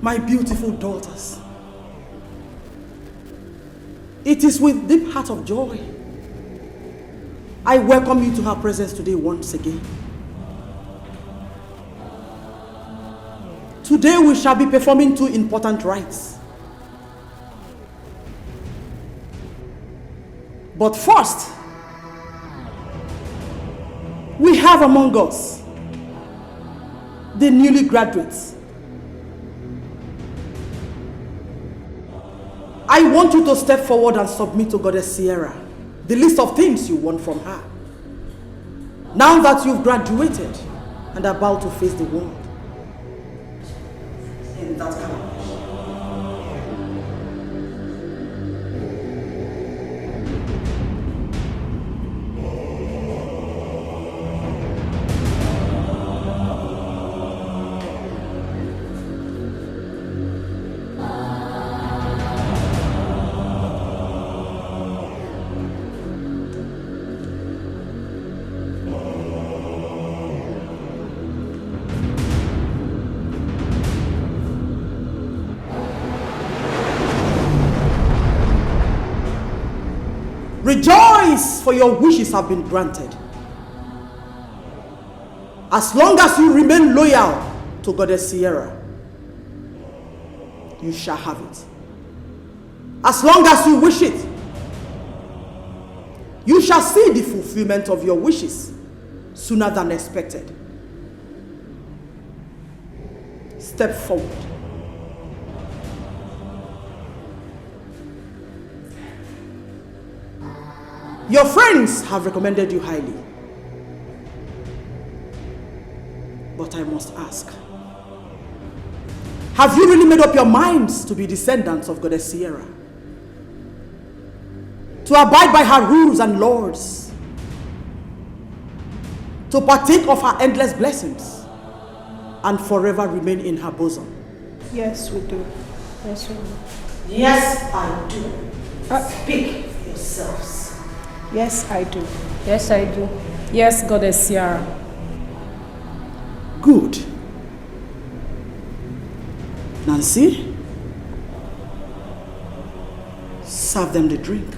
My beautiful daughters, it is with deep heart of joy I welcome you to her presence today once again. Today we shall be performing two important rites. But first, we have among us the newly graduates. I want you to step forward and submit to Goddess Sierra the list of things you want from her. Now that you've graduated and are about to face the world in that kind of Rejoice, for your wishes have been granted. As long as you remain loyal to Goddess Sierra, you shall have it. As long as you wish it, you shall see the fulfillment of your wishes sooner than expected. Step forward. Your friends have recommended you highly. But I must ask, have you really made up your minds to be descendants of Goddess Sierra? To abide by her rules and laws? To partake of her endless blessings? And forever remain in her bosom? Yes, we do. Yes, we do. Yes, I do. Speak for yourselves. Yes, I do. Yes, I do. Yes, Goddess Sierra. Good. Nancy, serve them the drink.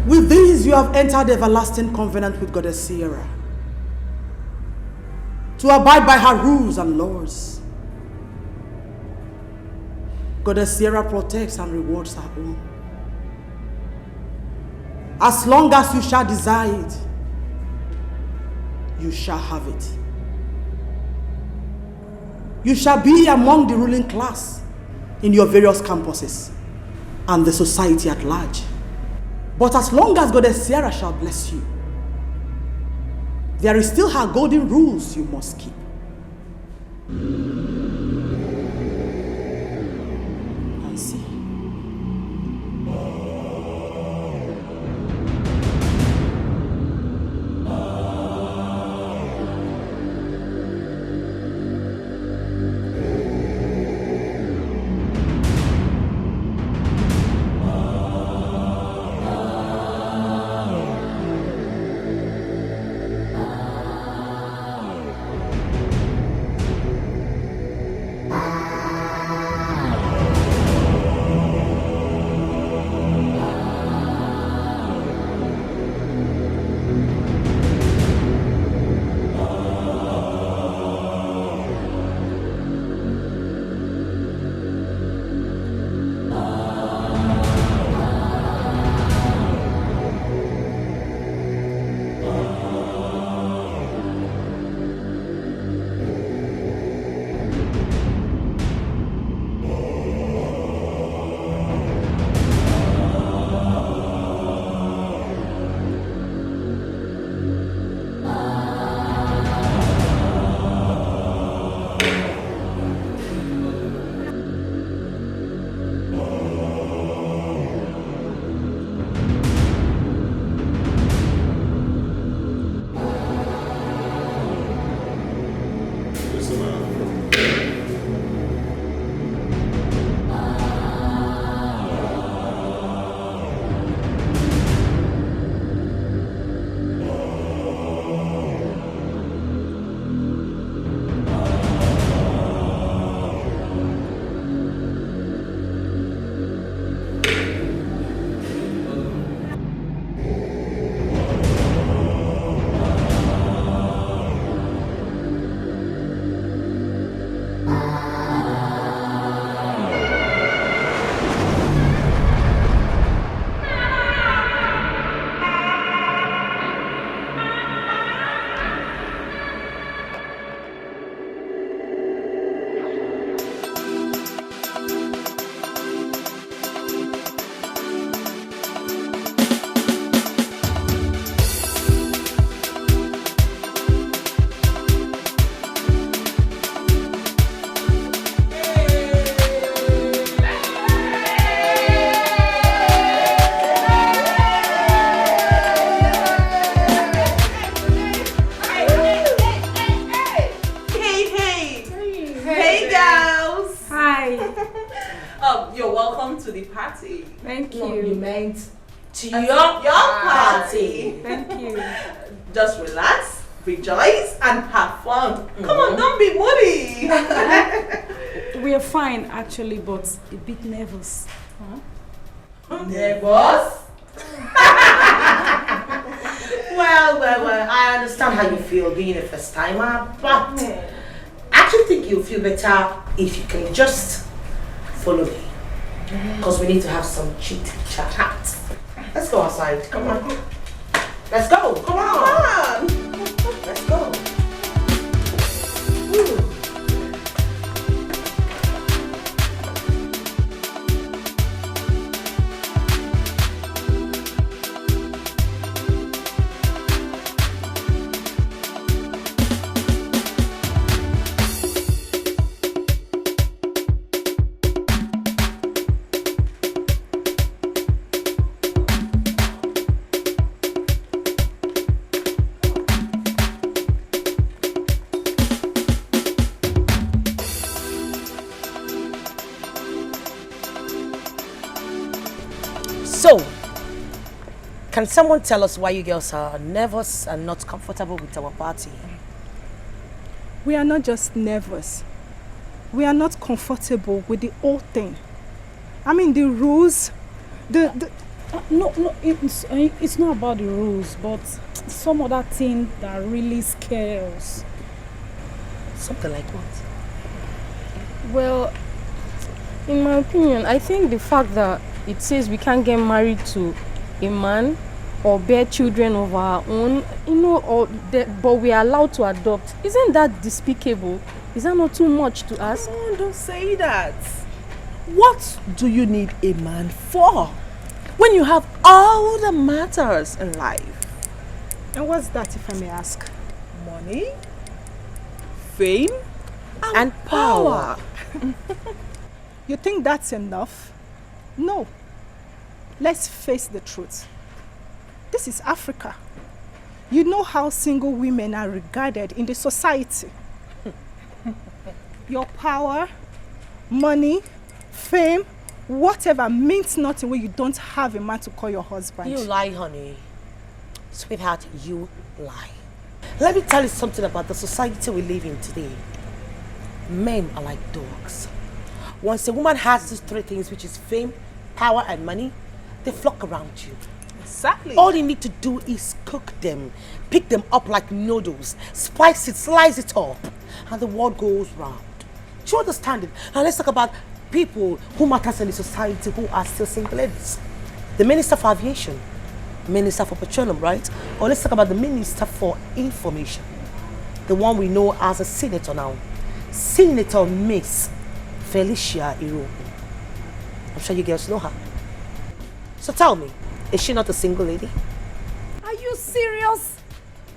With these you have entered the everlasting covenant with Goddess Sierra, to abide by her rules and laws. Goddess Sierra protects and rewards her own. As long as you shall desire it, you shall have it. You shall be among the ruling class in your various campuses and the society at large. But as long as Goddess Sierra shall bless you, there is still her golden rules you must keep. I see. Thank No, you. you meant to your party. Thank you. Just relax, rejoice, and have fun. Come on, don't be moody. We are fine actually, but a bit nervous. Nervous? well, I understand how you feel being a first timer, but I actually think you'll feel better if you can just follow me. Because we need to have some chit chat. Let's go outside. Come on. Let's go. Come on. Let's go. Ooh. So, can someone tell us why you girls are nervous and not comfortable with our party? We are not just nervous. We are not comfortable with the whole thing. I mean, the rules, No, it's not about the rules, but some other thing that really scares us. Something like what? Well, in my opinion, I think the fact that it says we can't get married to a man or bear children of our own, but we are allowed to adopt. Isn't that despicable? Is that not too much to ask? Oh, don't say that. What do you need a man for when you have all the matters in life? And what's that, if I may ask? Money, fame, and power. You think that's enough? No. Let's face the truth. This is Africa. You know how single women are regarded in the society. Your power, money, fame, whatever means nothing when you don't have a man to call your husband. You lie, honey. Sweetheart, you lie. Let me tell you something about the society we live in today. Men are like dogs. Once a woman has these three things, which is fame, power, and money, they flock around you. Exactly. All you need to do is cook them, pick them up like noodles, spice it, slice it up, and the world goes round. Do you understand it? Now let's talk about people who matters in the society who are still single ladies. The Minister for Aviation, Minister for Petroleum, right? Or let's talk about the Minister for Information, the one we know as a senator now, Senator Miss Felicia Irobo. I'm sure you girls know her. So tell me, is she not a single lady? Are you serious?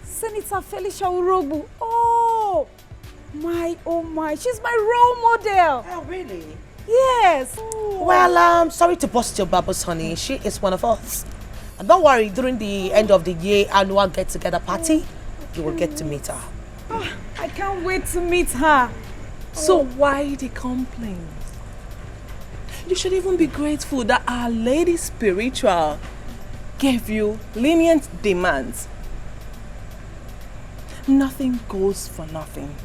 Senator Felicia Urobu. Oh my, she's my role model. Oh, really? Yes. Well, sorry to bust your bubbles, honey. She is one of us. And don't worry, during the end of the year annual get-together party, you will get to meet her. Oh, I can't wait to meet her. So why the complaints? You should even be grateful that Our Lady Spiritual gave you lenient demands. Nothing goes for nothing.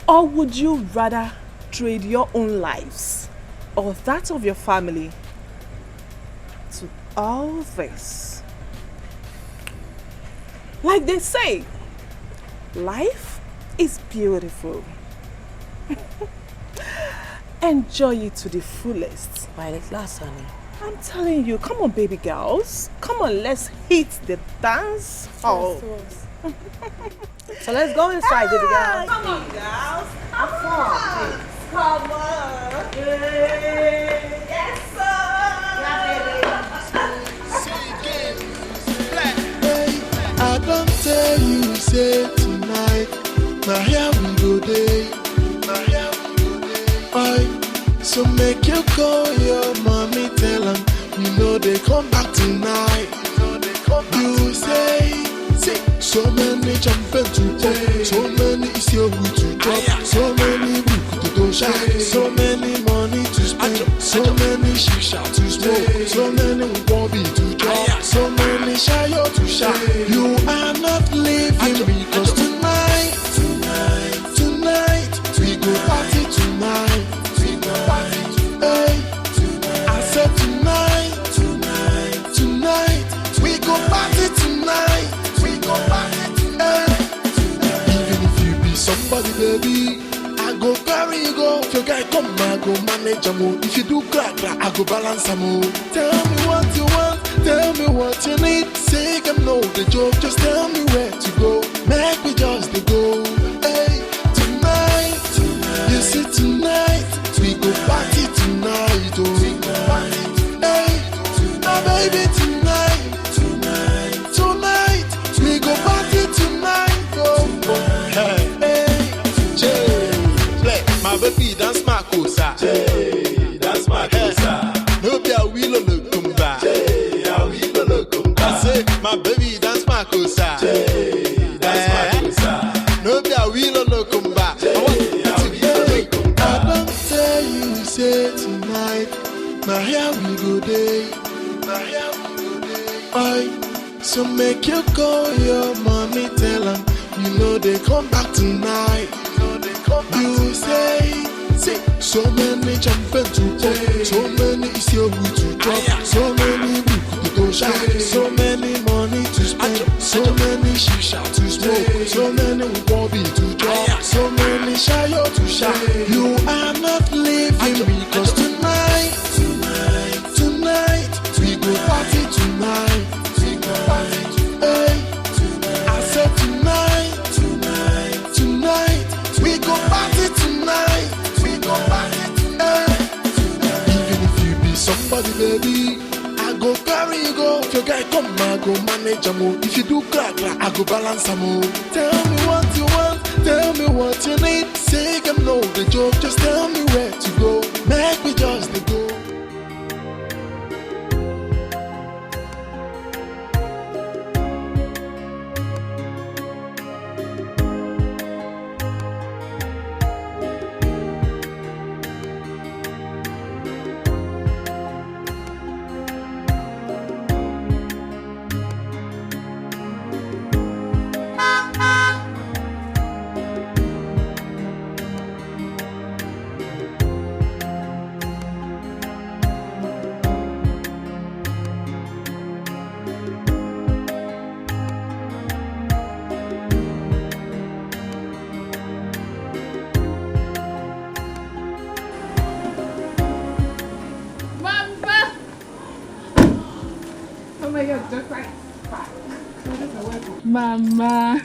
Or would you rather trade your own lives or that of your family to all this? Like they say, life is beautiful. Enjoy it to the fullest. While it lasts, honey. I'm telling you, come on, baby girls. Come on, let's hit the dance hall. So let's go inside, baby girl. Come on, girls. Have fun. Come on. Yes, I don't tell you, say tonight, my hair will go day, my hair will go day. Aye. So make you call your mommy, tell them, you know they come back tonight. You say, so many jumping to play, so many is your route to drop, so many book to do shine, so many money to spend, so many shisha to smoke, so many wobby to drop, so many shayo to shine. You are not living because tonight, we go party tonight. Hey, I said tonight, we go party tonight. We go party tonight. Even if you be somebody, baby, I go carry you go. If your guy come, I go manage him. If you do crack, I go balance him. Tell me what you want, tell me what you need. Say them know the joke, just tell me where to go. Make me just to go. Hey, tonight, you see tonight, we go party tonight. Oh, we go party. Hey, my baby tonight, we go party tonight. Oh, hey, Jay, my baby dance my cosa. Jay, dance my cosa. No be a wheel on the kumba. Jay, a wheel on the kumba. I say my baby dance my cosa. Jay, dance my cosa. No be a wheel on the kumba. I don't tell you, say tonight, my hair will go day, my hair will go day. Aye. So make you call your mommy, tell them, you know they come back tonight. You say, so many jumping to play, so many is your route to drop, so many book to go shine, so many money to spend, so many shisha to smoke, so many wobby to drop, so many shayo to shine. You are not living because tonight, we go party tonight. your guy come, I go manage am. If you do crack, I go balance am. Tell me what you want, tell me what you need. Say them no the joke, just tell me where to go. Make me just the go. Mama.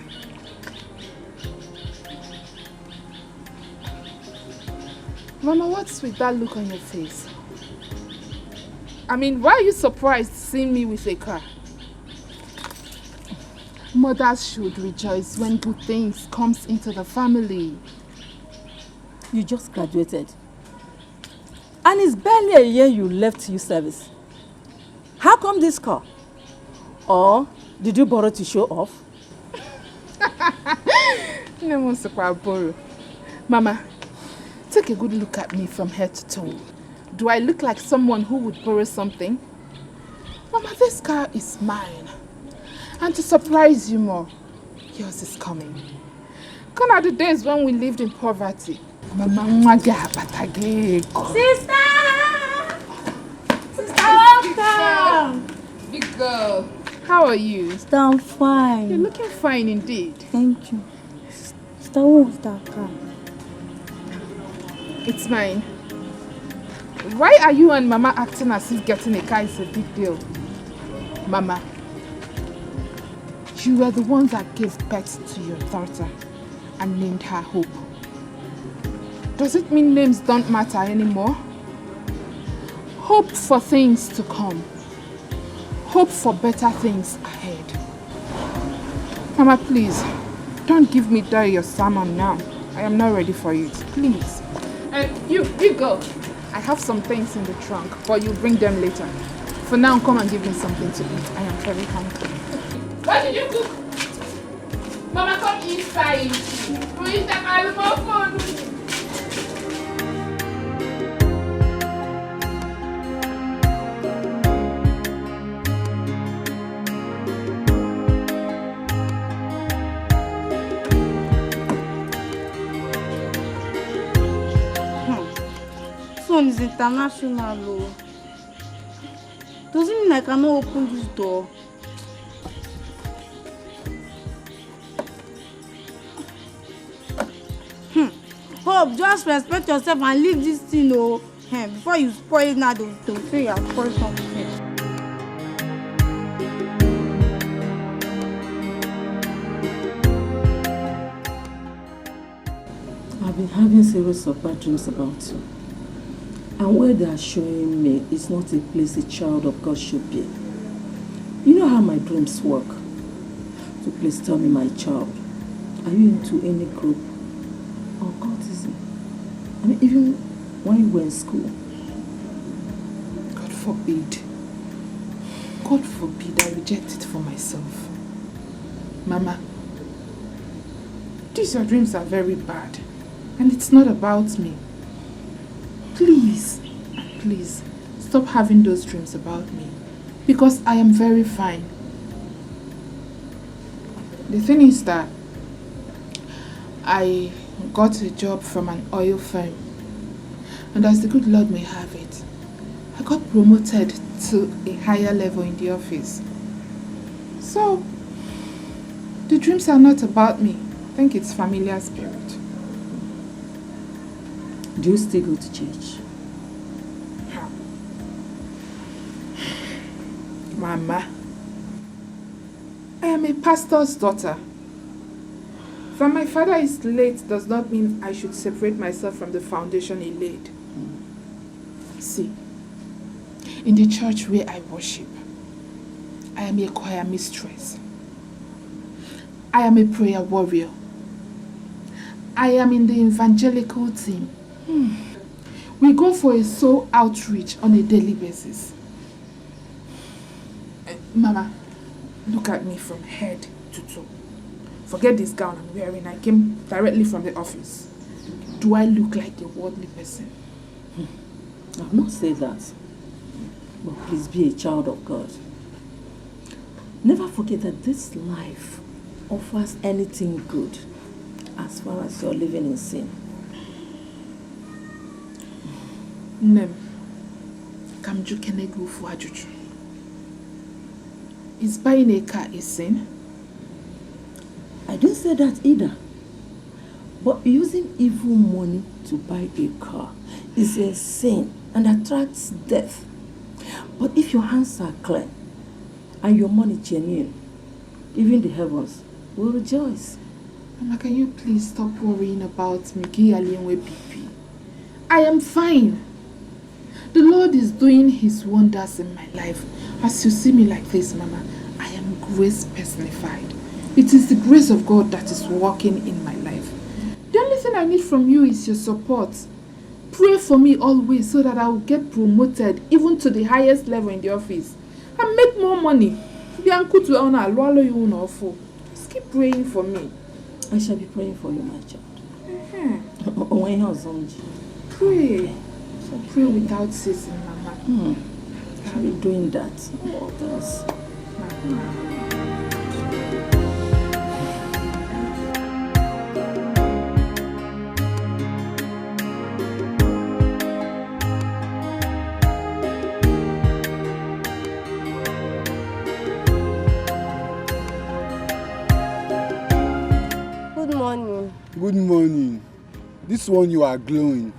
Mama, what's with that look on your face? I mean, why are you surprised seeing me with a car? Mothers should rejoice when good things comes into the family. You just graduated. And it's barely a year you left youth service. How come this car? Or did you borrow to show off? No one borrow. Mama, take a good look at me from head to toe. Do I look like someone who would borrow something? Mama, this car is mine. And to surprise you more, yours is coming. Gone are the days when we lived in poverty. Mama, Sister! Welcome! Big girl, how are you? Sister, I'm fine. You're looking fine indeed. Thank you. Sister, what's that car? It's mine. Why are you and Mama acting as if getting a car is a big deal? Mama, you were the one that gave birth to your daughter and named her Hope. Does it mean names don't matter anymore? Hope for things to come. Hope for better things ahead. Mama, please, don't give me your sermon now. I am not ready for it. Please. You go. I have some things in the trunk, but you bring them later. For now, come and give me something to eat. I am very hungry. What did you cook? Mama, come inside. We eat the animal food. Is international. Doesn't mean I cannot open this door. Hope, just respect yourself and leave this thing, before you spoil it now, they'll say you have spoiled something. I've been having series of bad dreams about you. And where they are showing me is not a place a child of God should be. You know how my dreams work. So please tell me, my child, are you into any group or cultism? I mean, even when you were in school. God forbid. God forbid I reject it for myself. Mama, these your dreams are very bad. And it's not about me. Please, please, stop having those dreams about me. Because I am very fine. The thing is that I got a job from an oil firm. And as the good Lord may have it, I got promoted to a higher level in the office. So, the dreams are not about me. I think it's familiar spirit. Do you still go to church? Mama, I am a pastor's daughter. That my father is late does not mean I should separate myself from the foundation he laid. See, in the church where I worship, I am a choir mistress. I am a prayer warrior. I am in the evangelical team. We go for a soul outreach on a daily basis. Mama, look at me from head to toe. Forget this gown I'm wearing. I came directly from the office. Do I look like a worldly person? I've not said that. But please be a child of God. Never forget that this life offers anything good as far as you're living in sin. Nem, Kamju Kenegu Fuajuju. Is buying a car a sin? I didn't say that either. But using evil money to buy a car is a sin and attracts death. But if your hands are clean and your money genuine, even the heavens will rejoice. Mama, can you please stop worrying about me? BP? I am fine. The Lord is doing His wonders in my life. As you see me like this, Mama, I am grace personified. It is the grace of God that is working in my life. The only thing I need from you is your support. Pray for me always so that I will get promoted even to the highest level in the office and make more money. Just keep praying for me. I shall be praying for you, my child. Pray. Pray without ceasing, Mama. I'll be doing that. Oh, thanks. Good morning. This one you are glowing.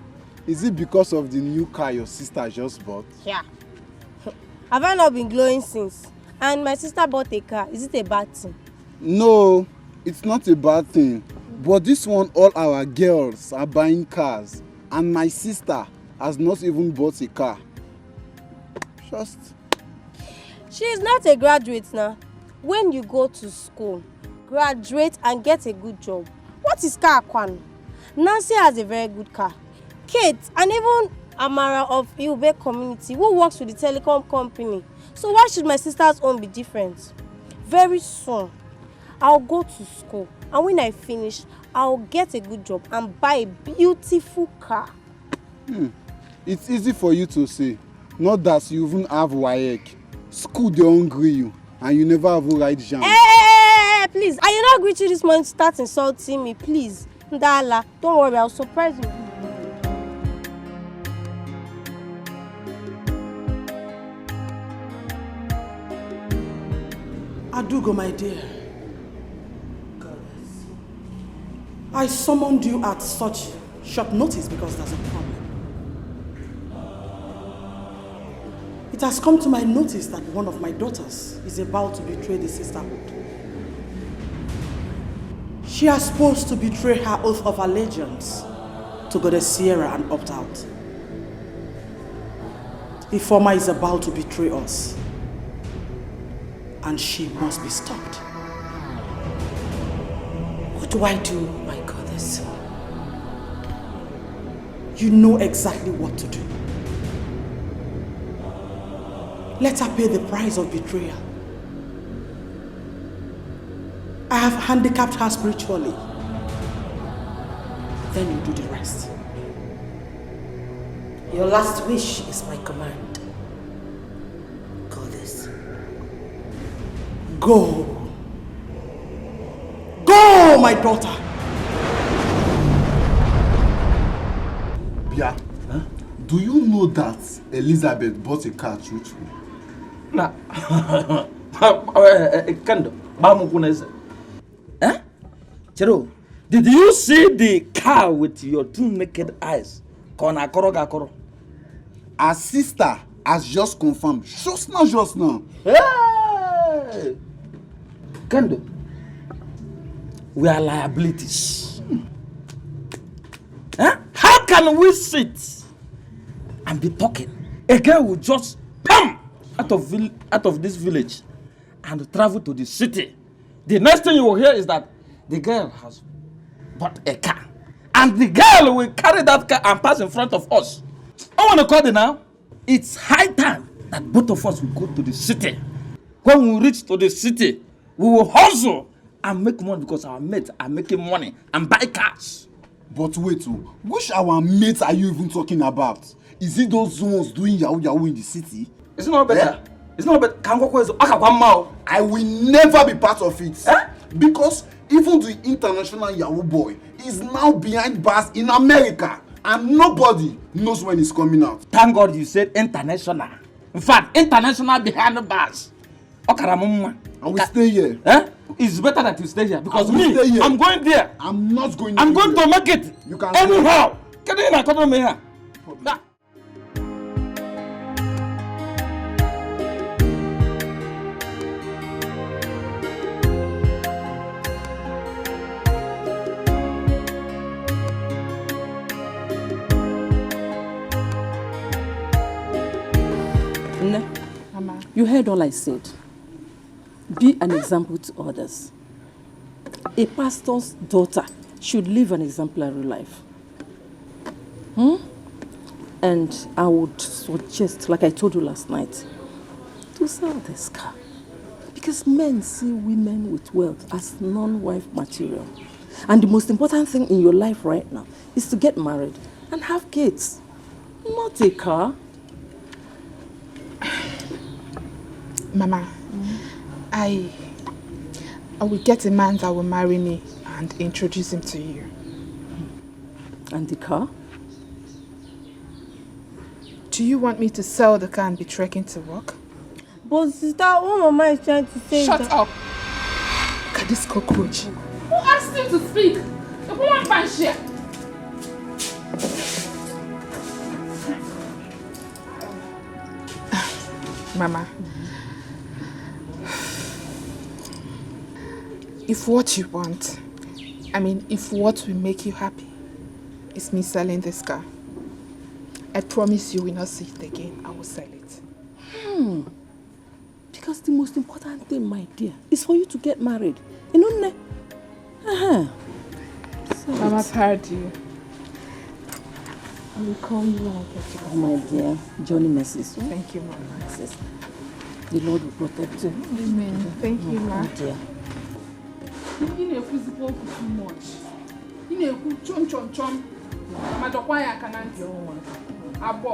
Is it because of the new car your sister just bought? Yeah. Have I not been glowing since? And my sister bought a car. Is it a bad thing? No, it's not a bad thing. But this one, all our girls are buying cars. And my sister has not even bought a car. She is not a graduate now. When you go to school, graduate and get a good job. What is car, Kwan? Nancy has a very good car. Kate and even Amara of Iube community who works with the telecom company. So why should my sister's own be different? Very soon, I'll go to school. And when I finish, I'll get a good job and buy a beautiful car. It's easy for you to say. Not that you even have WAEC. School they hungry you. And you never have ride jam. Hey, please. I did not greet you this morning to start insulting me. Please. Ndala, don't worry. I'll surprise you. Adugo, my dear. I summoned you at such short notice because there's a problem. It has come to my notice that one of my daughters is about to betray the sisterhood. She is supposed to betray her oath of allegiance to Goddess Sierra and opt out. Ifeoma is about to betray us, and she must be stopped. What do I do, my goddess? You know exactly what to do. Let her pay the price of betrayal. I have handicapped her spiritually. Then you do the rest. Your last wish is my command, goddess. Go. Go, my daughter. Bia, do you know that Elizabeth bought a car through? Nah. Kando, Mamukunese. Eh? Chero, did you see the car with your two naked eyes? Kona koroga koro. Our sister has just confirmed. Just now. Hey! Kando, we are liabilities. Eh? How can we sit and be talking? A girl will just come out of this village and travel to the city. The next thing you will hear is that the girl has bought a car. And the girl will carry that car and pass in front of us. I want to call it now. It's high time that both of us will go to the city. When we reach to the city, we will hustle and make money because our mates are making money and buy cars. But wait, which our mates are you even talking about? Is it those ones doing yahoo in the city? It's not better. Eh? It's not better. I will never be part of it. Eh? Because even the international yahoo boy is now behind bars in America. And nobody knows when it's coming out. Thank God you said international. In fact, international behind the bars. I will stay here. Eh? It's better that you stay here because I'm going there. I'm not going. I'm going to make it. You can anyhow. Can you not come here? Mama. You heard all I said. Be an example to others. A pastor's daughter should live an exemplary life. And I would suggest, like I told you last night, to sell this car. Because men see women with wealth as non-wife material. And the most important thing in your life right now is to get married and have kids, not a car. Mama, I will get a man that will marry me and introduce him to you. And the car? Do you want me to sell the car and be trekking to work? But sister, what Mama is trying to say Shut is that... up! Look at this cockroach. Who asked you to speak? The woman finds here. Mama, if what you want, if what will make you happy is me selling this car, I promise you will not see it again. I will sell it. Because the most important thing, my dear, is for you to get married. You know? Mama's heard you. I will call you when I get to my dear. Johnny messes. Thank you, Mama. The Lord will protect you. Amen. Thank you, Ma. Dear. You know physical too much. You know chon. Madokwaya can't. Abo.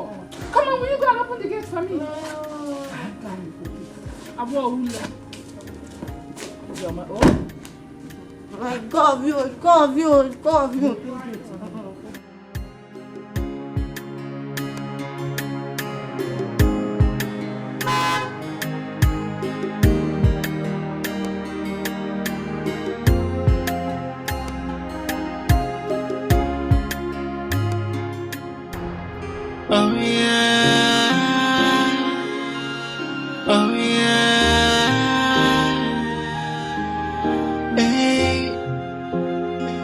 Come on, will you go and open the gate for me? Abo, My God, you. Oh yeah, oh yeah. Hey,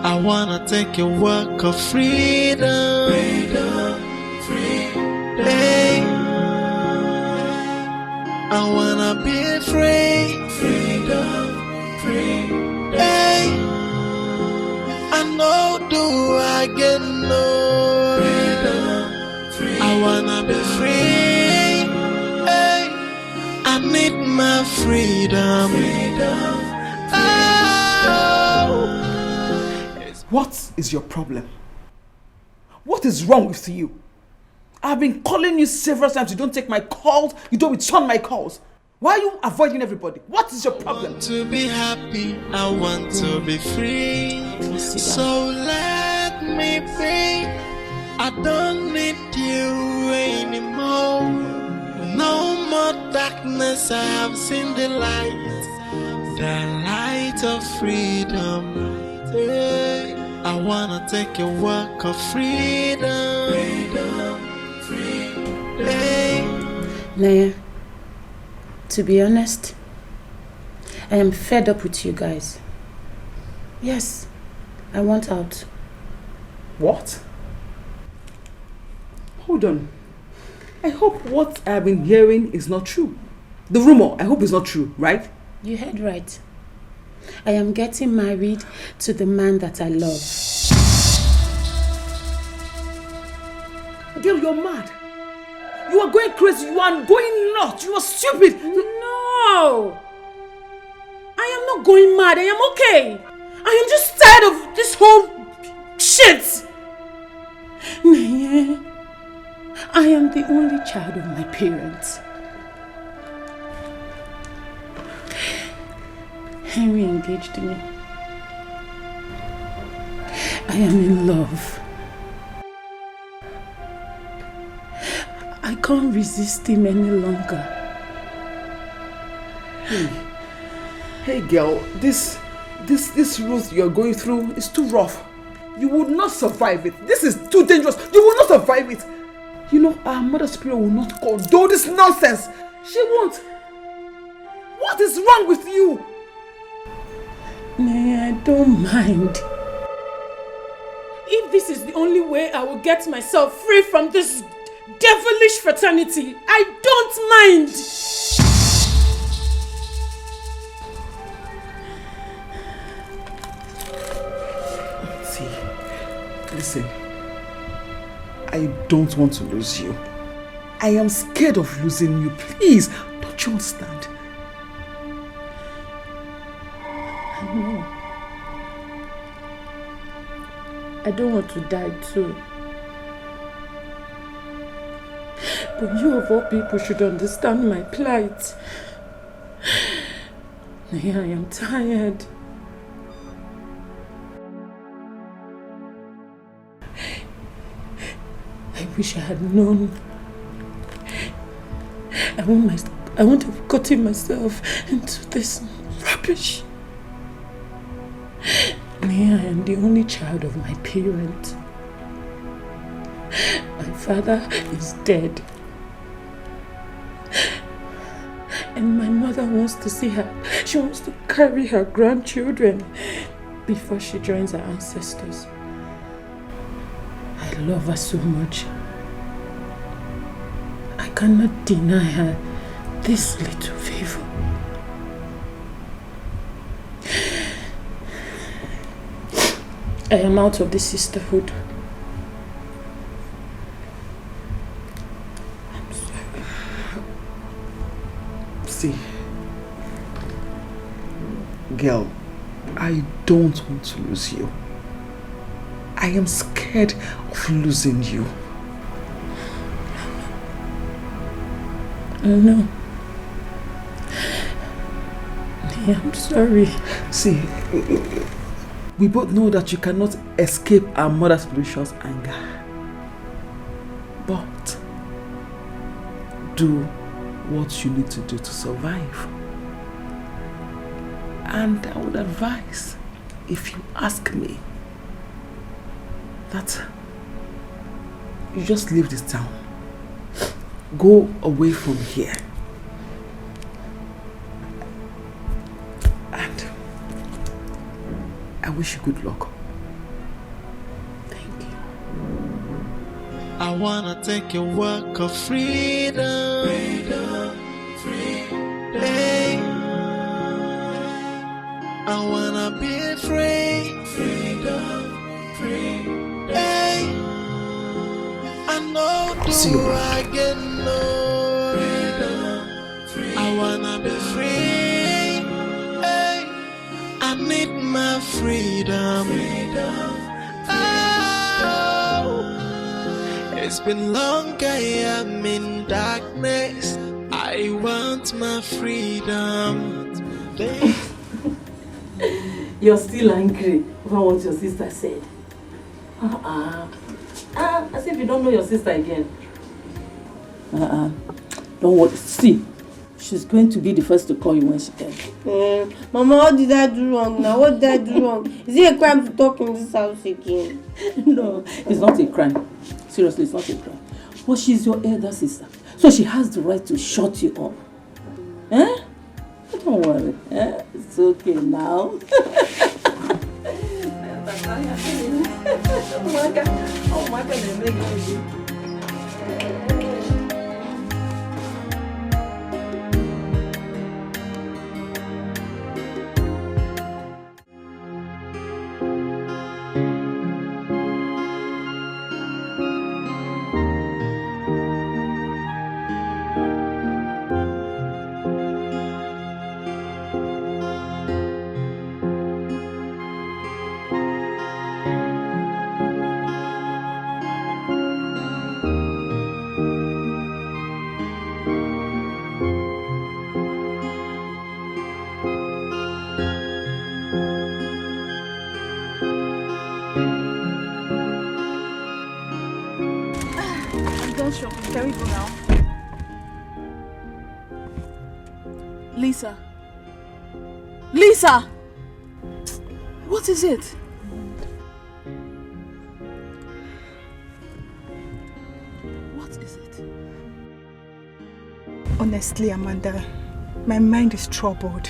I wanna take a walk of freedom. Hey, I wanna be free. Hey, I know do I get no. I wanna be free. Hey, I need my freedom. Oh. What is your problem? What is wrong with you? I've been calling you several times. You don't take my calls. You don't return my calls. Why are you avoiding everybody? What is your problem? I want to be happy. I want to be free. So let me be. I don't need you anymore. No more darkness. I have seen the light of freedom. I wanna take a walk of freedom. Naya, to be honest, I am fed up with you guys. Yes, I want out. What? Hold on. I hope what I've been hearing is not true. The rumor, I hope it's not true, right? You heard right. I am getting married to the man that I love. Girl, you're mad. You are going crazy. You are going nuts. You are stupid. No! I am not going mad. I am okay. I am just tired of this whole shit. Naya, I am the only child of my parents. Henry engaged me. I am in love. I can't resist him any longer. Hey girl, this route you're going through is too rough. You will not survive it. This is too dangerous. You will not survive it. You know, our mother spirit will not condone this nonsense. She won't. What is wrong with you? Nay, I don't mind. If this is the only way I will get myself free from this devilish fraternity, I don't mind. See, listen. I don't want to lose you. I am scared of losing you. Please, don't you understand? I know. I don't want to die too. But you of all people should understand my plight. I am tired. I wish I had known. I won't have gotten myself into this rubbish. I am the only child of my parents. My father is dead. And my mother wants to see her. She wants to carry her grandchildren before she joins her ancestors. I love her so much. I cannot deny her this little favor. I am out of the sisterhood. I'm sorry. See, girl, I don't want to lose you. I am scared of losing you. No. I'm sorry. See, we both know that you cannot escape our mother's spiritual anger. But do what you need to do to survive. And I would advise, if you ask me, that you just leave this town. Go away from here. And I wish you good luck. Thank you. I wanna take a walk of freedom. Freedom, freedom. Hey. I wanna be free. Freedom, freedom. Hey. I know do I get no freedom. I wanna be free. Hey. I need my freedom. Oh, it's been long I am in darkness. I want my freedom. You're still angry over what your sister said. As if you don't know your sister again. Don't worry. See, she's going to be the first to call you when she can. Mama, what did I do wrong now? What did I do wrong? Is it a crime to talk in this house again? No, it's not a crime. Seriously, it's not a crime. But she's your elder sister, so she has the right to shut you up. Don't worry. It's okay now. Oh my God, Sure. Can we go now? Lisa. Lisa! What is it? What is it? Honestly, Amanda, my mind is troubled.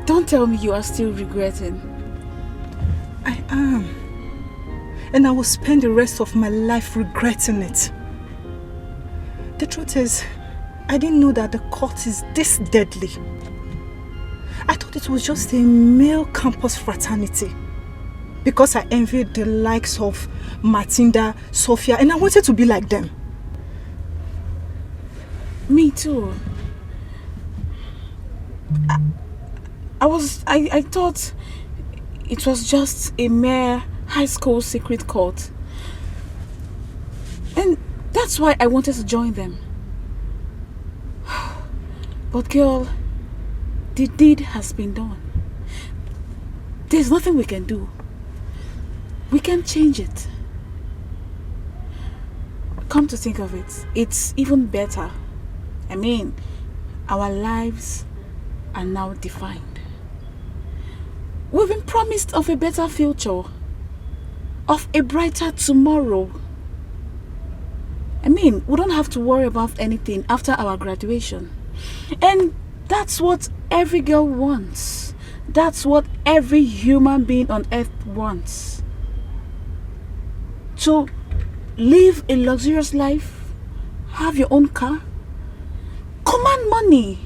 Don't tell me you are still regretting. I am. And I will spend the rest of my life regretting it. The truth is, I didn't know that the cult is this deadly. I thought it was just a male campus fraternity. Because I envied the likes of Matilda, Sophia, and I wanted to be like them. Me too. I thought it was just a mere high school secret cult. And that's why I wanted to join them. But girl, the deed has been done. There's nothing we can do. We can't change it. Come to think of it, it's even better. I mean, our lives are now defined. We've been promised of a better future, of a brighter tomorrow. I mean, we don't have to worry about anything after our graduation. And that's what every girl wants. That's what every human being on earth wants. To live a luxurious life, have your own car, command money.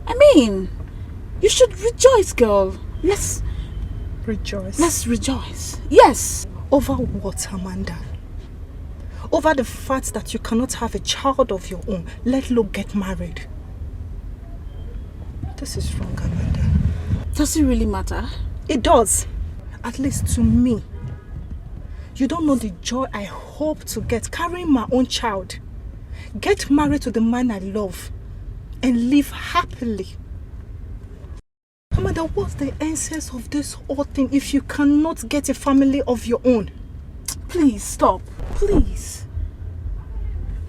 I mean, you should rejoice, girl. Let's rejoice. Let's rejoice. Yes. Over what, Amanda? Over the fact that you cannot have a child of your own, let alone get married. This is wrong, Amanda. Does it really matter? It does. At least to me. You don't know the joy I hope to get carrying my own child. Get married to the man I love and live happily. Amanda, what's the essence of this whole thing if you cannot get a family of your own? Please stop. Please.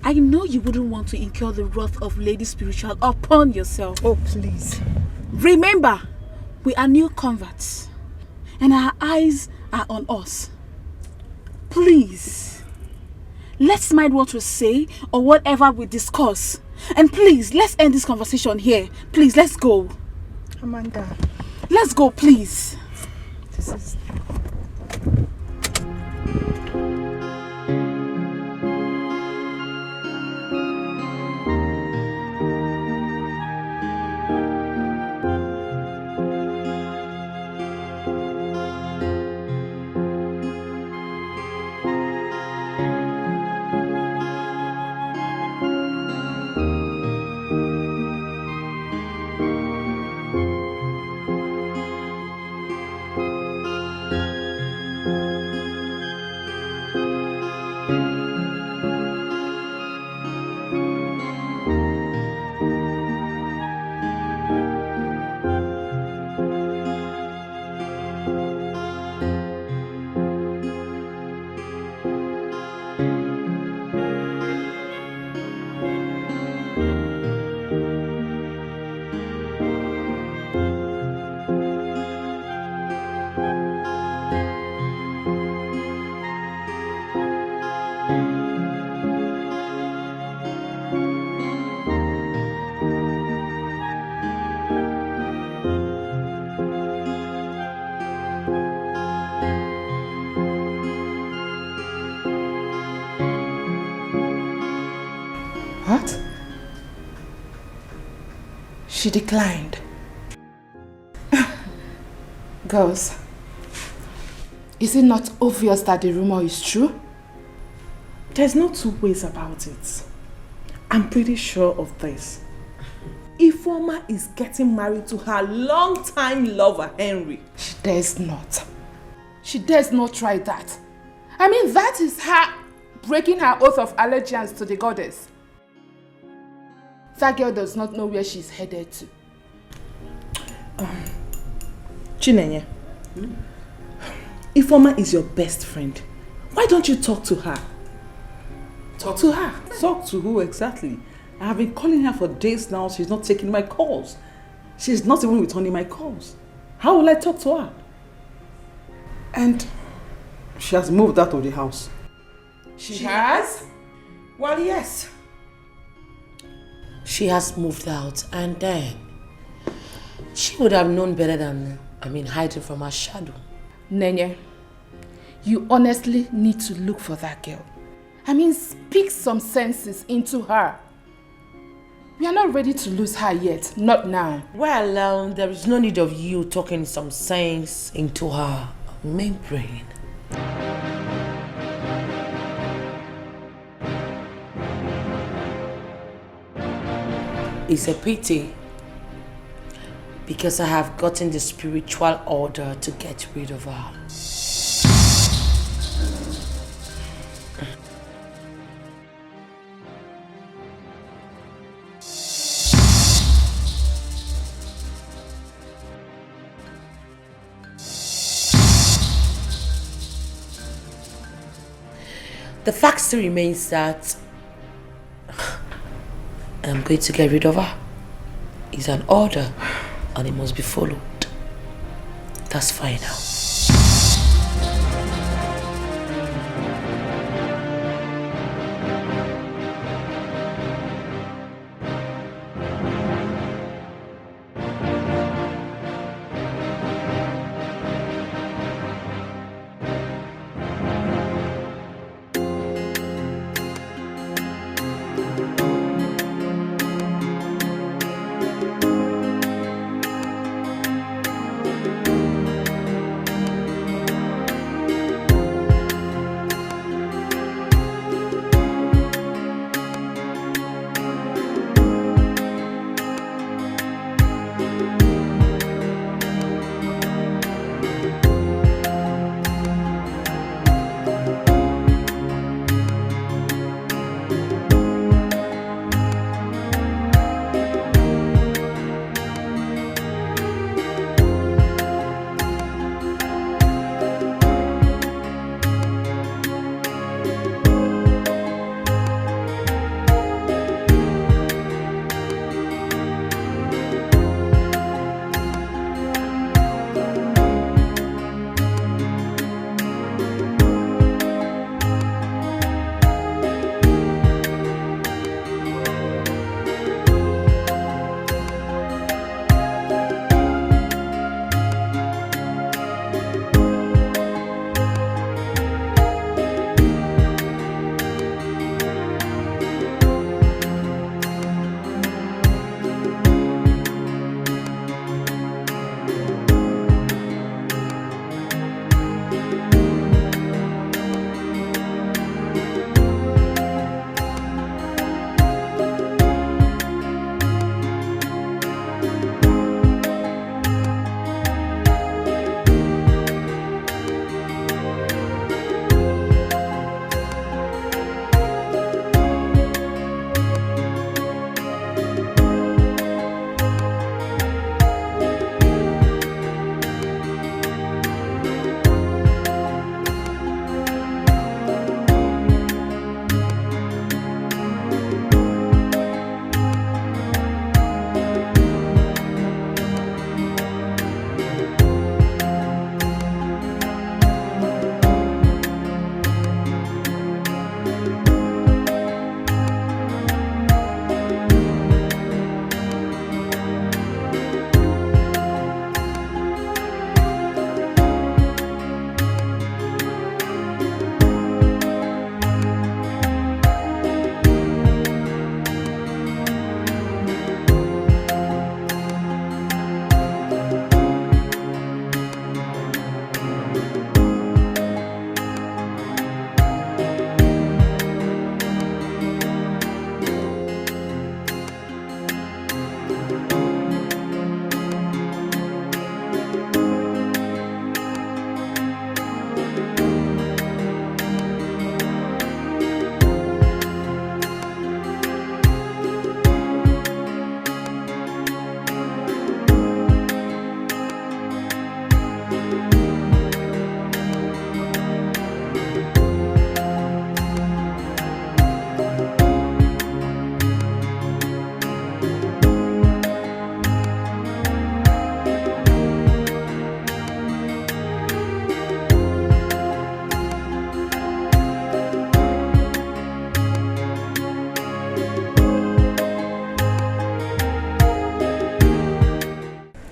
I know you wouldn't want to incur the wrath of Lady Spiritual upon yourself. Oh, please. Remember, we are new converts and our eyes are on us. Please, let's mind what we say or whatever we discuss. And please, let's end this conversation here. Please, let's go. Amanda. Let's go, please. This is... What? She declined. Girls, is it not obvious that the rumor is true? There's no two ways about it. I'm pretty sure of this. Ifeoma is getting married to her long-time lover, Henry. She dares not. She dares not try that. I mean, that is her breaking her oath of allegiance to the goddess. That girl does not know where she's headed to. Chinenye, Ifeoma is your best friend. Why don't you talk to her? Talk to her. Talk to who exactly? I have been calling her for days now. She's not taking my calls. She's not even returning my calls. How will I talk to her? And she has moved out of the house. She has? Well, yes. She has moved out, and then she would have known better than, hiding from her shadow. Nenye, you honestly need to look for that girl. Speak some senses into her. We are not ready to lose her yet, not now. Well, there is no need of you talking some sense into her main brain. It's a pity because I have gotten the spiritual order to get rid of her. The fact still remains that I'm going to get rid of her. It's an order and it must be followed. That's fine now.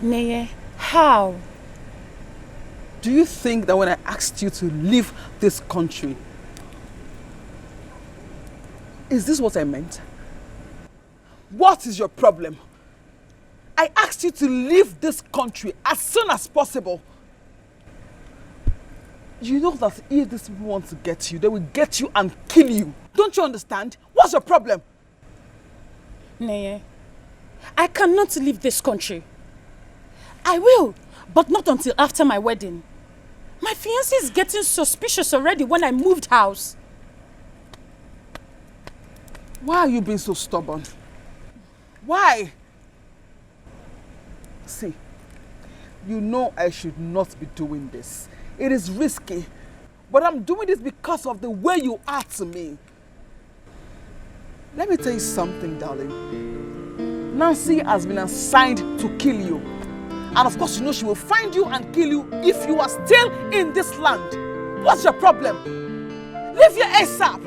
Neye, how? Do you think that when I asked you to leave this country, is this what I meant? What is your problem? I asked you to leave this country as soon as possible. You know that if these people want to get you, they will get you and kill you. Don't you understand? What's your problem? Neye, I cannot leave this country. I will, but not until after my wedding. My fiancé is getting suspicious already when I moved house. Why are you being so stubborn? Why? See, you know I should not be doing this. It is risky, but I'm doing this because of the way you are to me. Let me tell you something, darling. Nancy has been assigned to kill you. And of course, you know she will find you and kill you if you are still in this land. What's your problem? Leave your ASAP.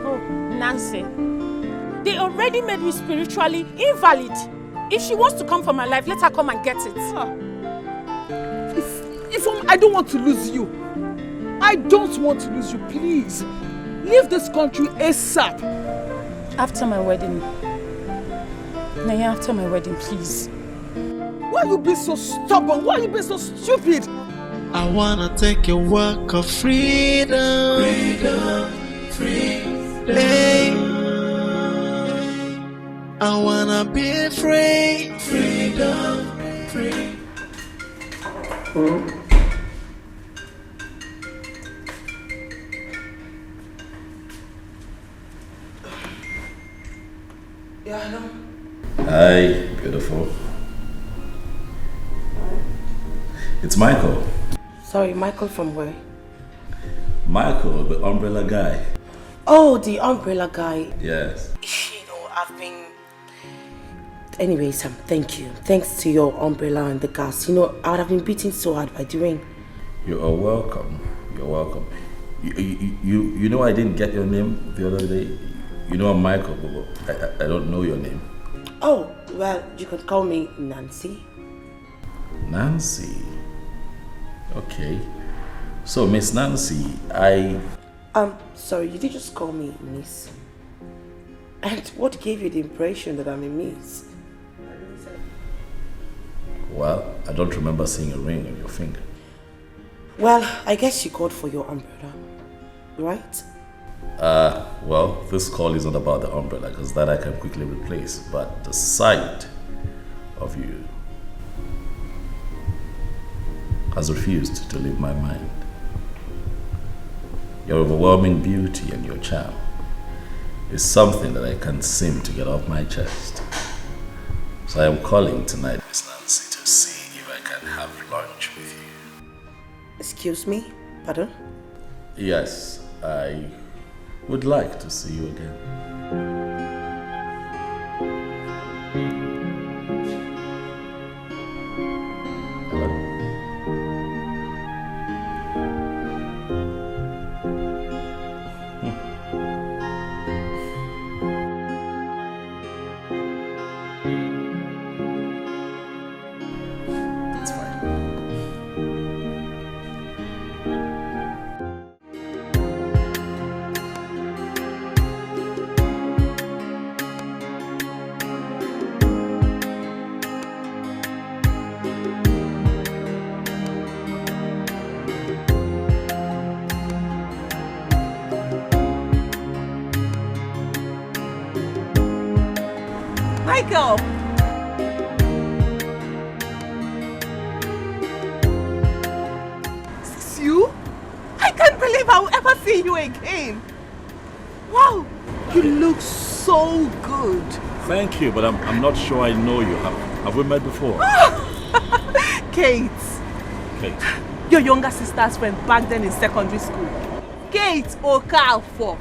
Oh, Nancy, they already made me spiritually invalid. If she wants to come for my life, let her come and get it. I don't want to lose you. I don't want to lose you. Please, leave this country ASAP. After my wedding. Naya, after my wedding, please. Why are you being so stubborn? Why are you being so stupid? I wanna take a walk of freedom. Freedom. I wanna be free. Freedom. Yeah, hello. Hi, beautiful. It's Michael. Sorry, Michael from where? Michael, the umbrella guy. Oh, the umbrella guy. Yes. You know, I've been... Anyways, thank you. Thanks to your umbrella and the gas. You know, I would have been beaten so hard by the rain. You are welcome. You're welcome. You know I didn't get your name the other day? You know I'm Michael, but I don't know your name. Oh, well, you could call me Nancy. Nancy? Okay. So, Miss Nancy, sorry, you did just call me Miss. And what gave you the impression that I'm a Miss? Well, I don't remember seeing a ring on your finger. Well, I guess you called for your umbrella, right? Well, this call is not about the umbrella, because that I can quickly replace, but the sight of you has refused to leave my mind. Your overwhelming beauty and your charm is something that I can't seem to get off my chest. So I am calling tonight, Miss Nancy, to see if I can have lunch with you. Excuse me? Pardon? Yes, I would like to see you again. Michael! Is this you? I can't believe I will ever see you again. Wow, you look so good. Thank you, but I'm not sure I know you. Have we met before? Kate. Kate. Your younger sister's friend back then in secondary school. Kate Okafor.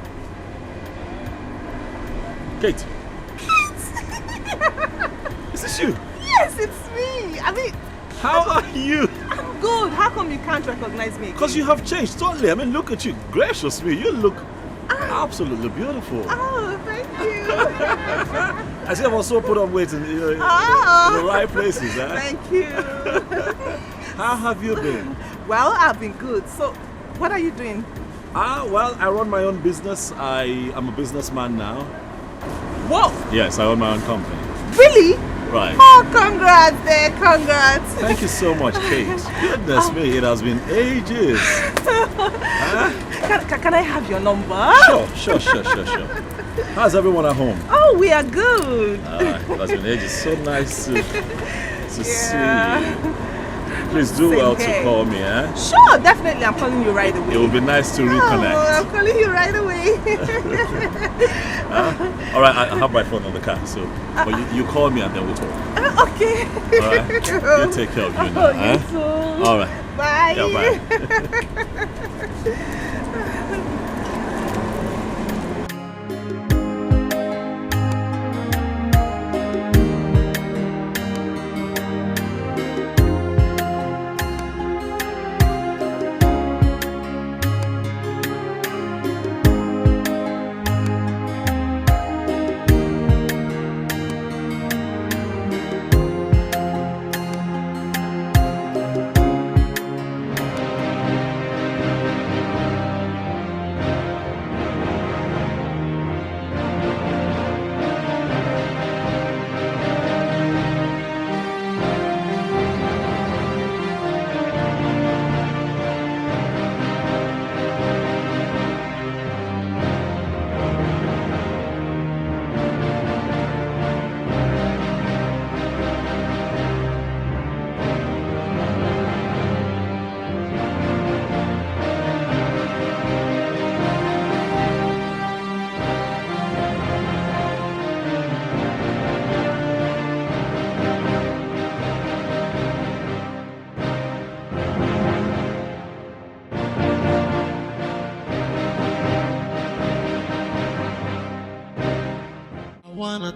Kate. Is this you? Yes, it's me. I mean... How are you? I'm good. How come you can't recognize me? Because you have changed totally. I mean, look at you. Gracious me. You look absolutely beautiful. Oh, thank you. I see I've also put on weight in the right places. Huh? Thank you. How have you been? Well, I've been good. So, what are you doing? Well, I run my own business. I am a businessman now. Whoa! Yes, I own my own company. Really? Right. Oh, congrats there, congrats. Thank you so much, Kate. Goodness me, it has been ages. Huh? Can I have your number? Sure. How's everyone at home? Oh, we are good. It has been ages. So nice to see you. Please do well to call me, eh? Sure, definitely. I'm calling you right away. It will be nice to reconnect. Oh, I'm calling you right away. All right, I have my phone on the car, so but you call me and then we'll talk. Okay. All right. You take care of you now. You too. All right. Bye. Yeah, bye.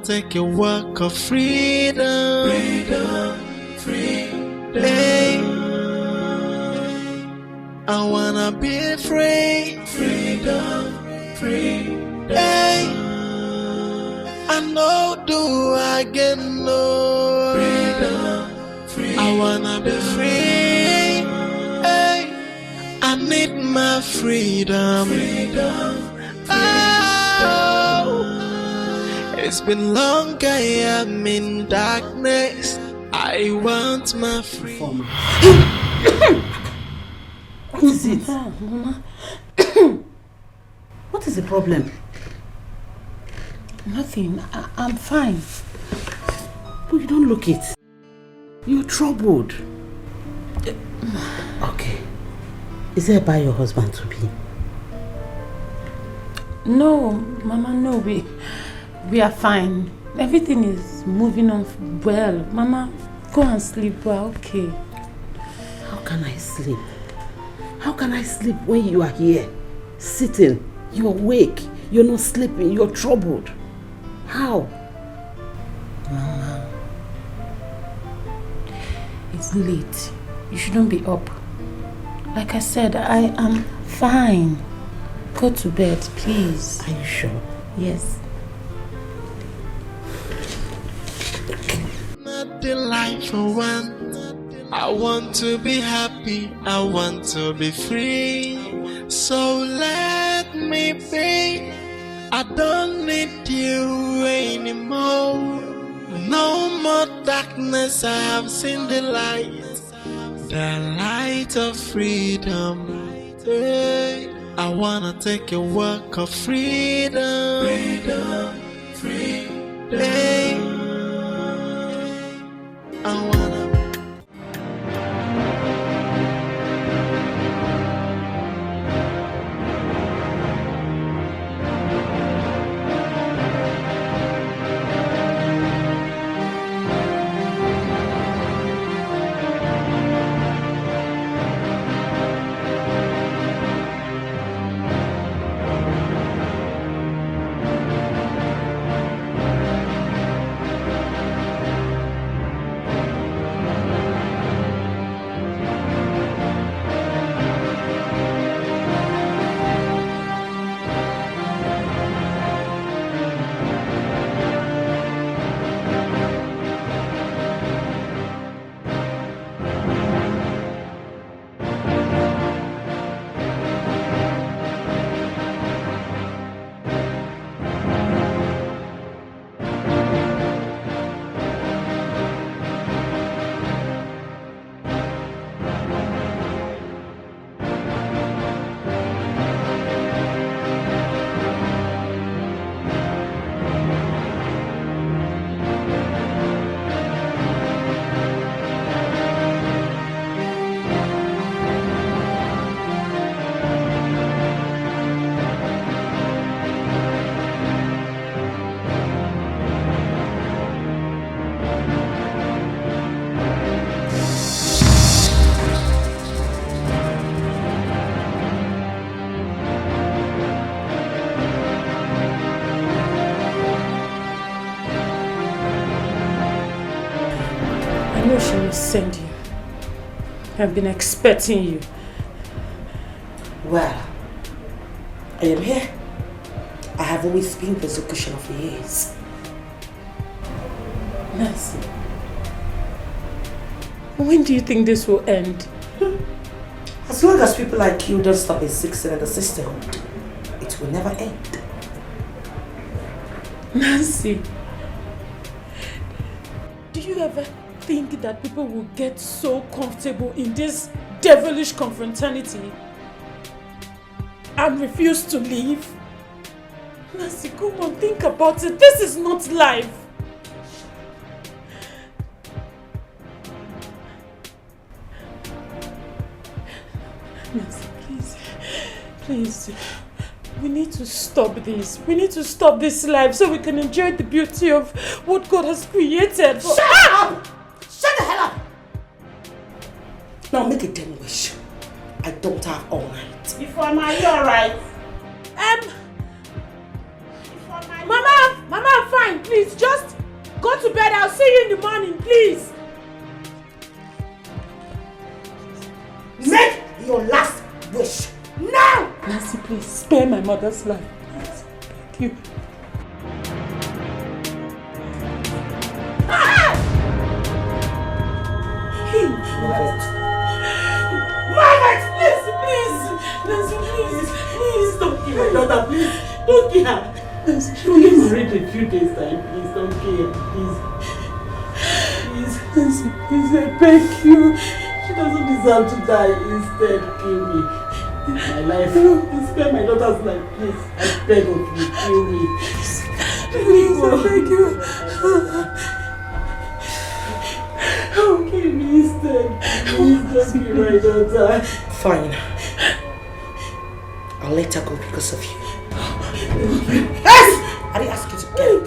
Take a walk of freedom, hey. I wanna be free, hey. I know do I get no I wanna be free, hey. I need my freedom. It's been long, I am in darkness. I want my freedom. What is it? Mama. What is the problem? Nothing. I'm fine. But you don't look it. You're troubled. Okay. Is there by your husband to be? No, Mama, no. We are fine. Everything is moving on well. Mama, go and sleep. We're okay. How can I sleep? How can I sleep when you are here? Sitting. You're awake. You're not sleeping. You're troubled. How? Mama, it's late. You shouldn't be up. Like I said, I am fine. Go to bed, please. Are you sure? Yes. Not the life I want. I want to be happy. I want to be free. So let me be. I don't need you anymore. No more darkness. I have seen the light of freedom. Hey. I wanna take a walk of freedom. Hey. I wanna. send you. I've been expecting you. Well, I am here. I have always been the execution of years. Nancy, when do you think this will end? As long as people like you don't stop existing in the sisterhood, it will never end. Nancy, do you ever think that people will get so comfortable in this devilish confraternity and refuse to leave? Nancy, come on, think about it. This is not life. Nancy, please, we need to stop this. We need to stop this life so we can enjoy the beauty of what God has created. Shut up! Shut the hell up! Now make a damn wish. I don't have all night. Ifeoma, are you alright? Mama, I'm fine. Please, just go to bed. I'll see you in the morning, please. Make your last wish now! Nancy, please, spare my mother's life. Please, thank you. Please, don't kill my daughter, please. Don't kill her. She'll get married in a few days' time. Please, don't kill her, please. Nancy, please, I beg you. She doesn't deserve to die. Instead, kill me. My life. Please spare my daughter's life, please. I beg of you, kill me. Please, I beg you. Kill me instead. Please, don't kill my daughter. Fine. I'll let her go because of you. Yes! I didn't ask you to get.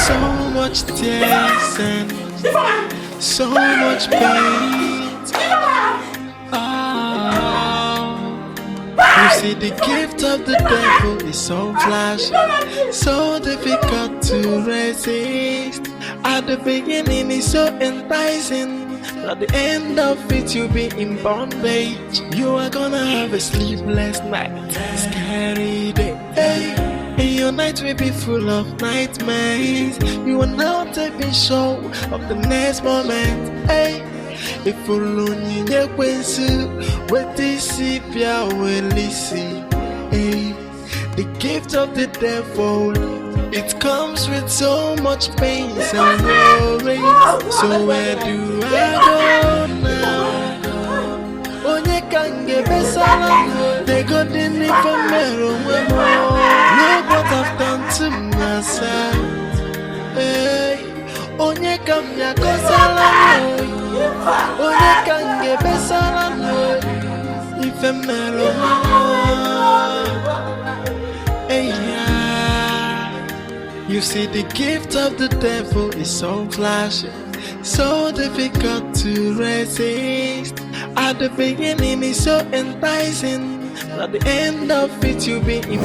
So much tears and so much pain. You see, the gift of the devil is so flashy, so difficult to resist. At the beginning, it's so enticing. At the end of it, you'll be in bondage. You are gonna have a sleepless night, scary day. Hey. And your night will be full of nightmares. You are now taking show of the next moment. Hey. If you learn your wensu, what this pia will listen. Hey, the gift of the devil, it comes with so much pain and worry. So where do I go now? Onye kange besala, they got the need for me. Look what I've done to myself. Hey, onye kamya kosala. Onye kange besala no ife melo hey yeah. You see, the gift of the devil is so flashy, so difficult to resist. At the beginning it's so enticing, at the end of it you'll be in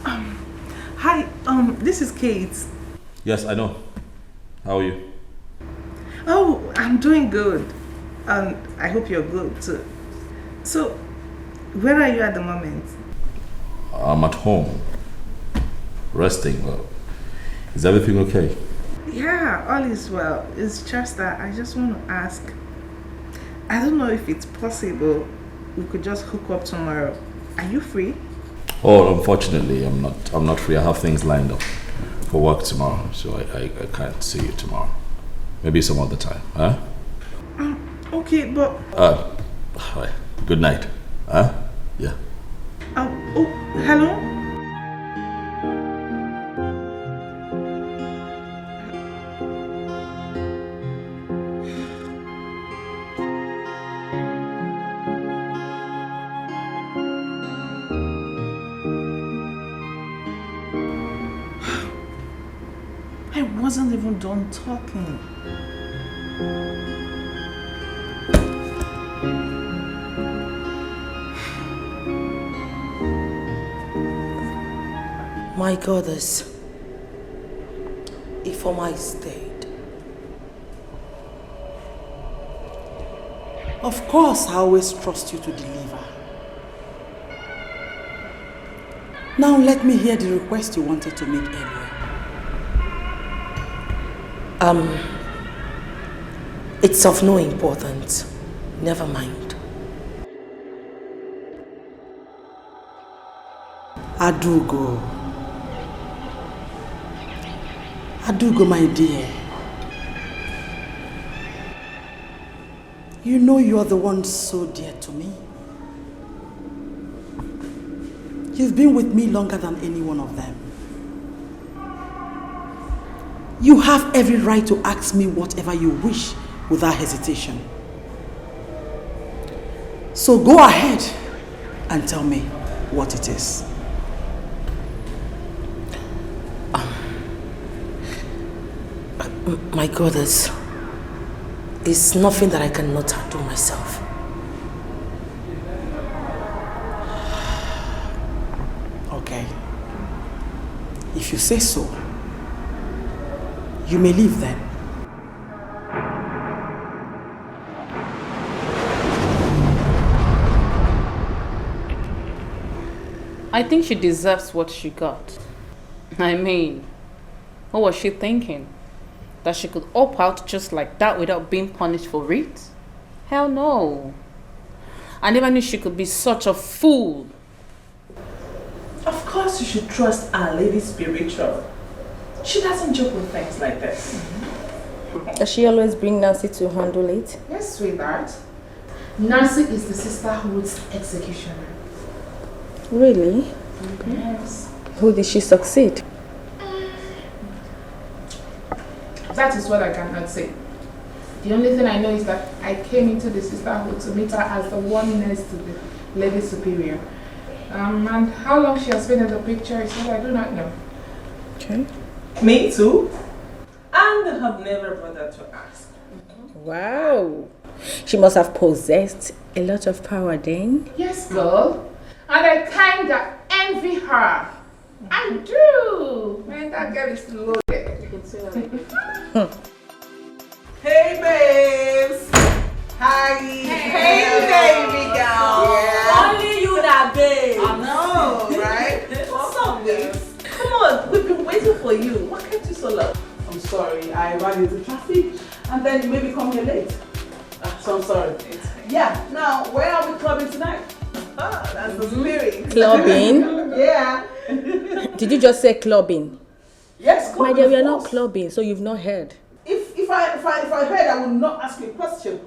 Hi, this is Kate. Yes, I know. How are you? Oh, I'm doing good. And I hope you're good too. So, where are you at the moment? I'm at home. Resting. Well, is everything okay? Yeah, all is well. It's just that I just want to ask. I don't know if it's possible we could just hook up tomorrow. Are you free? Oh, unfortunately, I'm not free. I have things lined up for work tomorrow, so I can't see you tomorrow. Maybe some other time, huh? Okay, but... Hi. Good night. Huh? Yeah. Oh, hello? I wasn't even done talking. My goddess, if I stayed. Of course, I always trust you to deliver. Now let me hear the request you wanted to make earlier. It's of no importance. Never mind. Adugo, my dear. You know you're the one so dear to me. You've been with me longer than any one of them. You have every right to ask me whatever you wish without hesitation. So go ahead and tell me what it is. My goddess, it's nothing that I cannot handle myself. Okay. If you say so, you may leave then. I think she deserves what she got. I mean, what was she thinking? That she could opt out just like that without being punished for it? Hell no. I never knew she could be such a fool. Of course you should trust Our Lady spiritual. She doesn't joke with things like this. Does she always bring Nancy to handle it? Yes, sweetheart. Nancy is the sisterhood's executioner. Really? Yes. Who did she succeed? That is what I cannot say. The only thing I know is that I came into the sisterhood to meet her as the one next to the Lady Superior. And how long she has been in the picture is what I do not know. Okay. Me too. And I have never bothered to ask. Wow. She must have possessed a lot of power then. Yes, girl. And I kinda envy her. I do. Man, that girl is loaded. You can say that again. Hey, babes. Hi. Hey, baby girl. Yeah. Only you that babe. I know, right? What's up, babes? Come on, we've been waiting for you. What kept you so long? I'm sorry, I ran into traffic and then you maybe come here late. So I'm sorry. Yeah, now where are we clubbing tonight? That's the spirit. Clubbing? Yeah. Did you just say clubbing? Yes, My clubbing. dear, we are not clubbing, so you've not heard. If I heard, I would not ask you a question.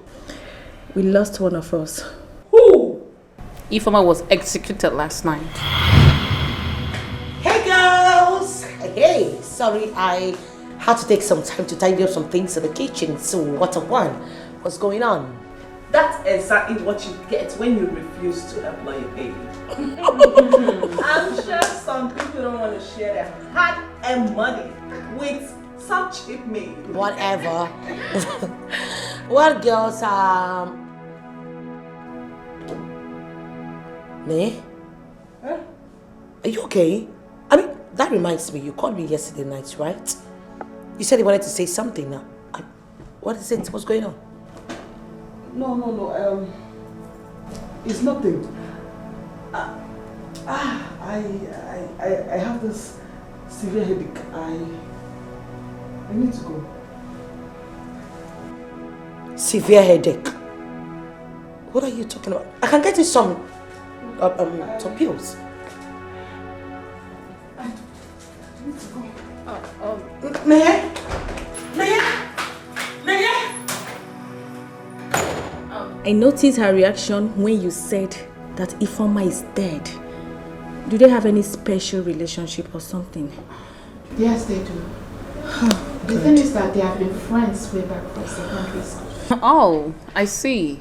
We lost one of us. Who? Ifeoma was executed last night. Hey girls! Hey, sorry, I had to take some time to tidy up some things in the kitchen. So what a one? What's going on? That's exactly what you get when you refuse to employ a baby. I'm sure some people don't want to share their hard-earned money with some cheap maid. Whatever. Well, girls, Me? Huh? Are you okay? I mean, that reminds me, you called me yesterday night, right? You said you wanted to say something now. What is it? What's going on? No. It's nothing. I have this severe headache. I need to go. Severe headache? What are you talking about? I can get you some pills. I need to go. May I? I noticed her reaction when you said that Ifeoma is dead. Do they have any special relationship or something? Yes, they do. The thing is that they have been friends way back from secondary school. Oh, I see.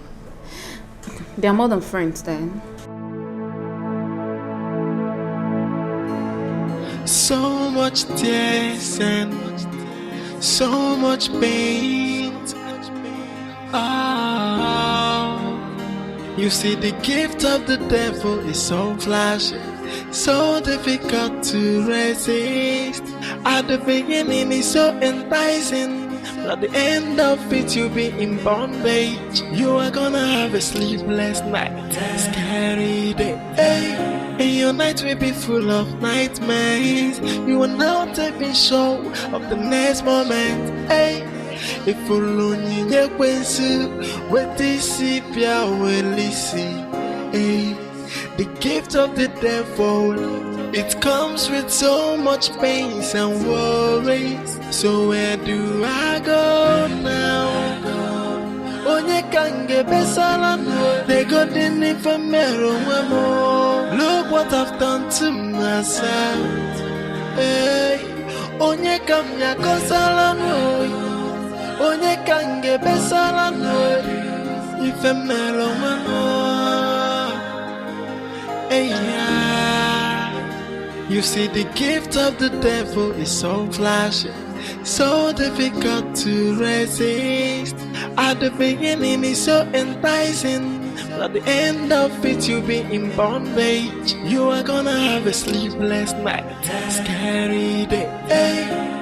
They are more than friends then. So much tears and so much pain. You see, the gift of the devil is so flashy, so difficult to resist. At the beginning it's so enticing, but at the end of it you'll be in bondage. You are gonna have a sleepless night, scary day, and your night will be full of nightmares. You are not even sure of the next moment. If only you with this the gift of the devil, it comes with so much pains and worries. So where do I go now? Onye kange besala no, they got in it for mero. Look what I've done to myself. Onye kamya kosala no. Onye kange besala no, ife melo mano. You see, the gift of the devil is so flashy, so difficult to resist. At the beginning it's so enticing, but at the end of it you'll be in bondage. You are gonna have a sleepless night, scary day,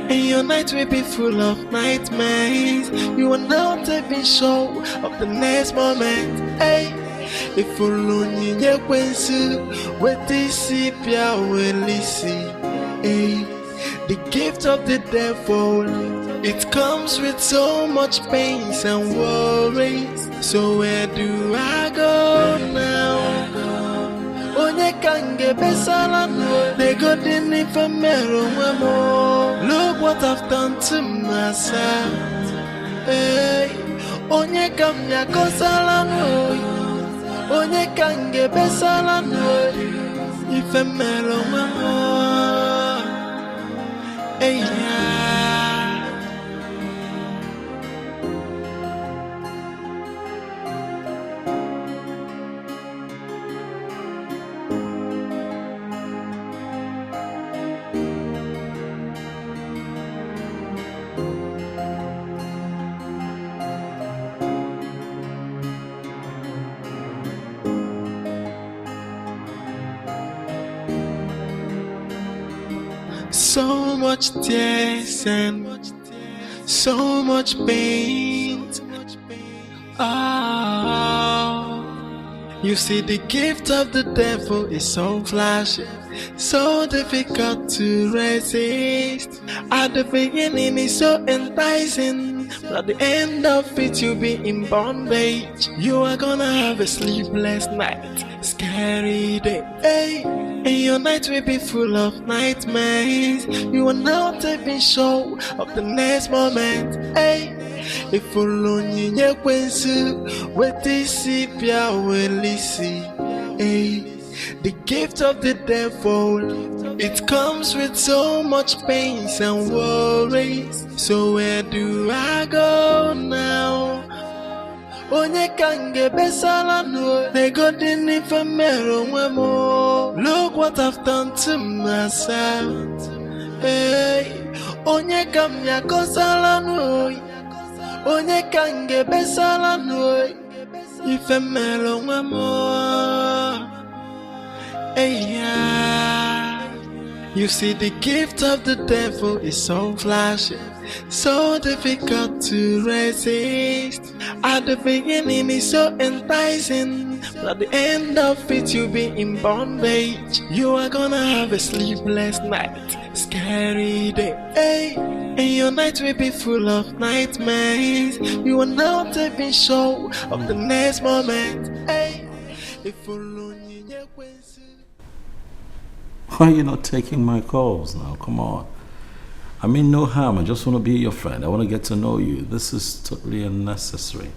and your night will be full of nightmares. You are not even sure of the next moment. If only you with this the gift of the devil, it comes with so much pains and worries. So where do I go now? Onye kange besala no, they got in it for mero. Look what I've done to myself. Onye kamya kosala no, onye kange besala no, ife mero mama. So much tears and so much pain. You see, the gift of the devil is so flashy, so difficult to resist. At the beginning it's so enticing, but at the end of it you'll be in bondage. You are gonna have a sleepless night, scary day, and your night will be full of nightmares. You are not even sure of the next moment. If only you with this the gift of the devil, it comes with so much pains and worries. So where do I go now? Onye kange besala no, they got in it for mero. Look what I've done to myself. Onye kamya kosala no, onye kange besala no, ife melo mamo. You see, the gift of the devil is so flashy, so difficult to resist. At the beginning it's so enticing, but at the end of it you'll be in bondage. You are gonna have a sleepless night, scary day, hey. And your night will be full of nightmares. You are not even sure of the next moment, hey. Why are you not taking my calls now? Come on. I mean no harm. I just want to be your friend. I want to get to know you. This is totally unnecessary.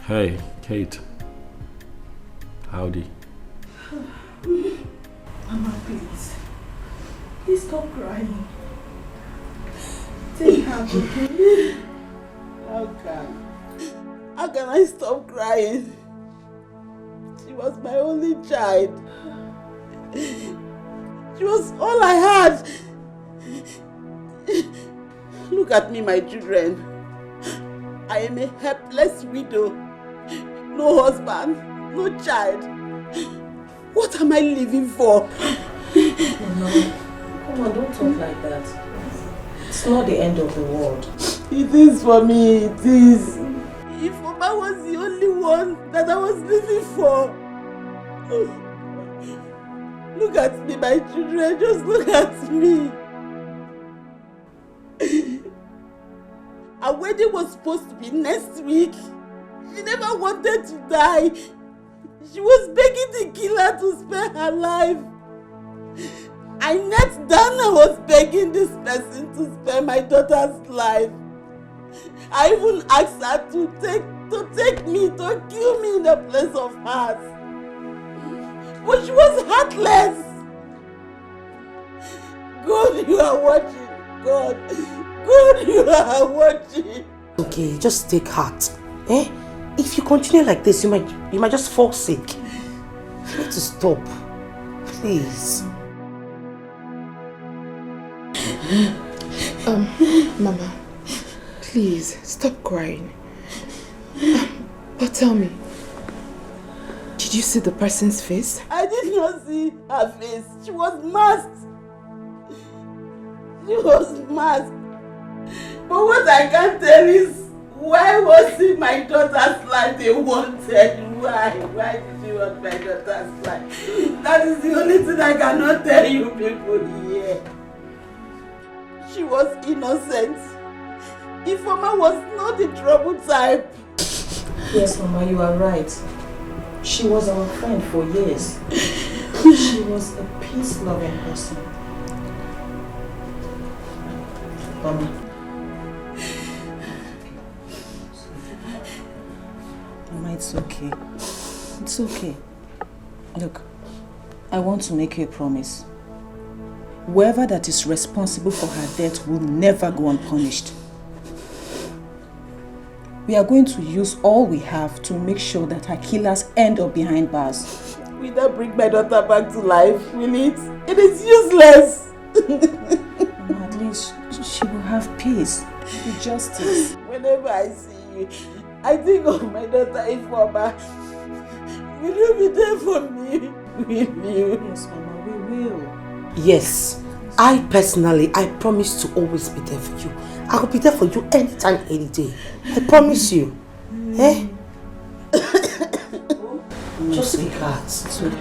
Hey, Kate. Howdy. Mama, please. Please stop crying. Take her, okay? How can I stop crying? She was my only child. She was all I had. Look at me, my children. I am a helpless widow. No husband, no child. What am I living for? Mama, come on, don't talk like that. It's not the end of the world. It is for me, it is. If Mama was the only one that I was living for. Look at me, my children, just look at me. Our wedding was supposed to be next week. She never wanted to die. She was begging the killer to spare her life. I knelt down and was begging this person to spare my daughter's life. I even asked her to take me, to kill me in the place of hers. But she was heartless. God, you are watching. God, you are watching. Okay, just take heart. Eh? If you continue like this, you might just fall sick. You need to stop. Please. Mama, please stop crying. But tell me, did you see the person's face? I did not see her face. She was masked. She was masked. But what I can tell is, why was it my daughter's life they wanted? Why? Why did she want my daughter's life? That is the only thing I cannot tell you people here. She was innocent. If Mama was not the trouble type. Yes, Mama, you are right. She was our friend for years. She was a peace-loving person. Mama. Mama, it's okay. It's okay. Look, I want to make you a promise. Whoever that is responsible for her death will never go unpunished. We are going to use all we have to make sure that her killers end up behind bars. Will that bring my daughter back to life? Will it? It is useless. Mama, at least she will have peace with justice. Whenever I see you, I think of my daughter Ifeoma. Will you be there for me? Will you? Yes, Mama, we will. Yes, I promise to always be there for you. I will be there for you anytime, any day. I promise you. Eh? Just be glad.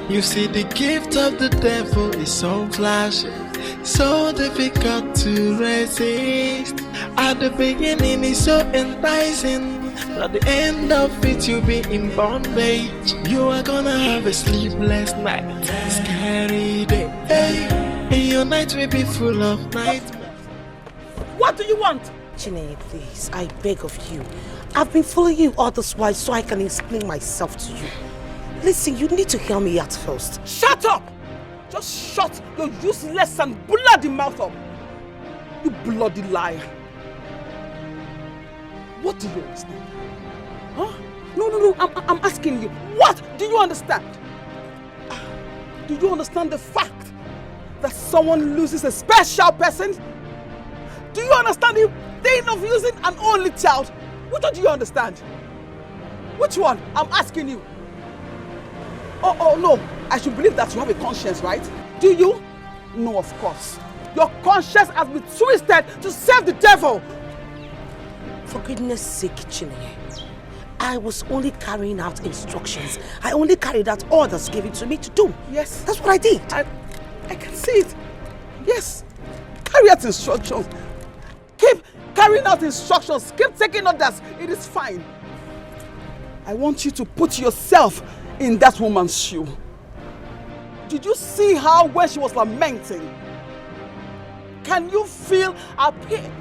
You see, the gift of the devil is so flashy, so difficult to resist. At the beginning it's so enticing, but at the end of it you'll be in bondage. You are gonna have a sleepless night, scary day, hey. And your night will be full of nightmares. What do you want? Chinenye, please, I beg of you. I've been following you all this while so I can explain myself to you. Listen, you need to hear me out first. Shut up! Just shut your useless and bloody mouth up. You bloody liar. What do you understand? Huh? No, I'm asking you. What do you understand? Do you understand the fact that someone loses a special person? Do you understand the pain of losing an only child? Which one do you understand? Which one? I'm asking you. Oh no, I should believe that you have a conscience, right? Do you? No, of course. Your conscience has been twisted to serve the devil. For goodness sake, Chinenye, I was only carrying out instructions. I only carried out orders given to me to do. Yes. That's what I did. I can see it. Yes. Carry out instructions. Keep carrying out instructions. Keep taking orders. It is fine. I want you to put yourself in that woman's shoe. Did you see her when she was lamenting? Can you feel her pain?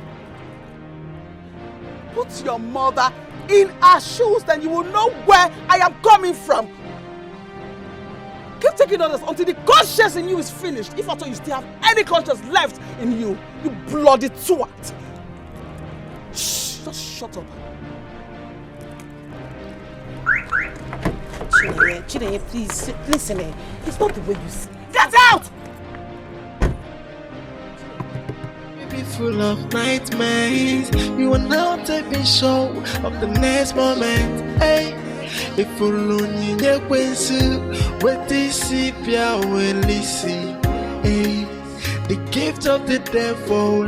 Put your mother in her shoes, then you will know where I am coming from. Keep taking orders until the conscience in you is finished. If at all you still have any conscience left in you, you bloody twat. Shh, just shut up. Chinenye, please, listen, it's not the way you see. Get out! Full of nightmares, you are now taking show of the next moment. Hey, if you lonely, you can see what this pia will listen. Hey, the gift of the devil,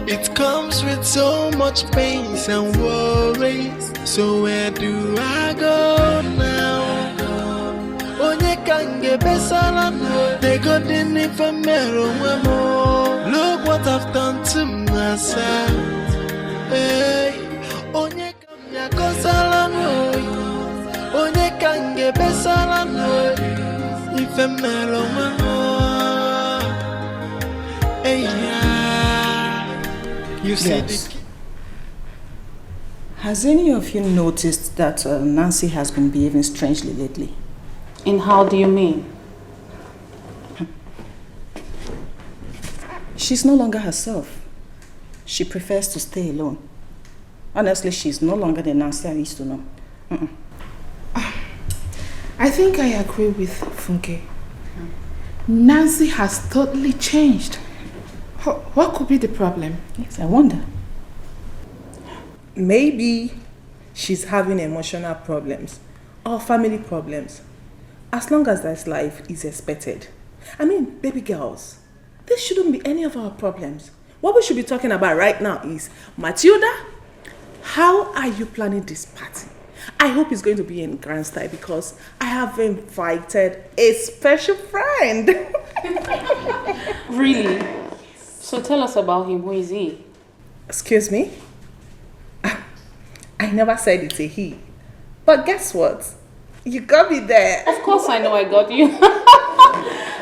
it comes with so much pain and worries. So where do I go now? Onye kange besala, they got in the look what I've done to myself. Hey, onye kamya kosala no, onye kange besala no, ifemelo mano. Hey, yeah. You see yes. Has any of you noticed that Nancy has been behaving strangely lately? And how do you mean? She's no longer herself. She prefers to stay alone. Honestly, she's no longer the Nancy I used to know. I think I agree with Funke. Nancy has totally changed. What could be the problem? Yes, I wonder. Maybe she's having emotional problems or family problems. As long as that's life is expected. I mean, baby girls, this shouldn't be any of our problems. What we should be talking about right now is, Matilda, how are you planning this party? I hope it's going to be in grand style because I have invited a special friend. Really? So tell us about him. Who is he? Excuse me? I never said it's a he. But guess what? You got me there. Of course I know I got you.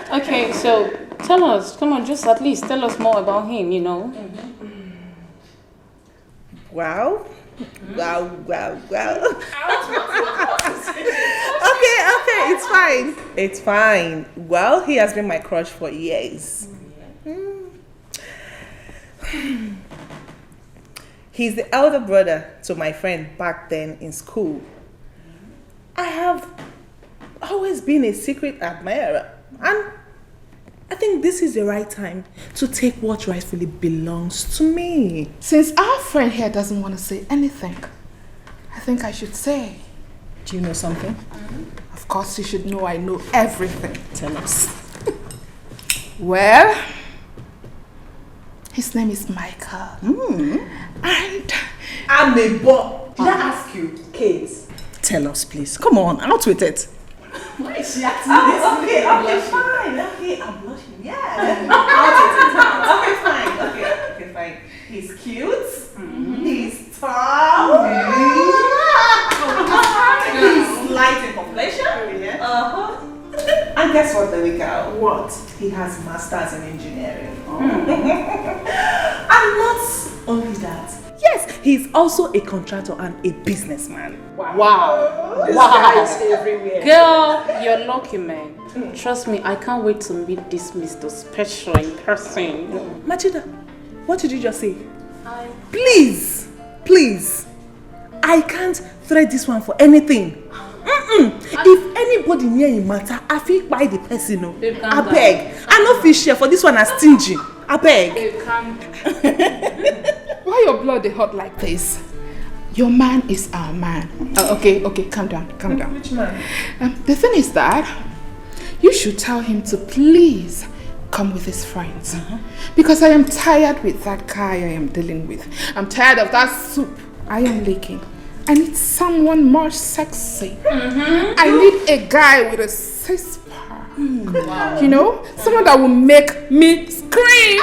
Okay, so tell us. Come on, just at least tell us more about him, you know. Wow. Wow. Okay, it's fine. Well, he has been my crush for years. He's the elder brother to my friend back then in school. I have always been a secret admirer, and I think this is the right time to take what rightfully belongs to me. Since our friend here doesn't want to say anything, I think I should say. Do you know something? Of course you should know I know everything. Tell us. Well, his name is Michael. And I'm a boy. Did I ask you, Kate? Tell us, please. Come on, out with it. Why is she asking this? Okay, fine. Okay, I'm blushing. Yeah. Okay, fine. He's cute. He's tall. He's light in complexion. And guess what, Devika? What? He has masters in engineering. And not only he's also a contractor and a businessman. Wow. This guy is everywhere. Girl, you're lucky, man. Trust me, I can't wait to meet this Mr. Special in person. Machida, what did you just say? Please, I can't thread this one for anything. If anybody near him matter, I feel by the person. I beg. I no fish share for this one as stingy. I beg. Why your blood is hot like this? Your man is our man. Okay, calm down. Which man? The thing is that you should tell him to please come with his friends. Because I am tired with that guy I am dealing with. I'm tired of that soup I am licking. I need someone more sexy. I need a guy with a six-pack. Wow. You know? Someone that will make me scream.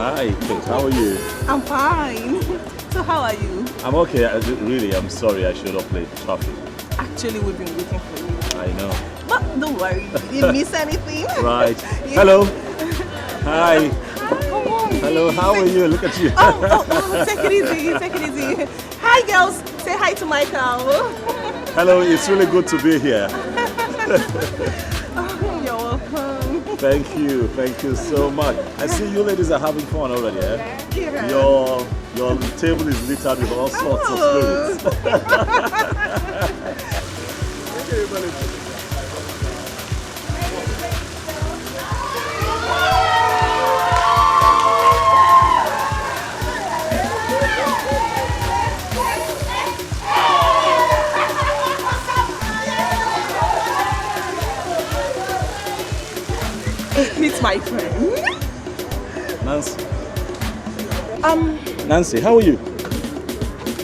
Hi, Kate. How are you? I'm fine. So how are you? I'm okay. Really, I'm sorry I showed up late. Traffic. Actually, we've been waiting for you. I know. But don't worry, you didn't miss anything. Right. Yeah. Hello. Hi. Come on. Hello. How are you? Look at you. Take it easy. Hi, girls. Say hi to Michael. Hello. It's really good to be here. You're welcome. Thank you so much. I see you ladies are having fun already, eh? Yeah. Your table is littered with all sorts of spirits. Meet my friend. Nancy. Nancy, how are you?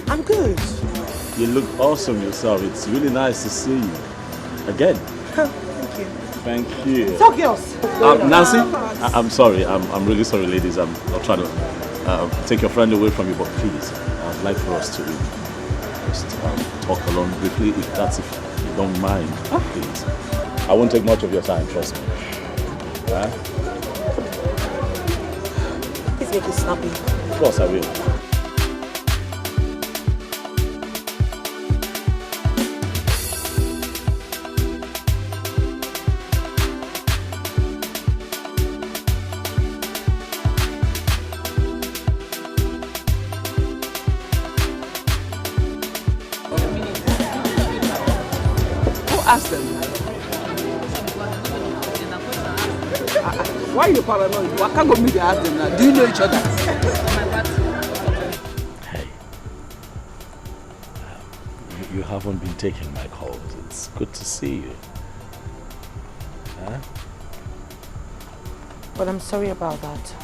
I'm good. You look awesome yourself. It's really nice to see you again. Thank you. So girls. Nancy, I'm sorry. I'm really sorry, ladies. I'm not trying to take your friend away from you, but please, I'd like for us to just talk along briefly, if you don't mind, please. I won't take much of your time, trust me. Please make it snappy. Of course I will. Who asked them? Why are you paranoid? Why can't go meet and ask them now? Do you know each other? Hey. You haven't been taking my calls. It's good to see you. Huh? But I'm sorry about that.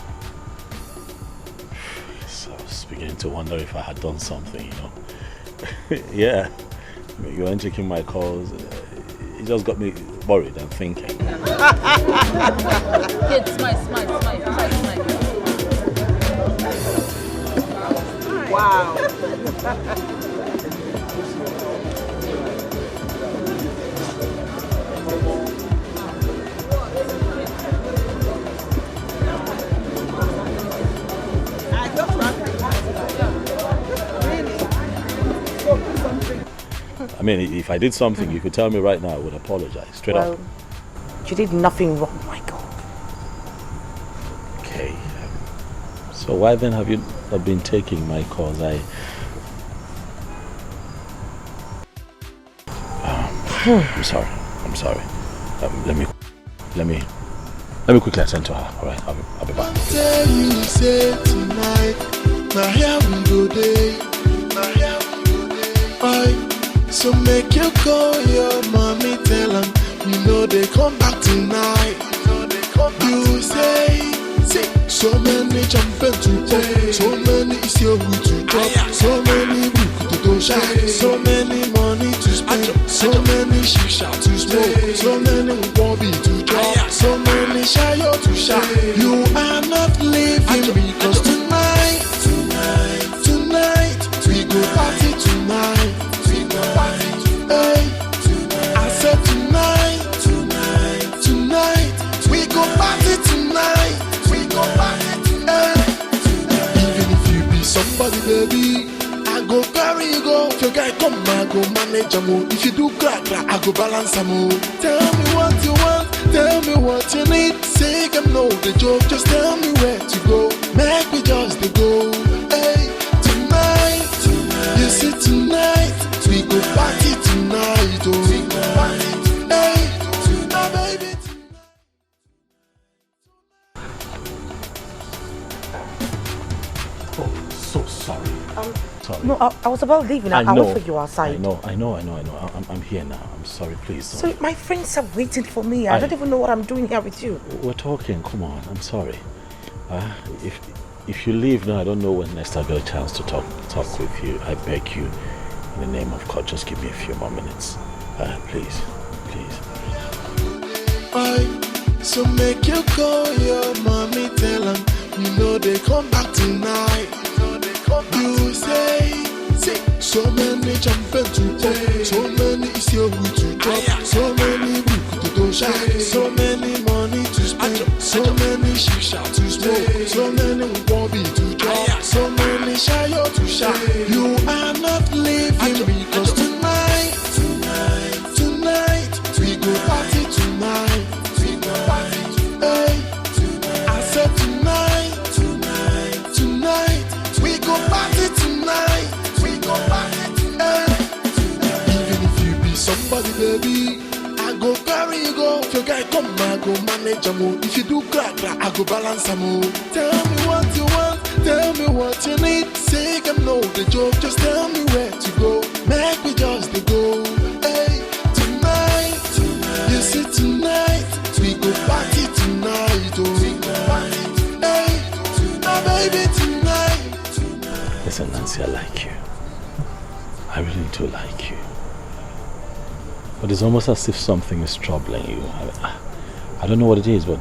So I was beginning to wonder if I had done something, you know. Yeah. You weren't taking my calls. It just got me worried and thinking. Good, smile. Wow. I mean, if I did something, you could tell me right now. I would apologize straight up. You did nothing wrong, Michael. Okay. So why then have you not been taking my calls? I'm sorry. Let me quickly attend to her. All right, I'll be back. Tell you say tonight, my hair will go day. So make you call your mommy, tell them you know they come back tonight. You say, so many champions to pop, so many is your route to drop, so many book to do shine, so many money to spend, so many shisha to smoke, so many bobby to drop, so many shayo to shine. You are not leaving me, cause tonight, we go party tonight. Hey, I said tonight, we go party tonight. We go party tonight. Even if you be somebody, baby, I go carry you go. If your guy come, I go manage a move. If you do crack, I go balance a move. Tell me what you want, tell me what you need. Say them know the joke, just tell me where to go. Make me just the go. Hey, tonight, you see tonight, we go party tonight. Oh, we go party. Hey, tonight, baby. So sorry. Sorry. No, I was about leaving. I wait for you outside. I know. I'm here now. I'm sorry, please. So my friends are waiting for me. I don't even know what I'm doing here with you. We're talking. Come on. I'm sorry. If you leave now, I don't know when next I'll get a chance to talk with you. I beg you, in the name of God, just give me a few more minutes. Please. So make you call your mommy, tell them you know they come back tonight. You say, so many champions to pop, so many is your route to drop, so many book to do shine, so many money to spend, so many shisha to smoke, so many bobby to drop, so many shayo to shine. You are not leaving me, cause tonight, we go party tonight. Hey, I said tonight, we go party tonight. We go party tonight. Even if you be somebody, baby, I go carry you go. If your guy come, I go manage a move. If you do crack, I go balance a move. Tell me what you want, tell me what you need. Say them know the joke, just tell me where to go. Make me just the go. Hey, tonight, you see tonight, we go party tonight. Oh, we go party. Hey, now baby tonight. Listen, Nancy, I like you. I really do like you. But it's almost as if something is troubling you. I don't know what it is, but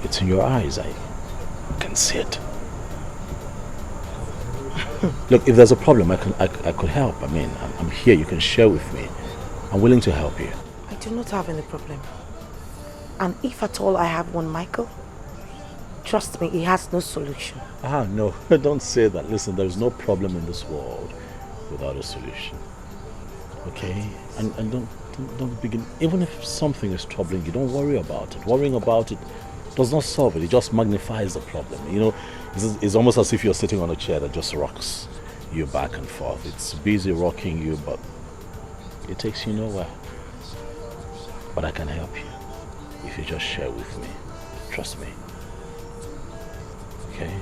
it's in your eyes. I can see it. Look, if there's a problem, I could help. I mean, I'm here. You can share with me. I'm willing to help you. I do not have any problem. And if at all I have one, Michael, trust me, it has no solution. No, don't say that. Listen, there is no problem in this world without a solution. Okay? And don't begin. Even if something is troubling you, don't worry about it. Worrying about it does not solve it. It just magnifies the problem. You know, it's almost as if you're sitting on a chair that just rocks you back and forth. It's busy rocking you, but it takes you nowhere. But I can help you if you just share with me. Trust me. Okay?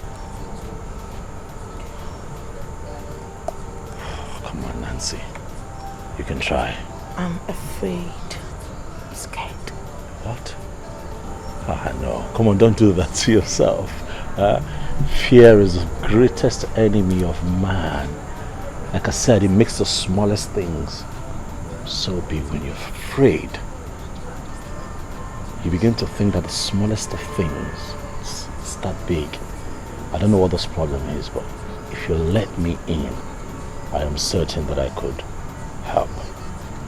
Come on, Nancy. You can try. I'm afraid. Scared. What? No. Come on, don't do that to yourself. Fear is the greatest enemy of man. Like I said, it makes the smallest things so big. When you're afraid, you begin to think that the smallest of things is that big. I don't know what this problem is, but if you let me in, I am certain that I could help.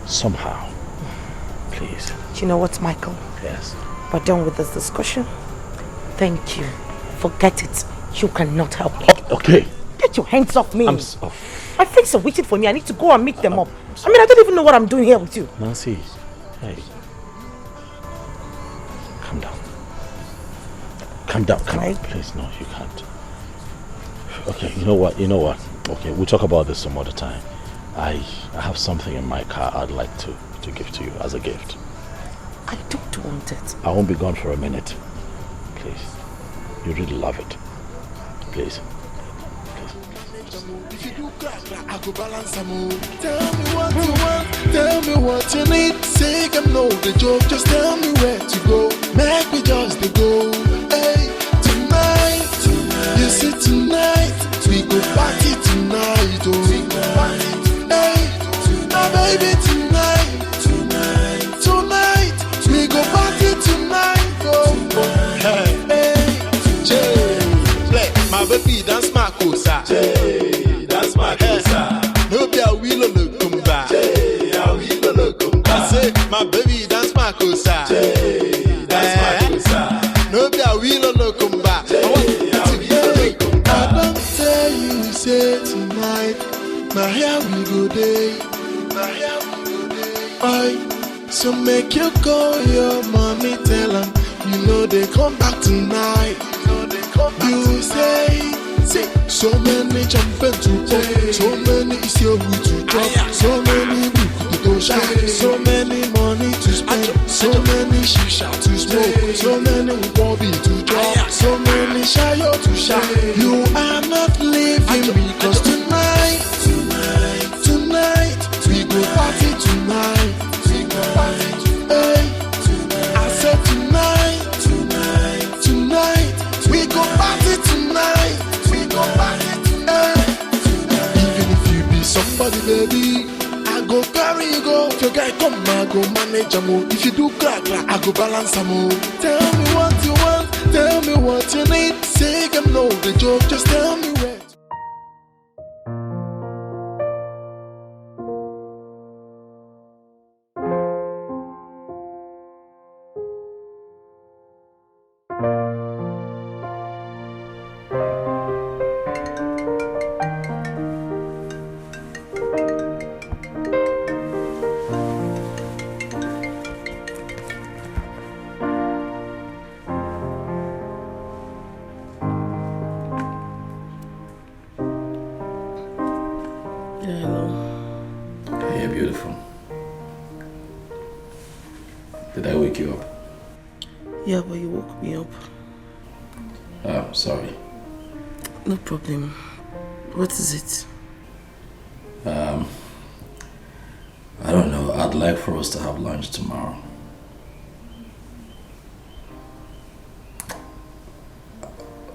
Somehow. Please. Do you know what, Michael? Yes. We're done with this discussion. Thank you. Forget it. You cannot help me. Okay. Get your hands off me. My friends are waiting for me. I need to go and meet them up. I mean, I don't even know what I'm doing here with you. Nancy, hey. Calm down. Calm down. Please, no, you can't. Okay, you know what? Okay, we'll talk about this some other time. I have something in my car I'd like to give to you as a gift. I don't want it. I won't be gone for a minute. Please. You really love it. Please. Please. If you do crack, I go balance some more. Tell me what you want, tell me what you need. Say I'm no the joke, just tell me where to go. Make me just the go. Hey, tonight, you see tonight, we go party tonight. Oh, we go party tonight. Hey, my baby tonight, we go party tonight. Oh, hey, Jay, my baby dance my cosa. That's my cosa. No be a wheel on the kumba. I say my baby dance my cosa. That's my cosa. No be a wheel on the kumba. I don't tell you say tonight. Now here we go day. Oi, so make you call your mommy, tell them you know they come back tonight. You say, so many jumping to play, so many is your way to drop, so many to go shine, so many money to spend, so many shisha to smoke, so many bobby to drop, so many shayo to shine. You are not leaving because tonight, we go party tonight. Hey, I said tonight, we go party tonight. We go party tonight. Even if you be somebody, baby, I go carry you go. If your guy come, I go manage a move. If you do crack, I go balance a move. Tell me what you want, tell me what you need. Say I'm no the joke, just tell me where. Yeah, but you woke me up. Oh, sorry. No problem. What is it? I don't know. I'd like for us to have lunch tomorrow.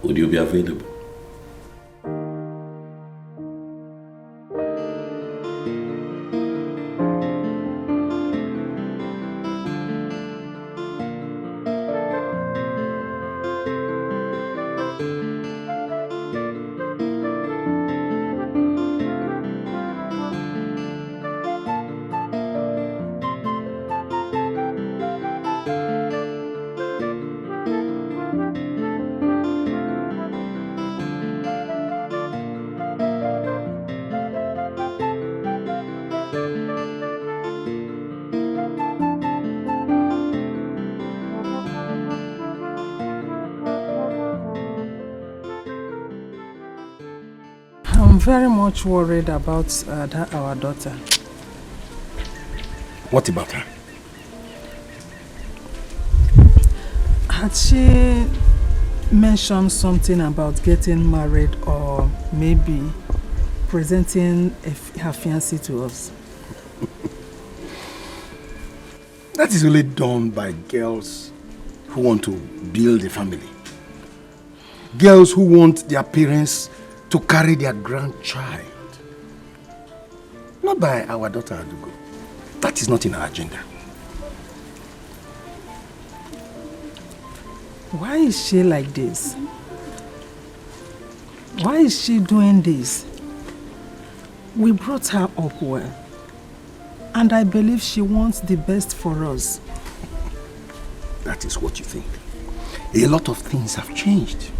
Would you be available? I'm very much worried about our daughter. What about her? Had she mentioned something about getting married or maybe presenting her fiancé to us? That is only done by girls who want to build a family. Girls who want their parents to carry their grandchild. Not by our daughter Adugo. That is not in our agenda. Why is she like this? Why is she doing this? We brought her up well. And I believe she wants the best for us. That is what you think. A lot of things have changed.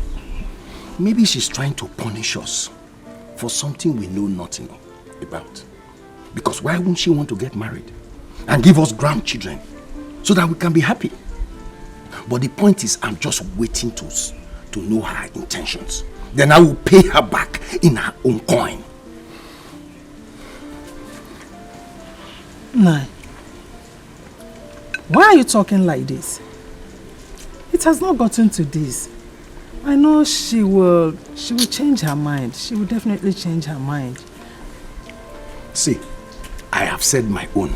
Maybe she's trying to punish us for something we know nothing about. Because why wouldn't she want to get married and give us grandchildren so that we can be happy? But the point is, I'm just waiting to know her intentions. Then I will pay her back in her own coin. Nai, why are you talking like this? It has not gotten to this. I know she will change her mind. She will definitely change her mind. See, I have said my own.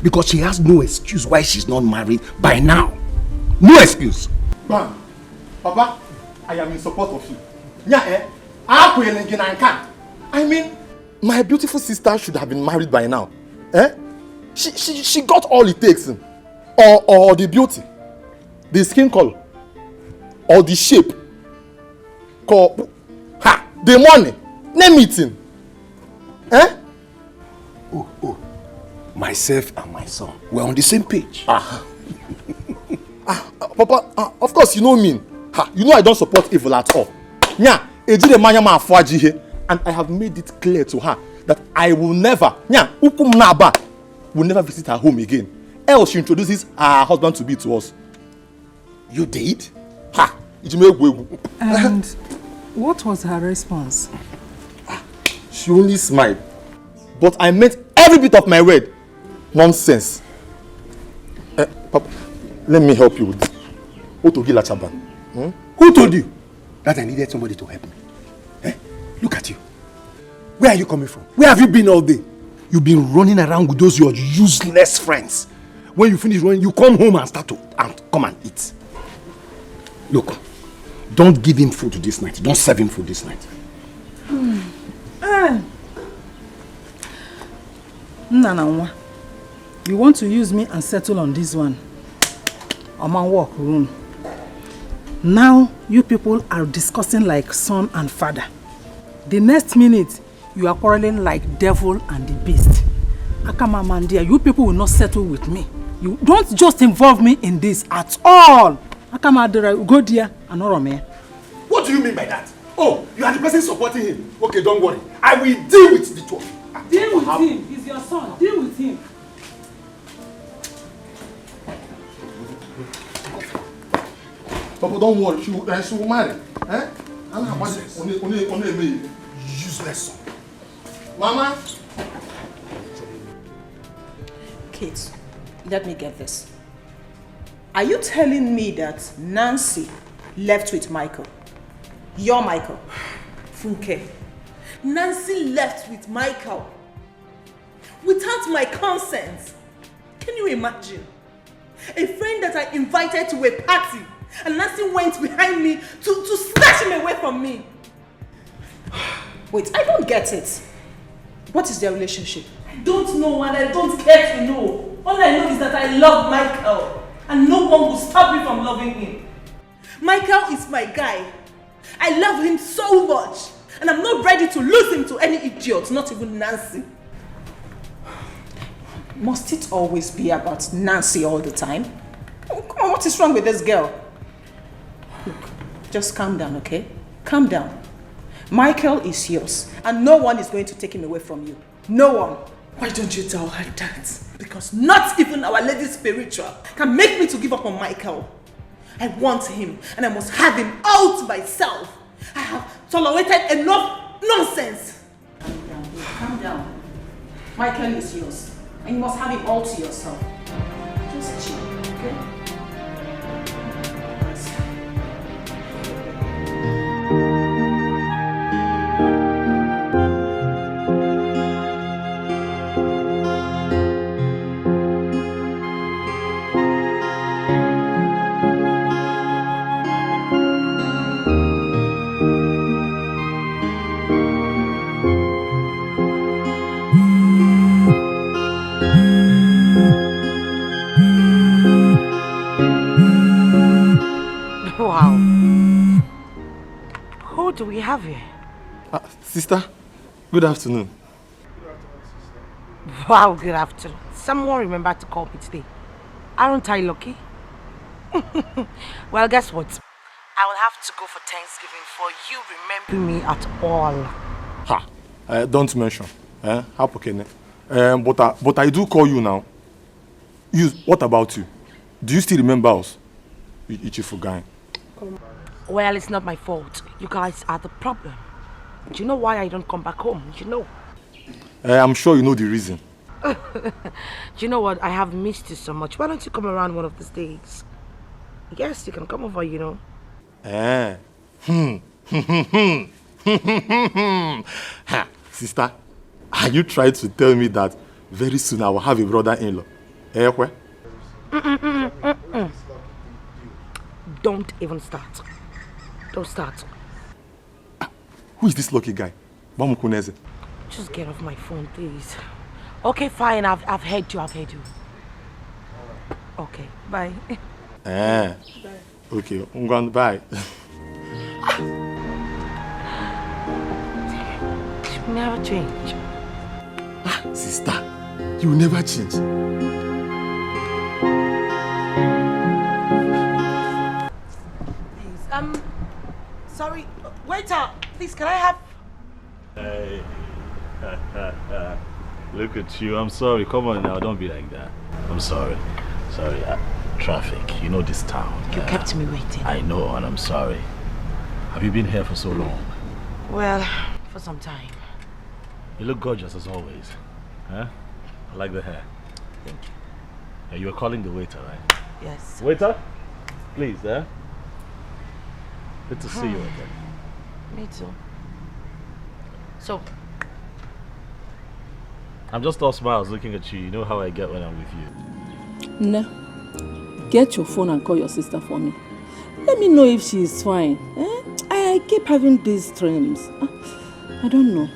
Because she has no excuse why she's not married by now. No excuse. Bam. Papa, I am in support of you. I mean, my beautiful sister should have been married by now. She got all it takes. Or the beauty, the skin color, or the shape, the money, name it. Myself and my son, we're on the same page. Papa, of course you know me. You know I don't support evil at all. And I have made it clear to her that I will never, will never visit her home again. Else she introduces her husband to be to us. You did? And what was her response? She only smiled. But I meant every bit of my word. Nonsense. Papa, let me help you with this. Who told you that I needed somebody to help me? Look at you. Where are you coming from? Where have you been all day? You've been running around with those your useless friends. When you finish running, you come home and start to come and eat. Look, don't give him food this night. Don't serve him food this night. Nana, you want to use me and settle on this one? I'm on walk room. Now you people are discussing like son and father. The next minute, you are quarreling like devil and the beast. Akama Mandia, you people will not settle with me. You don't just involve me in this at all. Akama Adira, go there and Orome. What do you mean by that? Oh, you are the person supporting him. Okay, don't worry. I will deal with the two of you. Deal with him. He's your son. Deal with him. Papa, don't worry. She will marry. Useless son. Mama. Kate, let me get this. Are you telling me that Nancy left with Michael? Your Michael? Funke, Nancy left with Michael without my consent. Can you imagine? A friend that I invited to a party and Nancy went behind me to snatch him away from me. Wait, I don't get it. What is their relationship? I don't know and I don't care to know. All I know is that I love Michael and no one will stop me from loving him. Michael is my guy. I love him so much and I'm not ready to lose him to any idiot, not even Nancy. Must it always be about Nancy all the time? Oh, come on, what is wrong with this girl? Look, just calm down, okay? Calm down. Michael is yours and no one is going to take him away from you. No one. Why don't you tell her that? Because not even Our Lady Spiritual can make me to give up on Michael. I want him and I must have him all to myself. I have tolerated enough nonsense. Calm down. Michael is yours and you must have him all to yourself. Just chill, okay? Wow. Who do we have here? Sister, good afternoon. Wow, good afternoon. Someone remembered to call me today. Aren't I lucky? Well, guess what? I will have to go for Thanksgiving for you remembering me at all. Don't mention. But I do call you now. What about you? Do you still remember us? Ichifu guy. Well, it's not my fault. You guys are the problem. Do you know why I don't come back home? You know. I'm sure you know the reason. Do you know what? I have missed you so much. Why don't you come around one of these days? Yes, you can come over, you know. Ha, sister, are you trying to tell me that very soon I will have a brother-in-law? Eh, where? Don't even start. Don't start. Who is this lucky guy? Bamukuneze. Just get off my phone, please. Okay, fine. I've heard you. I've heard you. Okay, bye. Eh. Okay, I'm going bye. You never change. Sister, you will never change. Please, sorry, waiter, please, can I have... Hey. Look at you. I'm sorry. Come on now. Don't be like that. I'm sorry. Sorry. Traffic. You know this town. You kept me waiting. I know, and I'm sorry. Have you been here for so long? Well, for some time. You look gorgeous as always. Huh? I like the hair. Thank you. Yeah, you were calling the waiter, right? Yes. Waiter? Please, eh? Good to see you again. Me too. So, I'm just all smiles looking at you. You know how I get when I'm with you. No. Get your phone and call your sister for me. Let me know if she is fine. Eh? I keep having these dreams. I don't know.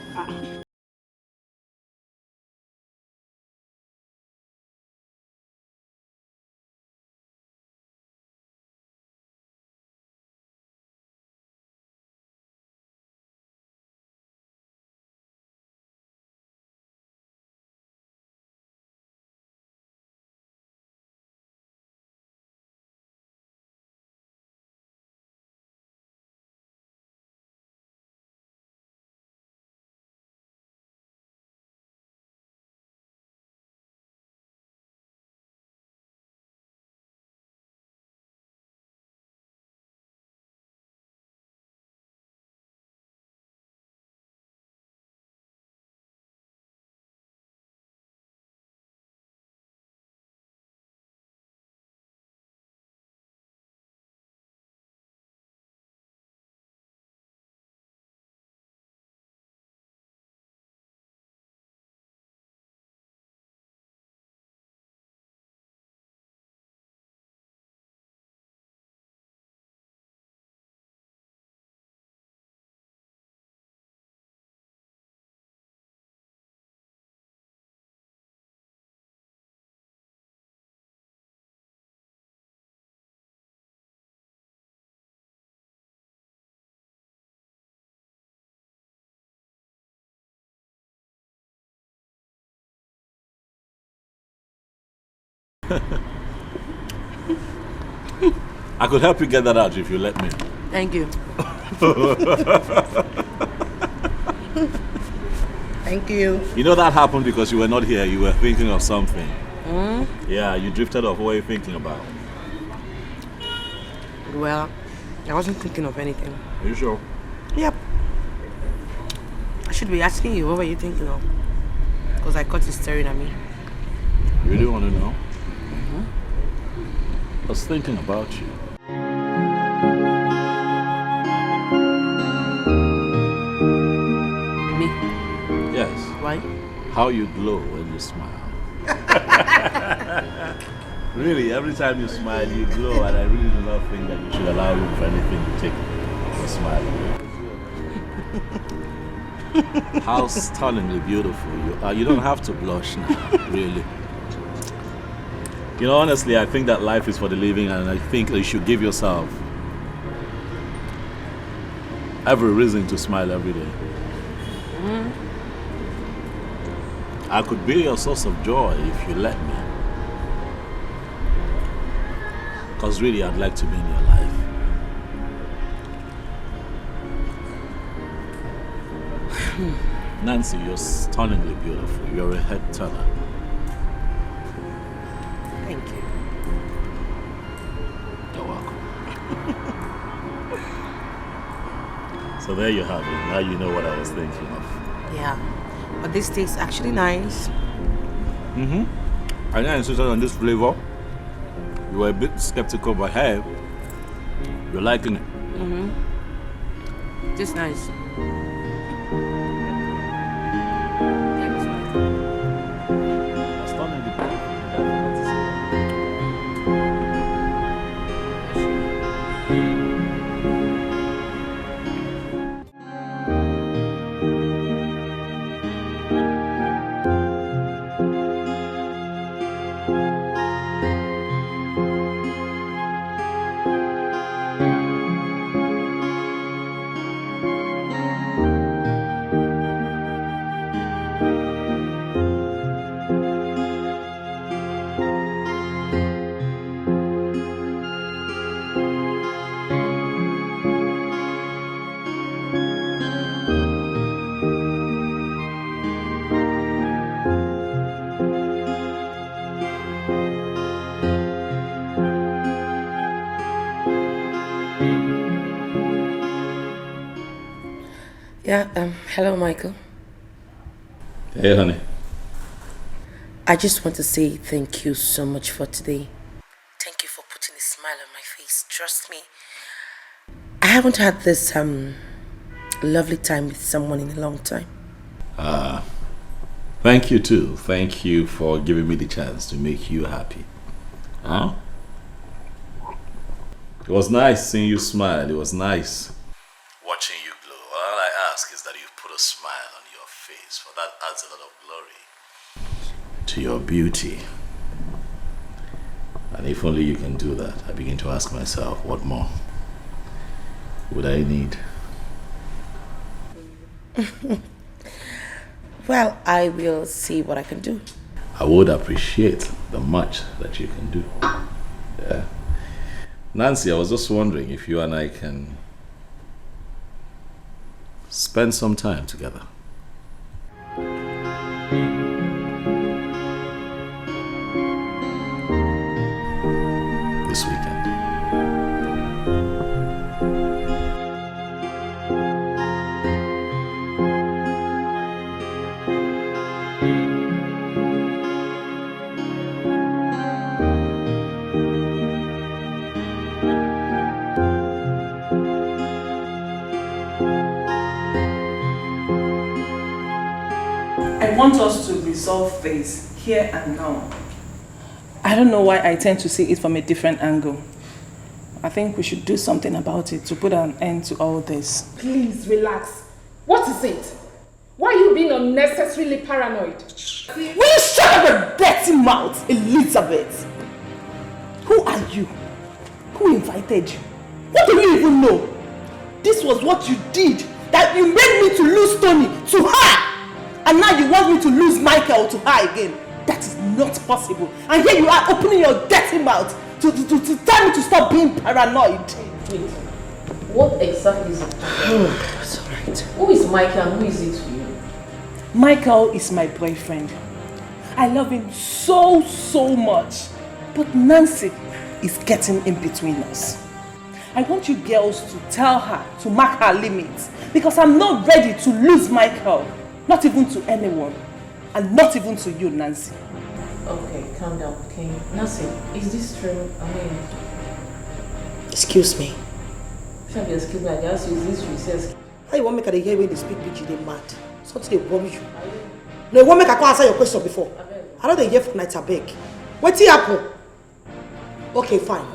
I could help you get that out if you let me. thank you. Thank you. You know that happened because you were not here. You were thinking of something. Mm? Yeah, you drifted off. What were you thinking about? Well, I wasn't thinking of anything. Are you sure? Yep. I should be asking you, what were you thinking of? Because I caught you staring at me. You really want to know? Mm-hmm. I was thinking about you. Me? Yes. Why? How you glow when you smile. Really, every time you smile, you glow, and I really do not think that you should allow room for anything to take your smile away. How stunningly beautiful you are. You don't have to blush now, really. You know, honestly, I think that life is for the living, and I think you should give yourself every reason to smile every day. Mm. I could be your source of joy if you let me. Because really, I'd like to be in your life. Nancy, you're stunningly beautiful. You're a head turner. Thank you. You're welcome. So there you have it. Now you know what I was thinking of. Yeah. But this tastes actually nice. Mm-hmm. I know I insisted on this flavor. You were a bit skeptical, but hey, you're liking it. Mm-hmm. This nice. Yeah, hello, Michael. Hey, honey. I just want to say thank you so much for today. Thank you for putting a smile on my face. Trust me, I haven't had this lovely time with someone in a long time. Thank you too. Thank you for giving me the chance to make you happy. Huh? It was nice seeing you smile. It was nice watching you glow. All I ask is that you put a smile on your face, for that adds a lot of glory to your beauty. And if only you can do that, I begin to ask myself, what more would I need? Well, I will see what I can do. I would appreciate the much that you can do. Yeah. Nancy, I was just wondering if you and I can spend some time together. This weekend. I want us to resolve this here and now. I don't know why I tend to see it from a different angle. I think we should do something about it to put an end to all this. Please relax. What is it? Why are you being unnecessarily paranoid? Will you shut up your dirty mouth, Elizabeth? Who are you? Who invited you? What do you even know? This was what you did, that you made me to lose Tony to her. And now you want me to lose Michael to her again. That is not possible. And here you are opening your dirty mouth to tell me to stop being paranoid. Wait, what exactly is it? It's alright. Who is Michael and who is it to you? Michael is my boyfriend. I love him so much. But Nancy is getting in between us. I want you girls to tell her to mark her limits, because I'm not ready to lose Michael. Not even to anyone. And not even to you, Nancy. Okay, calm down, okay? Nancy, is this true? I mean... Excuse me. Shabi, excuse me, I asked you, is this true? He says... How you want me to hear when they speak PG, they mad? Something they worry you. No, you want me to answer your question before? I don't hear for night, I beg. What's the apple? Okay, fine.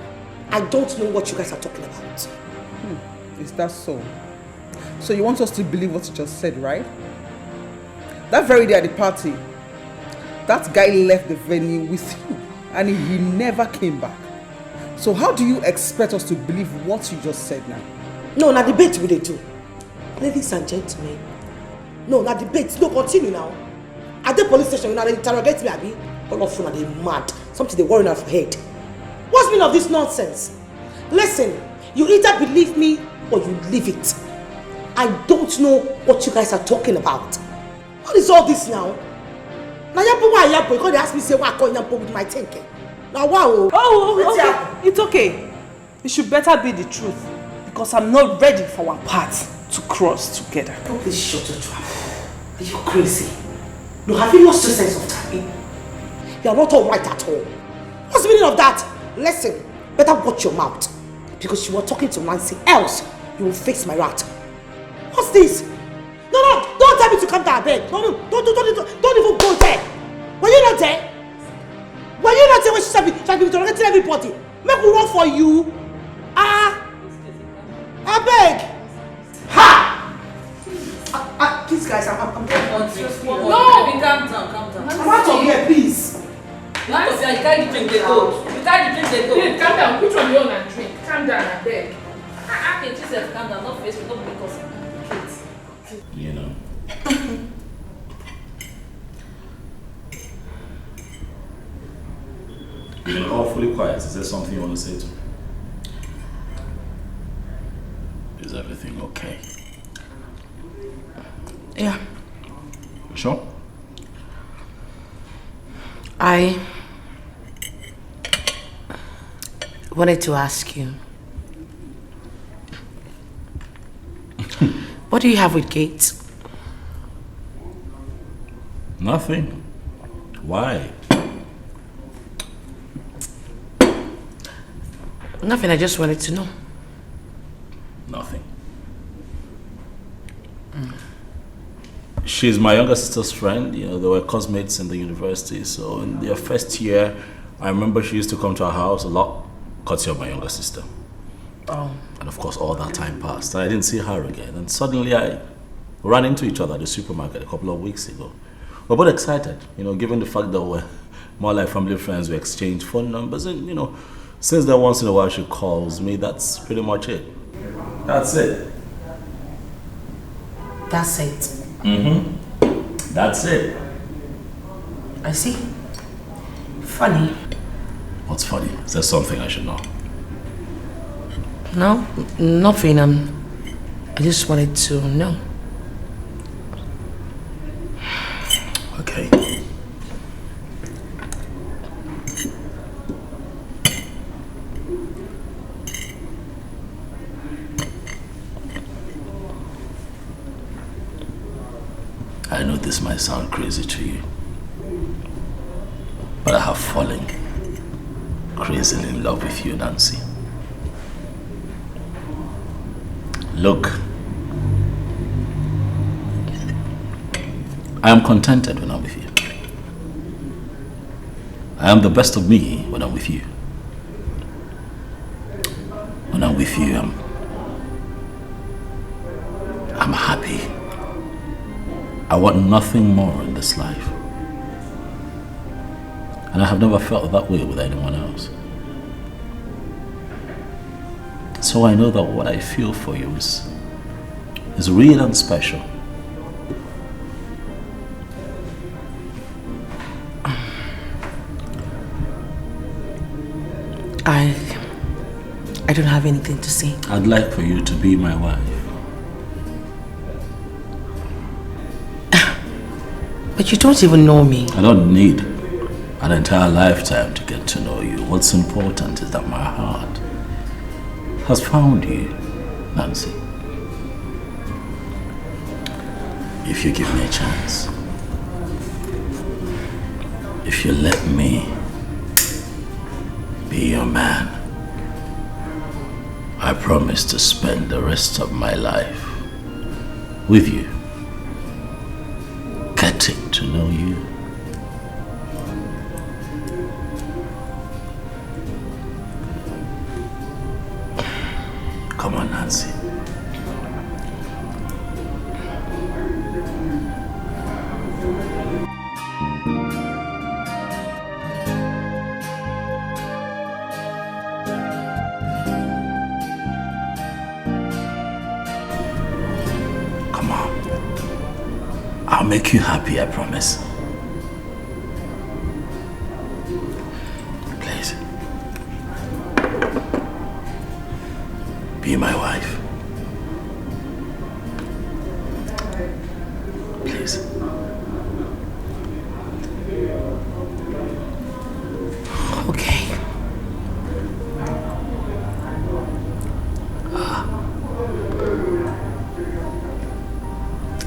I don't know what you guys are talking about. Is that so? So you want us to believe what you just said, right? That very day at the party, that guy left the venue with you and he never came back. So how do you expect us to believe what you just said now? No, na debate we dey do. Ladies and gentlemen. No, na debate. No, continue now. At the police station, you know, they interrogate me, abi. All of you are they mad. Something they worrying out for head. What's the meaning of this nonsense? Listen, you either believe me or you leave it. I don't know what you guys are talking about. What is all this now? Now yampo because they ask me say why I call yampo with my thinking. Now wow. Oh, okay. It's okay. It should better be the truth, because I'm not ready for our paths to cross together. Oh, please shut your trap. Are you crazy? No, have you lost your sense of timing? You are not all right at all. What's the meaning of that? Listen, better watch your mouth, because you were talking to Nancy, else you will face my wrath. What's this? No, don't tell me to come down, beg. No, don't even go there. Were you not there? Were you not there when she started interrogating everybody? Make we run for you. I beg. Ha! Please guys, I'm going. No! Baby, calm down. I'm out of here, please. Nancy, you can't drink the goat. Babe, calm down. Put on your own and drink. Calm down, I beg. Okay, Jesus, calm down. Not face me, not because kids. You know. You've been awfully quiet. Is there something you want to say to me? Is everything okay? Yeah. Sure? I wanted to ask you, what do you have with Gates? Nothing. Why? Nothing, I just wanted to know. Nothing. She's my younger sister's friend. You know, they were classmates in the university. So in their first year, I remember she used to come to our house a lot, courtesy of my younger sister. Oh. And of course, all that time passed. And I didn't see her again. And suddenly I ran into each other at the supermarket a couple of weeks ago. We're both excited, you know, given the fact that we're more like family friends. We exchange phone numbers. And, you know, since then, once in a while she calls me. That's pretty much it. That's it. That's it. Mm-hmm. That's it. I see. Funny. What's funny? Is there something I should know? No, nothing. I just wanted to know. Okay. I know this might sound crazy to you, but I have fallen crazily in love with you, Nancy. Look, I am contented when I'm with you. I am the best of me when I'm with you. When I'm with you, I'm happy. I want nothing more in this life. And I have never felt that way with anyone else. So I know that what I feel for you is real and special. I don't have anything to say. I'd like for you to be my wife. But you don't even know me. I don't need an entire lifetime to get to know you. What's important is that my heart has found you, Nancy. If you give me a chance, if you let me be your man, I promise to spend the rest of my life with you, getting to know you. Come on, Nancy. Come on. I'll make you happy, I promise. Please. Be my wife. Please. Okay.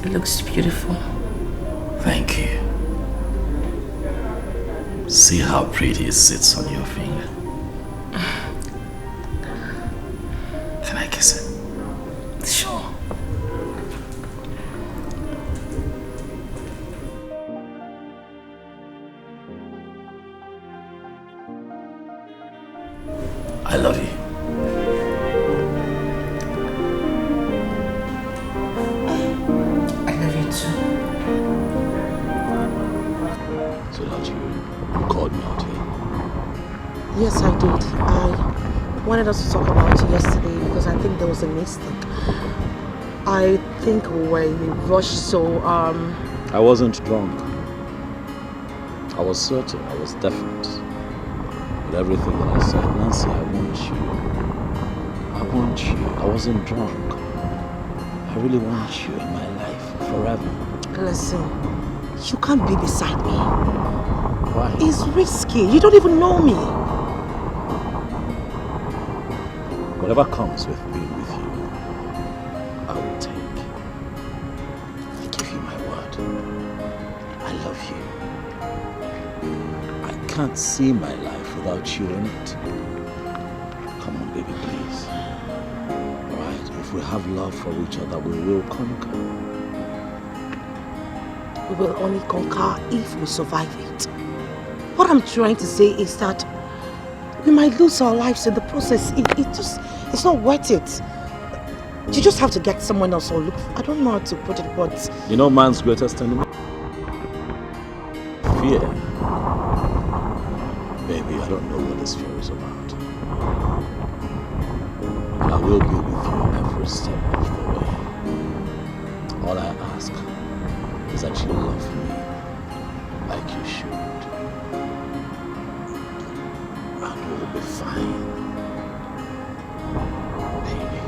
It looks beautiful. Thank you. See how pretty it sits on your finger. Can I kiss it? Sure. I love you. I love you too. So that you called me out here. Yes, I did. I wanted us to talk about it yesterday because I think there was a mistake. I think we were in a rush, so I wasn't drunk. I was certain, I was definite. With everything that I said, Nancy, I want you. I want you. I wasn't drunk. I really want you in my life forever. Listen, you can't be beside me. Why? It's risky. You don't even know me. Whatever comes with being with you, I will take. I give you my word. I love you. I can't see my life without you in it. Come on, baby, please. Alright, if we have love for each other, we will conquer. We will only conquer if we survive it. What I'm trying to say is that we might lose our lives in the process. It's not worth it. You just have to get someone else or look. I don't know how to put it, but You know man's greatest enemy? Fear. Baby, I don't know what this fear is about. But I will be with you every step of the way. All I ask is that you love me like you should. And we'll be fine. Baby,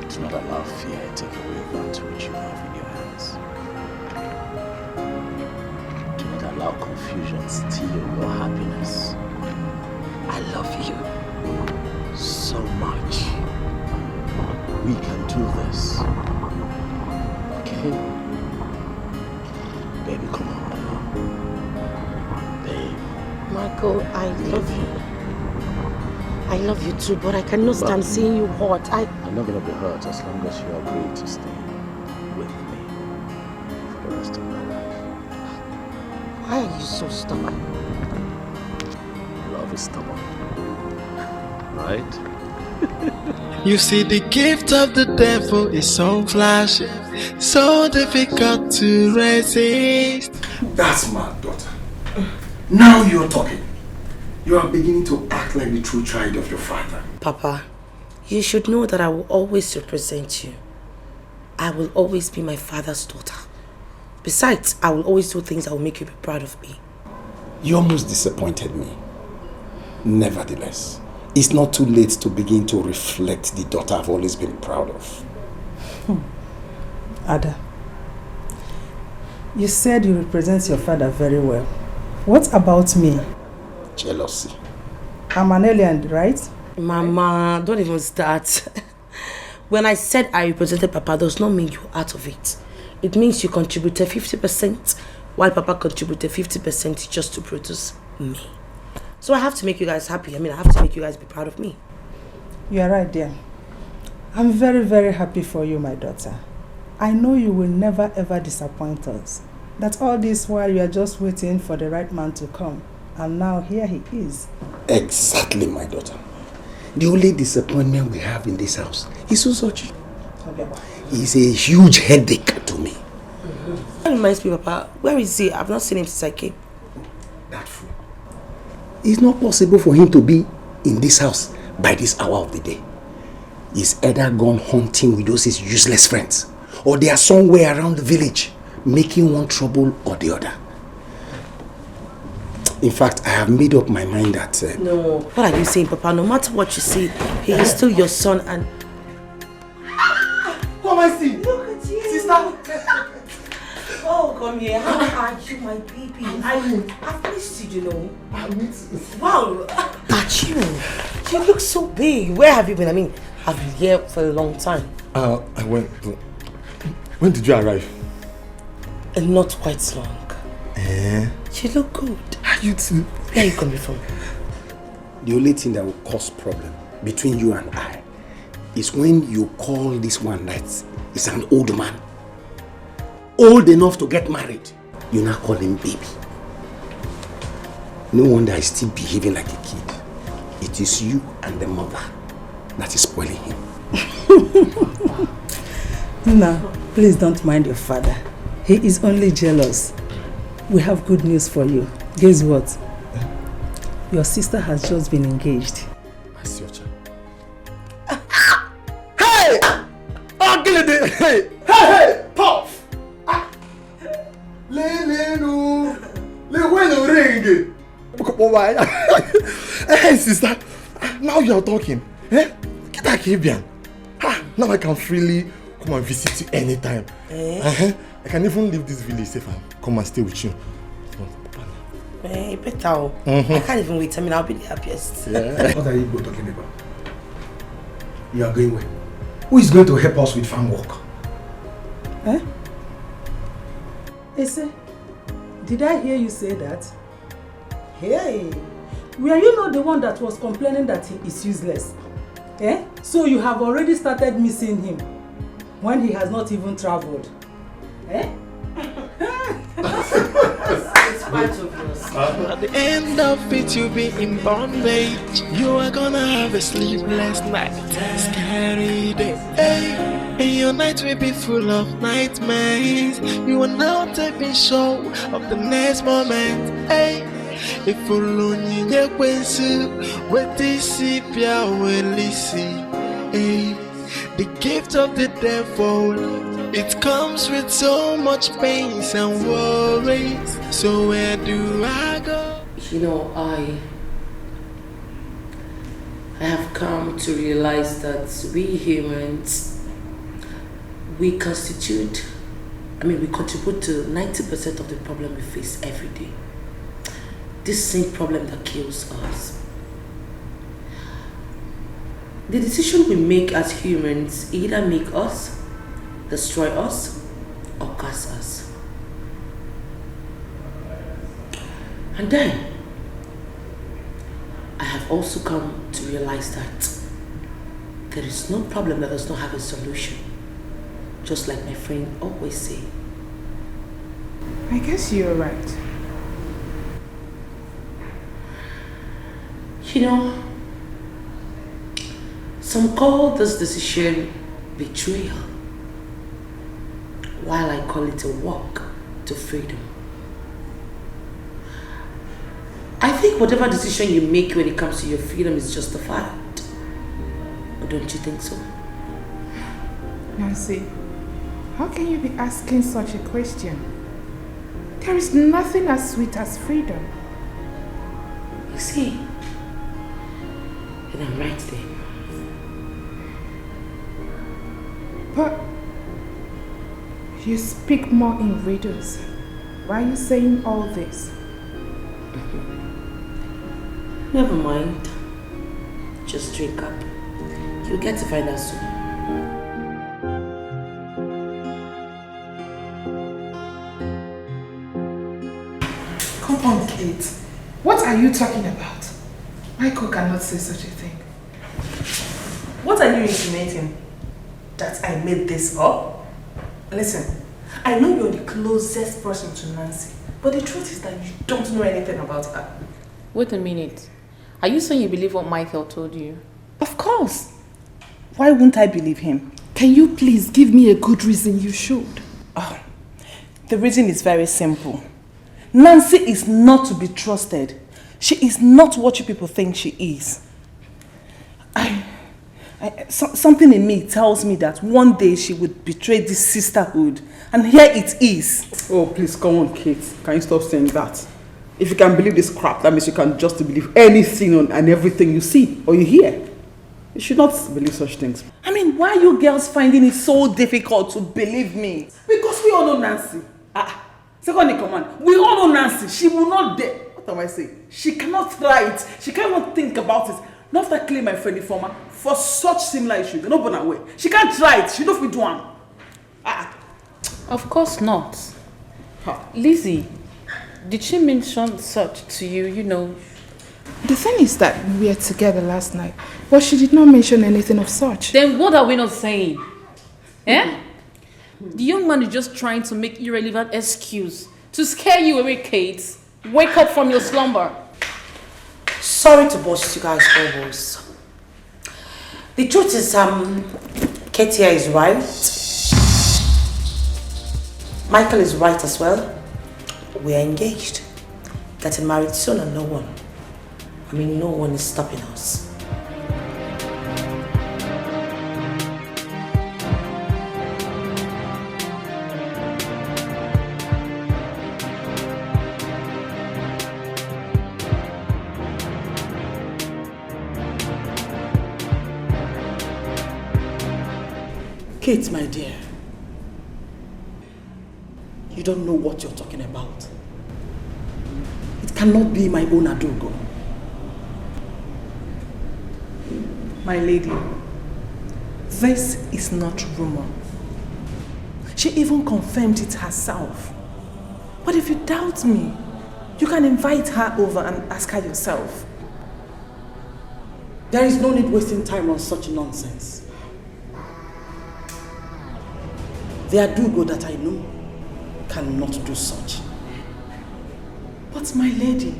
do not allow fear to take away that which you have in your hands. Do not allow confusion steal your happiness. I love you so much. We can do this. Okay? Baby, come on now. Babe. Michael, I love you. I love you too, but I cannot stand seeing you hurt. I'm not gonna be hurt as long as you agree to stay with me for the rest of my life. Why are you so stubborn? Love is stubborn. Right? You see, the gift of the devil is so flashy, so difficult to resist. That's my daughter. Now you're talking. You are beginning to act like the true child of your father. Papa, you should know that I will always represent you. I will always be my father's daughter. Besides, I will always do things that will make you be proud of me. You almost disappointed me. Nevertheless, it's not too late to begin to reflect the daughter I've always been proud of. Ada, you said you represent your father very well. What about me? Jealousy. I'm an alien, right? Mama, don't even start. When I said I represented Papa, does not mean you're out of it. It means you contributed 50%, while Papa contributed 50% just to produce me. So I have to make you guys happy. I have to make you guys be proud of me. You are right, dear. I'm very, very happy for you, my daughter. I know you will never ever disappoint us. That all this while you are just waiting for the right man to come. And now here he is. Exactly, my daughter. The only disappointment we have in this house is Uzochi. Okay. He's a huge headache to me. That reminds me, Papa, where is he? I've not seen him since I came. That fool. It's not possible for him to be in this house by this hour of the day. He's either gone hunting with those his useless friends, or they are somewhere around the village, making one trouble or the other. In fact, I have made up my mind that... No, what are you saying, Papa? No matter what you say, he is still your son and... Come and see! Look at you! Sister! Oh, come here. How are you, my baby? I've missed you, you know. Wow! At you! You look so big. Where have you been? I've been here for a long time. I went... When did you arrive? Not quite long. You look good. You too. Where are you coming from? The only thing that will cause problem between you and I is when you call this one that is an old man, old enough to get married. You now call him baby. No wonder he's still behaving like a kid. it is you and the mother that is spoiling him. No, please don't mind your father. He is only jealous. We have good news for you. Guess what? Your sister has just been engaged. I see your child. Hey! Hey! Hey! Puff! Le when ring. Hey sister, now you are talking. Eh? Get that Caribbean. Now I can freely come and visit you anytime. I can even leave this village safe and come and stay with you. Better. I can't even wait. I mean, I'll be the happiest. Yeah. What are you both talking about? You are going where? Who is going to help us with farm work? Ese, did I hear you say that? Hey, were you not the one that was complaining that he is useless? So you have already started missing him when he has not even traveled. At the end of it, you'll be in bondage. You are gonna have a sleepless night, scary day. And your night will be full of nightmares. You are now taking show of the next moment. If you the gift of the devil, it comes with so much pain and worries. So where do I go? You know, I have come to realize that we humans, we contribute to 90% of the problem we face every day. This same problem that kills us. The decision we make as humans either make us, destroy us, or curse us. And then, I have also come to realize that there is no problem that does not have a solution. Just like my friend always say. I guess you're right. You know, some call this decision betrayal, while I call it a walk to freedom. I think whatever decision you make when it comes to your freedom is justified. Or don't you think so? Nancy, how can you be asking such a question? There is nothing as sweet as freedom. You see, and I'm right there. But you speak more in riddles. Why are you saying all this? Never mind. Just drink up. You'll get to find out soon. Come on, Kate. What are you talking about? Michael cannot say such a thing. What are you insinuating? That I made this up? Listen, I know you're the closest person to Nancy, but the truth is that you don't know anything about her. Wait a minute. Are you saying you believe what Michael told you? Of course. Why wouldn't I believe him? Can you please give me a good reason you should? The reason is very simple. Nancy is not to be trusted. She is not what you people think she is. Something in me tells me that one day she would betray this sisterhood, and here it is. Oh, please, come on, Kate. Can you stop saying that? If you can believe this crap, that means you can just believe anything and everything you see or you hear. You should not believe such things. I mean, why are you girls finding it so difficult to believe me? Because we all know Nancy. Second in command, we all know Nancy. She will not dare. What am I saying? She cannot try it. She can't even think about it. Not that claim my friend informer for such similar issues. Not born away. She can't try it. She don't fit one. Of course not. Lizzie, did she mention such to you, you know? The thing is that we were together last night, but she did not mention anything of such. Then what are we not saying? The young man is just trying to make irrelevant excuse to scare you away, Kate. Wake up from your slumber. Sorry to burst you guys' bubbles. The truth is, Katia is right. Michael is right as well. We are engaged. Getting married soon and no one is stopping us. Kate, my dear, you don't know what you're talking about. It cannot be my own Adugo. My lady, this is not rumor. She even confirmed it herself. But if you doubt me, you can invite her over and ask her yourself. There is no need wasting time on such nonsense. The Adugo that I know cannot do such. But my lady,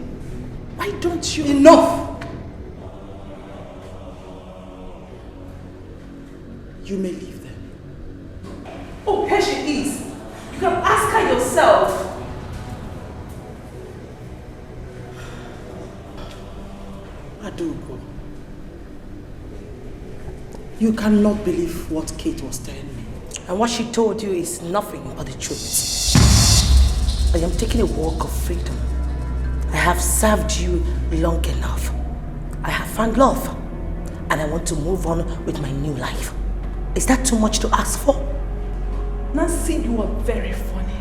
why don't you... Enough! You may leave them. Oh, here she is. You can ask her yourself. Adugo, you cannot believe what Kate was telling me. And what she told you is nothing but the truth. I am taking a walk of freedom. I have served you long enough. I have found love. And I want to move on with my new life. Is that too much to ask for? Nancy, you are very funny.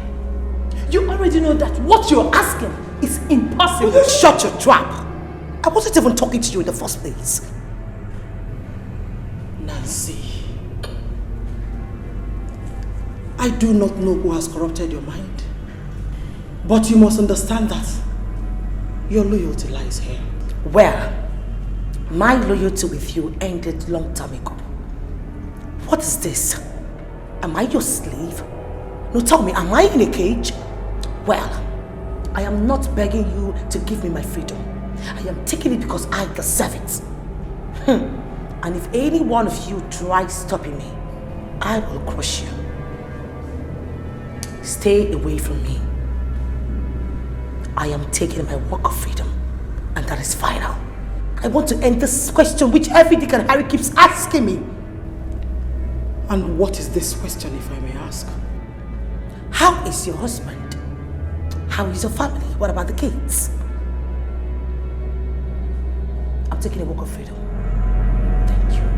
You already know that what you're asking is impossible. Will you shut your trap? I wasn't even talking to you in the first place. Nancy, I do not know who has corrupted your mind. But you must understand that your loyalty lies here. Well, my loyalty with you ended long time ago. What is this? Am I your slave? No, tell me, am I in a cage? Well, I am not begging you to give me my freedom. I am taking it because I deserve it. And if any one of you tries stopping me, I will crush you. Stay away from me. I am taking my walk of freedom, and that is final. I want to end this question which every Dick and Harry keeps asking me. And what is this question, if I may ask? How is your husband? How is your family? What about the kids? I'm taking a walk of freedom. Thank you.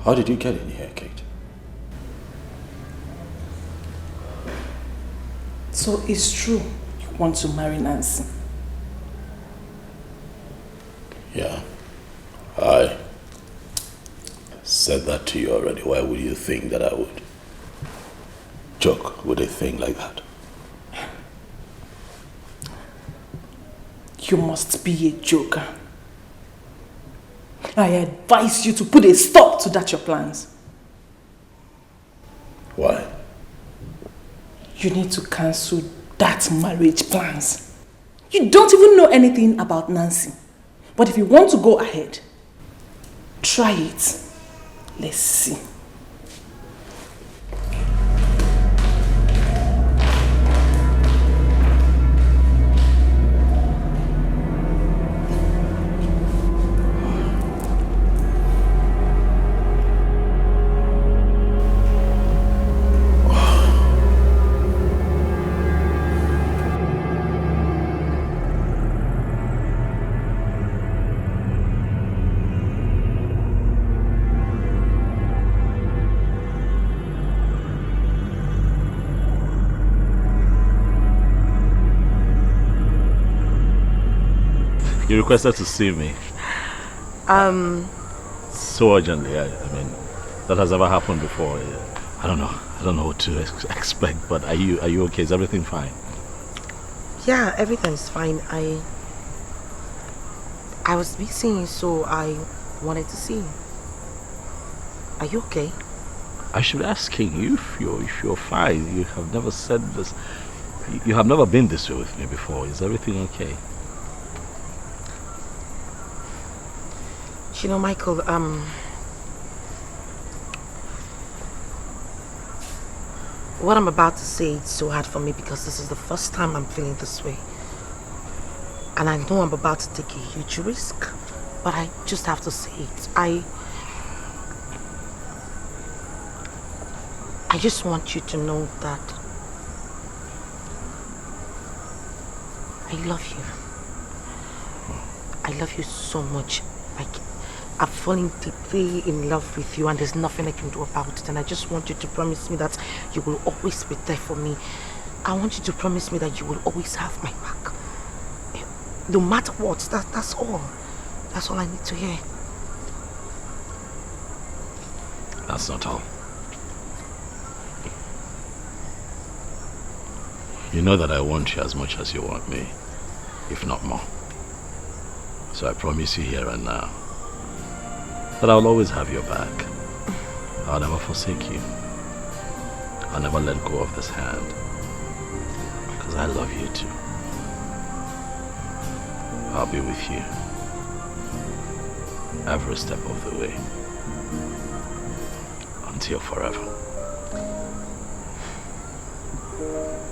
How did you get in here, Kate? So it's true you want to marry Nancy? Yeah. I said that to you already. Why would you think that I would joke with a thing like that? You must be a joker. I advise you to put a stop to that your plans. Why? You need to cancel that marriage plans. You don't even know anything about Nancy. But if you want to go ahead, try it. Let's see. You requested to see me. So urgently. I mean, that has never happened before. I don't know. I don't know what to expect. But are you okay? Is everything fine? Yeah, everything's fine. I was missing you, so I wanted to see you. Are you okay? I should be asking you if you're fine. You have never said this. You have never been this way with me before. Is everything okay? You know, Michael, what I'm about to say is so hard for me because this is the first time I'm feeling this way. And I know I'm about to take a huge risk, but I just have to say it. I just want you to know that I love you. I love you so much. I've fallen deeply in love with you and there's nothing I can do about it. And I just want you to promise me that you will always be there for me. I want you to promise me that you will always have my back. No matter what, that's all. That's all I need to hear. That's not all. You know that I want you as much as you want me, if not more. So I promise you here and now that I'll always have your back. I'll never forsake you. I'll never let go of this hand. Because I love you too. I'll be with you every step of the way. Until forever.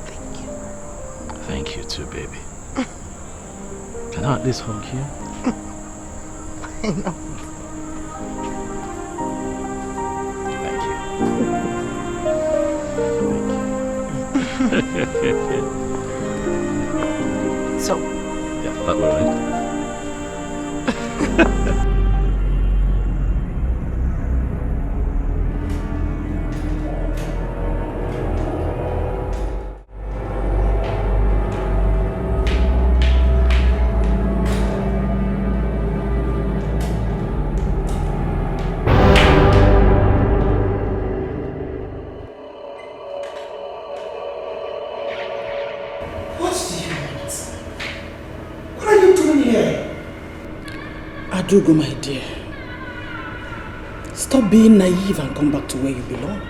Thank you. Thank you too, baby. Can I at least hug you? I know. So, yeah, that way, right? Adugo, my dear, stop being naive and come back to where you belong.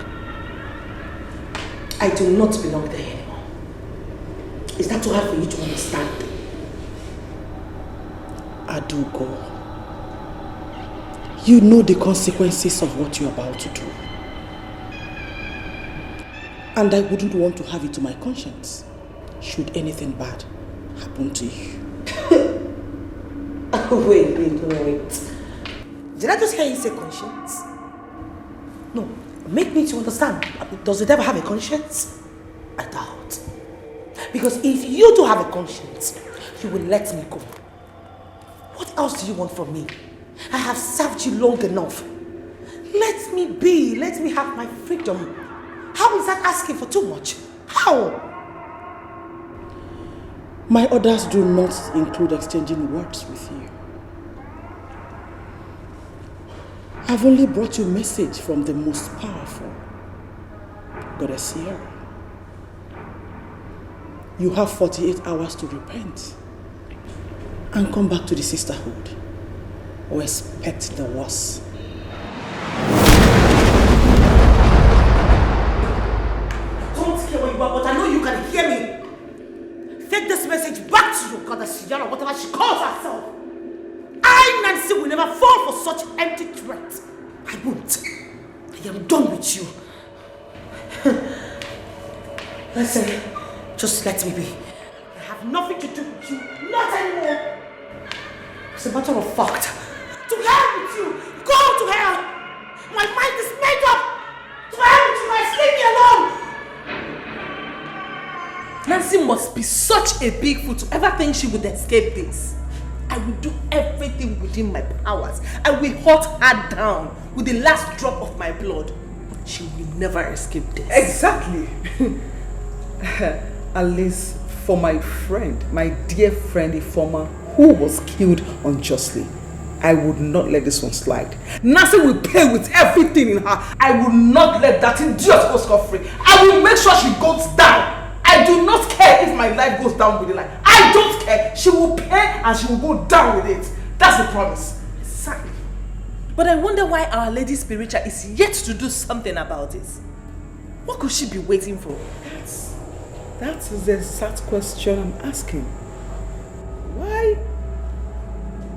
I do not belong there anymore. Is that too hard for you to understand? Adugo, you know the consequences of what you're about to do. And I wouldn't want to have it to my conscience should anything bad happen to you. Wait. Did I just hear you say conscience? No, make me to understand. Does the devil have a conscience? I doubt. Because if you do have a conscience, you will let me go. What else do you want from me? I have served you long enough. Let me be. Let me have my freedom. How is that asking for too much? How? My orders do not include exchanging words with you. I've only brought you a message from the most powerful, Goddess Sierra. You have 48 hours to repent and come back to the sisterhood or expect the worst. Don't care where you are, but I know you can hear me. Take this message back to your Goddess Sierra, whatever she calls herself. I, Nancy, will never fall for such empty threats. I won't. am done with you. Listen, just let me be. I have nothing to do with you. Not anymore. As a matter of fact, to hell with you. Go to hell. My mind is made up. To hell with you. Guys, leave me alone. Nancy must be such a big fool to ever think she would escape this. I will do everything within my powers. I will hunt her down with the last drop of my blood. She will never escape this. Exactly. At least for my friend, my dear friend Ifoma, who was killed unjustly, I would not let this one slide. Nancy will pay with everything in her. I will not let that idiot go scot-free. I will make sure she goes down. I do not care if my life goes down with the life. I don't care. She will pay and she will go down with it. That's the promise. Exactly. But I wonder why Our Lady Spiritual is yet to do something about it. What could she be waiting for? That is the exact question I'm asking.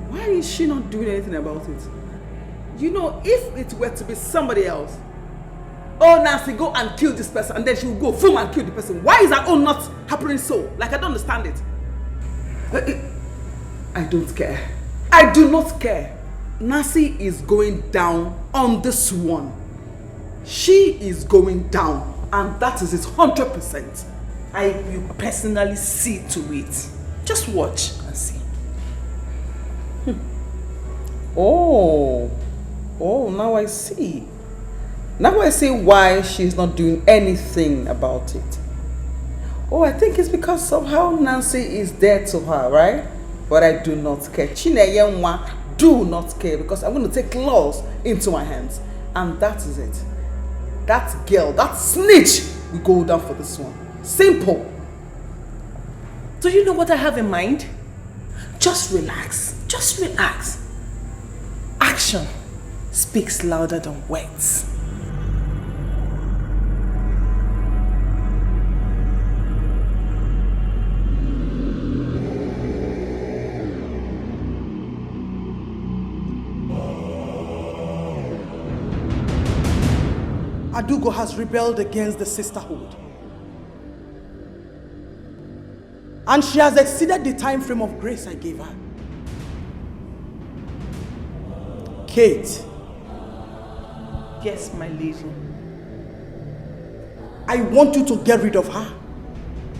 Why is she not doing anything about it? You know, if it were to be somebody else, oh Nancy, go and kill this person, and then she will go boom and kill the person. Why is that all not happening so? Like, I don't understand it. I don't care. I do not care. Nancy is going down on this one. She is going down, and that is it 100%. I will personally see to it. Just watch and see. Oh, now I see. Now I see why she's not doing anything about it. Oh, I think it's because somehow Nancy is dead to her, right? But I do not care. Chineyenwa do not care, because I'm going to take laws into my hands. And that is it. That girl, that snitch, will go down for this one. Simple. Do you know what I have in mind? Just relax. Just relax. Action speaks louder than words. Adugo has rebelled against the sisterhood. And she has exceeded the time frame of grace I gave her. Kate. Yes, my lady. I want you to get rid of her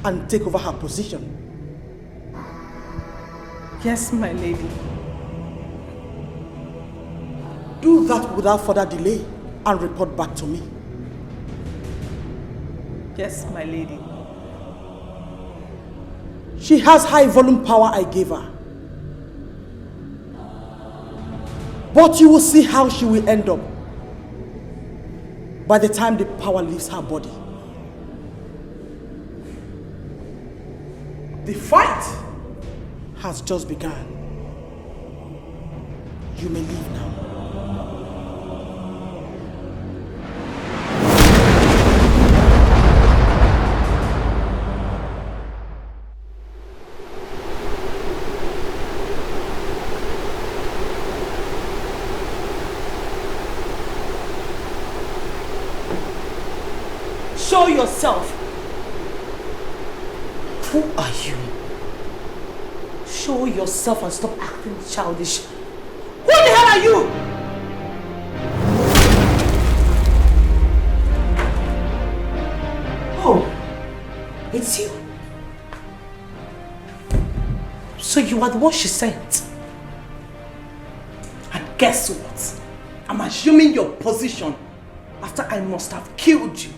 and take over her position. Yes, my lady. Do that without further delay and report back to me. Yes, my lady. She has high volume power I gave her. But you will see how she will end up by the time the power leaves her body. The fight has just begun. You may leave now. Show yourself. Who are you? Show yourself and stop acting childish. Who the hell are you? Oh, it's you. So you are the one she sent. And guess what? I'm assuming your position after I must have killed you.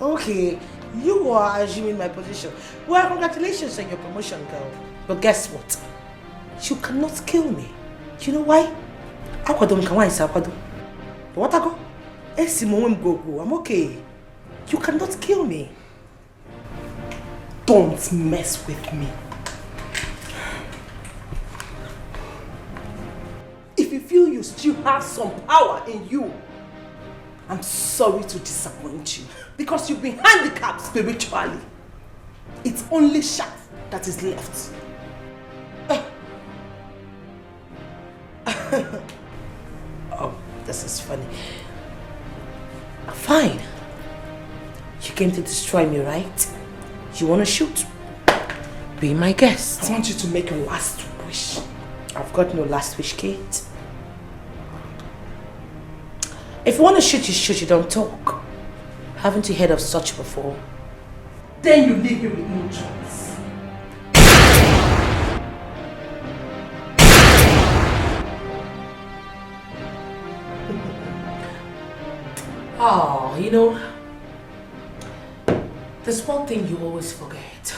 Okay, you are assuming my position. Well, congratulations on your promotion, girl. But guess what? You cannot kill me. You know why? What I go? I'm okay. You cannot kill me. Don't mess with me. If you feel you still have some power in you, I'm sorry to disappoint you, because you've been handicapped spiritually. It's only shaft that is left. Oh, this is funny. Fine. You came to destroy me, right? You want to shoot? Be my guest. I want you to make a last wish. I've got no last wish, Kate. If you want to shoot, you shoot. You don't talk. Haven't you heard of such before? Then you leave me with no choice. Oh, you know, there's one thing you always forget.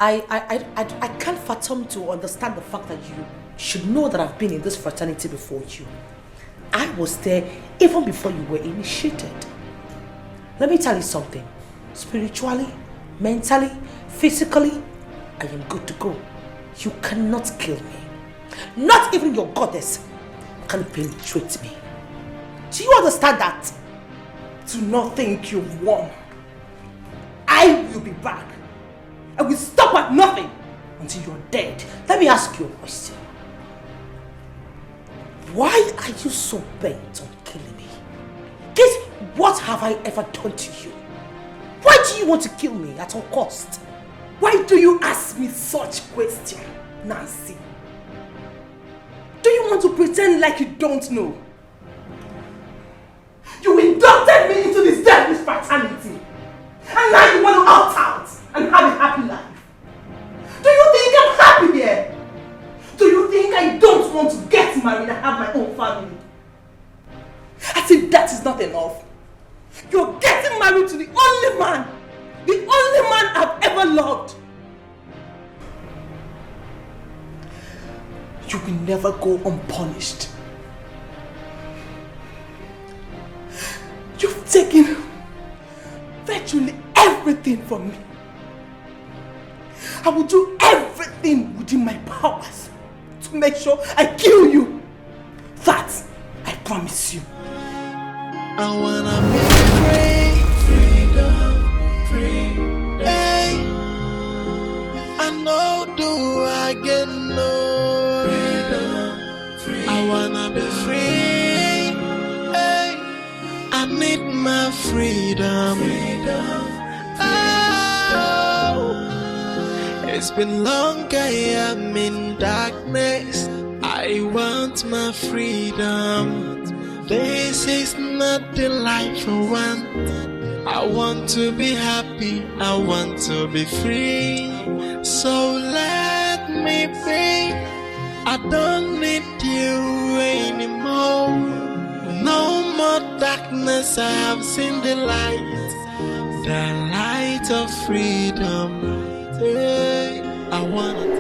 I can't fathom to understand the fact that you should know that I've been in this fraternity before you. I was there even before you were initiated. Let me tell you something. Spiritually, mentally, physically, I am good to go. You cannot kill me. Not even your goddess can penetrate me. Do you understand that? Do not think you've won. I will be back. I will stop at nothing until you're dead. Let me ask you a question. Why are you so bent on killing me? Guess what have I ever done to you? Why do you want to kill me at all cost? Why do you ask me such question, Nancy? Do you want to pretend like you don't know? You inducted me into this devilish fraternity. And now you want to opt out and have a happy life. Do you think I'm happy here? Do you think I don't want to get married and have my own family? As if that is not enough. You're getting married to the only man I've ever loved. You will never go unpunished. You've taken virtually everything from me. I will do everything within my powers to make sure I kill you. That I promise you. I wanna be free, freedom, free. Hey, I know do I get no freedom, free. I wanna be free. Hey, I need my freedom. Oh, it's been long I am in darkness. I want my freedom. This is not the life I want. I want to be happy. I want to be free. So let me be. I don't need you anymore. No more darkness. I have seen the light of freedom. I want it.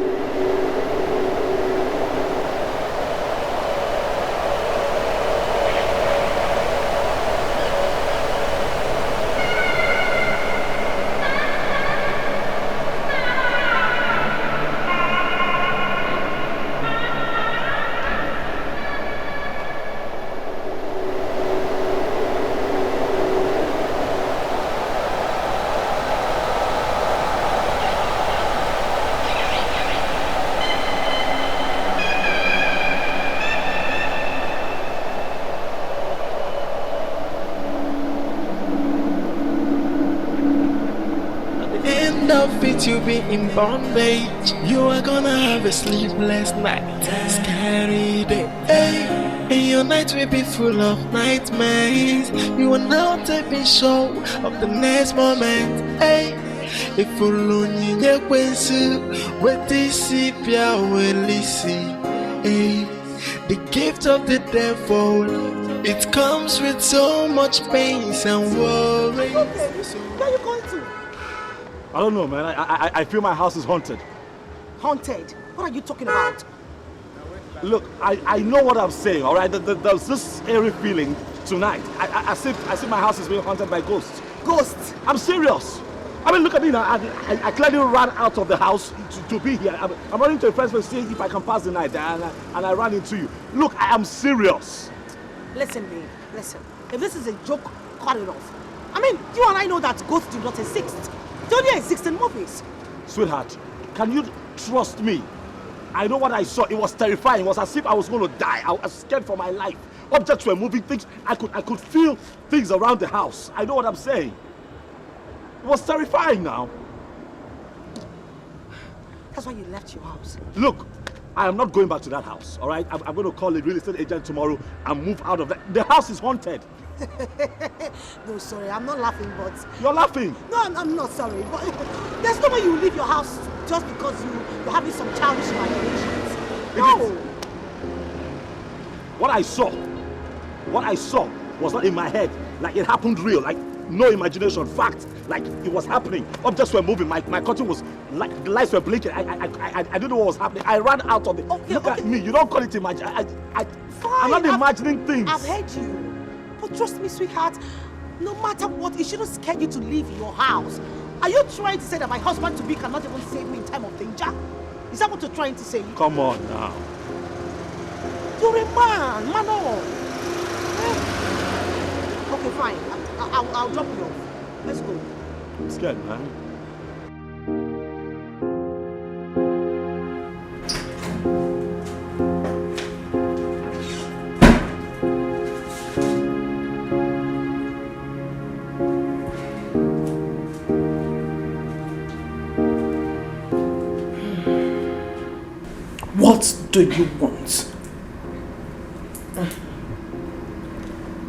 You'll be in bondage. You are gonna have a sleepless night, scary day. Hey, and your night will be full of nightmares. You are now taking show of the next moment. Hey, if you learn your question, what is it? Will listen. Hey, the gift of the devil. It comes with so much pain and worry. Okay, where are you going to? I don't know, man. I feel my house is haunted. Haunted? What are you talking about? Look, I know what I'm saying, all right? There's this eerie feeling tonight. I see my house is being haunted by ghosts. Ghosts? I'm serious. I mean, look at me now. I clearly ran out of the house to be here. I'm running to a friend's place to see if I can pass the night, and I ran into you. Look, I am serious. Listen, babe. Listen. If this is a joke, cut it off. I mean, you and I know that ghosts do not exist. They only exist in movies. Sweetheart, can you trust me? I know what I saw. It was terrifying. It was as if I was going to die. I was scared for my life. Objects were moving, things. I could feel things around the house. I know what I'm saying. It was terrifying now. That's why you left your house. Look, I am not going back to that house, all right? I'm going to call a real estate agent tomorrow and move out of that. The house is haunted. No, sorry, I'm not laughing, but... You're laughing? No, I'm not sorry, but there's no way you leave your house just because you're having some childish imaginations. No! What I saw was not in my head. Like it happened real, like no imagination, fact. Like it was happening. Objects were moving, my curtain was, like the lights were blinking. I didn't know what was happening. I ran out of it. Look at me, you don't call it imagine. I'm not imagining things. I've heard you. But trust me, sweetheart, no matter what, it shouldn't scare you to leave your house. Are you trying to say that my husband-to-be cannot even save me in time of danger? Is that what you're trying to say? Come on now. You're a man, Mano. Okay, fine. I'll drop you off. Let's go. I'm scared, man. What do you want?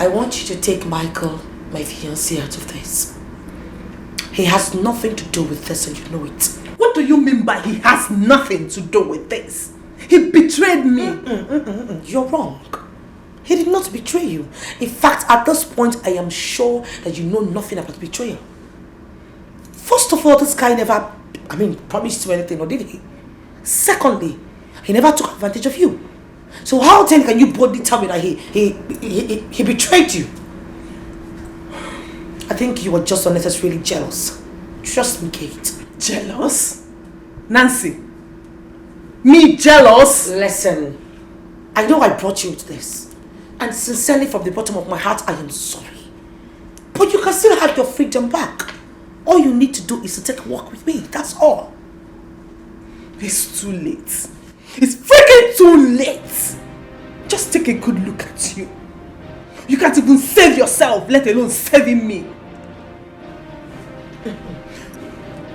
I want you to take Michael, my fiancé, out of this. He has nothing to do with this and you know it. What do you mean by he has nothing to do with this? He betrayed me. You're wrong. He did not betray you. In fact, at this point, I am sure that you know nothing about betrayal. First of all, this guy never, promised you anything, or did he? Secondly, he never took advantage of you. So how then can you boldly tell me that he betrayed you? I think you were just unnecessarily jealous. Trust me, Kate. Jealous? Nancy? Me jealous? Listen, I know I brought you into this. And sincerely from the bottom of my heart, I am sorry. But you can still have your freedom back. All you need to do is to take a walk with me. That's all. It's too late. It's freaking too late. Just take a good look at you. You can't even save yourself, let alone saving me.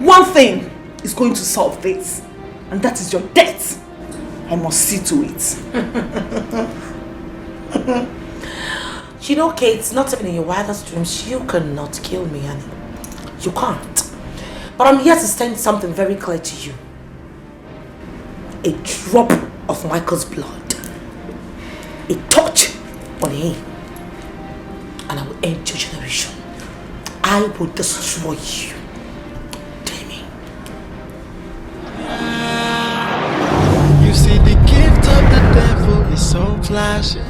One thing is going to solve this, and that is your death. I must see to it. You know, Kate, not even in your wildest dreams, you cannot kill me, honey. You can't. But I'm here to send something very clear to you. A drop of Michael's blood, a touch on him, and I will end your generation. I will destroy you. Damien. You see, the gift of the devil is so flashy,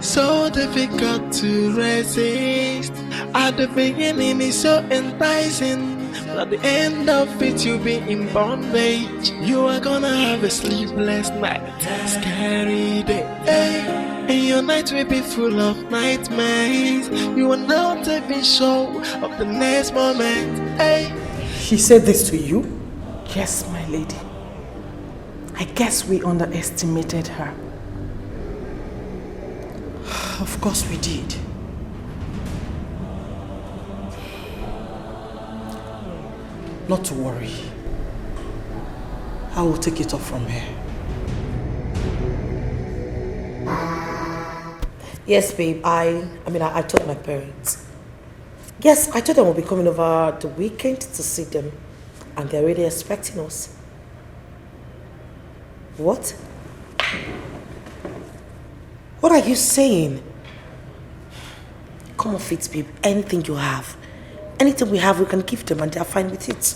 so difficult to resist. At the beginning, it's so enticing. At the end of it, you'll be in bondage. You are gonna have a sleepless night, scary day, and your night will be full of nightmares. You are not even sure of the next moment. She said this to you? Yes, my lady. I guess we underestimated her. Of course we did. Not to worry. I will take it off from here. Yes, babe, I told my parents. Yes, I told them we'll be coming over the weekend to see them. And they're really expecting us. What? What are you saying? Come off it, babe. Anything you have. Anything we have, we can give them and they're fine with it.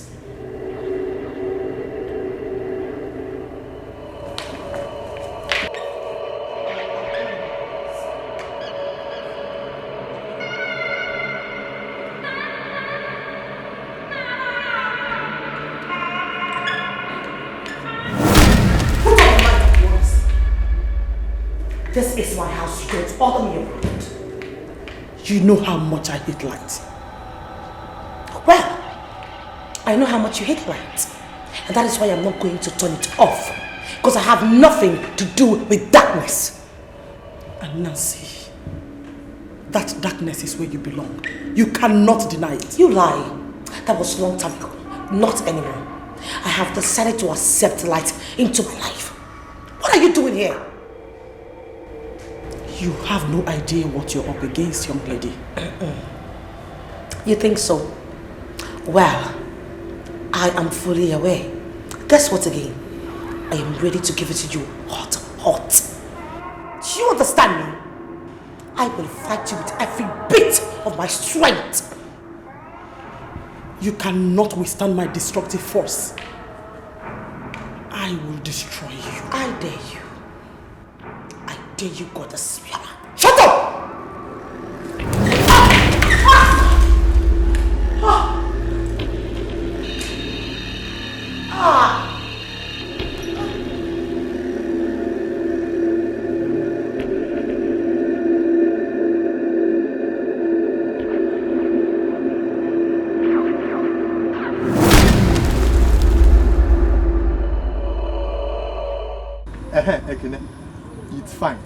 This is my house. You don't bother me around. You know how much I hate light. Well, I know how much you hate light. And that is why I'm not going to turn it off. Because I have nothing to do with darkness. And Nancy, that darkness is where you belong. You cannot deny it. You lie. That was long time ago. Not anymore. I have decided to accept light into my life. What are you doing here? You have no idea what you're up against, young lady. You think so? Well, I am fully aware. Guess what again? I am ready to give it to you hot, hot. Do you understand me? I will fight you with every bit of my strength. You cannot withstand my destructive force. I will destroy you. I dare you. I dare you, goddess. Shut up! It's fine,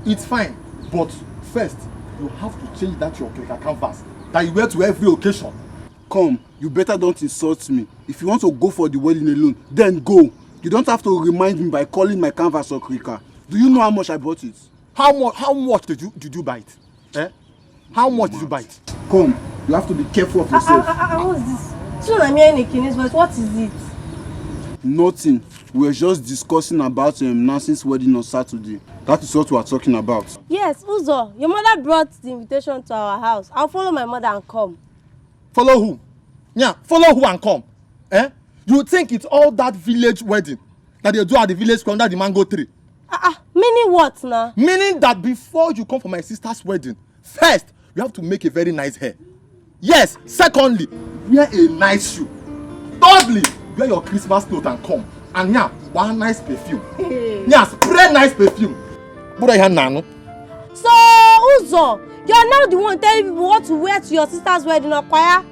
It's fine, but first you have to change that your clicker canvas that you wear to every occasion. Come, you better don't insult me. If you want to go for the wedding alone, then go. You don't have to remind me by calling my canvas or clicker. Do you know how much I bought it? How much did you buy it? How much did you buy it? Come, you have to be careful of yourself. What's this? So I'm hearing a Kini's voice. What is it? Nothing. We were just discussing about Nancy's wedding on Saturday. That is what we are talking about. Yes, Uzo, your mother brought the invitation to our house. I'll follow my mother and come. Follow who? Yeah, follow who and come? You think it's all that village wedding that they do at the village square under the mango tree? Meaning what now? Meaning that before you come for my sister's wedding, first, you have to make a very nice hair. Yes, secondly, wear a nice shoe. Thirdly, wear your Christmas clothes and come. And yeah, one nice perfume. Yeah, spray nice perfume. What are you now? So, Uzo, you're now the one telling people what to wear to your sister's wedding, or choir?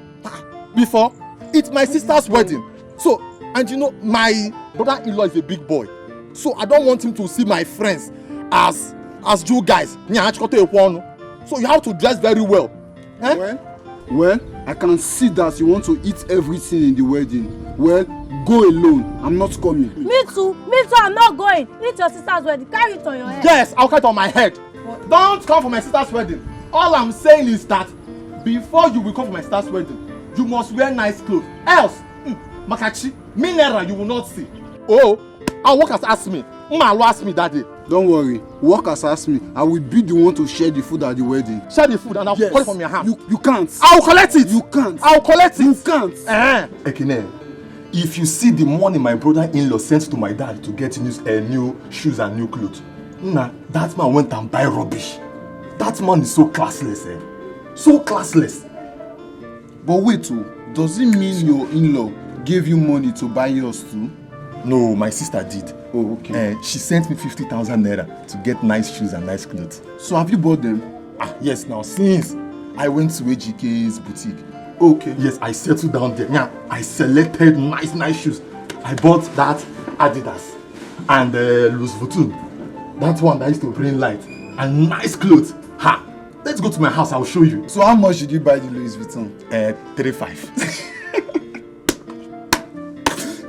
Before, it's my sister's wedding. So, and you know, my brother-in-law is a big boy. So I don't want him to see my friends as you guys. So you have to dress very well. Well, I can see that you want to eat everything in the wedding. Well, go alone. I'm not coming. Me too, I'm not going. Eat your sister's wedding. Carry it on your head. Yes, I'll carry it on my head. What? Don't come for my sister's wedding. All I'm saying is that before you will come for my sister's wedding, you must wear nice clothes. Else, Makachi, mineral you will not see. Oh, our workers asked me. Mama asked me that day. Don't worry. Workers asked me. I will be the one to share the food at the wedding. Share the food and I'll collect it from your hand. You can't. I'll collect it. You can't. I'll collect it. You can't. Ekene, if you see the money my brother-in-law sent to my dad to get new shoes and new clothes, that man went and buy rubbish. That man is so classless, So classless. But wait, does it mean your in-law gave you money to buy yours too? No, my sister did. Oh, okay. She sent me 50,000 naira to get nice shoes and nice clothes. So have you bought them? Yes, now since I went to AGK's boutique. Okay. Yes, I settled down there. Yeah, I selected nice shoes. I bought that Adidas and Louis Vuitton. That one that used to bring light. And nice clothes. Let's go to my house, I'll show you. So how much did you buy the Louis Vuitton? 35.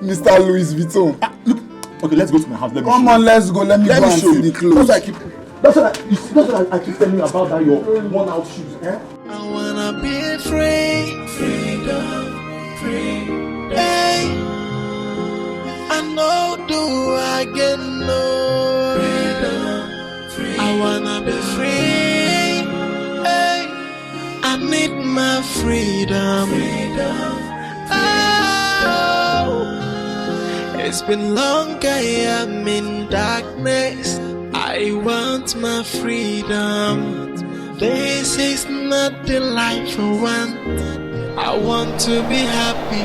Mr. Louis Vuitton. Look, okay, let's go to my house. Let me Come on, let's go. Let me go and see the clothes. That's what I keep telling you about that your worn out shoes. I wanna be free, freedom, free. Hey, I know do I get no freedom, free. I wanna be free. Hey, I need my freedom, freedom. It's been long, I am in darkness. I want my freedom. This is not the life I want. I want to be happy.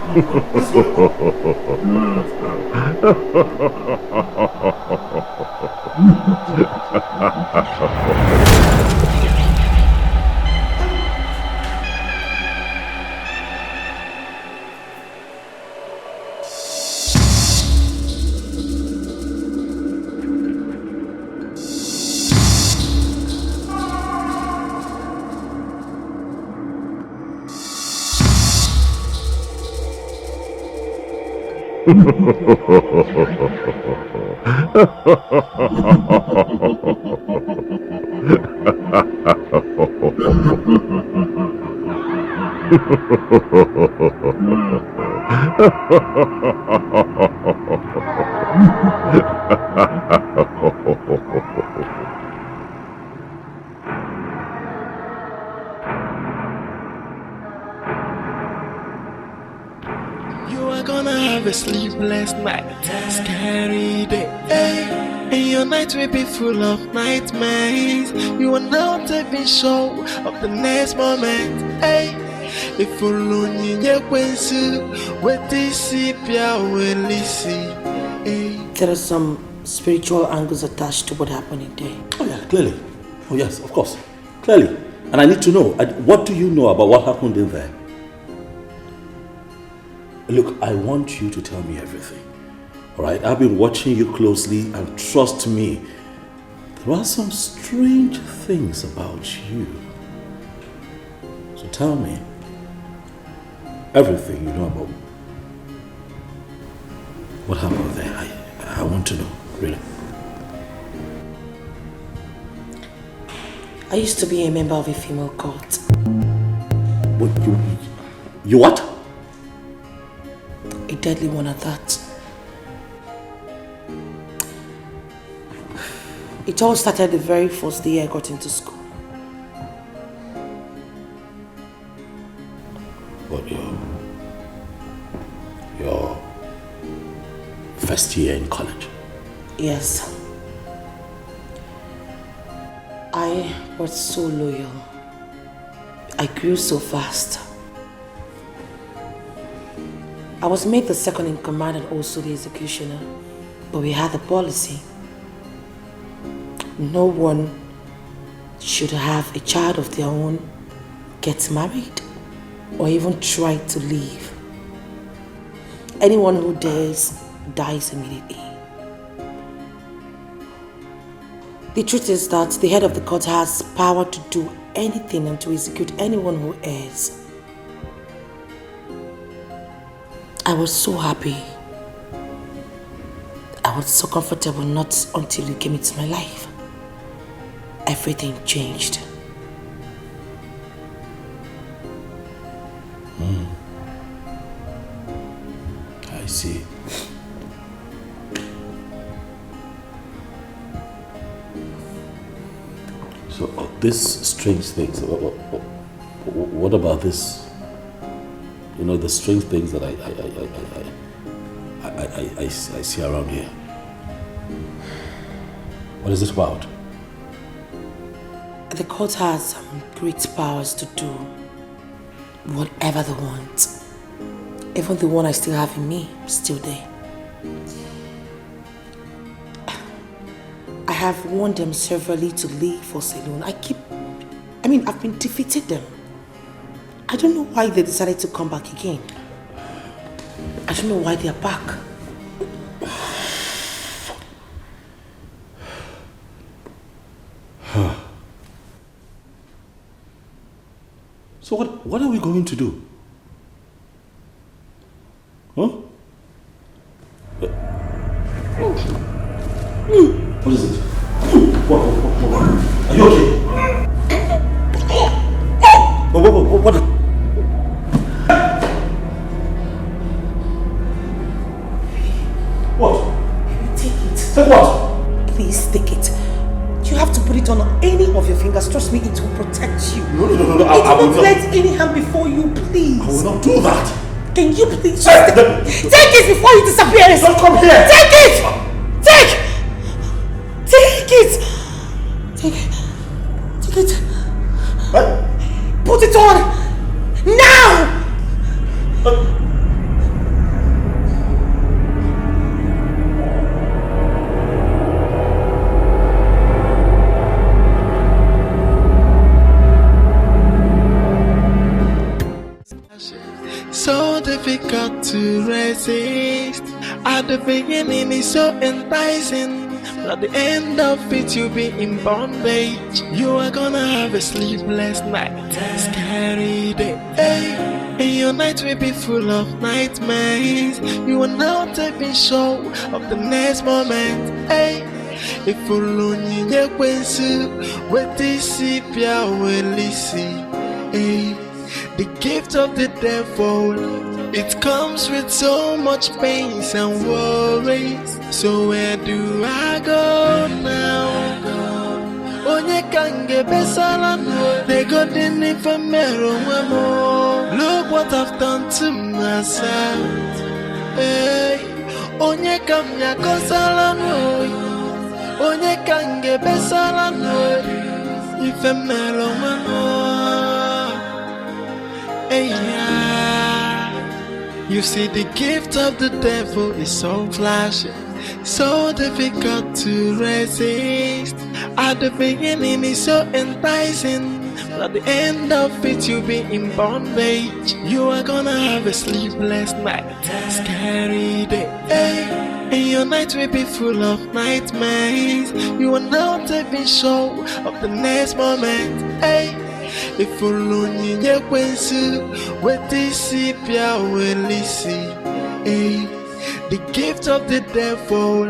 You are gonna have a sleepless night, scary day, and your night will be full of nightmares. You are not even sure of the next moment. If you lonely, There are some spiritual angles attached to what happened today. Oh yeah, clearly. Oh yes, of course. Clearly. And I need to know, what do you know about what happened in there? Look, I want you to tell me everything. Alright? I've been watching you closely, and trust me, there are some strange things about you. So tell me everything you know about what happened there. I want to know, really. I used to be a member of a female cult. What, you what? A deadly one at that. It all started the very first day I got into school. What, your first year in college? Yes. I was so loyal. I grew so fast. I was made the second in command and also the executioner. But we had a policy. No one should have a child of their own, get married, or even try to leave. Anyone who dares dies immediately. The truth is that the head of the court has power to do anything and to execute anyone who errs. I was so happy. I was so comfortable, not until you came into my life. Everything changed. I see. So these strange things, what about this? You know, the strange things that I see around here. What is it about? The court has great powers to do whatever they want. Even the one I still have in me is still there. I have warned them severally to leave us alone. I've been defeated them. I don't know why they decided to come back again. I don't know why they are back. So what are we going to do? Huh? What is it? What? Are you okay? What? What? Take it. Take what? Please take it. You have to put it on any of your fingers. Trust me, it will protect you. No. It will not let any harm before you, please. I will not do that. Can you please just take it before it disappears? Don't come here. Take it! Take it! Take it. What? Put it on! Now! difficult to resist. At the beginning it's so enticing, but at the end of it you'll be in bondage. You are gonna have a sleepless night, scary day, and your night will be full of nightmares. You are now taking show of the next moment. If you lonely, you can see what this is. The gift of the devil, it comes with so much pains and worries. So where do I go now? Onye kange besala they got in infamero more. Look what I've done to myself. Onye kamya kosala no. Onye kange besala no. Infamero more. You see, the gift of the devil is so flashy, so difficult to resist. At the beginning it's so enticing, but at the end of it you'll be in bondage. You are gonna have a sleepless night, scary day, and your night will be full of nightmares. You are now taking show of the next moment. If you lonely, you can see what this is. The gift of the devil,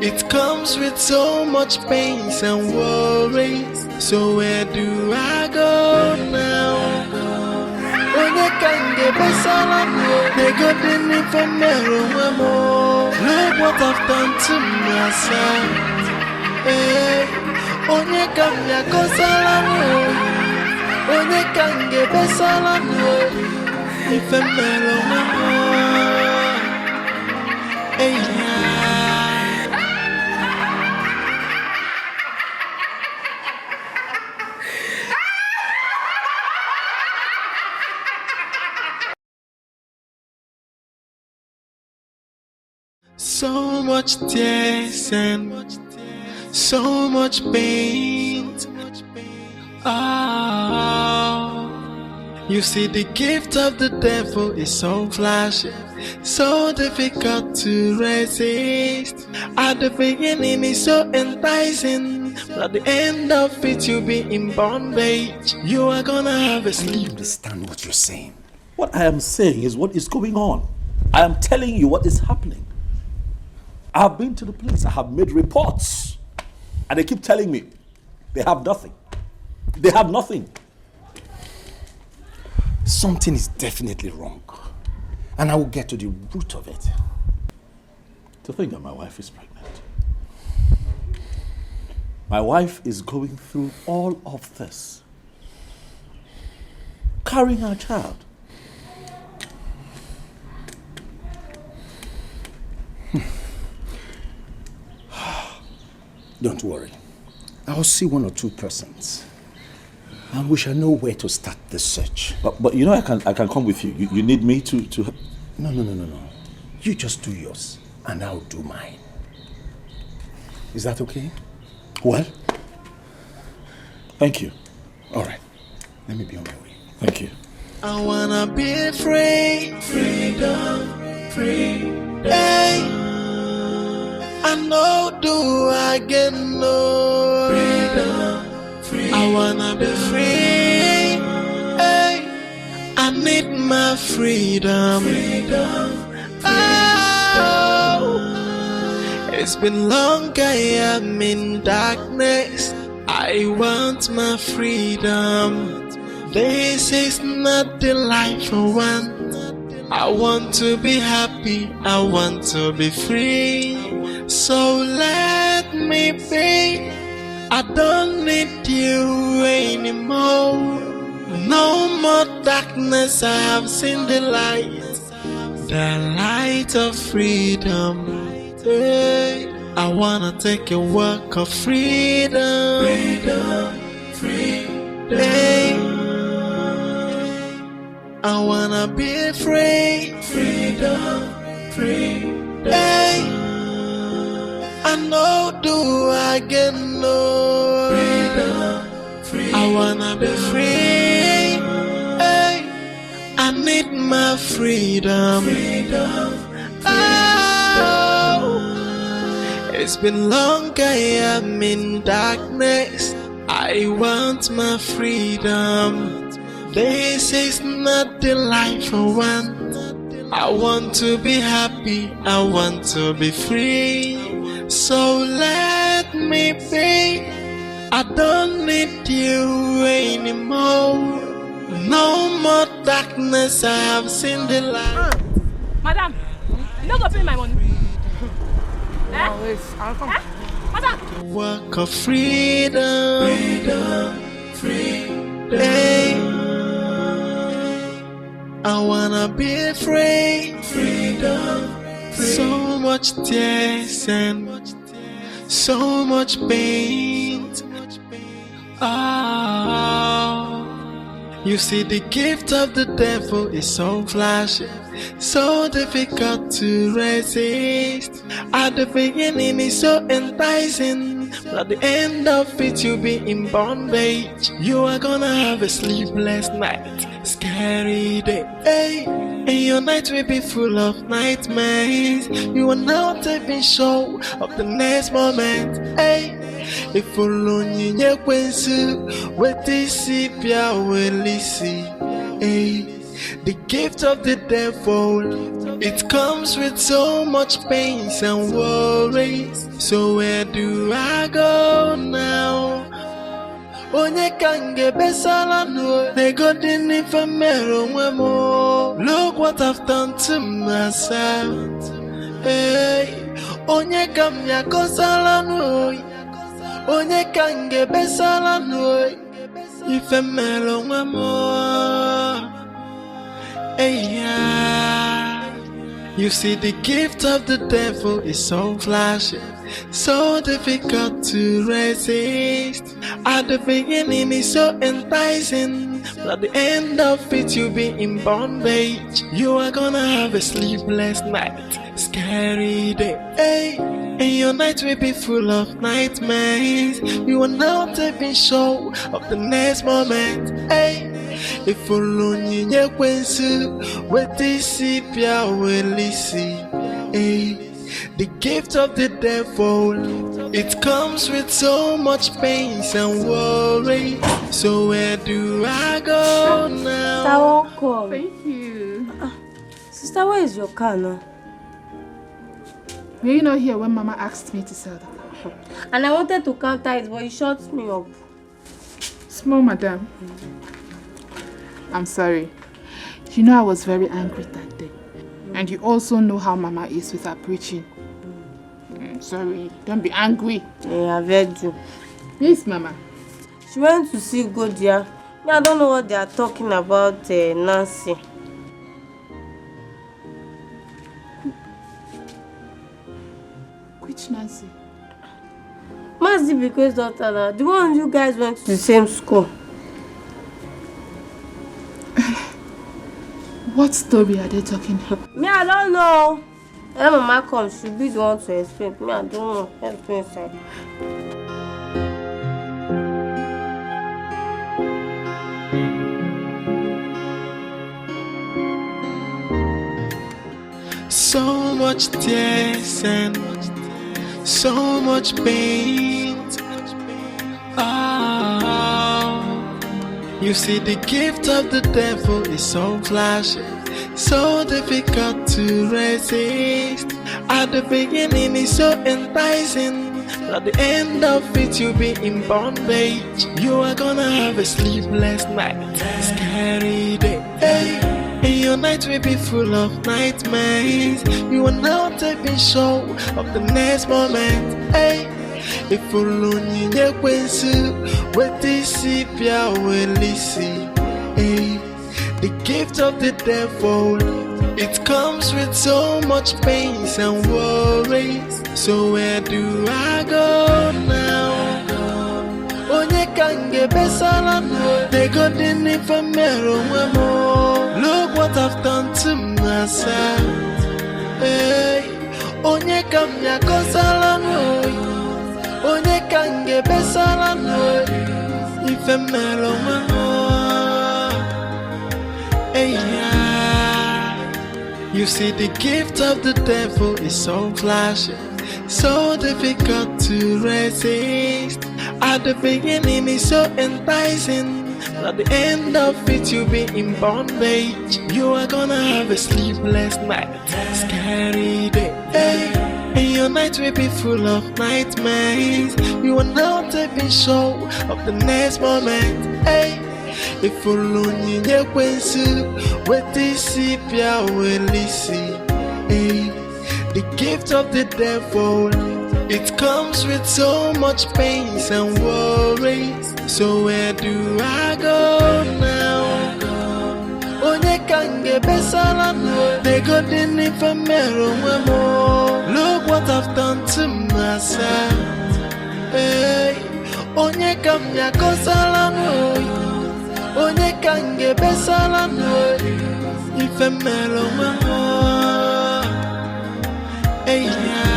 it comes with so much pains and worries. So where do I go now? Onye kange besala they got in infamero more. Look what I've done to myself. Onye kamya kosala no. Onye kange besala no. Infamero more. So much tears and so much pain. You see, the gift of the devil is so flashy, so difficult to resist. At the beginning it's so enticing, but at the end of it you'll be in bondage. You are gonna have a sleep. I don't understand what you're saying. What I am saying is what is going on. I am telling you what is happening. I have been to the police. I have made reports. And they keep telling me they have nothing. They have nothing. Something is definitely wrong. And I will get to the root of it. To think that my wife is pregnant. My wife is going through all of this. Carrying her child. Don't worry. I'll see one or two persons. And we shall know where to start the search. But you know I can come with you. You need me to... No. You just do yours, and I'll do mine. Is that okay? Well? Thank you. All right. Let me be on my way. Thank you. I wanna be free. Freedom. Free. Hey. I know do I get no freedom. I wanna be free. Hey, I need my freedom. Oh, it's been long I am in darkness. I want my freedom. This is not the life I want. I want to be happy. I want to be free. So let me be. I don't need you anymore. No more darkness, I have seen the light of freedom. Hey, I wanna take a walk of freedom. Hey, I wanna be free. Hey, I know do I get no freedom. I wanna be free. Hey, I need my freedom. Oh, it's been long I am in darkness. I want my freedom. This is not the life I want. I want to be happy, I want to be free. So let me be. I don't need you anymore. No more darkness, I have seen the light. Madam, you don't go pay my money. Wait, I'll come. Madam! Walk of freedom. Hey. I wanna be free. So much tears and so much pain. Oh, you see, the gift of the devil is so flashy, so difficult to resist. At the beginning it's so enticing, but at the end of it you'll be in bondage. You are gonna have a sleepless night, scary day, hey. And your night will be full of nightmares. You are not even sure of the next moment, hey. If only you kwensu, what is it, hey. The gift of the devil, it comes with so much pains and worries. So where do I go now? Onye kange besala no, they got in infamero wemo. Look what I've done to myself. Hey, onye kamya kosala no, onye kange besala no, infamero wemo. Hey, yeah. You see, the gift of the devil is so flashy, so difficult to resist. At the beginning it's so enticing, but at the end of it you'll be in bondage. You are gonna have a sleepless night, scary day, hey. And your night will be full of nightmares. You are not even sure of the next moment, hey. If only you kwensu, what is it, hey. The gift of the devil, it comes with so much pains and worry. So where do I go now? Sister, welcome. Thank you. Sister, where is your car now? Were you not here when Mama asked me to sell the car? And I wanted to counter it, but you shut me up. Small madam. I'm sorry. You know I was very angry that day. And you also know how Mama is with her preaching. Sorry, don't be angry. Yeah, I've heard you. Yes, Mama. She went to see Godia. I don't know what they are talking about, Nancy. Which Nancy? Mazi Biko's daughter, the one you guys went to the same school. What story are they talking about? Me, I don't know. When Mama comes, she'll be the one to explain. Me, I don't know. Let's go inside. So much tears and so much pain. Oh, you see, the gift of the devil is so flashy, so difficult to resist. At the beginning it's so enticing, but at the end of it you'll be in bondage. You are gonna have a sleepless night, scary day, hey. And your night will be full of nightmares. You are not even sure of the next moment, hey. If only you kwensu, what is it, hey. The gift of the devil, it comes with so much pains and worries. So where do I go now? Onye kange besala no, they got in infamero wemo. Look what I've done to myself, hey. Onye kamya kosala no, onye kange besala no, infamero wemo, hey, yeah. You see, the gift of the devil is so flashy, so difficult to resist. At the beginning, it's so enticing. At the end of it, you'll be in bondage. You are gonna have a sleepless night, scary day. Hey. And your night will be full of nightmares. You are not even sure of the next moment. Hey. If only you with this will listen. Hey. The gift of the devil, it comes with so much pains and worries. So where do I go now? Onye kange besala no, they got in infamero more. Look what I've done to myself. Hey, onye kamya kosala no, onye kange besala no, infamero more. Hey, yeah.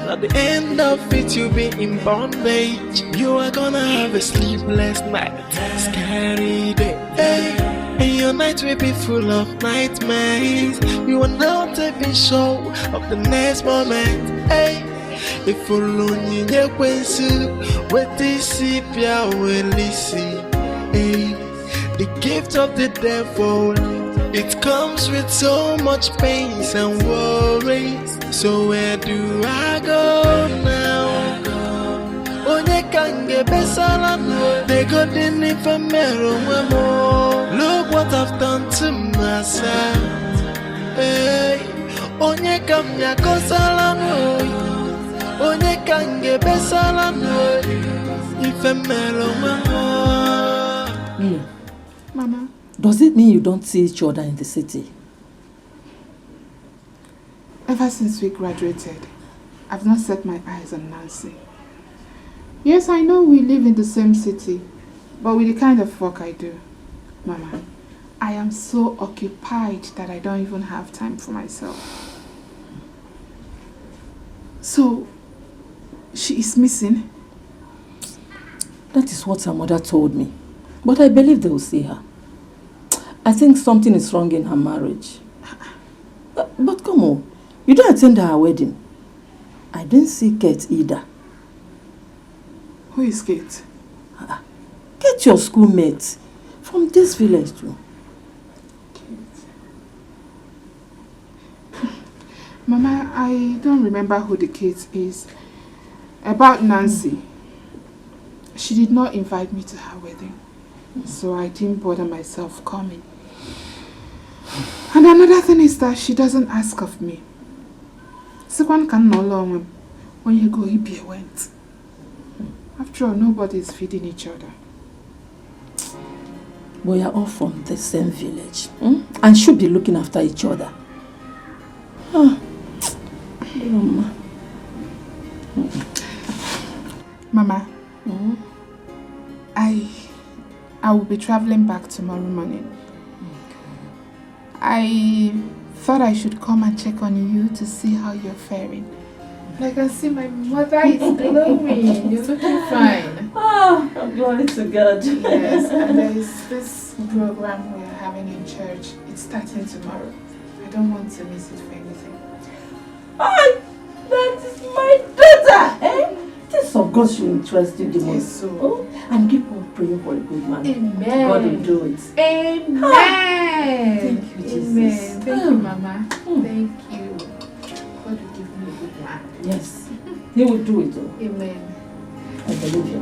At the end of it, you'll be in bondage. You are gonna have a sleepless night, scary day. Hey. And your night will be full of nightmares. You are not even sure of the next moment. Hey. If only you with this will listen. Hey. The gift of the devil, it comes with so much pains and worries. So where do I go now? Onye kange besala no, they got in infamero more. Look what I've done to myself. Hey, onye kamya kosala no, onye kange besala no, infamero more. Mama. Does it mean you don't see each other in the city? Ever since we graduated, I've not set my eyes on Nancy. Yes, I know we live in the same city, but with the kind of work I do, Mama, I am so occupied that I don't even have time for myself. So, she is missing? That is what her mother told me, but I believe they will see her. I think something is wrong in her marriage. But come on, you didn't attend her wedding. I didn't see Kate either. Who is Kate? Kate, your schoolmate from this village too. Mama, I don't remember who the Kate is. About Nancy, she did not invite me to her wedding, so I didn't bother myself coming. And another thing is that she doesn't ask of me. Someone can no long when you go, he went. After all, nobody is feeding each other. We are all from the same village and should be looking after each other. Mama, I will be traveling back tomorrow morning. I thought I should come and check on you to see how you're faring. I can see my mother is glowing. You're looking fine. I'm glory to God. Yes, and there is this program we are having in church. It's starting tomorrow. I don't want to miss it for anything. That is my daughter! Eh? This of God should interest you the most. Yes, so. And keep on praying for a good man. Amen. God will do it. Amen. Thank you, Jesus. Amen. Thank you, Mama. Thank you. God will give me a good man. Yes. He will do it. Amen. I believe you.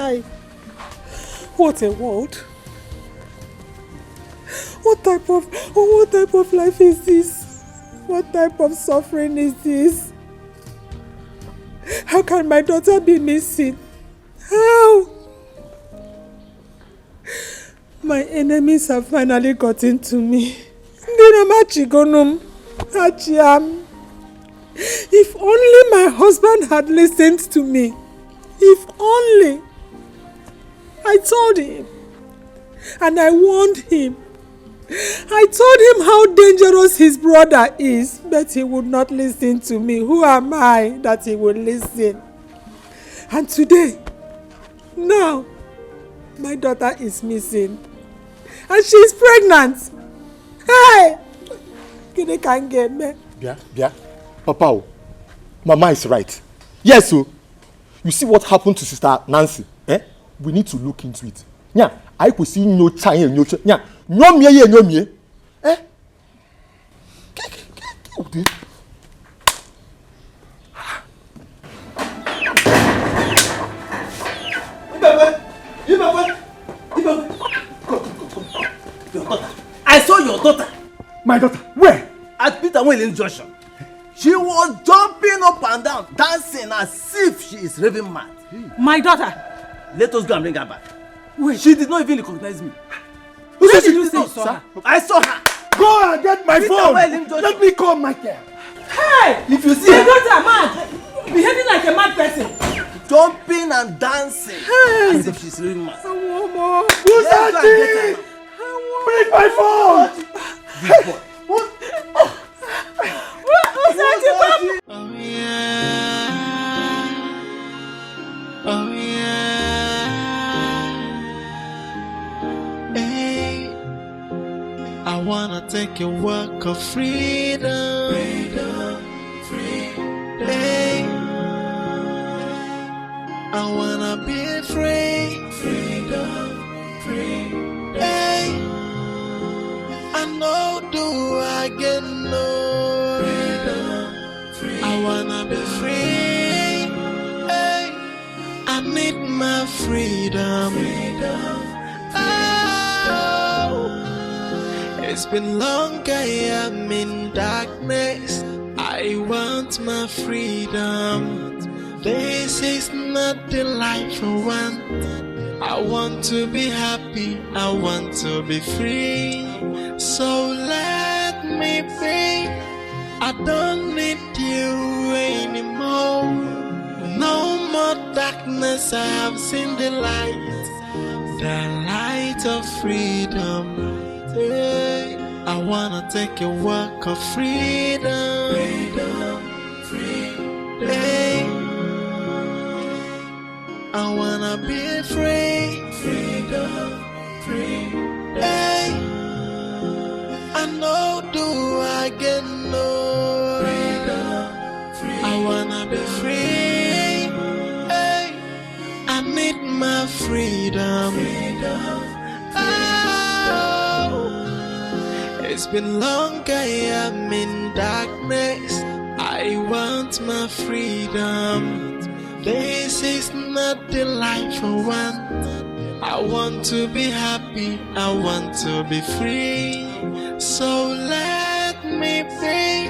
Hi. What a world. What type of life is this? What type of suffering is this? How can my daughter be missing? How? My enemies have finally gotten to me. If only my husband had listened to me. If only. I told him. And I warned him. I told him how dangerous his brother is, but he would not listen to me. Who am I that he would listen? And today, now, my daughter is missing. And she's pregnant. Hey! You can't get me. Yeah. Papa, Mama is right. Yes, so you see what happened to Sister Nancy? We need to look into it. Yeah, I could see no time, no time. Yeah, no me. I saw your daughter. My daughter? Where? At Peter Whelan Junction. She was jumping up and down, dancing as if she is raving mad. My daughter? Let us go and bring her back. Wait. She did not even recognize me. Where did you say you saw her? I saw her. Go and get my Peter phone. Whelan Junction. Let me call Michael. Hey! If you see my daughter mad, behaving like a mad person. Jumping and dancing as if she's raving mad. Who's that? Bring my phone. Big boy. Who's that? Oh yeah. Oh yeah. Hey, I wanna take a walk of freedom. Hey, I wanna be free. Hey, I know do I get no. I wanna be free. Hey, I need my freedom. Oh, it's been long I am in darkness. I want my freedom. This is not the life I want. I want to be happy. I want to be free. So let me be. I don't need you anymore. No more darkness, I have seen the light of freedom. Hey, I wanna take a walk of freedom. Hey, I wanna be free. Hey, I know do I get no. I wanna be free. Hey, I need my freedom. Oh, it's been long I am in darkness. I want my freedom. This is not the life I want. I want to be happy. I want to be free. So let me be.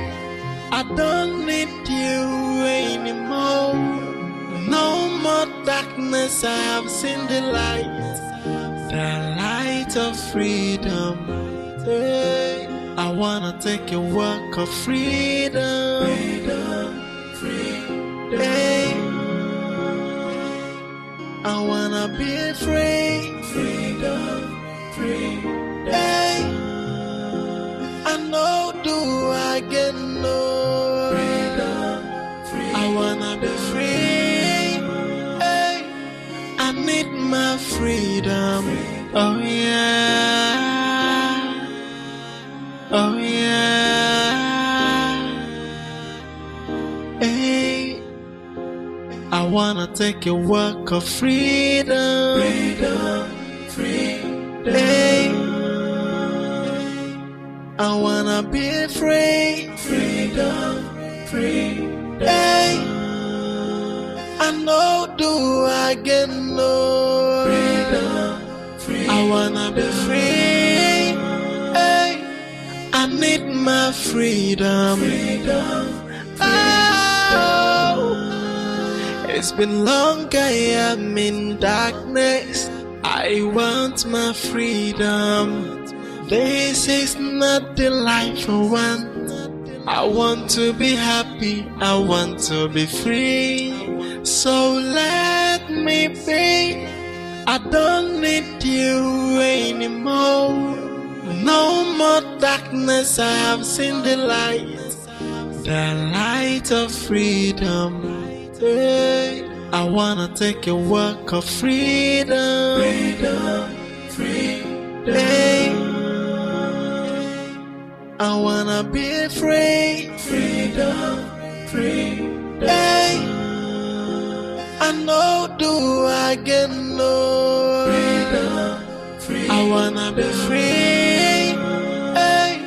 I don't need you anymore. No more darkness, I have seen the light of freedom. Hey, I wanna take a walk of freedom. Hey, I wanna be free. Hey, I know do I get no. I wanna be free. Hey, I need my freedom. Oh yeah. Oh yeah. Hey, I wanna take a walk of freedom. Hey, I wanna be free. Hey, I know do I get no. wanna be free. Hey, I need my freedom. Oh, it's been long I am in darkness. I want my freedom. This is not the life I want. I want to be happy, I want to be free. So let me be. I don't need you anymore. No more darkness, I have seen the light of freedom. Hey, I wanna take a walk of freedom. Hey, I wanna be free. Hey, I know do I get no. I wanna be free. Hey,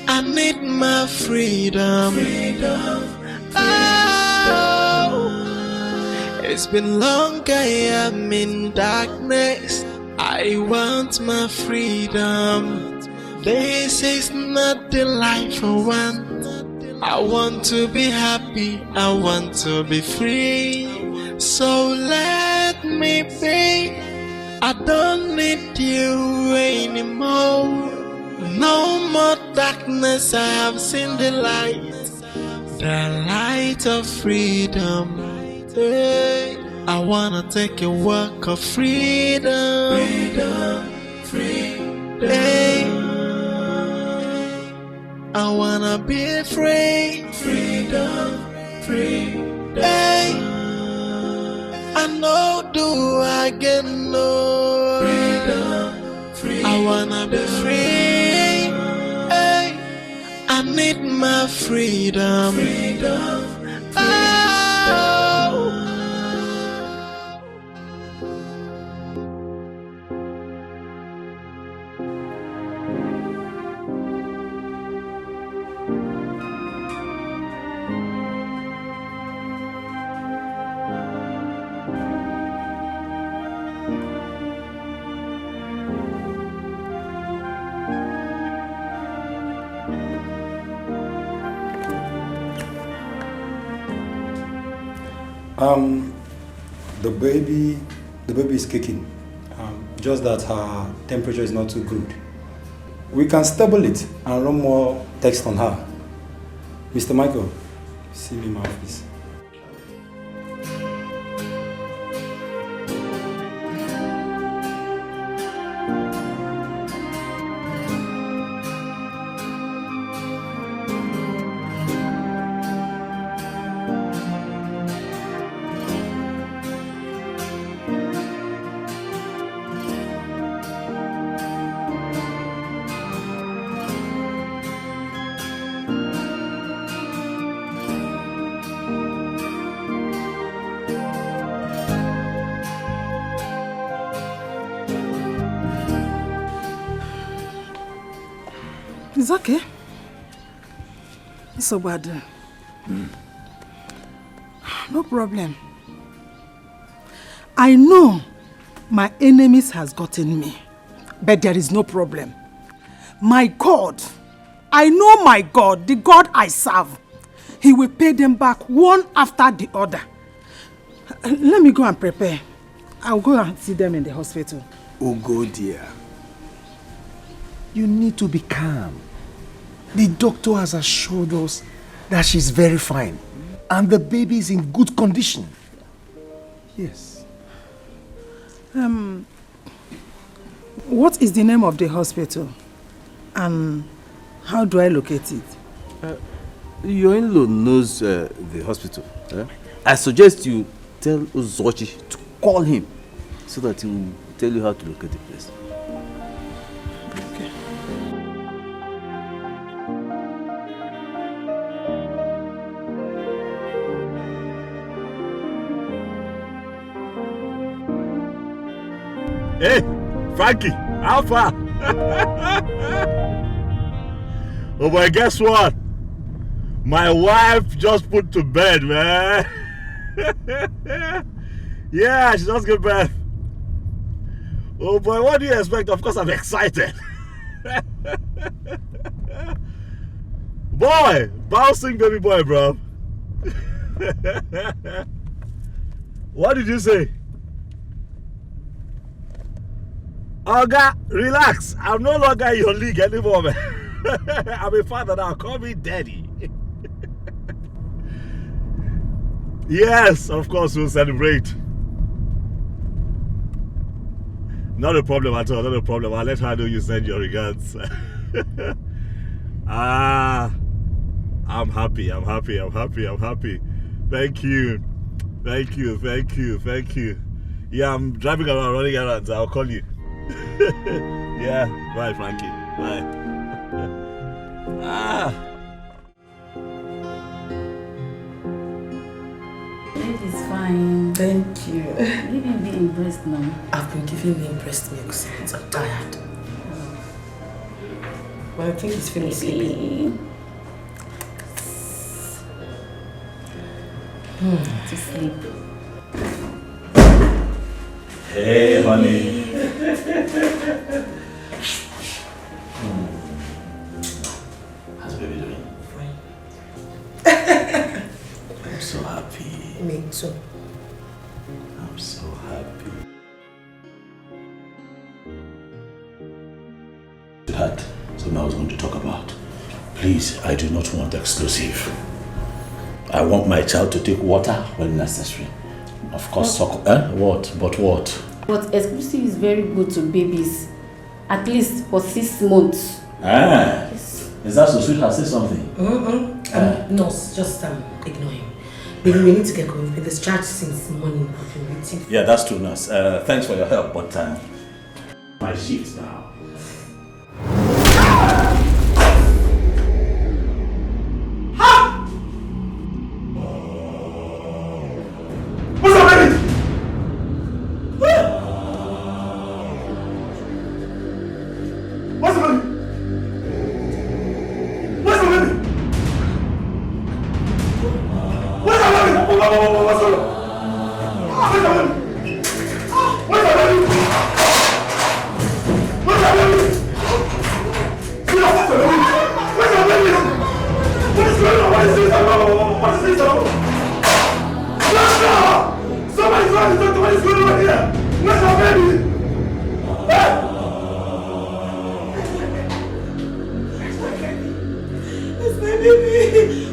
I need my freedom. Oh, it's been long I am in darkness. I want my freedom. This is not the life I want. I want to be happy, I want to be free. So let me be. I don't need you anymore. No more darkness, I have seen the light of freedom. Hey, I wanna take a walk of freedom. Hey, I wanna be free. Hey, I know do I get no. I wanna be free. Hey, I need my freedom. Oh. The baby is kicking. Just that her temperature is not too good. We can stable it and run more text on her. Mr. Michael, see me in my office. It's okay. It's so bad. No problem. I know my enemies has gotten me, but there is no problem. My God, I know my God, the God I serve, He will pay them back one after the other. Let me go and prepare. I'll go and see them in the hospital. Oh, go dear. You need to be calm. The doctor has assured us that she's very fine and the baby is in good condition. Yes. What is the name of the hospital? And how do I locate it? Your in-law knows the hospital. I suggest you tell Uzochi to call him so that he will tell you how to locate the place. Hey, Frankie, how far? Oh boy, guess what? My wife just put to bed, man. Yeah, she just got back. Oh boy, what do you expect? Of course I'm excited. Boy, bouncing baby boy, bro. What did you say? Oga, relax. I'm no longer in your league anymore, man. I'm a father now. Call me daddy. Yes, of course we'll celebrate. Not a problem at all, not a problem. I'll let her know you send your regards. I'm happy. Thank you. Yeah, I'm driving around, running around, so I'll call you. Yeah, bye, Frankie. Bye. It's fine. Thank you. Give me being breast now. I've been giving him breast milk since I'm tired. But I think he's feeling sleepy. To sleep. Hey, honey. How's baby doing? I'm so happy. Me too. I'm so happy. Sweetheart, something I was going to talk about. Please, I do not want exclusive. I want my child to take water when necessary. Of course, what? But what? But exclusive is very good to babies. At least for 6 months. Yes. Is that so, sweetheart? Say something. No, just ignore him. We need to get going. We've been discharged since morning. We've been waiting. Yeah, that's true, nurse. Thanks for your help, but my shift now. What's up, baby? What's up, baby? What's up, baby? What's up, baby? What's up, baby? What's up, baby? What's up, baby? What's up, baby? What is going on? What is this? What is this? Somebody's going to talk to what is going on here. Where's my baby? It's my baby.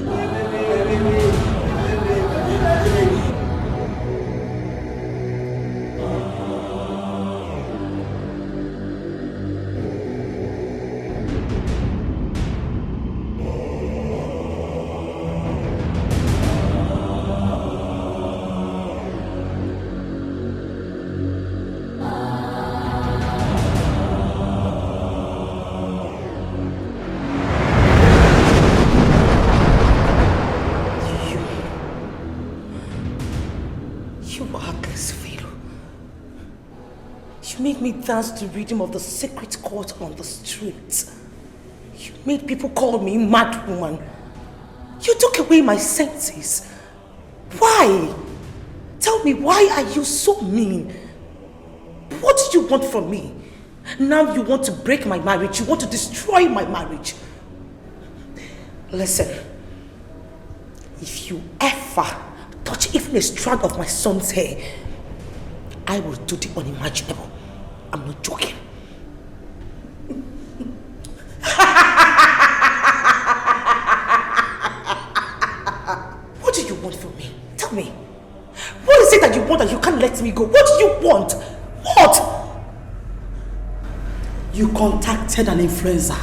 Made me dance to the rhythm of the secret court on the street. You made people call me mad woman. You took away my senses. Why? Tell me, why are you so mean? What do you want from me? Now you want to break my marriage. You want to destroy my marriage. Listen, if you ever touch even a strand of my son's hair, I will do the unimaginable. I'm not joking. What do you want from me? Tell me. What is it that you want that you can't let me go? What do you want? What? You contacted an influencer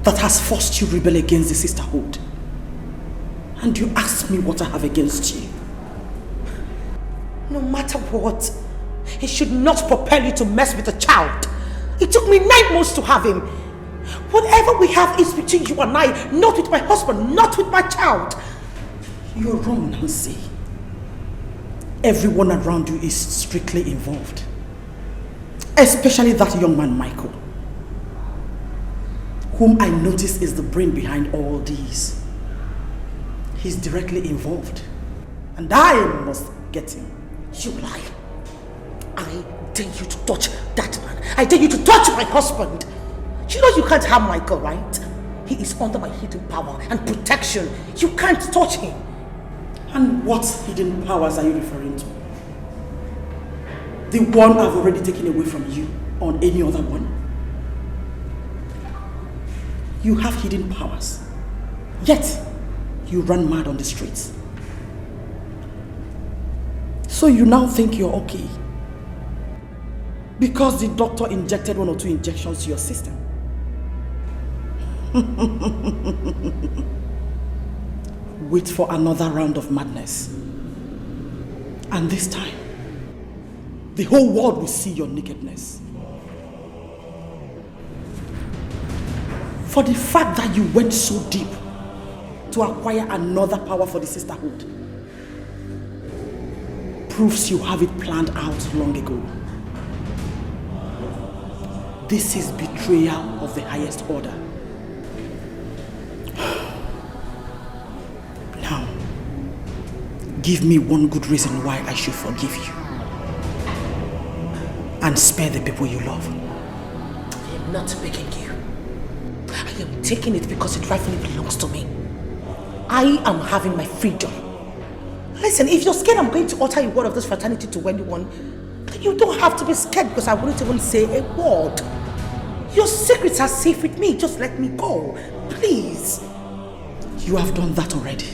that has forced you to rebel against the sisterhood. And you asked me what I have against you. No matter what, it should not propel you to mess with a child. It took me 9 months to have him. Whatever we have is between you and I, not with my husband, not with my child. You're wrong, Nancy. Everyone around you is strictly involved. Especially that young man, Michael, whom I notice is the brain behind all these. He's directly involved. And I must get him. You lie. I dare you to touch that man. I dare you to touch my husband. You know you can't harm Michael, right? He is under my hidden power and protection. You can't touch him. And what hidden powers are you referring to? The one I've already taken away from you, or any other one? You have hidden powers, yet you run mad on the streets. So you now think you're okay because the doctor injected 1 or 2 injections to your system. Wait for another round of madness. And this time, the whole world will see your nakedness. For the fact that you went so deep to acquire another power for the sisterhood proves you have it planned out long ago. This is betrayal of the highest order. Now, give me one good reason why I should forgive you and spare the people you love. I am not begging you. I am taking it because it rightfully belongs to me. I am having my freedom. Listen, if you're scared I'm going to utter a word of this fraternity to anyone, you don't have to be scared because I wouldn't even say a word. Your secrets are safe with me. Just let me go. Please. You have done that already.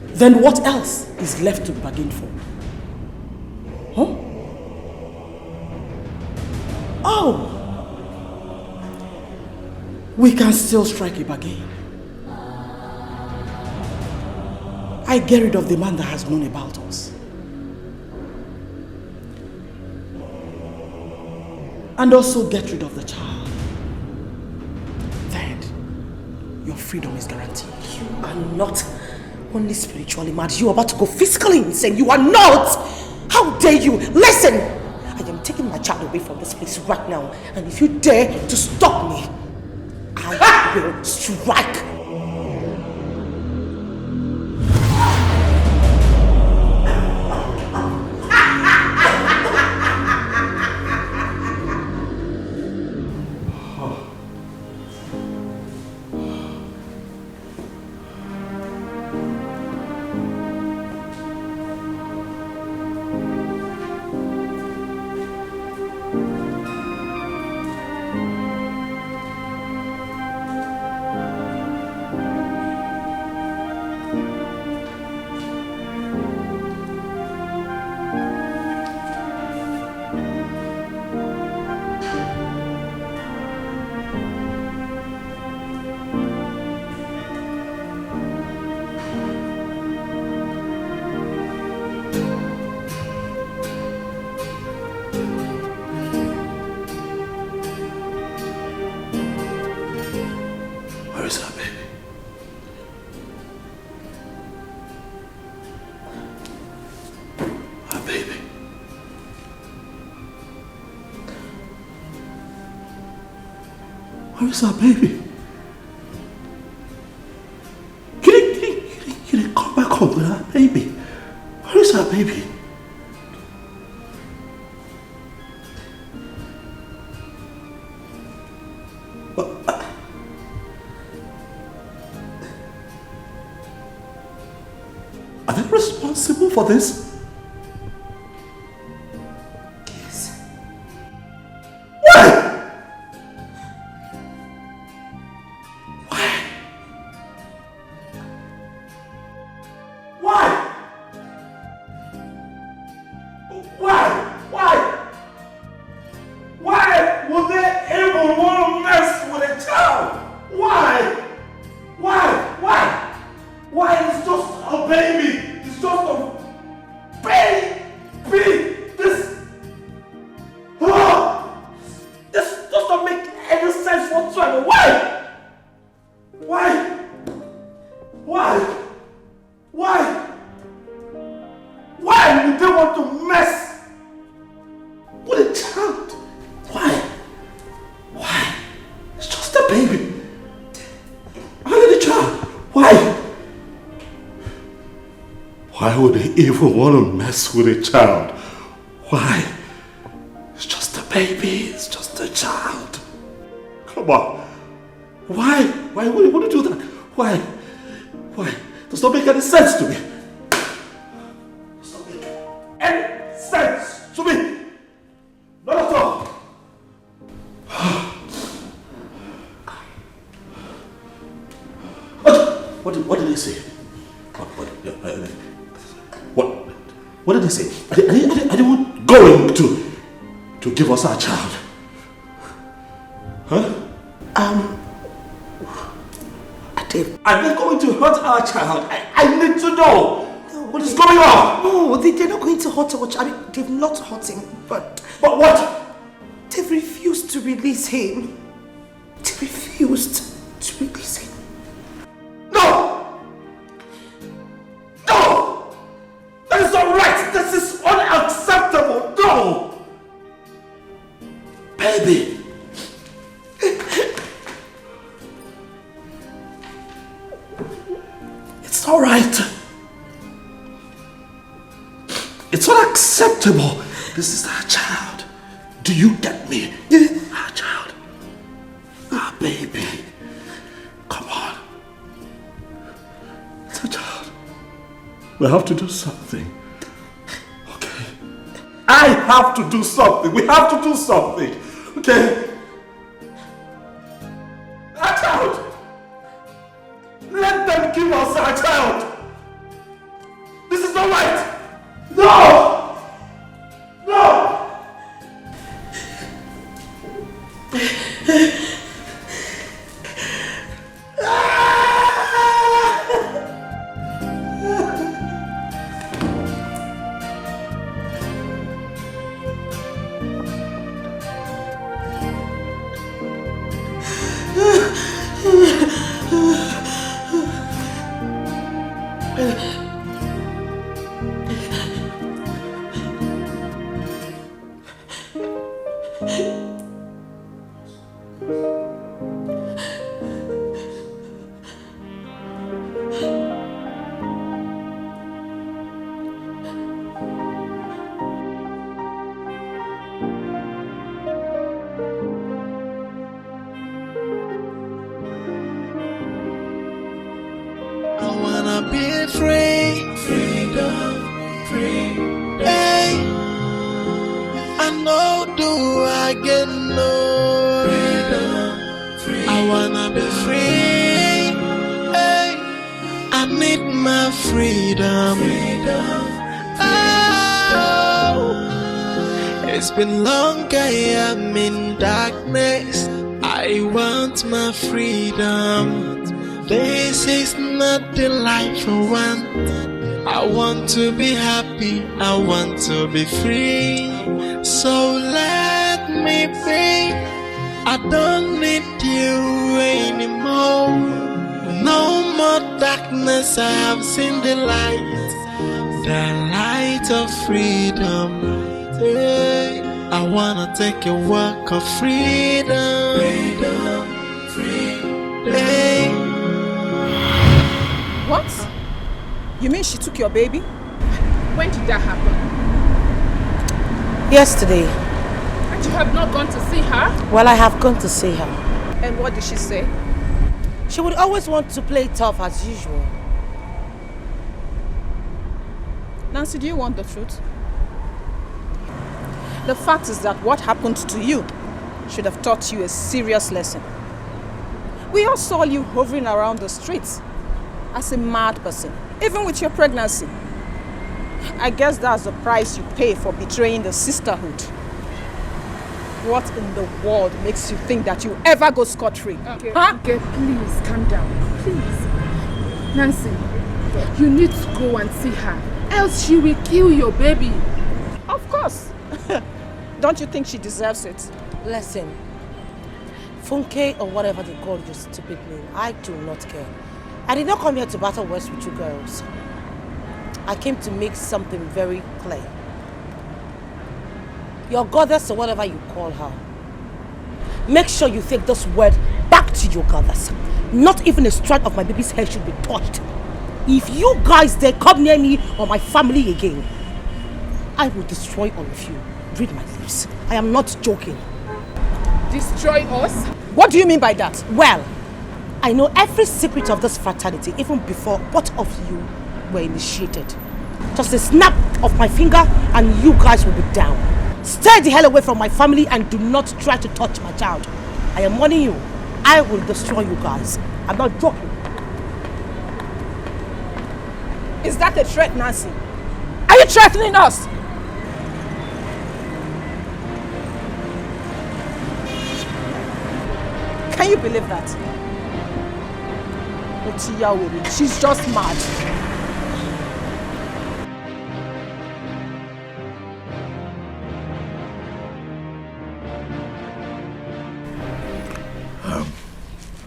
Then what else is left to bargain for? Huh? Oh! We can still strike a bargain. I get rid of the man that has known about us. And also get rid of the child. Then, your freedom is guaranteed. You are not only spiritually mad, you are about to go physically insane. You are not! How dare you? Listen! I am taking my child away from this place right now. And if you dare to stop me, I will strike. Where is our baby? Can you come back home with our baby? Where is our baby? Are they responsible for this? Why would they even want to mess with a child? Why? It's Baby is just a child. Come on. Why? Why would you do that? Why? Does not make any sense to me. Does not make any sense to me. Not at all. What did they say? What did they say? Are they going to give us our child? Huh? Are they going to hurt our child? I need to know. What is going on? No, they're not going to hurt our child. I mean, they've not hurt him, but what? They've refused to release him. They refused to release him. No! That is not right! This is unacceptable! No! Baby! It's not right! It's unacceptable! This is our child. Do you get me? Our child. Our baby. Come on. It's a child. We have to do something. Okay? I have to do something. We have to do something. Okay? Our child. Let them give us our child. This is not right. No! No! It's been long, I am in darkness. I want my freedom. This is not the life I want. I want to be happy, I want to be free. So let me be. I don't need you anymore. No more darkness, I have seen the light of freedom. Hey, I wanna take a walk of freedom. Hey. What? You mean she took your baby? When did that happen? Yesterday. And you have not gone to see her? Well, I have gone to see her. And what did she say? She would always want to play tough as usual. Nancy, do you want the truth? The fact is that what happened to you should have taught you a serious lesson. We all saw you hovering around the streets as a mad person, even with your pregnancy. I guess that's the price you pay for betraying the sisterhood. What in the world makes you think that you ever go scot-free? Okay, okay, please calm down, please. Nancy, you need to go and see her, else she will kill your baby. Of course. Don't you think she deserves it? Listen, Funke or whatever they call your stupid name, I do not care. I did not come here to battle words with you girls. I came to make something very clear. Your goddess or whatever you call her, make sure you take this word back to your goddess. Not even a strand of my baby's hair should be touched. If you guys dare come near me or my family again, I will destroy all of you. Read my lips. I am not joking. Destroy us? What do you mean by that? Well, I know every secret of this fraternity even before both of you were initiated. Just a snap of my finger and you guys will be down. Stay the hell away from my family and do not try to touch my child. I am warning you. I will destroy you guys. I'm not joking. Is that a threat, Nancy? Are you threatening us? Can you believe that? She's just mad.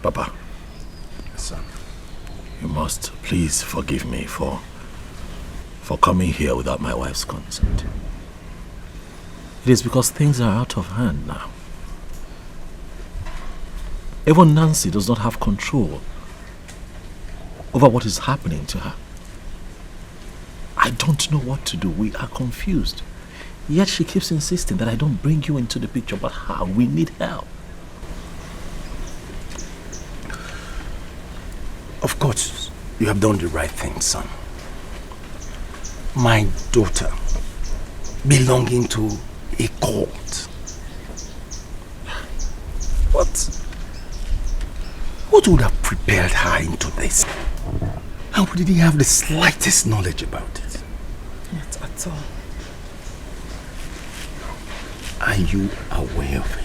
Papa, son, you must please forgive me for coming here without my wife's consent. It is because things are out of hand now. Even Nancy does not have control over what is happening to her. I don't know what to do. We are confused. Yet she keeps insisting that I don't bring you into the picture. But how? We need help. Of course, you have done the right thing, son. My daughter, belonging to a cult. What would have prepared her into this? How did he have the slightest knowledge about it? Not at all. Are you aware of it?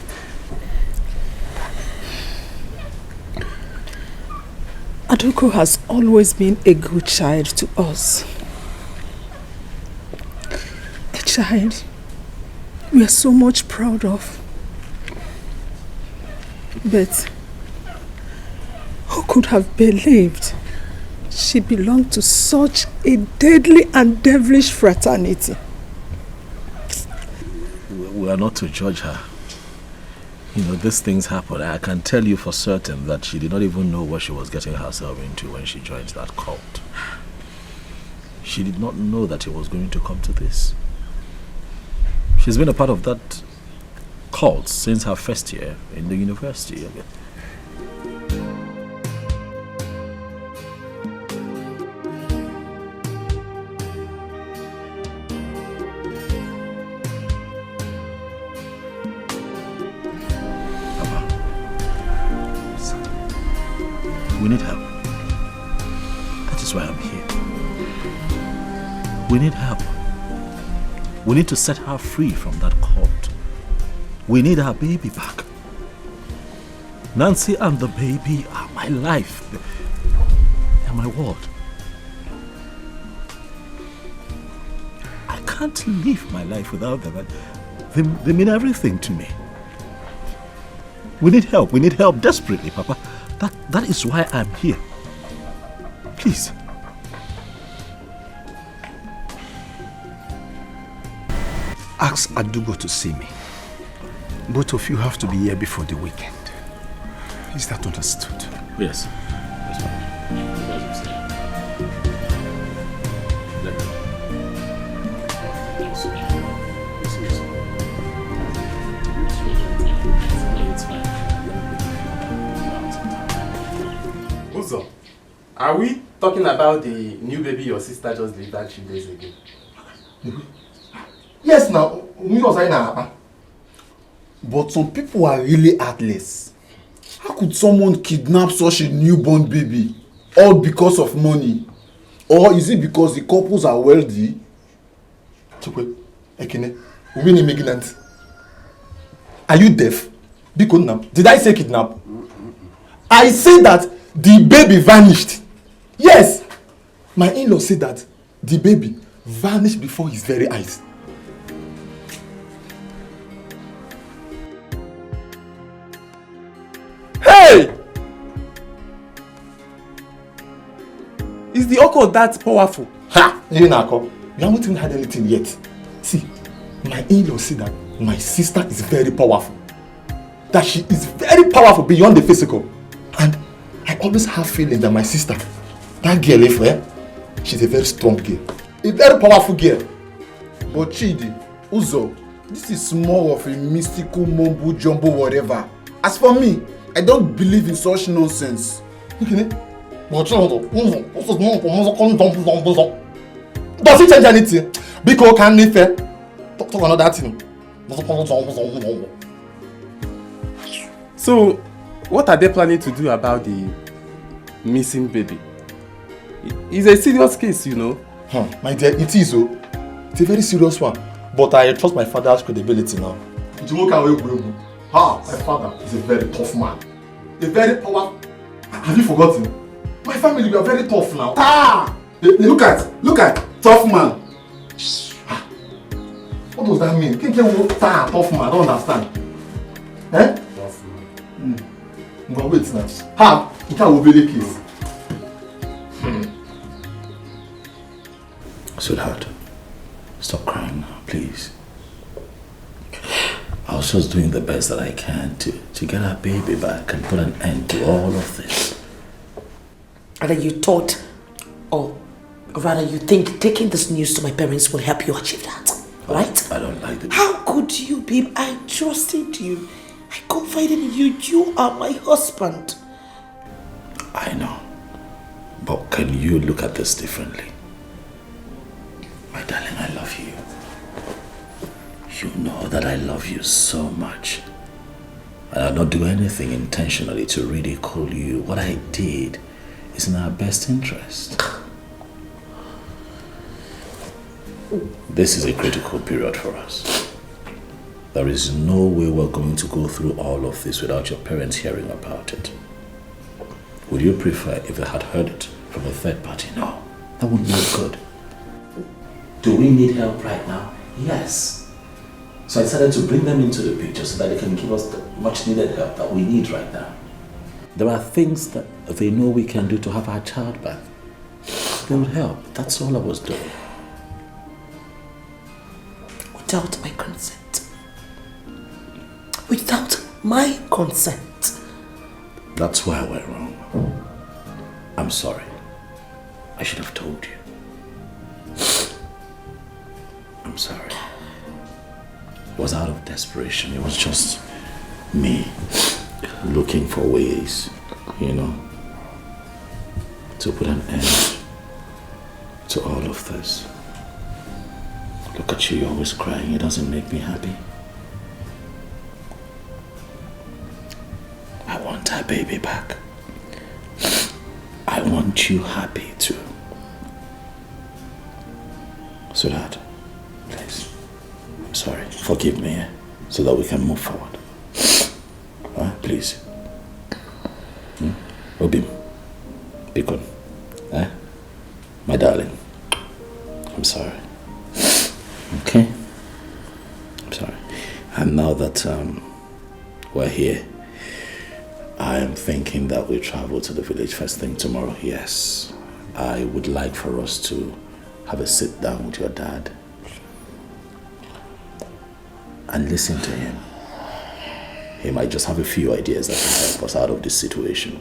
Aduko has always been a good child to us. A child we are so much proud of. But who could have believed she belonged to such a deadly and devilish fraternity? We are not to judge her. You know, these things happen. I can tell you for certain that she did not even know what she was getting herself into when she joined that cult. She did not know that it was going to come to this. She's been a part of that cult since her first year in the university. We need help. That is why I'm here. We need help. We need to set her free from that cult. We need our baby back. Nancy and the baby are my life. They're my world. I can't live my life without them. They mean everything to me. We need help. We need help desperately, Papa. That is why I'm here. Please. Ask Adugo to see me. Both of you have to be here before the weekend. Is that understood? Yes. Uzo, are we talking about the new baby your sister just delivered 3 days ago? Yes, now, but some people are really heartless. How could someone kidnap such a newborn baby? All because of money? Or is it because the couples are wealthy? Are you deaf? Did I say kidnap? I said that the baby vanished. Yes! My in-law said that the baby vanished before his very eyes. Hey! Is the occult that powerful? Ha! You haven't even had anything yet. See, my in-law said that my sister is very powerful. That she is very powerful beyond the physical. And I always have feeling that my sister, that girl, she's a very strong girl. A very powerful girl. But Chidi, Uzo, This is more of a mystical mumbo jumbo whatever. As for me, I don't believe in such nonsense. Does it change anything? Because can me fair? Talk another thing. So, what are they planning to do about the missing baby? It's a serious case, you know. My dear, it is. It's a very serious one. But I trust my father's credibility now. My father is a very tough man. A very powerful. Have you forgotten? My family, we are very tough now. Look at tough man. What does that mean? Tough man, I don't understand. Eh? Tough man. But wait now. You can't obey the case. Sweetheart, stop crying now, please. I was just doing the best that I can to get our baby back and put an end to all of this. And then you thought, or rather you think taking this news to my parents will help you achieve that, right? I don't like it. How could you, babe? I trusted you. I confided in you. You are my husband. I know. But can you look at this differently? My darling, I love you. You know that I love you so much. And I'll not do anything intentionally to ridicule you. What I did is in our best interest. This is a critical period for us. There is no way we're going to go through all of this without your parents hearing about it. Would you prefer if they had heard it from a third party? No, that wouldn't be good. Do we need help right now? Yes. So I decided to bring them into the picture so that they can give us the much needed help that we need right now. There are things that they know we can do to have our child back. They would help. That's all I was doing. Without my consent. Without my consent. That's where I went wrong. I'm sorry. I should have told you. I'm sorry. It was out of desperation. It was just me looking for ways, you know, to put an end to all of this. Look at you, you're always crying. It doesn't make me happy. I want our baby back. I want you happy too. Sweetheart, please. I'm sorry. Forgive me, so that we can move forward. Please. Obim. Bikon. My darling. I'm sorry. Okay? I'm sorry. And now that we're here, I am thinking that we travel to the village first thing tomorrow. Yes. I would like for us to have a sit down with your dad and listen to him. He might just have a few ideas that can help us out of this situation.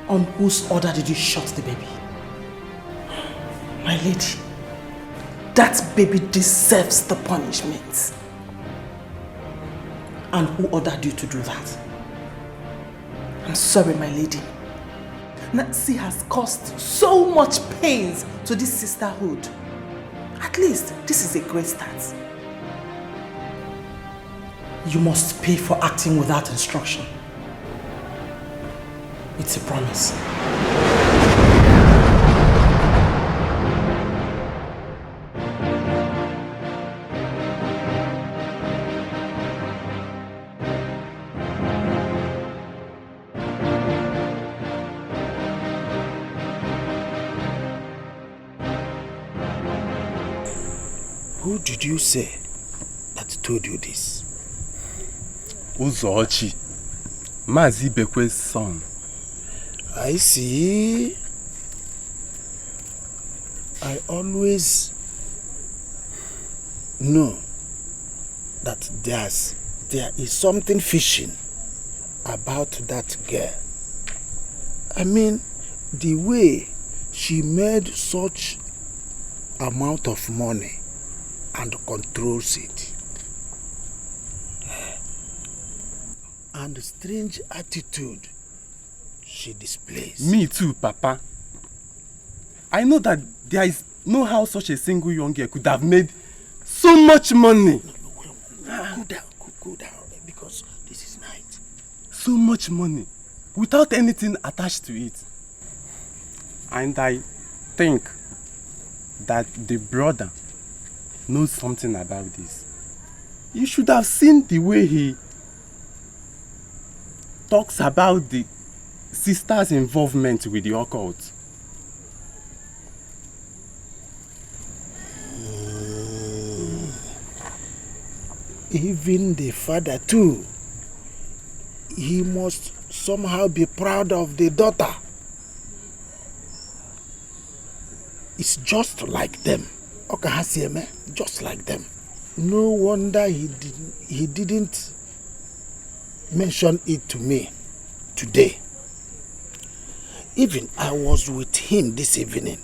On whose order did you shot the baby? My lady, That baby deserves the punishment. And who ordered you to do that? I'm sorry, my lady. Nancy has caused so much pains to this sisterhood. At least, this is a great start. You must pay for acting without instruction. It's a promise. Who did you say that told you this? Uzochi, Mazi Bekwe's son. I see. I always know that there is something fishy about that girl. I mean, the way she made such amount of money and controls it. And the strange attitude she displays. Me too, Papa. I know that there is no how such a single young girl could have made so much money. Cool down, because this is night. So much money, without anything attached to it. And I think that the brother knows something about this. You should have seen the way he talks about the sister's involvement with the occult. Even the father too. He must somehow be proud of the daughter. It's just like them. Just like them. No wonder he didn't mention it to me today. Even I was with him this evening.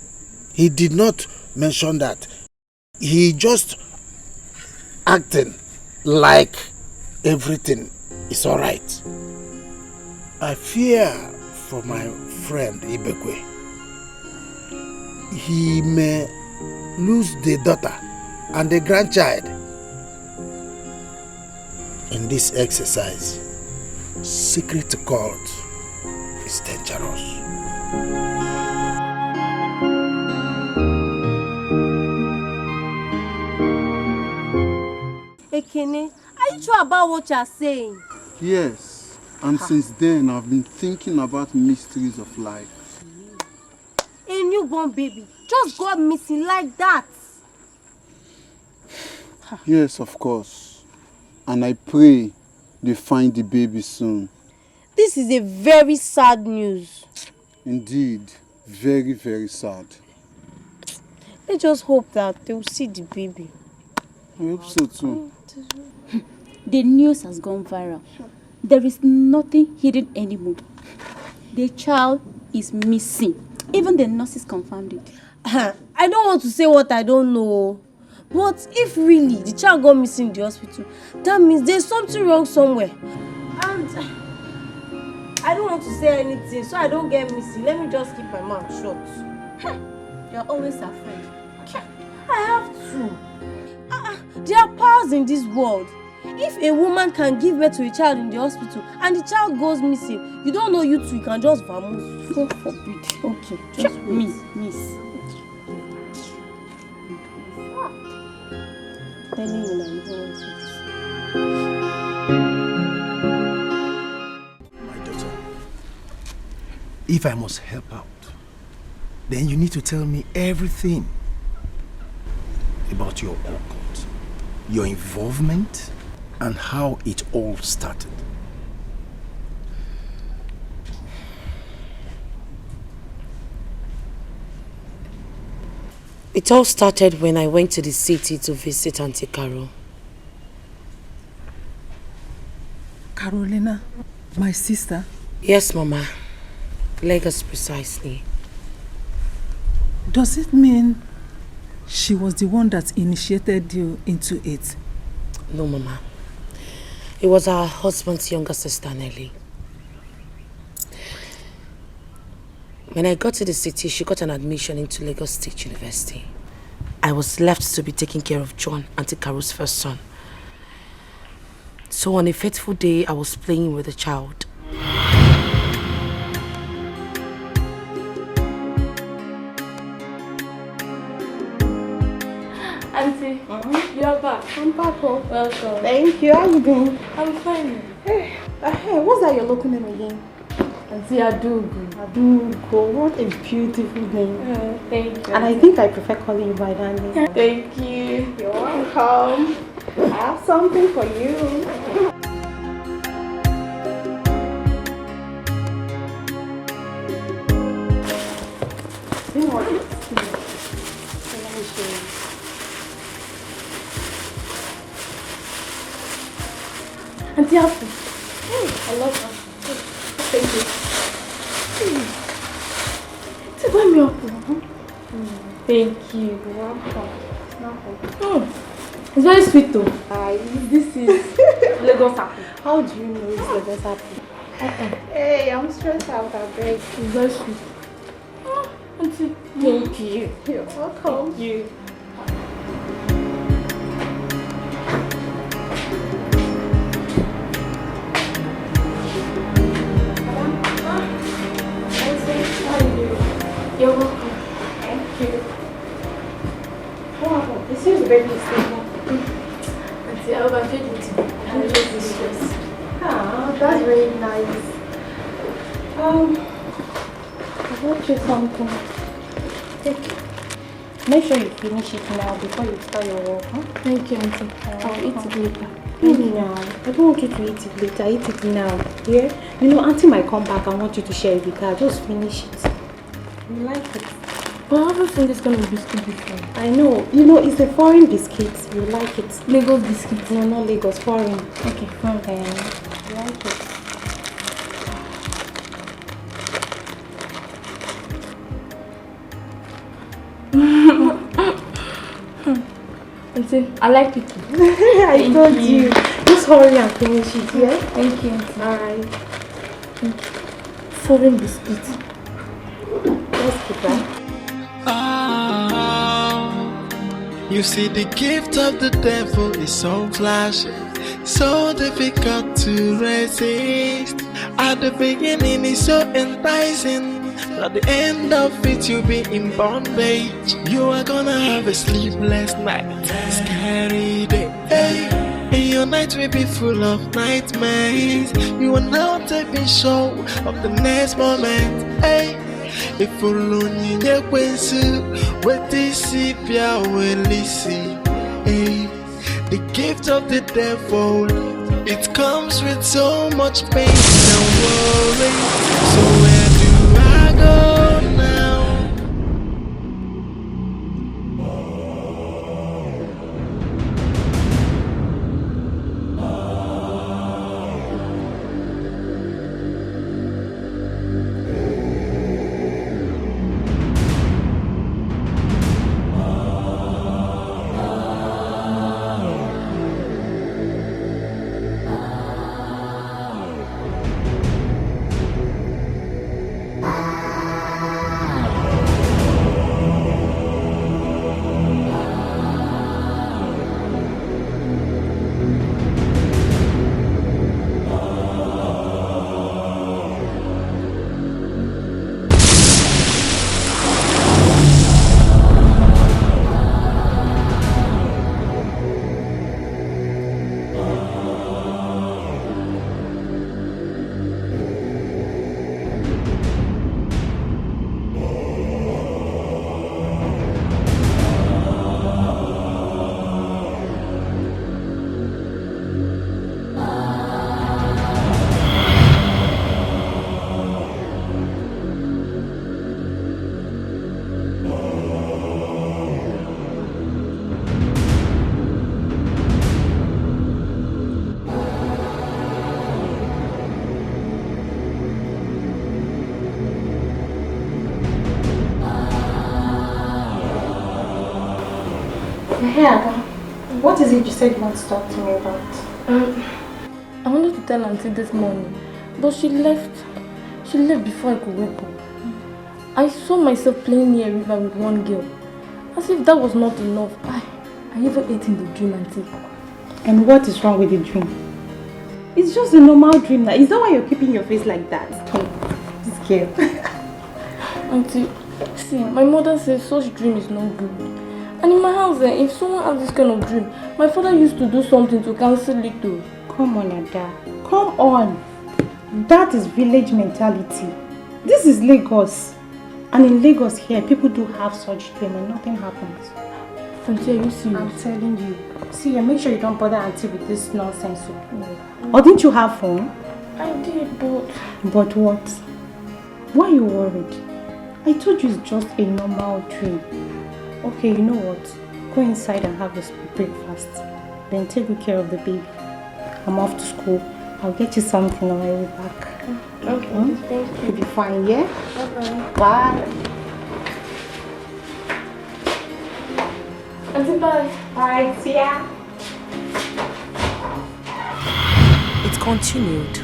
He did not mention that. He just acting like everything is alright. I fear for my friend Ibekwe. He may lose the daughter and the grandchild in this exercise. Secret cult is dangerous. Ekene, are you sure about what you are saying? Yes, and since then I've been thinking about mysteries of life. A newborn baby just got missing like that. Yes, of course. And I pray they find the baby soon. This is a very sad news. Indeed, very, very sad. Let's just hope that they will see the baby. I hope so too. The news has gone viral. There is nothing hidden anymore. The child is missing. Even the nurses confirmed it. I don't want to say what I don't know. But if really the child got missing in the hospital, that means there's something wrong somewhere. And I don't want to say anything so I don't get missing. Let me just keep my mouth shut. You're always afraid. I have to. There are powers in this world. If a woman can give birth to a child in the hospital and the child goes missing, you don't know you two, you can just vamose. God forbid. Okay, just miss. Telling you now, you don't want to. My daughter, if I must help out, then you need to tell me everything about your occult, your involvement, and how it all started. It all started when I went to the city to visit Auntie Carol. Carolina, my sister? Yes, Mama. Lagos precisely. Does it mean she was the one that initiated you into it? No, Mama. It was her husband's younger sister, Nelly. When I got to the city, she got an admission into Lagos State University. I was left to be taking care of John, Auntie Caro's first son. So on a fateful day, I was playing with a child. Auntie, you're back. I'm back home. Welcome. Thank you. How you doing? I'm fine. Hey, what's that your local name again? Auntie Adugu. Adugu. What a beautiful name. Thank you. And I think I prefer calling you by that name. Thank you. You're welcome. I have something for you. Let me show you. Auntie Apple. I love apple. Thank you. Buy me apple. Thank you. It's very sweet though. This is Lagos apple. How do you know it's Lagos apple? Hey, I'm stressed out, I beg. It's very sweet. Auntie, thank you. You're welcome. Thank you. You're welcome. Thank you. Wow, this is very stable. Auntie, I overfed it. I'm just distressed. Ah, that's very nice. I bought you something. Take it. Make sure you finish it now before you start your work. Huh? Thank you, Auntie. I'll eat it later. Now, I don't want you to eat it later. Eat it now. Yeah? You know, Auntie might come back and want you to share it with her. Just finish it. You like it? But I haven't seen this kind of biscuit before. I know. You know, it's a foreign biscuit. You like it. Lagos biscuit. No, not Lagos. Foreign. Okay, fine. You like it. Auntie, I like it. I told you. Just hurry and finish it, yeah? Thank you, Auntie. Alright. Foreign biscuit. Let's keep that. You see, the gift of the devil is so flashy, so difficult to resist. At the beginning, it's so enticing. At the end of it, you'll be in bondage. You are gonna have a sleepless night, scary day. Hey, and your night will be full of nightmares. You are not even sure of the next moment. Hey, if you only know when to what this pia will listen. Hey, the gift of the devil, it comes with so much pain and worry. So where do I go now? Hey, Ada. What is it you said you want to talk to me about? I wanted to tell Auntie this morning, but she left. She left before I could wake up. I saw myself playing near a river with one girl. As if that was not enough. I even ate in the dream, Auntie. And what is wrong with the dream? It's just a normal dream now. Is that why you're keeping your face like that? This girl. Auntie, see, my mother says such dream is not good. And in my house, if someone has this kind of dream, my father used to do something to cancel it too. Come on, Ada. Come on. That is village mentality. This is Lagos. And in Lagos here, people do have such dream and nothing happens. Auntie, are you serious? I'm telling you. See, make sure you don't bother Auntie with this nonsense. Or didn't you have fun? I did, but... But what? Why are you worried? I told you it's just a normal dream. Okay, you know what? Go inside and have your breakfast. Then take good care of the baby. I'm off to school. I'll get you something on my way back. Okay, thank you. You'll be fine, yeah? Bye-bye. Bye. Auntie, bye. Bye, see ya. It continued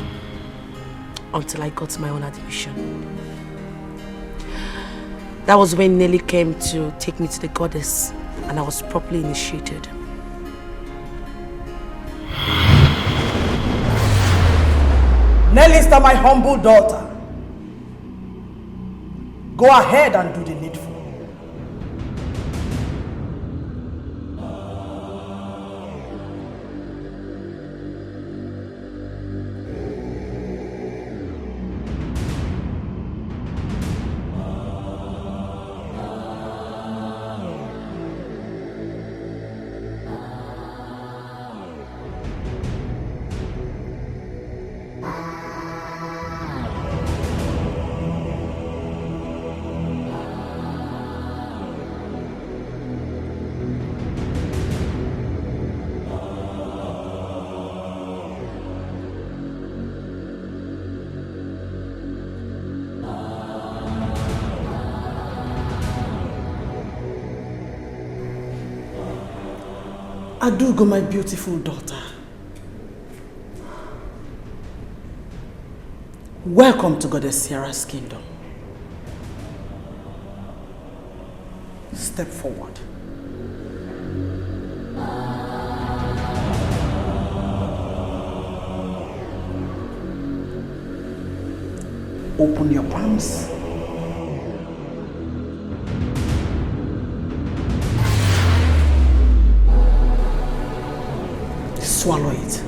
until I got my own admission. That was when Nelly came to take me to the goddess and I was properly initiated. Nelly is my humble daughter. Go ahead and do the needful. Adugo, my beautiful daughter. Welcome to Goddess Sierra's kingdom. Step forward. Open your palms. Swallow it.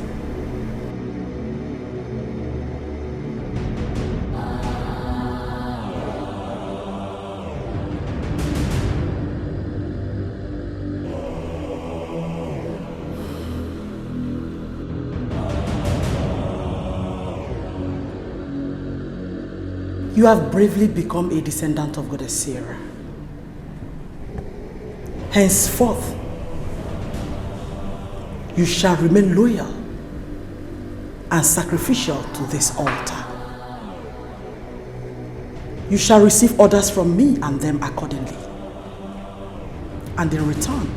You have bravely become a descendant of Goddess Sierra. Henceforth, you shall remain loyal and sacrificial to this altar. You shall receive orders from me and them accordingly. And in return,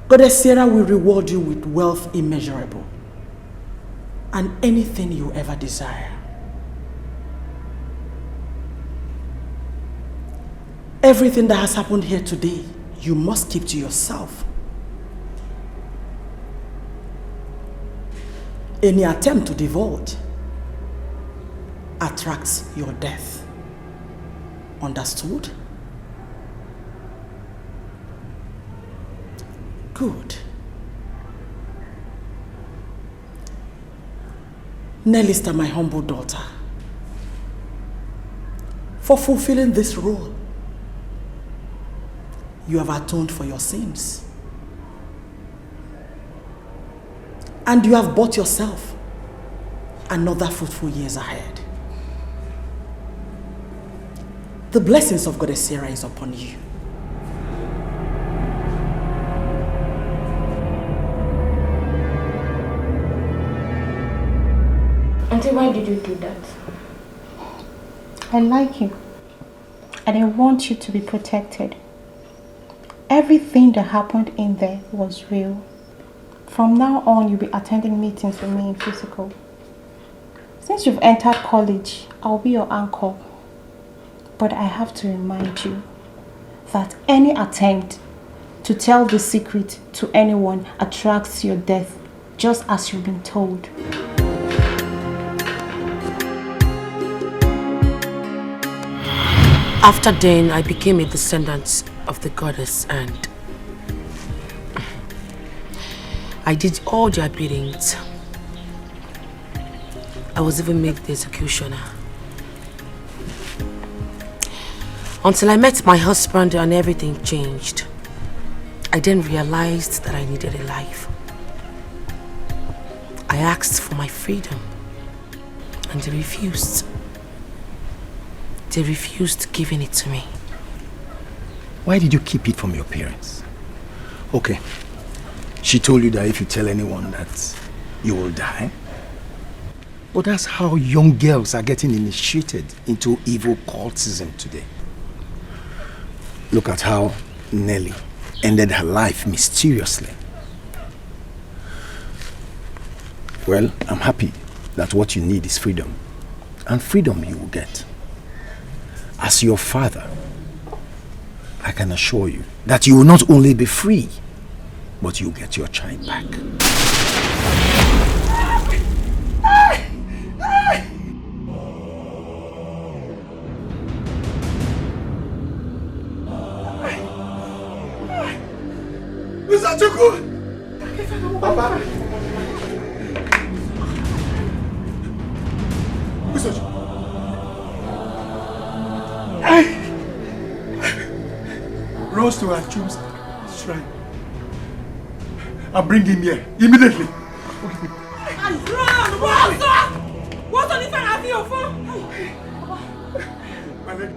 Goddess Sierra will reward you with wealth immeasurable and anything you ever desire. Everything that has happened here today, you must keep to yourself. Any attempt to divulge attracts your death. Understood? Good. Nelista, my humble daughter, for fulfilling this role, you have atoned for your sins. And you have bought yourself another fruitful years ahead. The blessings of Goddess Sierra is upon you. Auntie, why did you do that? I like you. And I want you to be protected. Everything that happened in there was real. From now on, you'll be attending meetings with me in physical. Since you've entered college, I'll be your anchor. But I have to remind you that any attempt to tell the secret to anyone attracts your death, just as you've been told. After then, I became a descendant of the goddess and I did all their biddings. I was even made the executioner. Until I met my husband and everything changed. I then realized that I needed a life. I asked for my freedom and they refused. They refused giving it to me. Why did you keep it from your parents? Okay, she told you that if you tell anyone that you will die. But that's how young girls are getting initiated into evil cultism today. Look at how Nelly ended her life mysteriously. Well, I'm happy that what you need is freedom. And freedom you will get. As your father, I can assure you that you will not only be free, but you'll get your child back. Mr. Chuku! Papa! Mr. Chuku! Rose to Achum's shrine. I'll bring him here immediately. Run! What's on the phone? Have your phone? My leg.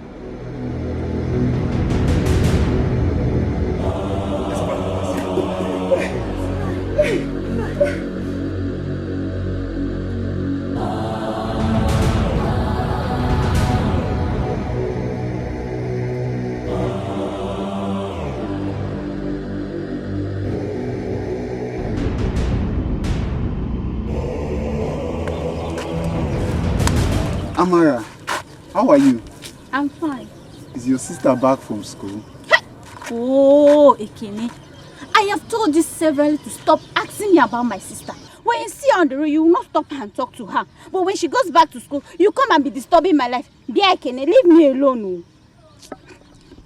Amara, how are you? I'm fine. Is your sister back from school? Oh, Ekene. I have told you severally to stop asking me about my sister. When you see her on the road, you will not stop and talk to her. But when she goes back to school, you come and be disturbing my life. Dear Ekene, leave me alone.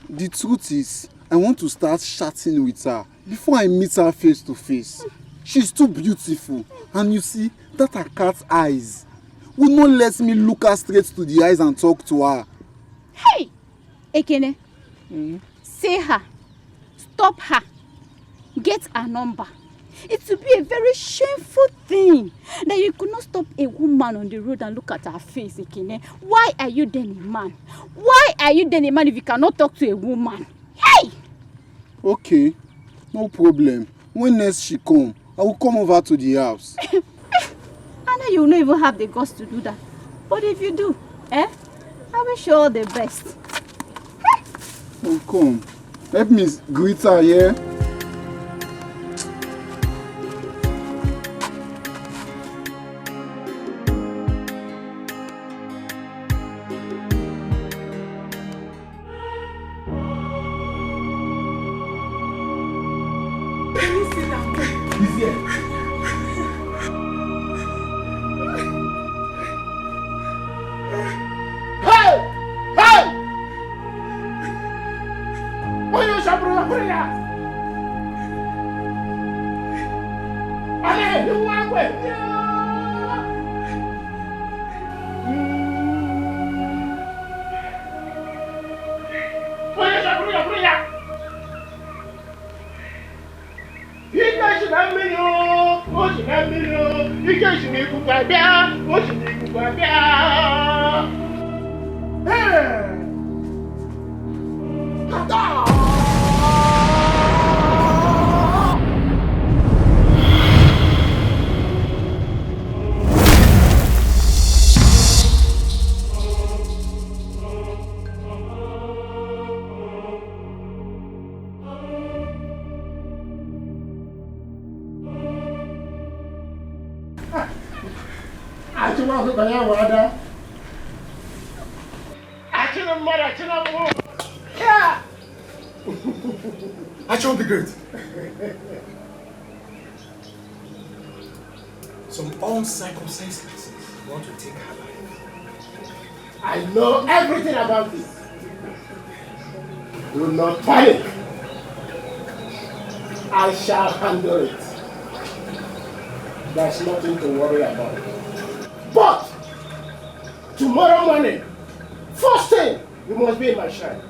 The truth is, I want to start chatting with her before I meet her face to face. She's too beautiful. And you see, that her cat's eyes would not let me look her straight to the eyes and talk to her. Hey! Ekene, say her. Stop her. Get her number. It would be a very shameful thing that you could not stop a woman on the road and look at her face, Ekene. Why are you then a man? Why are you then a man if you cannot talk to a woman? Hey! Okay, no problem. When next she come, I will come over to the house. I know you will not even have the guts to do that. But if you do, I wish you all the best. Oh, come. Help me greet her, yeah? He's here. Action the great. Some uncircumcised want to take her life. I know everything about this. Do not panic. I shall handle it. There's nothing to worry about. But tomorrow morning, first thing, you must be in my shrine.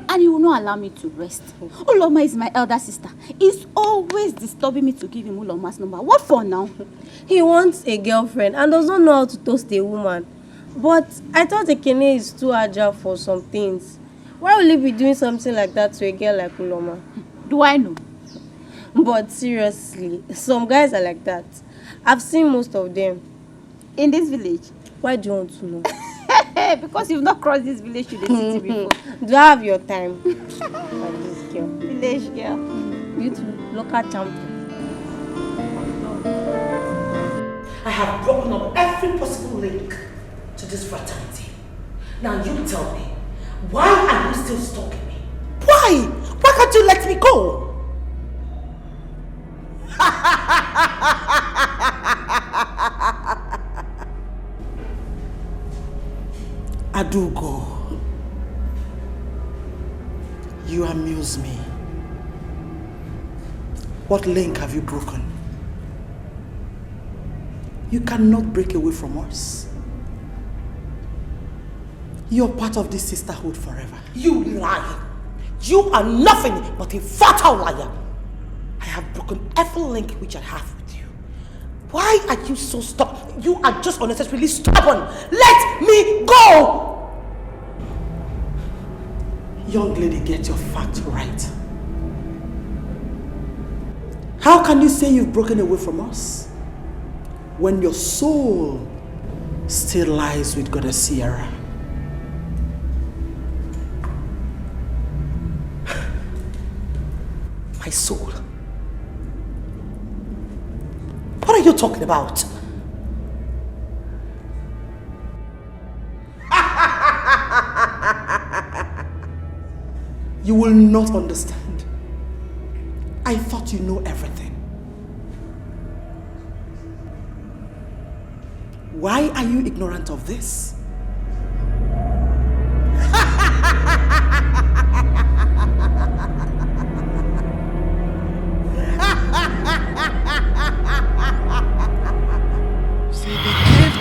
And he will not allow me to rest. Uloma is my elder sister. He's always disturbing me to give him Uloma's number. What for now? He wants a girlfriend and does not know how to toast a woman. But I thought Ekene is too agile for some things. Why will he be doing something like that to a girl like Uloma? Do I know? But seriously, some guys are like that. I've seen most of them. In this village? Why do you want to know? Because you've not crossed this village to the city before. Do I have your time? Like this girl. Village girl. You too. Local champion. I have broken up every possible link to this fraternity. Now you tell me, why are you still stalking me? Why? Why can't you let me go? Adugo, you amuse me. What link have you broken? You cannot break away from us. You're part of this sisterhood forever. You lie. You are nothing but a fatal liar. I have broken every link which I have with you. Why are you so stubborn? You are just unnecessarily stubborn. Let me go! Young lady, get your facts right. How can you say you've broken away from us when your soul still lies with Goddess Sierra? My soul? What are you talking about? You will not understand. I thought you know everything. Why are you ignorant of this?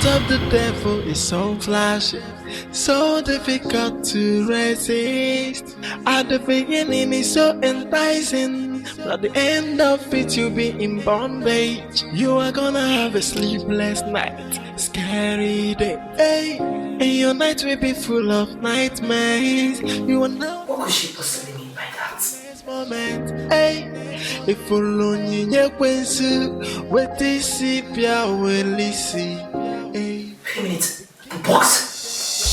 Of the devil is so flashy, so difficult to resist. At the beginning it's so enticing, but at the end of it you'll be in bondage. You are gonna have a sleepless night, scary day, hey. And your night will be full of nightmares. You will know what could she possibly mean by that? This moment, hey. If only you knew what this is, will see. Wait a minute. The box.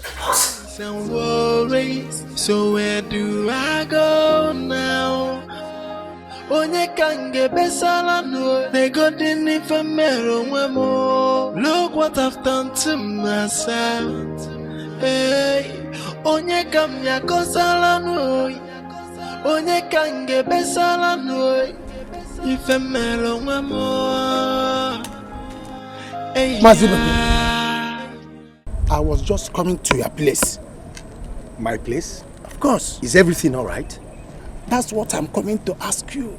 The box. Some worries. So where do I go now? Onye kange besala no. They got in infamero wemo. Look what I've done to myself. Hey, onye kamya kosala no. Onye kange besala no. Ifemero wemo. Mazibabu, I was just coming to your place. My place? Of course. Is everything all right? That's what I'm coming to ask you.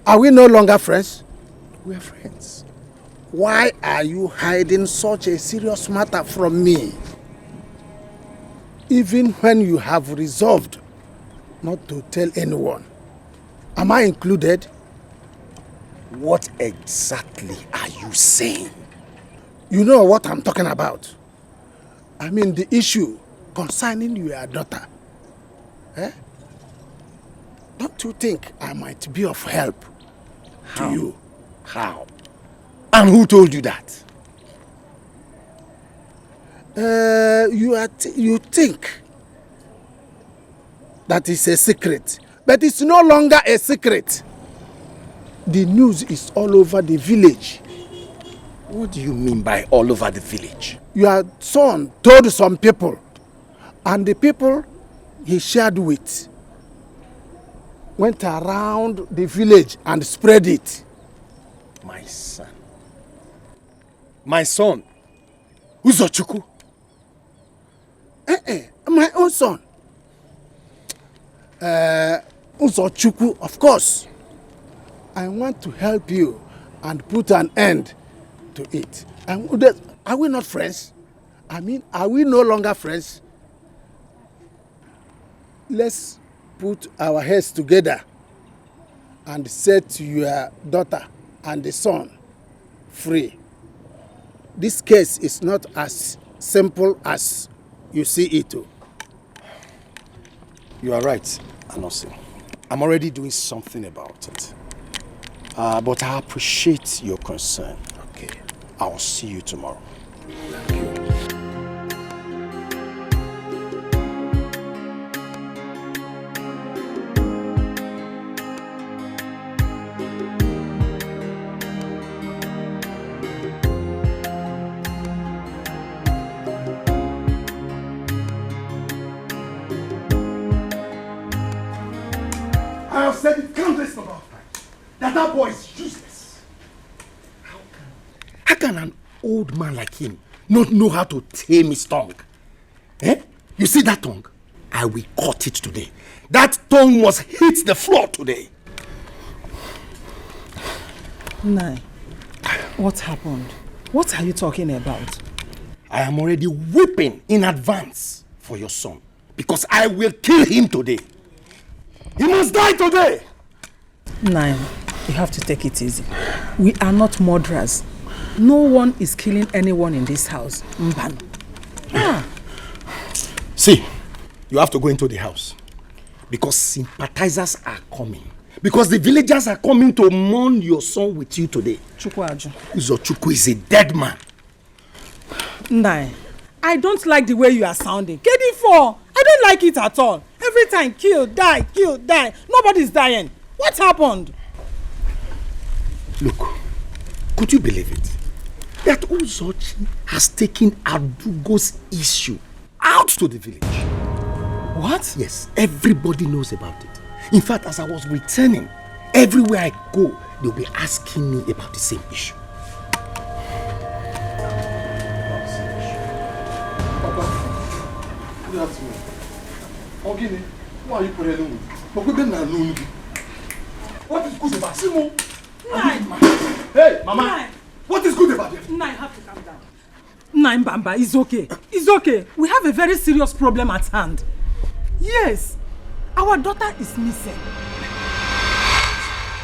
Are we no longer friends? We're friends. Why are you hiding such a serious matter from me? Even when you have resolved not to tell anyone. Am I included? What exactly are you saying? You know what I'm talking about. I mean the issue concerning your daughter. Don't you think I might be of help to you? How? And who told you that? You think that is a secret, but it's no longer a secret. The news is all over the village. What do you mean by all over the village? Your son told some people, and the people he shared with went around the village and spread it. My son. My son? Uzochukwu? My own son. Uzochukwu, of course. I want to help you and put an end to it. Are we not friends? I mean, are we no longer friends? Let's put our heads together and set your daughter and the son free. This case is not as simple as you see it. You are right, Anosi. I'm already doing something about it. But I appreciate your concern. Okay. I'll see you tomorrow. Thank you. I have said it countless number of times that boy is useless. How can an old man like him not know how to tame his tongue? Eh? You see that tongue? I will cut it today. That tongue must hit the floor today. Nai, what happened? What are you talking about? I am already weeping in advance for your son because I will kill him today. He must die today. Nai, you have to take it easy. We are not murderers. No one is killing anyone in this house. Mban. See, you have to go into the house because sympathizers are coming. Because the villagers are coming to mourn your son with you today. Chukwaju. Uzochukwu is a dead man. Nai, I don't like the way you are sounding. Kedifo, I don't like it at all. Every time, kill, die. Nobody's dying. What happened? Look, could you believe it? That Uzochi has taken Adugo's issue out to the village. What? Yes, everybody knows about it. In fact, as I was returning, everywhere I go, they'll be asking me about the same issue. Good afternoon. Ogini, why are you putting me? What is good about Simo? Hey, Mama. Nai. What is good about it? Nai, you have to calm down. Nai Mbamba, it's okay. It's okay. We have a very serious problem at hand. Yes, our daughter is missing.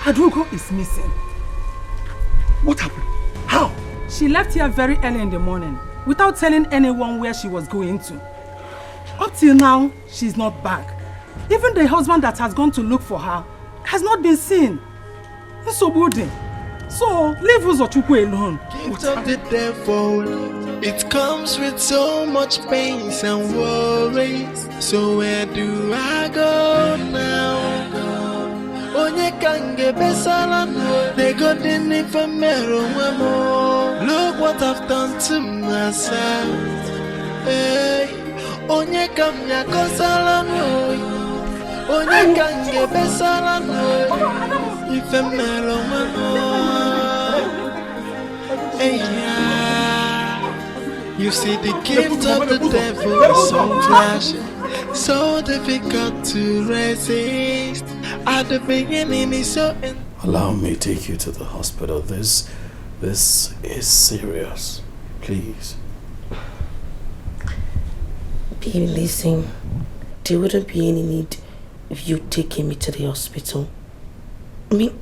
Adugo is missing. What happened? How? She left here very early in the morning without telling anyone where she was going to. Up till now, she's not back. Even the husband that has gone to look for her has not been seen. So leave Uzochukwu alone. Gift of the devil, it comes with so much pain and worries. So where do I go now? Onye kange besala no, they got the name for mero wemo. Look what I've done to myself. Hey, onye kamya kosala no. Onye kange besala no, ife mero wemo. Hey, yeah. You see the gift of the devil is so flashing, so difficult to resist. At the beginning it's so... Allow me to take you to the hospital. This is serious. Please. Baby, listen. There wouldn't be any need of you taking me to the hospital. I mean,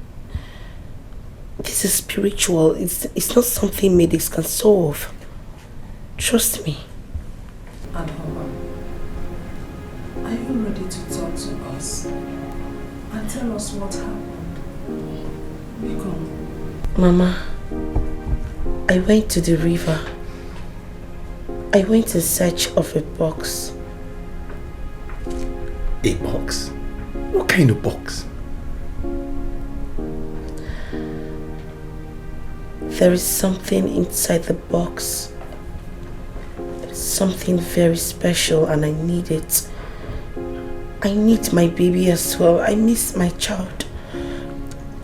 this is spiritual. It's not something medics can solve. Trust me. Adhoma, are you ready to talk to us? and tell us what happened. Mama, I went to the river. I went in search of a box. A box? What kind of box? There is something inside the box. Something very special and I need it. I need my baby as well. I miss my child.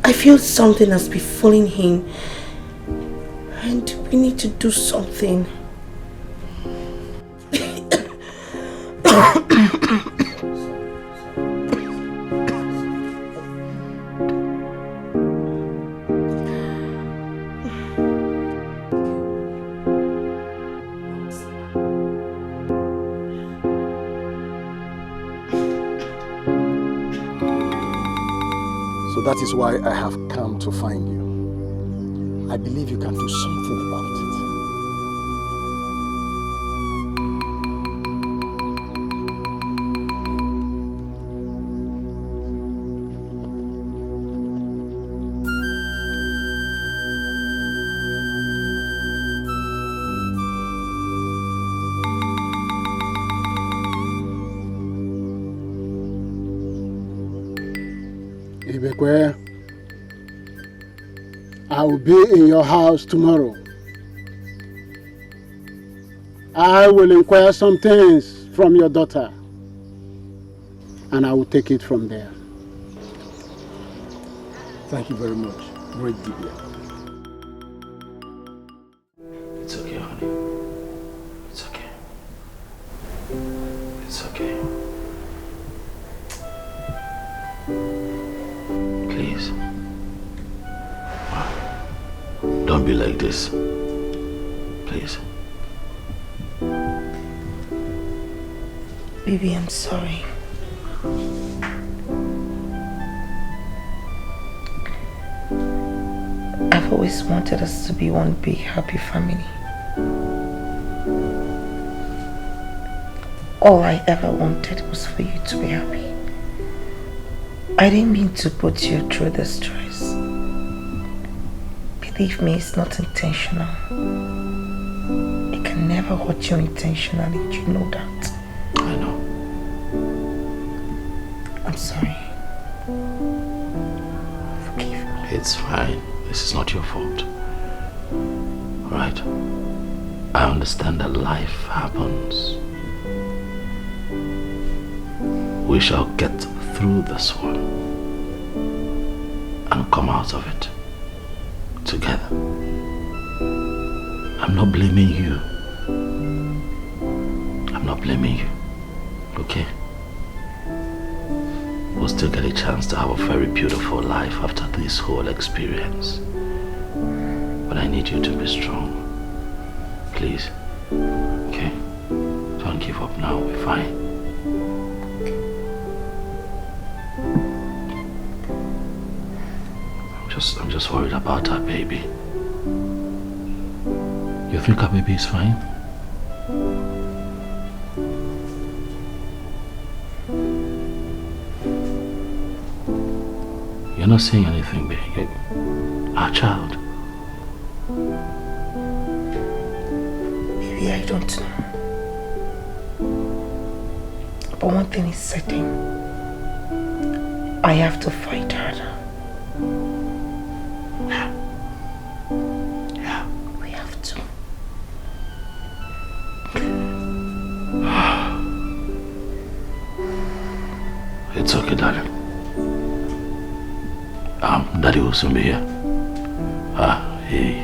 I feel something has befallen him. And we need to do something. That is why I have come to find you. I believe you can do something about it. Ibekwe, I will be in your house tomorrow. I will inquire some things from your daughter and I will take it from there. Thank you very much, great Dibia. It's okay, honey. It's okay. It's okay. Please. Don't be like this. Please. Baby, I'm sorry. I've always wanted us to be one big happy family. All I ever wanted was for you to be happy. I didn't mean to put you through the stress. Believe me, it's not intentional. It can never hurt you intentionally, you know that. I know. I'm sorry. Forgive me. It's fine. This is not your fault. Alright? I understand that life happens. We shall get through this one and come out of it together. I'm not blaming you. I'm not blaming you. Okay? We'll still get a chance to have a very beautiful life after this whole experience. But I need you to be strong. Please. Okay? Don't give up now. We're fine. I'm just worried about our baby. You think our baby is fine? You're not saying anything, baby. Our child. Maybe I don't know. But one thing is certain. I have to fight harder. Yeah. We have to. It's okay, darling. Daddy will soon be here. He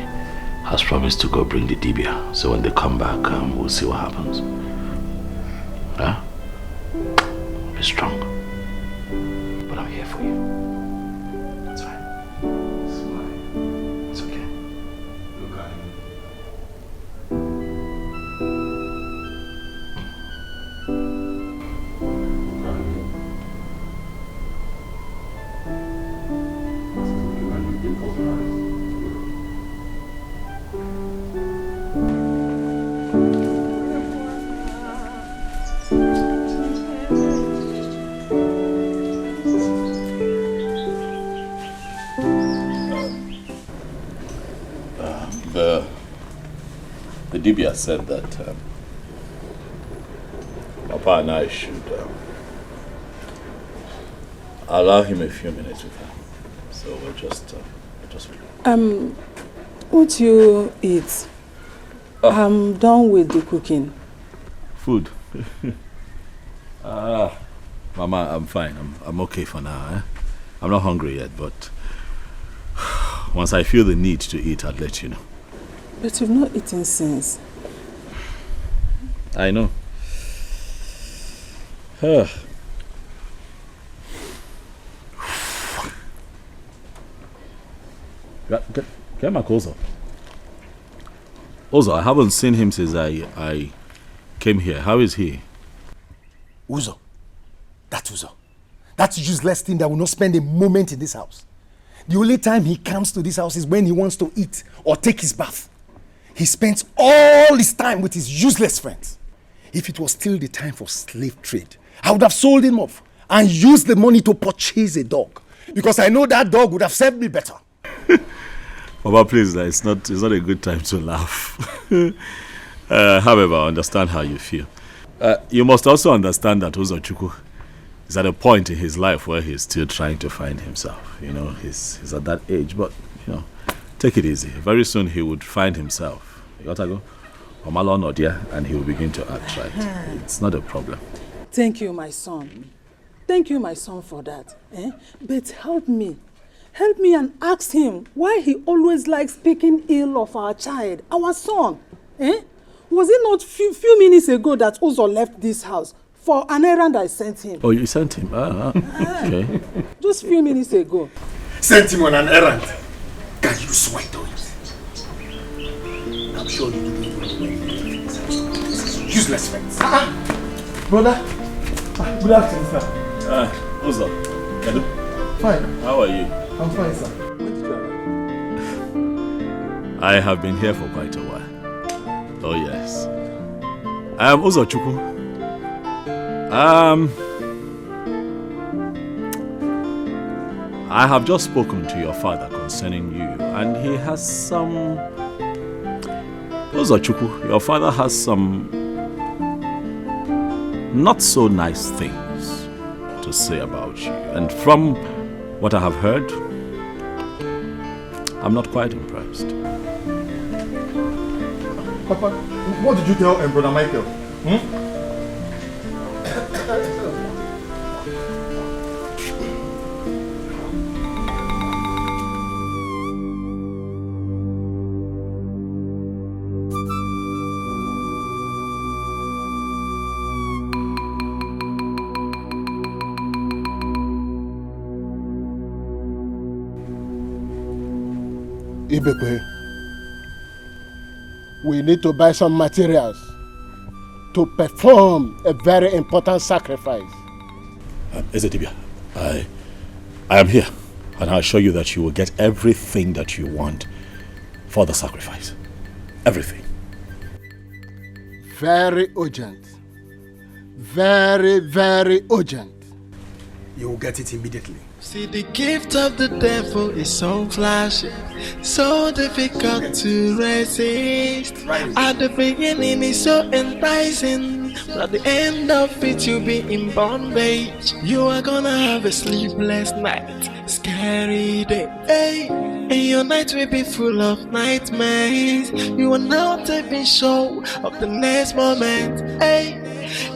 has promised to go bring the dibia. So when they come back, we'll see what happens. Be strong. But I'm here for you. That's fine. Smile. It's okay. Look at him. The Dibia said that Papa and I should allow him a few minutes with her. So we'll just Won't you eat? I'm done with the cooking. Food. Mama, I'm fine. I'm okay for now. Eh? I'm not hungry yet, but once I feel the need to eat, I'll let you know. But you've not eaten since. I know. Get my clothes up. Also, I haven't seen him since I came here. How is he? Uzo. That useless thing that will not spend a moment in this house. The only time he comes to this house is when he wants to eat or take his bath. He spends all his time with his useless friends. If it was still the time for slave trade, I would have sold him off and used the money to purchase a dog. Because I know that dog would have served me better. Papa, please, it's not a good time to laugh. However, I understand how you feel. You must also understand that Uzochukwu is at a point in his life where he's still trying to find himself. You know, he's at that age, but, you know, take it easy. Very soon he would find himself. You gotta go. And he will begin to act right. It's not a problem. Thank you, my son. Thank you, my son, for that. But help me. Help me and ask him why he always likes speaking ill of our child, our son. Was it not few minutes ago that Uzo left this house for an errand I sent him? Oh, you sent him? Okay. Just few minutes ago. Sent him on an errand? Can you swear to it? I'm sure you didn't even know when he left this house. Useless friends. Brother, good afternoon, sir. Uzo, hello. Fine. How are you? I'm fine, sir. When did you arrive? I have been here for quite a while. Oh yes. I am Uzochukwu. I have just spoken to your father concerning you, and he has some... Uzochukwu, your father has some not so nice things to say about you. And from what I have heard, I'm not quite impressed. Papa, what did you tell Brother Michael? Ibekwe, we need to buy some materials to perform a very important sacrifice. Ezedibia, I am here, and I assure you that you will get everything that you want for the sacrifice. Everything. Very urgent. Very, very urgent. You will get it immediately. See, the gift of the devil is so flashy, so difficult to resist. At the beginning it's so enticing, but at the end of it you'll be in bondage. You are gonna have a sleepless night, scary day, hey. And your night will be full of nightmares. You are not even sure of the next moment, hey.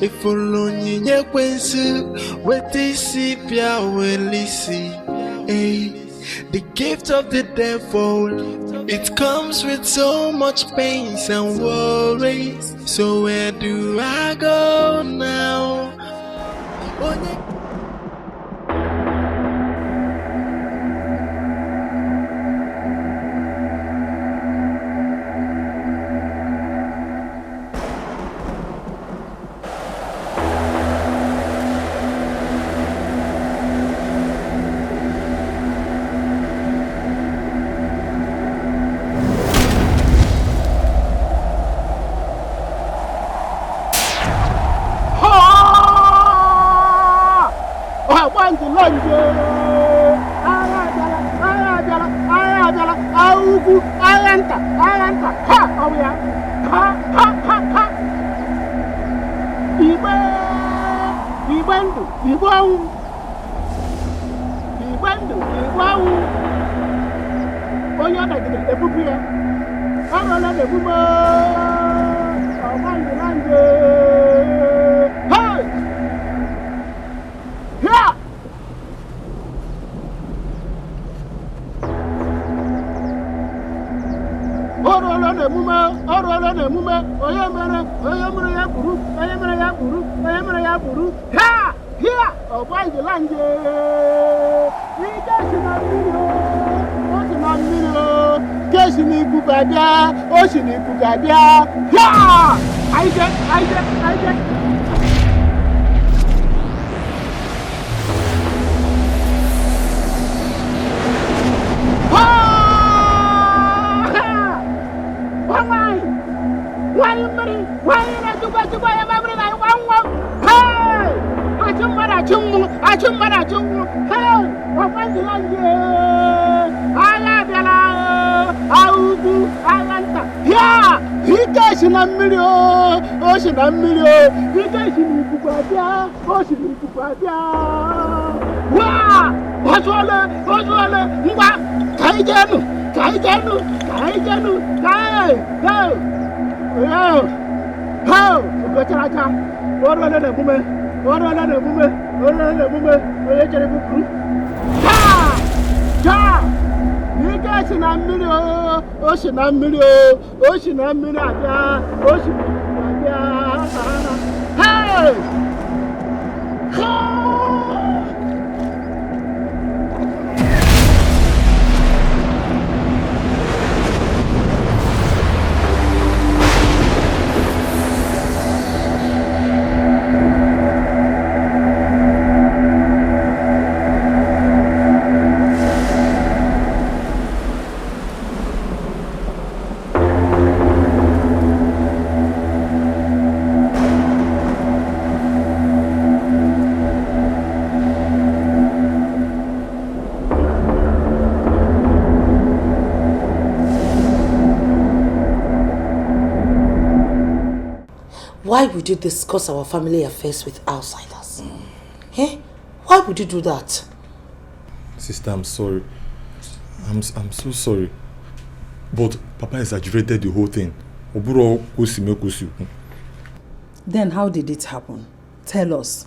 If only you with this the gift of the devil, it comes with so much pains and worries. So where do I go now? Ayanta, ha, oh yeah, ha. Ibandu, onye ọda gị ebubu ya ọrụla na-ebubo ọgbandịlandị hei hia ọrụla na-emume onye mere ya gburu hia ọgbandịlandị ike si na mmiri Kesi ni ikukadia, osi ni ikukadia. Ya! Aide. Why na juga ya mamri na wang. Hey! Achum. Hey! Wapanjilanje. Ala biala. Augu alanta. Ya! Ike si na mmiri o. O si na mmiri o. Ike si ni ikukadia. O si ni ikukadia. Wa! Oswale. Ngwa. Kaijenu. Hey! How? Ugocharacha. Orole na mume. Oye chere buku. Ja! Ike si na mmiri o. O si na mmiri abịa. O si abịa. Hey! Why would you discuss our family affairs with outsiders? Eh? Why would you do that? Sister, I'm sorry. I'm so sorry. But Papa exaggerated the whole thing. Then how did it happen? Tell us.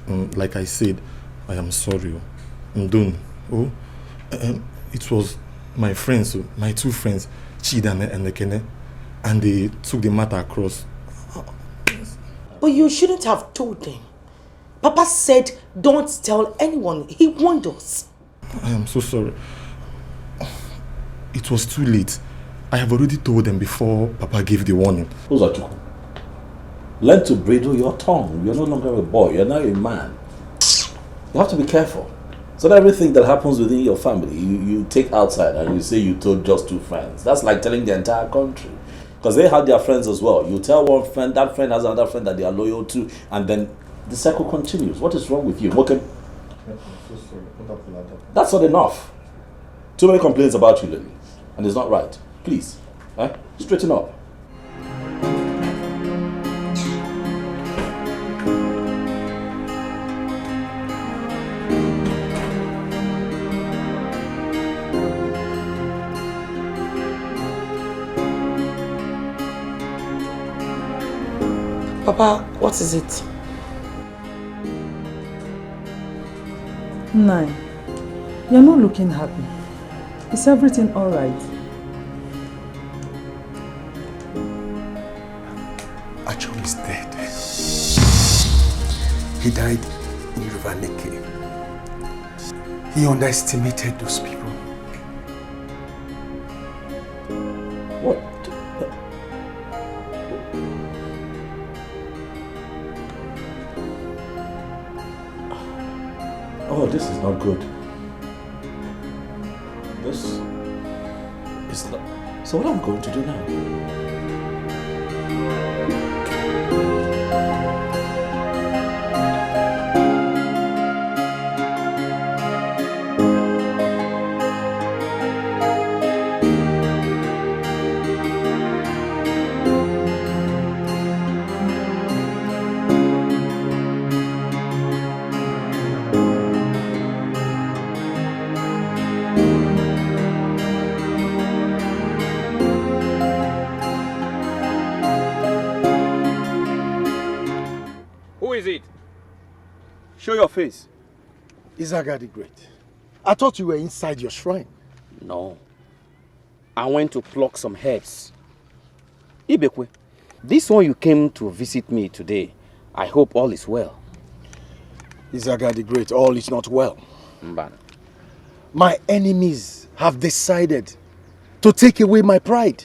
Like I said, I am sorry. I'm done. It was my friends, my two friends, Chida and Nekene, and they took the matter across. But you shouldn't have told them. Papa said, don't tell anyone. He warned us. I am so sorry. It was too late. I have already told them before Papa gave the warning. Uzachuku, learn to bridle your tongue. You're no longer a boy. You're now a man. You have to be careful. So that everything that happens within your family, you take outside and you say you told just two friends. That's like telling the entire country. Because they have their friends as well. You tell one friend, that friend has another friend that they are loyal to, and then the cycle continues. What is wrong with you? Okay. That's not enough. Too many complaints about you, Lily. And it's not right. Please, straighten up. Papa, what is it? Nine, you're not looking happy. Is everything all right? Acho is dead. He died in River Nike. He underestimated those people. What? Oh, this is not good. This is not... So what am I going to do now? is it? Show your face. Izaga the Great. I thought you were inside your shrine. No. I went to pluck some herbs. Ibekwe, this one you came to visit me today. I hope all is well. Izaga the Great, all is not well. Mban. My enemies have decided to take away my pride.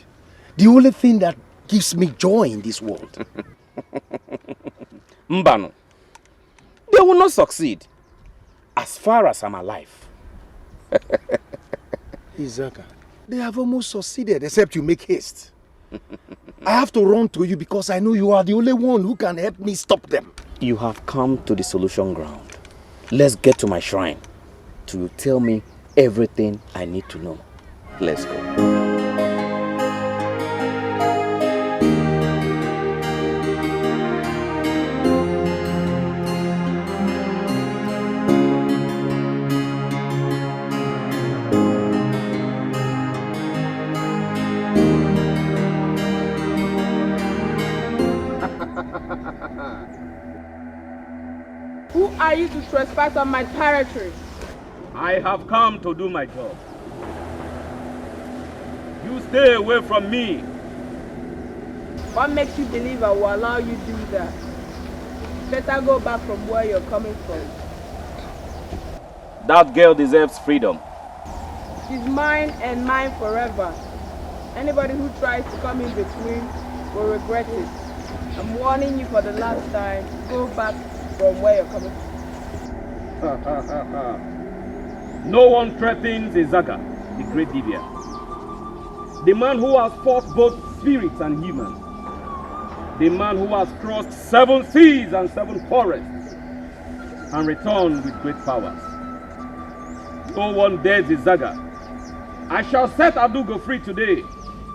The only thing that gives me joy in this world. Mbano. They will not succeed. As far as I'm alive. Izaga, they have almost succeeded, except you make haste. I have to run to you because I know you are the only one who can help me stop them. You have come to the solution ground. Let's get to my shrine to tell me everything I need to know. Let's go. Who are you to trespass on my territory? I have come to do my job. You stay away from me. What makes you believe I will allow you to do that? Better go back from where you're coming from. That girl deserves freedom. She's mine and mine forever. Anybody who tries to come in between will regret it. I'm warning you for the last time. Go back from where you're coming from. No one threatens Izaga, the great Divya. The man who has fought both spirits and humans. The man who has crossed 7 seas and 7 forests and returned with great powers. No one dares Izaga. I shall set Adugo free today,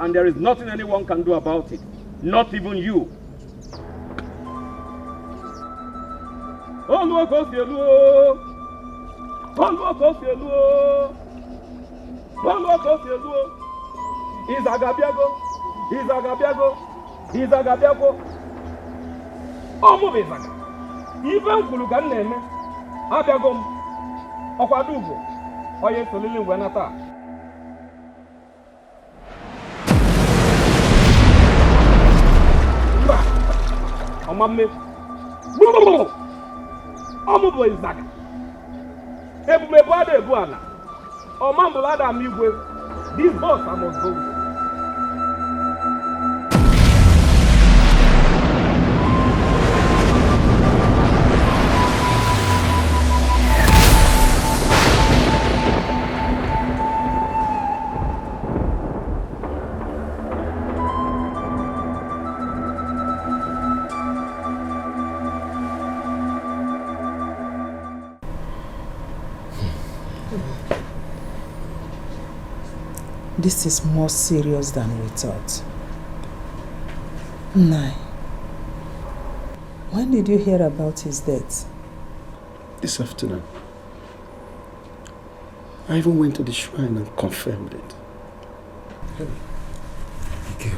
and there is nothing anyone can do about it. Not even you. Izagabiago. Omo bezaga. Even kuluga neme. Abiagom. Okwadugo. Oye solili wenata. Omame. Omo bo Izaga. Ebume bwade ebuana. Omambulada amigwe. This boss I must go with. This is more serious than we thought. Nai, when did you hear about his death? This afternoon. I even went to the shrine and confirmed it. Okay.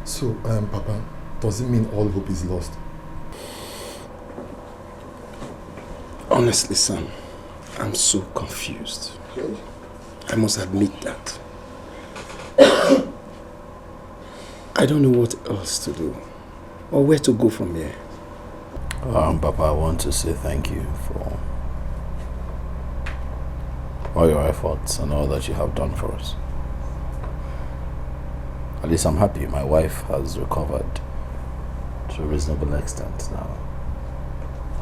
So, Papa, does it mean all hope is lost? Honestly, son, I'm so confused. I must admit that. I don't know what else to do or where to go from here. Papa, I want to say thank you for all your efforts and all that you have done for us. At least I'm happy my wife has recovered to a reasonable extent now.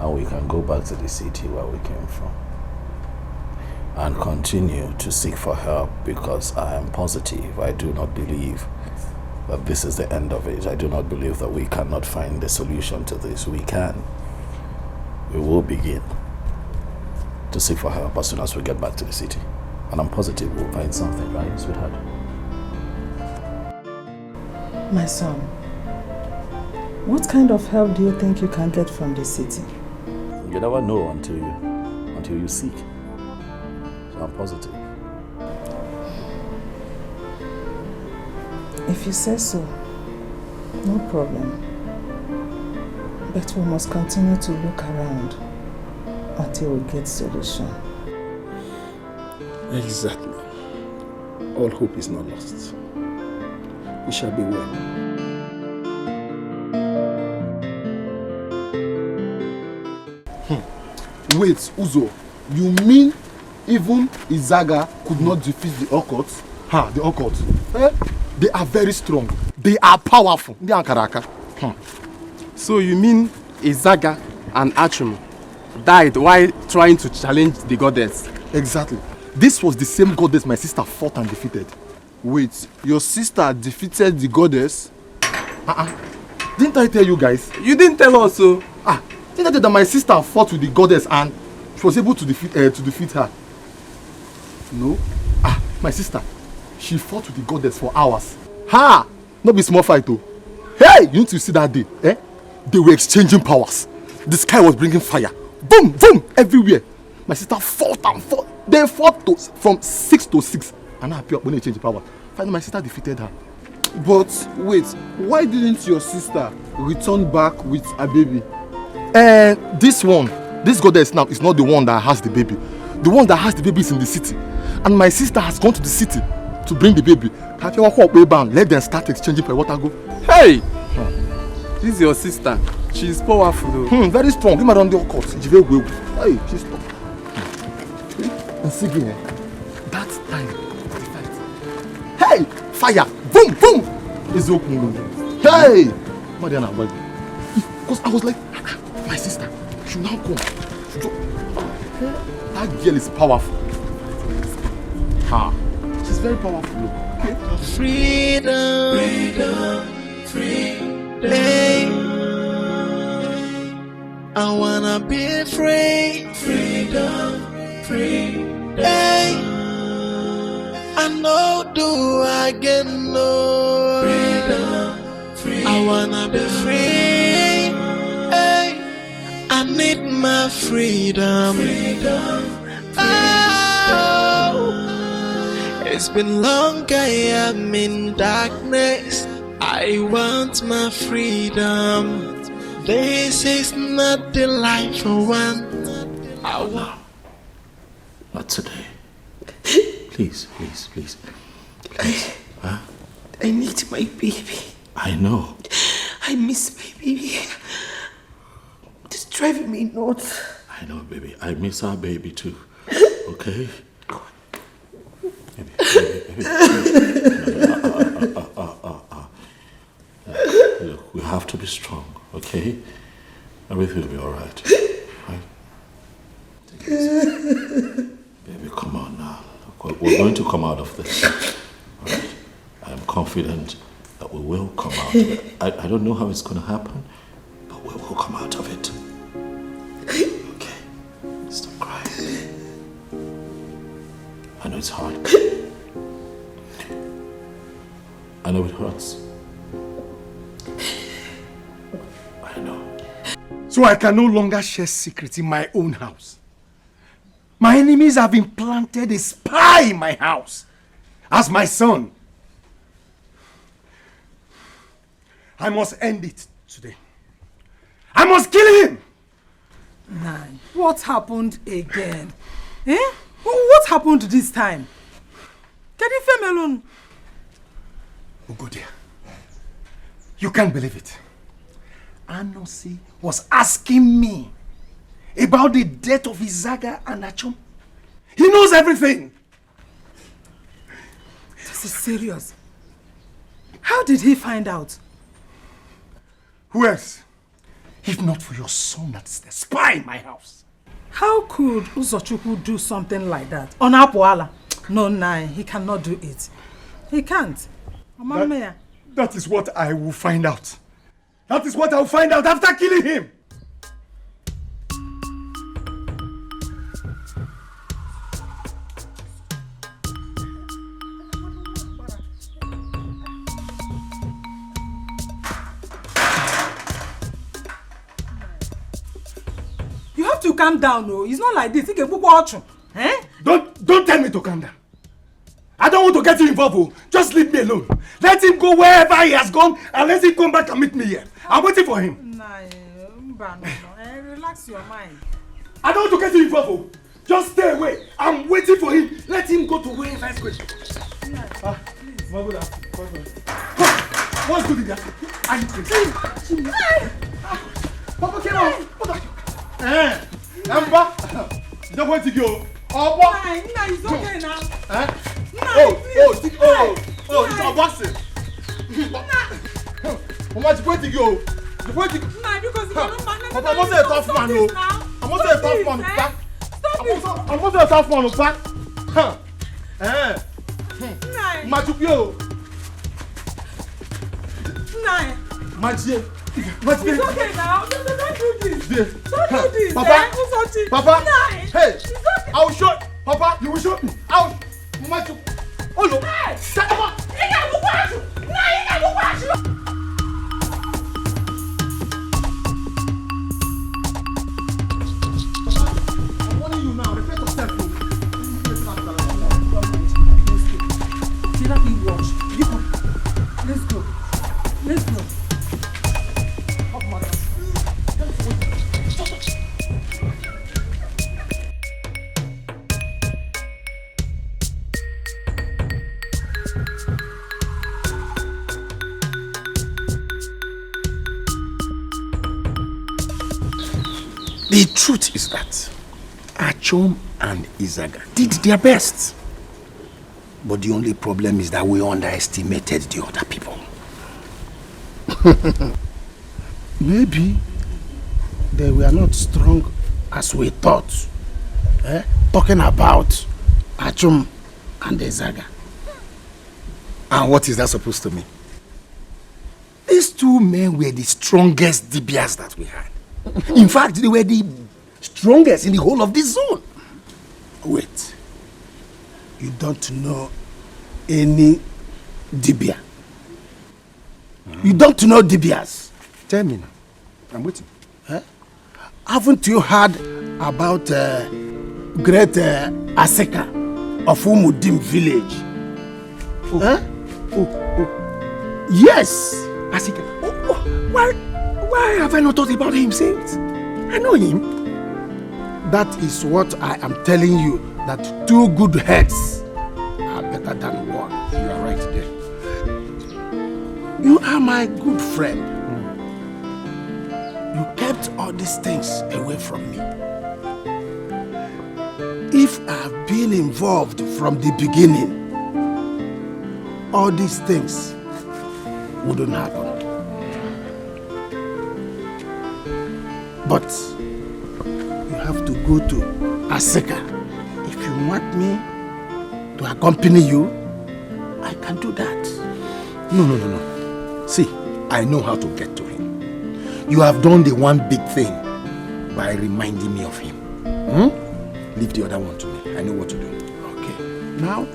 And we can go back to the city where we came from and continue to seek for help, because I am positive. I do not believe that this is the end of it. I do not believe that we cannot find a solution to this. We can. We will begin to seek for help as soon as we get back to the city. And I'm positive we'll find something, right, sweetheart? My son, what kind of help do you think you can get from the city? You never know until you seek. So I'm positive. If you say so, no problem. But we must continue to look around until we get solution. Exactly. All hope is not lost. We shall be well. Wait, Uzo, you mean even Izaga could not defeat the occult? The occult. They are very strong. They are powerful. They are Karaka. So you mean Izaga and Achim died while trying to challenge the goddess? Exactly. This was the same goddess my sister fought and defeated. Wait, your sister defeated the goddess? Didn't I tell you guys? You didn't tell us so. Didn't I tell you that my sister fought with the goddess and she was able to defeat her? No. My sister, she fought with the goddess for hours. Not be small fight though. Hey, you need to see that day. They were exchanging powers. The sky was bringing fire. Boom, boom, everywhere. My sister fought and fought. They fought from 6 to 6. And I appeared when they changed the power. Finally, my sister defeated her. But wait, why didn't your sister return back with a baby? This goddess now is not the one that has the baby. The one that has the baby is in the city. And my sister has gone to the city to bring the baby. Let them start exchanging for water go. Hey! This is your sister. She's powerful though. Very strong. Give me around the occult. Hey, she's strong. And see again, that time, hey, fire, boom, boom. It's open. Hey, Mariana, because I was like, my sister, she now come. That girl is powerful. She's very powerful. Okay. Freedom, freedom. I wanna be free. Freedom. I know do I get no freedom. I wanna be free. I need my freedom. It's been long I am in darkness. I want my freedom. This is not the life I want. I want. Not today. Please. I need my baby. I know. I miss my baby. It's driving me nuts. I know, baby. I miss our baby too. Okay? Baby. Look, we have to be strong, okay? Everything will be alright. Right? Take it easy. Baby, come on now. Look, we're going to come out of this. Alright? I am confident that we will come out of it. I don't know how it's going to happen, but we will come out of it. Okay? Stop crying. I know it's hard. I know it hurts. I know. So I can no longer share secrets in my own house. My enemies have implanted a spy in my house as my son. I must end it today. I must kill him! Nine. What happened again? What happened this time? Can you leave him alone? Ugodia, you can't believe it. Anosi was asking me about the death of Izaga and Achum. He knows everything. This is serious. How did he find out? Who else? If not for your son that's the spy in my house. How could Uzochukwu do something like that? On Apuala? No, Nine, he cannot do it. He can't. That is what I will find out. That is what I will find out after killing him. You have to calm down, no. It's not like this. Don't tell me to calm down. I don't want to get you involved. Just leave me alone. Let him go wherever he has gone and let him come back and meet me here. I'm waiting for him. Relax your mind. I don't want to get involved. Just stay away. I'm waiting for him. Let him go to where first question. What's good in there? Are you crazy? Papa came out. What are you? Amber, you don't want to go. Oh, what? Nah, it's okay now. It's unboxing. Mama, you going to go? You going to go? Nah, because you don't man. Papa, I'm also a tough man, no. I'm also a tough man, back. I'm also a tough man, back. Majupio. Nah. Majie. It's okay now. Don't do this. Don't do this. Papa. Papa. Nah. Hey. I will show. Papa, you will show. I will. Majup. Oh no. Hey. Papa. I'm warning you now. Respect yourself. Let me watch. Let's go. Let's go. The truth is that Achom and Izaga did their best. But the only problem is that we underestimated the other people. Maybe they were not strong as we thought. Talking about Achom and Izaga. And what is that supposed to mean? These two men were the strongest DBS that we had. In fact, they were the strongest in the whole of this zone. Wait. You don't know any Dibia? You don't know Dibias? Tell me now. I'm waiting. Haven't you heard about great Aseka of Umudim village? Yes. Aseka. Why have I not thought about him since? I know him. That is what I am telling you, that two good heads are better than one. You are right there. You are my good friend. You kept all these things away from me. If I have been involved from the beginning, all these things wouldn't happen. But you have to go to Aseka. If you want me to accompany you, I can do that. No. See, I know how to get to him. You have done the one big thing by reminding me of him. Leave the other one to me. I know what to do. Okay. Now,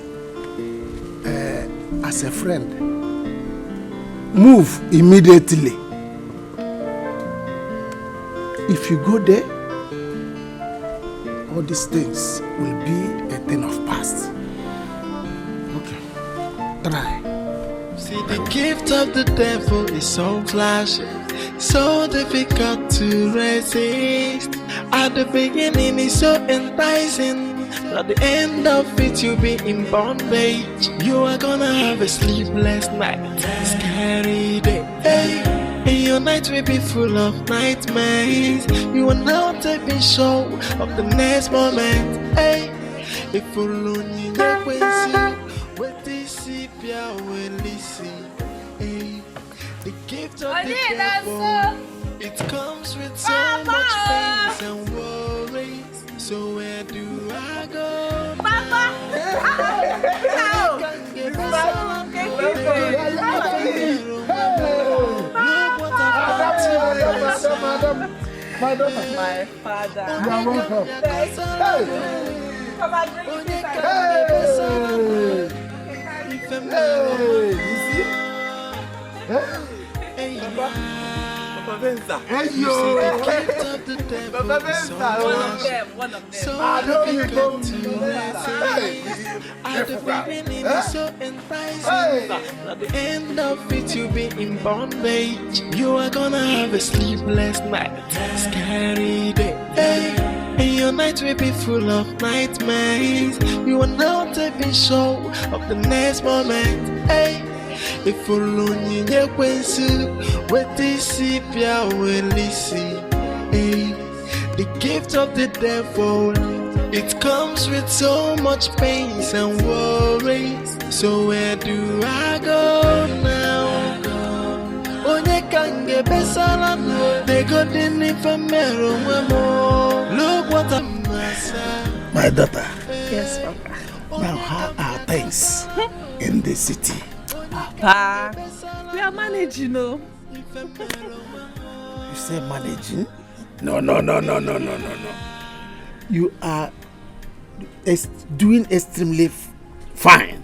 as a friend, move immediately. If you go there, all these things will be a thing of past. Okay. Try. See, the gift of the devil is so flashy, so difficult to resist. At the beginning, it's so enticing. At the end of it, you'll be in bondage. You are gonna have a sleepless night, scary day. Hey. And your night will be full of nightmares. You are now taking show of the next moment. Hey, if you lonely, what this if you will listen. Hey, the gift of the devil, it comes with so much pains and worries. So where do I go? Papa! My father. You are welcome. Come and drink this. Hey, Papa Benza. Hey, yo. Papa Benza. One of them. So I know you come to At the beginning it's so enticing. At the end of it you'll be in bondage. You are gonna have a sleepless night, scary day. And your night will be full of nightmares. You will now taking show of the next moment. If you lonely, you can see what this is. The gift of the devil, it comes with so much pain and worries. So where do I go now? Onye kange besala no, they got the nifamero more. Look what I'm saying. My daughter. Yes, Papa. Now, how are things in the city? Papa, we are managing, You say managing? No. You are doing extremely fine.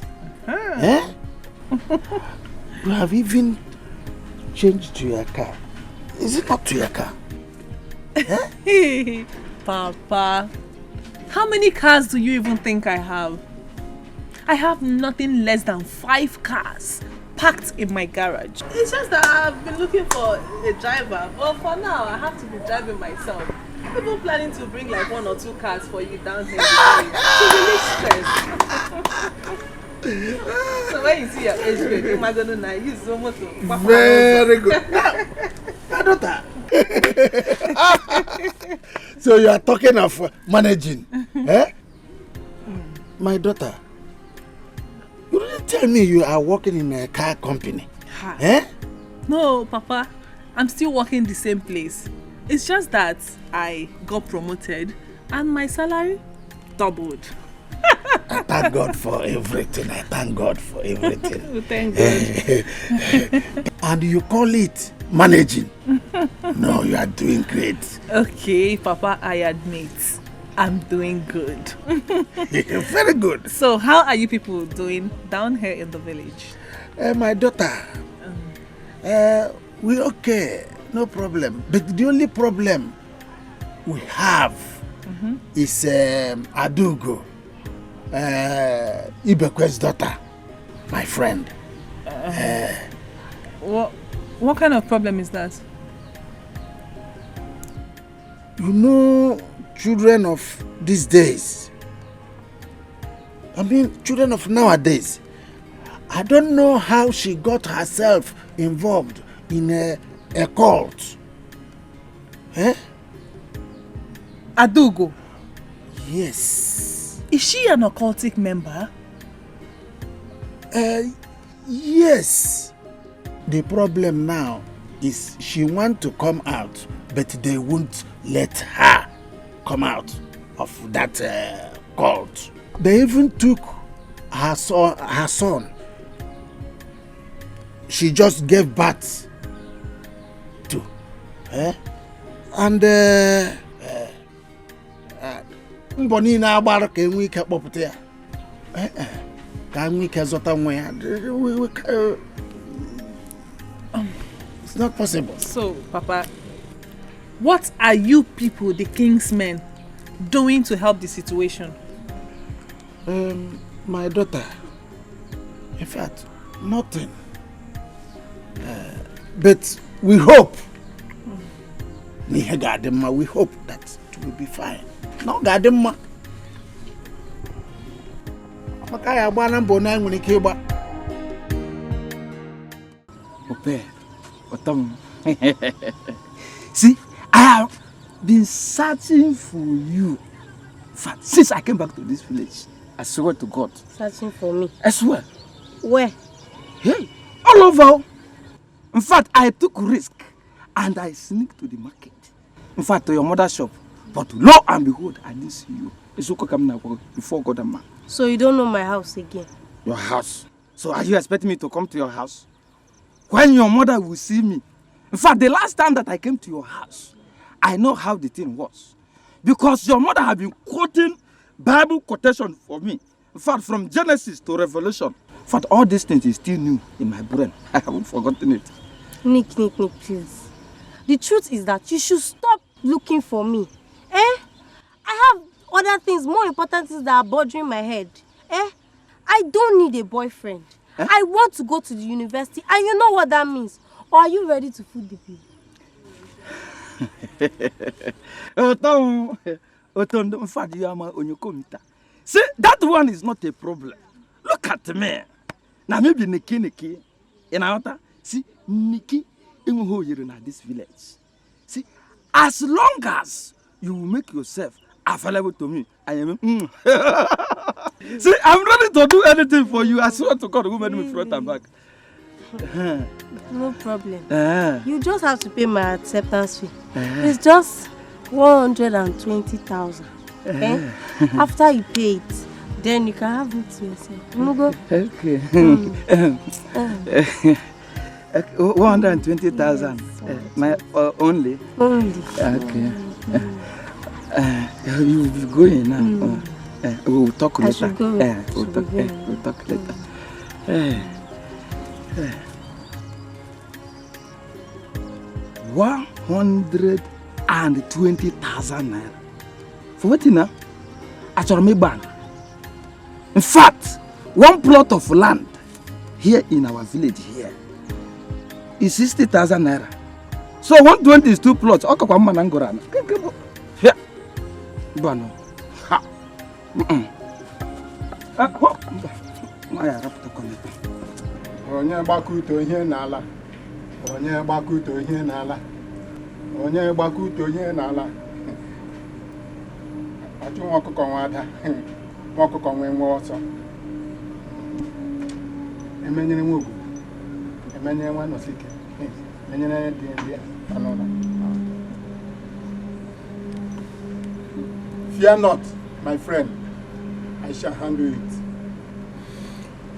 You have even changed to your car. Is it not to your car? Papa, how many cars do you even think I have? I have nothing less than 5 cars parked in my garage. It's just that I've been looking for a driver, but for now I have to be driving myself. I'm even planning to bring like 1 or 2 cars for you down here to relieve stress. So when you see your age grade, you're going to use so much. Very good. My daughter. So you are talking of managing, My daughter, you didn't tell me you are working in a car company. No, Papa, I'm still working the same place. It's just that I got promoted and my salary doubled. I thank God for everything. Thank God. Thank God. And you call it managing? No, you are doing great. Okay, Papa, I admit I'm doing good. Very good. So how are you people doing down here in the village? My daughter, we're okay, no problem. But the only problem we have is Adugo, Ibekwe's daughter, my friend. What kind of problem is that? You know, children of these days, children of nowadays, I don't know how she got herself involved in a cult. Adugo? Yes. Is she an occultic member? Yes. The problem now is she wants to come out, but they won't let her come out of that cult. They even took her son. She just gave birth to. And mboni na agbara ka enwe ike kpọpụta ya. Ka enwe ike zọta nwa ya. It's not possible. So, Papa, what are you people, the king's men, doing to help the situation? My daughter, in fact, nothing. But we hope. We hope that it will be fine. No, Gadema. Makaya bana mbona ngune keba. See, I have been searching for you. In fact, since I came back to this village, I swear to God. Searching for me? I swear. Where? Hey, all over. In fact, I took risk and I sneaked to the market. In fact, to your mother's shop. But lo and behold, I didn't see you. It's okay coming now before God and man. So you don't know my house again? Your house? So are you expecting me to come to your house? When your mother will see me? In fact, the last time that I came to your house, I know how the thing was. Because your mother had been quoting Bible quotation for me. In fact, from Genesis to Revelation. In fact, all these things is still new in my brain. I haven't forgotten it. Nick, please. The truth is that you should stop looking for me. I have other things, more important things that are bothering my head. I don't need a boyfriend. I want to go to the university, and you know what that means. Or are you ready to food the bill? See, that one is not a problem. Look at me. Now maybe Niki. In our see, Niki in this village. See, as long as you make yourself available to me, I am. See, I'm ready to do anything for you. I swear to God, who made me front and back. No problem. You just have to pay my acceptance fee. It's just 120,000. After you pay it, then you can have it to yourself. Go. Okay. 120,000. My only. Only. Okay. You'll be going now. We'll talk later. We'll talk later. 120,000 naira. For what now? At your bank. In fact, one plot of land here in our village here is 60,000 naira. So 120 is 2 plots. Okay, man angorana. Here, Bano. Ha. Onye gbakuto ihe n'ala. Onye gbakuto ihe n'ala. Onye gbakuto ihe n'ala. Atu ọkụkọ nwada. Ọkụkọ nwe ọsọ. Emenyere nwe ogu. Emenyere nwa nosike. Emenyere dị ndị anola. Fear not, my friend. I shall handle it.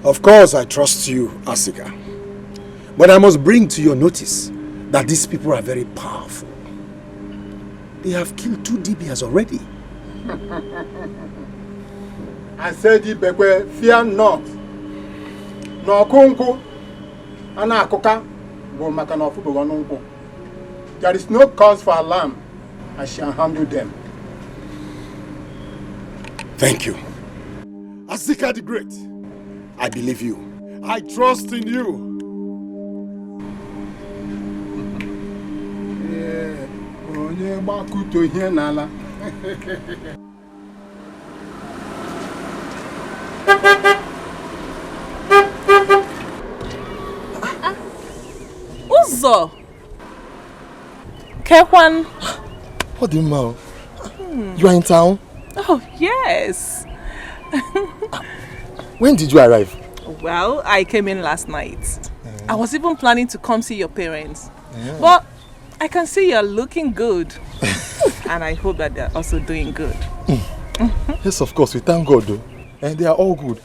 Of course, I trust you, Asika. But I must bring to your notice that these people are very powerful. They have killed 2 DBs already. I said, Ibekwe, fear not. No kunku, ana akoka, go makanofu bogonunku. There is no cause for alarm. I shall handle them. Thank you. Asika the Great, I believe you. I trust in you. Onye gbakuto ihe n'ala. Uzo! Kekwan! What do you mean? You are in town? Oh, yes. When did you arrive? Well, I came in last night. I was even planning to come see your parents. But I can see you're looking good. And I hope that they're also doing good. Yes, of course. We thank God, though. And they are all good.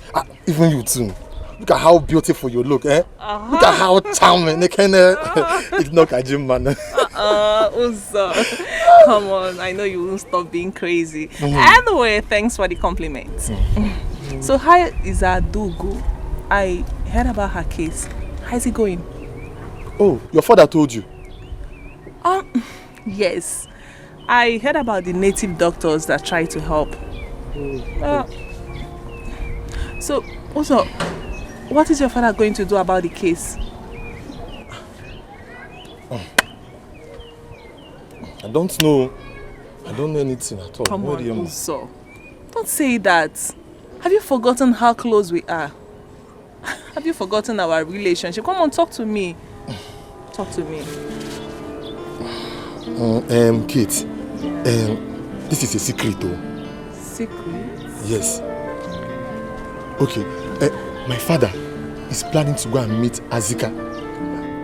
Even you too. Look at how beautiful you look, eh? Look at how charming. They can ignore Kajim, man. Uzo. Come on, I know you won't stop being crazy. Anyway, thanks for the compliment. So how is Adugu? I heard about her case. How's it going? Oh, your father told you? Yes. I heard about the native doctors that try to help. So, also, what is your father going to do about the case? I don't know. I don't know anything at all. Come on, Uzo. Don't say that. Have you forgotten how close we are? Have you forgotten our relationship? Come on, talk to me. Talk to me. Kate. This is a secret, though. Secret? Yes. Okay. My father is planning to go and meet Azika.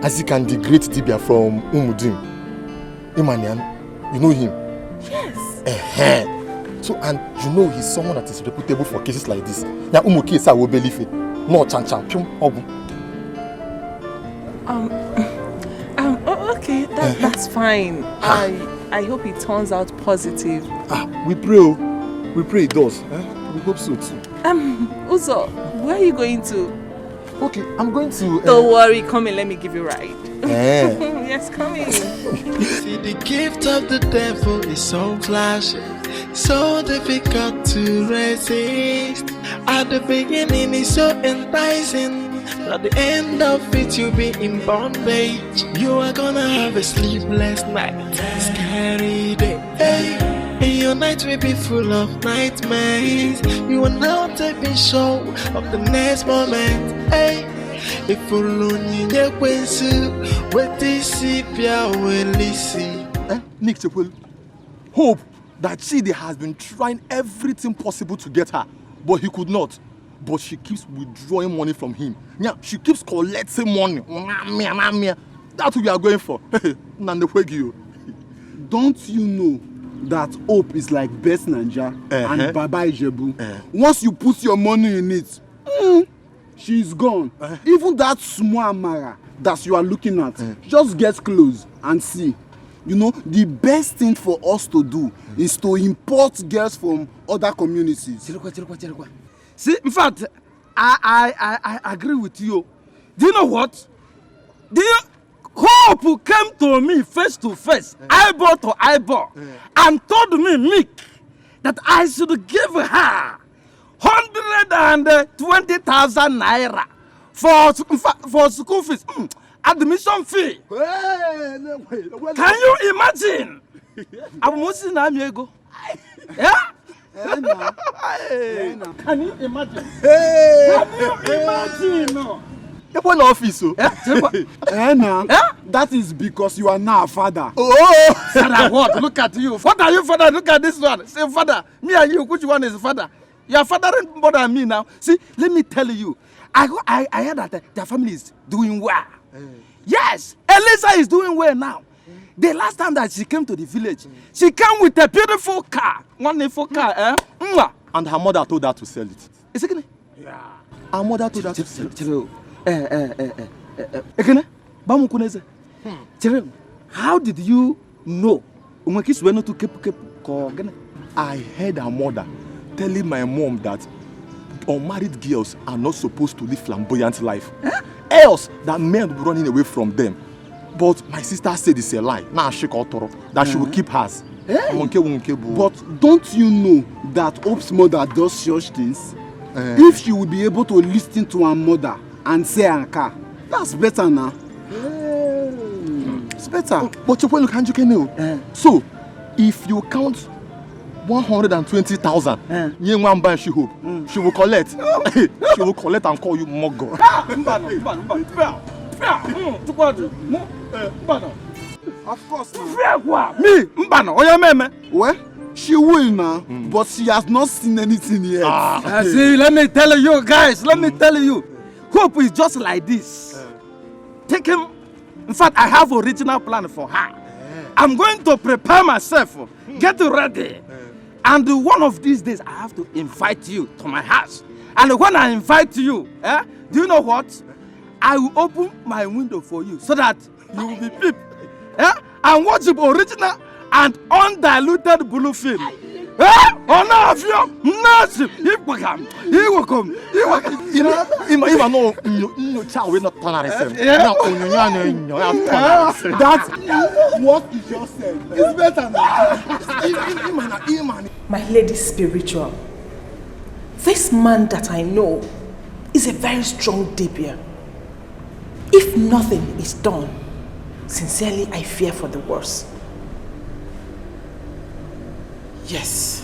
Azika and the great Dibia from Umudim. Imanian, you know him? Yes. So, and you know he's someone that is reputable for cases like this. Now, Umukesa will believe it. No chan. Okay, that's fine. I hope it turns out positive. We pray. We pray it does. We hope so too. Uzo, where are you going to? Okay, I'm going to... Don't worry, come in, let me give you a ride. Eh. Yes, come in. See, the gift of the devil is so flashy, so difficult to resist. At the beginning, it's so enticing. At the end of it, you'll be in bondage. You are gonna have a sleepless night, scary day. Hey. And your night will be full of nightmares. You are now taking show of the next moment. Hey, if only you what this will see. Nick Chepul, Hope that Chidi has been trying everything possible to get her, but he could not. But she keeps withdrawing money from him. Yeah, she keeps collecting money. That's what we are going for. Don't you know that Hope is like Best Ninja and Baba Ijebu? Once you put your money in it, she's gone. Even that small Amara that you are looking at, just get close and see. You know, the best thing for us to do is to import girls from other communities. See, in fact, I agree with you. Do you know what? Hope came to me face to face, eyeball to eyeball, and told me, Mick, that I should give her 120,000 naira for school fees, admission fee. Can you imagine? I'm missing amigo. Yeah? Can you imagine? Can you imagine? Office, that is because you are now a father. Father, what? Look at you. Father, you father. Look at this one. Say, father. Me and you, which one is father? You are fathering more than me now. See, let me tell you. I heard that their family is doing well. Yes, Elisa is doing well now. The last time that she came to the village, she came with a beautiful car. Wonderful car, And her mother told her to sell it. Is it? Yeah. Her mother told her to sell it. How did you know? I heard her mother telling my mom that unmarried girls are not supposed to live flamboyant life. Else, that men will be running away from them. But my sister said it's a lie. Now she called Toro that she will keep hers. But don't you know that Hope's mother does such things? If she would be able to listen to her mother and say Anka, that's better now. It's better. But you can't know. So, if you count 120,000, she will collect. She will collect and call you Mogo. Of course. Me, well, she will now, but she has not seen anything yet. See, let me tell you guys, let me tell you. Hope is just like this. Take him. In fact, I have original plan for her. I'm going to prepare myself. Get ready. And one of these days, I have to invite you to my house. And when I invite you, do you know what? I will open my window for you so that you will be peep. And watch the original and undiluted blue film. Oh no, if you nothing, he will come. He will come. He will come. You know, no child will not turn out himself. That's what you just said. It's better now. My lady spiritual, this man that I know is a very strong dibia. If nothing is done, sincerely I fear for the worst. Yes,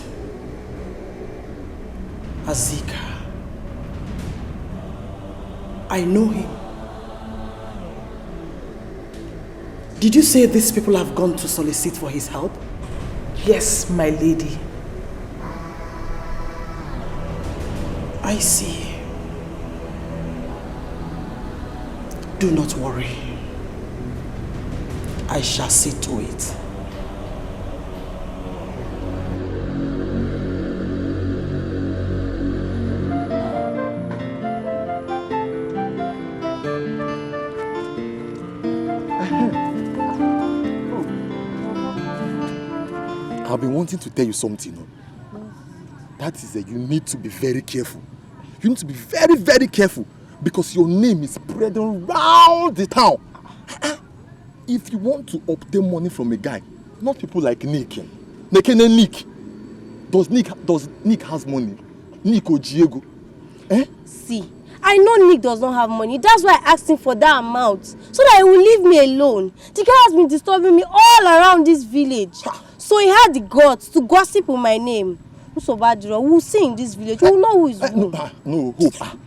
Azika. I know him. Did you say these people have gone to solicit for his help? Yes, my lady. I see. Do not worry. I shall see to it. I've been wanting to tell you something. That is that you need to be very careful. You need to be very, very careful. because your name is spreading round the town. If you want to obtain money from a guy, not people like Nick. Nick. Does Nick has money? Nick or Diego? See, I know Nick does not have money. That's why I asked him for that amount. So that he will leave me alone. The guy has been disturbing me all around this village. So he had the guts to gossip with my name. We'll see in this village. We'll know who is who. No, Hope.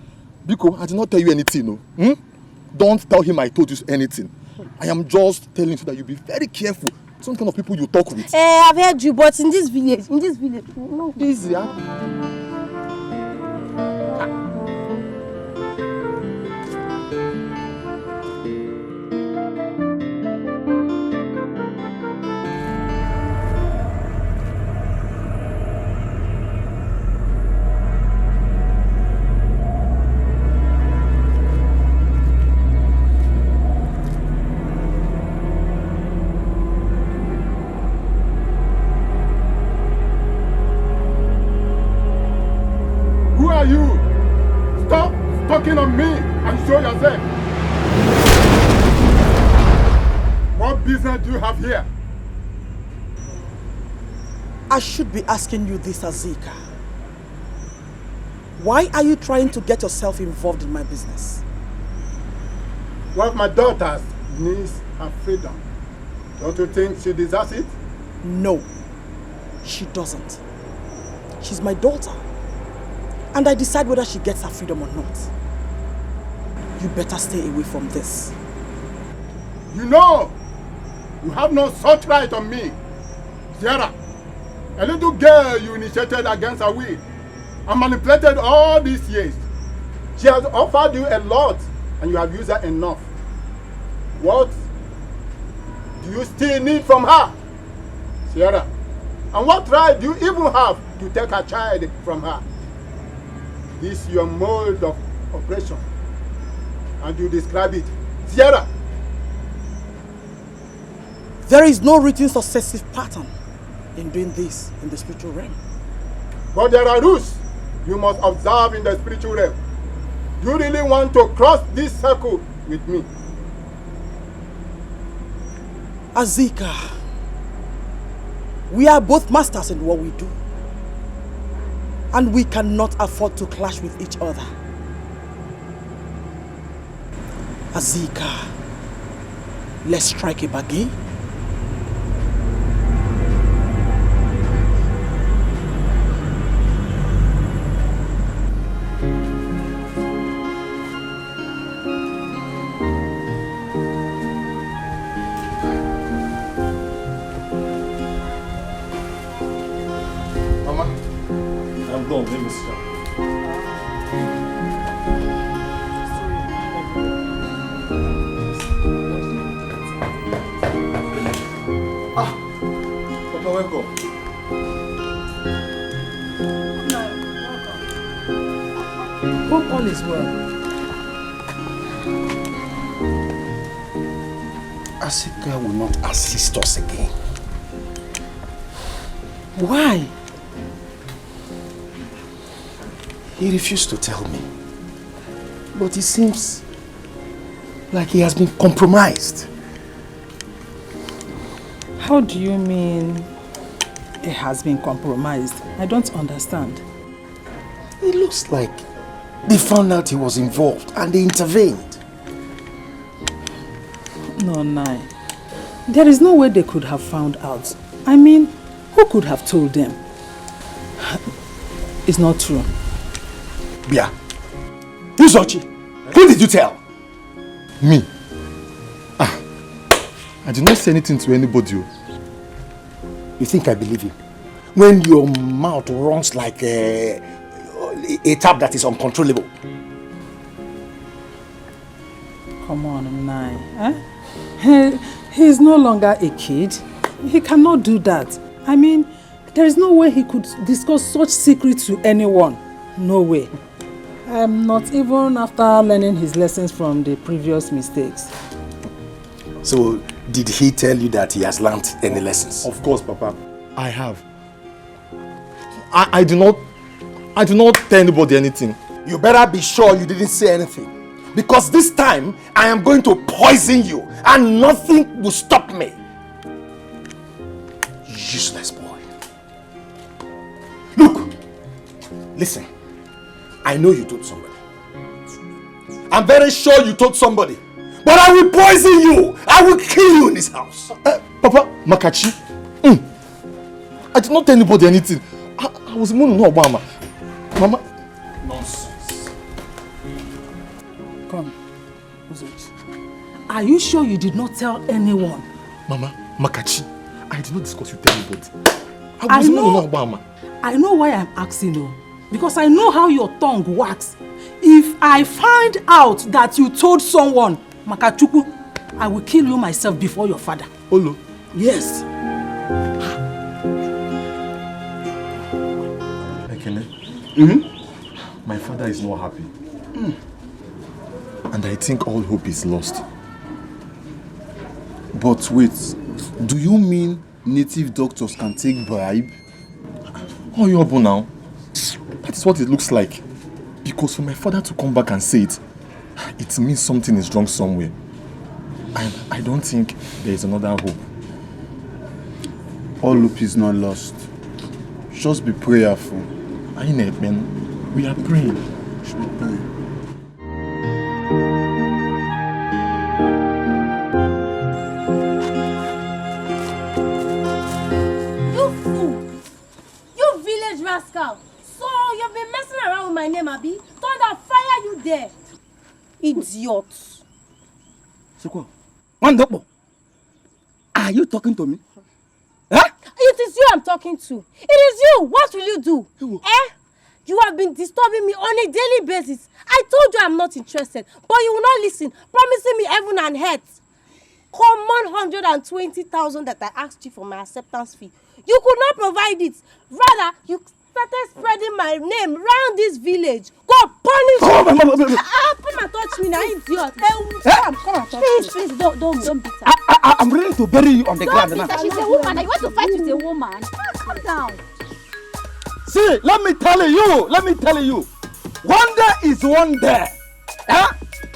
Biko, I did not tell you anything, no. Don't tell him I told you anything. I am just telling you so that you be very careful. Some kind of people you talk with. I've heard you, but in this village, no. Easy, On me and show yourself. What business do you have here? I should be asking you this, Azika. Why are you trying to get yourself involved in my business? One of my daughters needs her freedom. Don't you think she deserves it? No, she doesn't. She's my daughter. And I decide whether she gets her freedom or not. You better stay away from this. You know, you have no such right on me. Sierra, a little girl you initiated against her will and manipulated all these years. She has offered you a lot and you have used her enough. What do you still need from her, Sierra? And what right do you even have to take her child from her? This is your mode of operation. And you describe it. Sierra! There is no written successive pattern in doing this in the spiritual realm. But there are rules you must observe in the spiritual realm. Do you really want to cross this circle with me? Azika, we are both masters in what we do. And we cannot afford to clash with each other. Azika, let's strike a bargain. Mama, I'm going. Let me sit down. Welcome. Hope all is well. Azika will not assist us again. Why? He refused to tell me. But it seems like he has been compromised. How do you mean it has been compromised? I don't understand. It looks like they found out he was involved and they intervened. No, Nai. There is no way they could have found out. I mean, who could have told them? It's not true. Bia, Uzochi, who did you tell? Me. I did not say anything to anybody. You think I believe you? When your mouth runs like a tap that is uncontrollable. Come on, Nai. He is no longer a kid. He cannot do that. I mean, there is no way he could discuss such secrets to anyone. No way. Not even after learning his lessons from the previous mistakes. So, did he tell you that he has learned any lessons? Of course, Papa. I have. I do not tell anybody anything. You better be sure you didn't say anything. Because this time, I am going to poison you and nothing will stop me. Useless boy. Look, listen. I know you told somebody. I'm very sure you told somebody. But I will poison you. I will kill you in this house. Papa, Makachi. I did not tell anybody anything. I was mourning no Obama. Mama. Nonsense. Come. Are you sure you did not tell anyone? Mama, Makachi, I did not discuss with anybody. I was mourning no Obama. I know why I'm asking you. Because I know how your tongue works. If I find out that you told someone, Makachuku, I will kill you myself before your father. Olo? Yes. My father is not happy. And I think all hope is lost. But wait, do you mean native doctors can take bribe? Oh, you're able now. That is what it looks like. Because for my father to come back and say it, it means something is wrong somewhere. And I don't think there is another hope. All hope is not lost. Just be prayerful. I know, man. We are praying. Should we pray? You fool! You village rascal! So you've been messing around with my name, Abi? Thunder fire you there! Idiot! Sukwa, Wandopo, are you talking to me? Huh? It is you I'm talking to. It is you. What will you do? You have been disturbing me on a daily basis. I told you I'm not interested, but you will not listen, promising me heaven and earth. Common 120,000 that I asked you for my acceptance fee. You could not provide it. Rather, you started spreading my name round this village. Go punish me. Come and touch me now, idiot. Come and touch me. Please, don't beat her. I'm ready to bury you on the ground now. She's a woman. You want to fight with a woman? Calm down. See, let me tell you. One day is one day.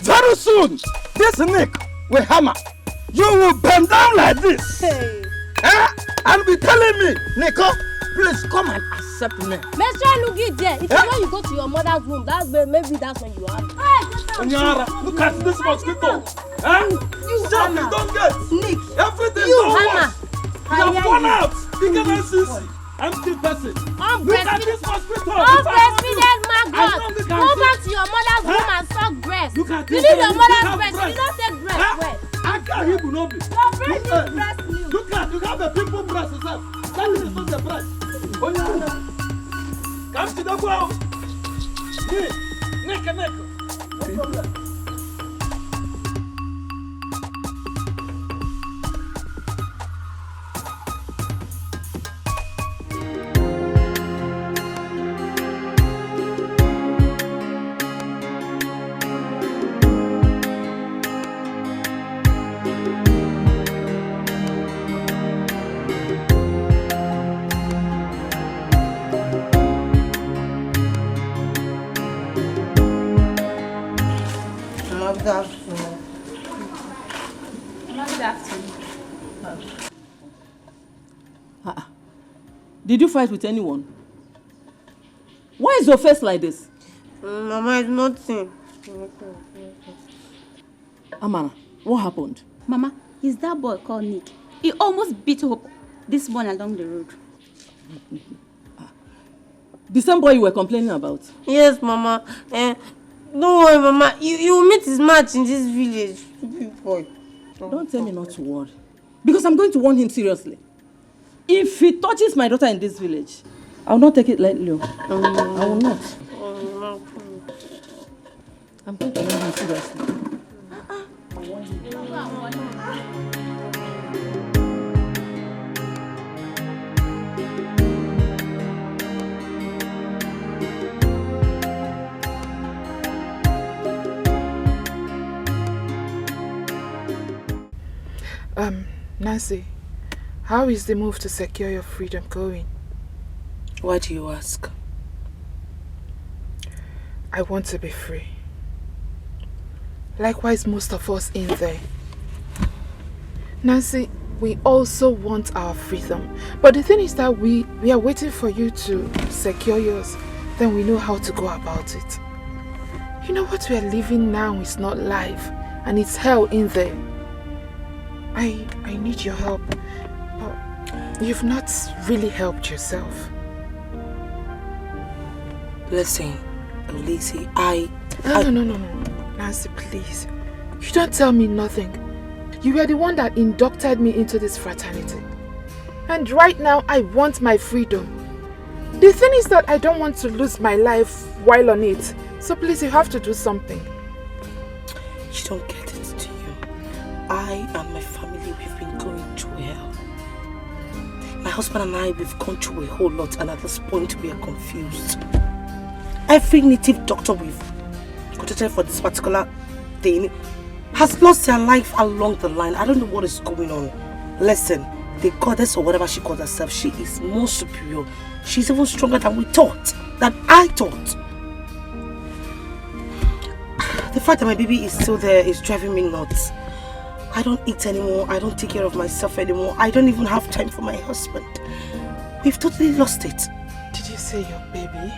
Very soon, this Nick will hammer. You will bend down like this. And be telling me, Nico, please come and accept me. Make sure you get there. If you know you go to your mother's room, maybe that's when you have. Onyara, look at this mosquito. You don't get. Nick. Everything You don't hammer. work. You have fallen out. You cannot see. I'm still person. Look at this mosquito. Unbreastfeeded maggot. Go back to your mother's room and suck breast. Look at you this. need your mother's breast. You don't take breast. Where? I can't hear you. Your breast is breast milk. Look at you have a pimple breast yourself. That is not the breast. Come to the ground. Neck. No problem. Did you fight with anyone? Why is your face like this? Mama, it's nothing. Amara, what happened? Mama, is that boy called Nick? He almost beat Hope this morning along the road. The same boy you were complaining about? Yes, Mama. Don't worry, Mama. You will meet his match in this village. Stupid boy. Don't tell me not to worry. Because I'm going to warn him seriously. If he touches my daughter in this village, I will not take it lightly. I will not. I'm going to warn him seriously. Nancy, how is the move to secure your freedom going? Why do you ask? I want to be free. Likewise, most of us in there. Nancy, we also want our freedom. But the thing is that we are waiting for you to secure yours. Then we know how to go about it. You know what we are living now is not life. And it's hell in there. I need your help. But you've not really helped yourself. Listen, Lizzie, No. Nancy, please. You don't tell me nothing. You were the one that inducted me into this fraternity. And right now, I want my freedom. The thing is that I don't want to lose my life while on it. So please, you have to do something. You don't get it, do you? I and my family, we've been going through hell. My husband and I, we've gone through a whole lot, and at this point, we are confused. Every native doctor we've consulted for this particular thing has lost their life along the line. I don't know what is going on. Listen, the goddess or whatever she calls herself, she is more superior. She's even stronger than we thought, than I thought. The fact that my baby is still there is driving me nuts. I don't eat anymore. I don't take care of myself anymore. I don't even have time for my husband. We've totally lost it. Did you say your baby?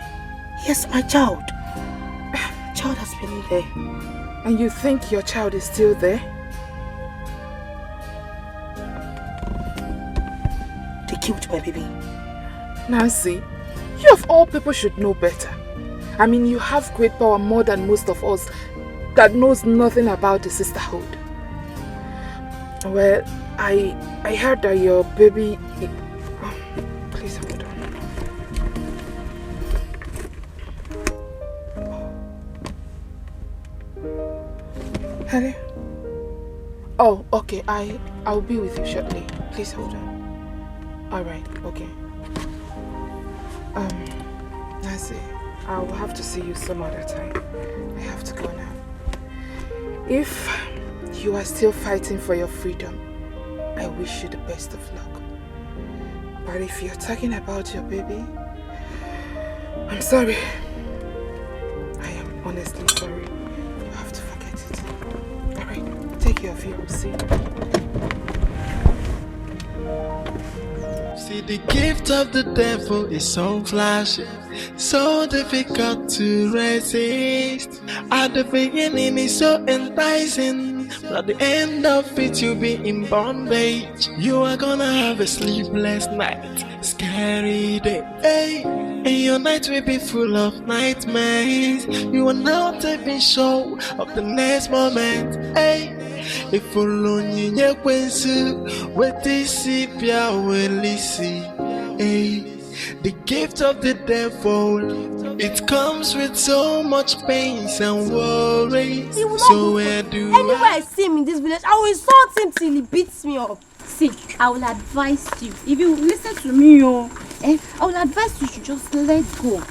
Yes, my child. My child has been in there. And you think your child is still there? They killed my baby. Nancy, you of all people should know better. I mean, you have great power more than most of us that knows nothing about the sisterhood. Well, I heard that your baby... Please hold on. Hello? Oh, okay. I'll be with you shortly. Please hold on. Alright, okay. Nancy, I will have to see you some other time. I have to go now. If you are still fighting for your freedom, I wish you the best of luck. But if you're talking about your baby, I'm sorry. I am honestly sorry. You have to forget it. Alright, take care of you. We'll see. See, the gift of the devil is so flashy, so difficult to resist. At the beginning it's so enticing, but at the end of it you'll be in bondage. You are gonna have a sleepless night, scary day, hey. And your night will be full of nightmares. You are not even sure of the next moment, hey. If only you knew what this is, hey. The gift of the devil, it comes with so much pain and worries. So where do anywhere I see him in this village, I will insult him till he beats me up. See, I will advise you. If you listen to me, I will advise you to just let go.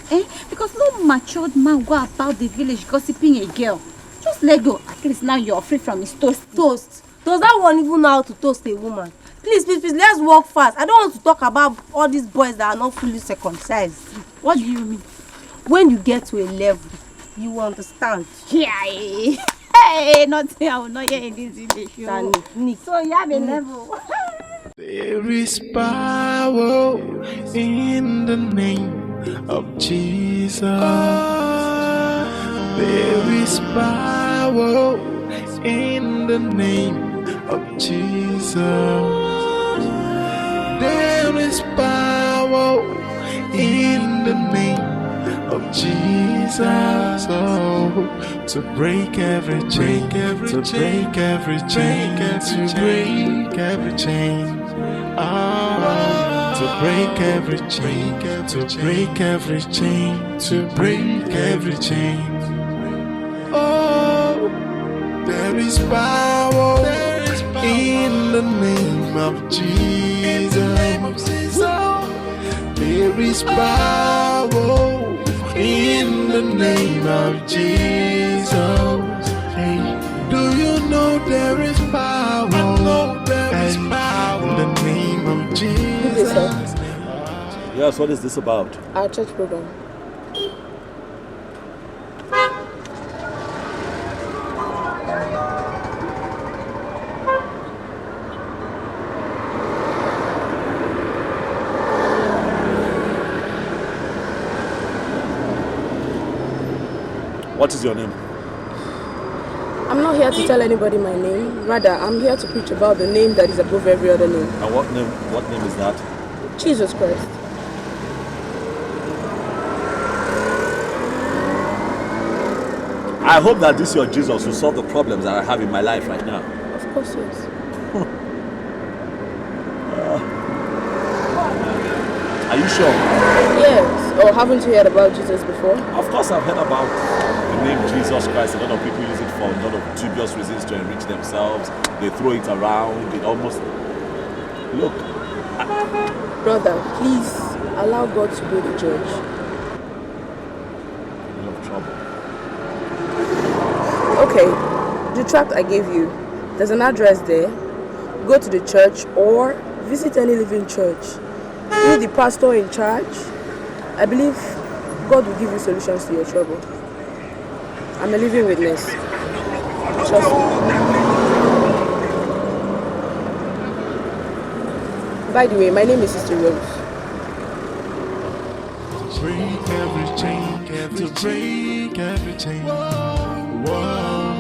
Because no matured man go about the village gossiping a girl. Just let go. At least now you're free from his toast. Toast? Does that one even know how to toast a woman? Please, let's walk fast. I don't want to talk about all these boys that are not fully circumcised. What do you mean? When you get to a level, you will understand. Yeah. Hey, nothing I will not hear in this village. So you have a level. There is power in the name of Jesus. There is power in the name of Jesus. There is power in the name of Jesus. Oh, to break every chain, to break every chain, to break every chain. Oh, to break every chain, to break every chain, to break every chain. Oh, there is power in the name of Jesus. There is power in the name of Jesus. Hey, do you know there is power? I know there is power in the name of Jesus. Yes, what is this about? Our church program. What is your name? I'm not here to tell anybody my name. Rather, I'm here to preach about the name that is above every other name. And what name is that? Jesus Christ. I hope that this your Jesus will solve the problems that I have in my life right now. Of course, yes. Are you sure? Yes. Or haven't you heard about Jesus before? Of course I've heard about the name Jesus Christ. A lot of people use it for a lot of dubious reasons to enrich themselves. They throw it around. It almost... Look. Brother, please allow God to be the judge. I'm in trouble. Okay, the tract I gave you, there's an address there. Go to the church or visit any living church. Meet the pastor in charge. I believe God will give you solutions to your trouble. I'm a living witness. Trust me. By the way, my name is Sister Rose. Break every chain, to break every chain. Whoa,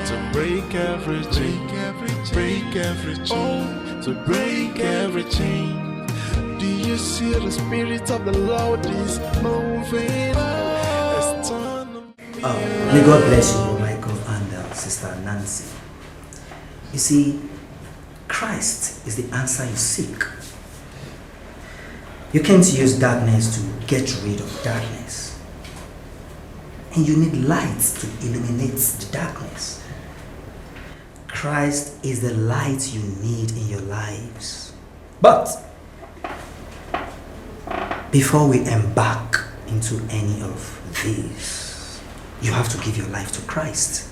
to break every chain, break every chain, to break every chain. Do you see the spirit of the Lord is moving? May God bless you, Bro Michael and Sister Nancy. You see, Christ is the answer you seek. You can't use darkness to get rid of darkness. And you need light to illuminate the darkness. Christ is the light you need in your lives. But before we embark into any of these, you have to give your life to Christ.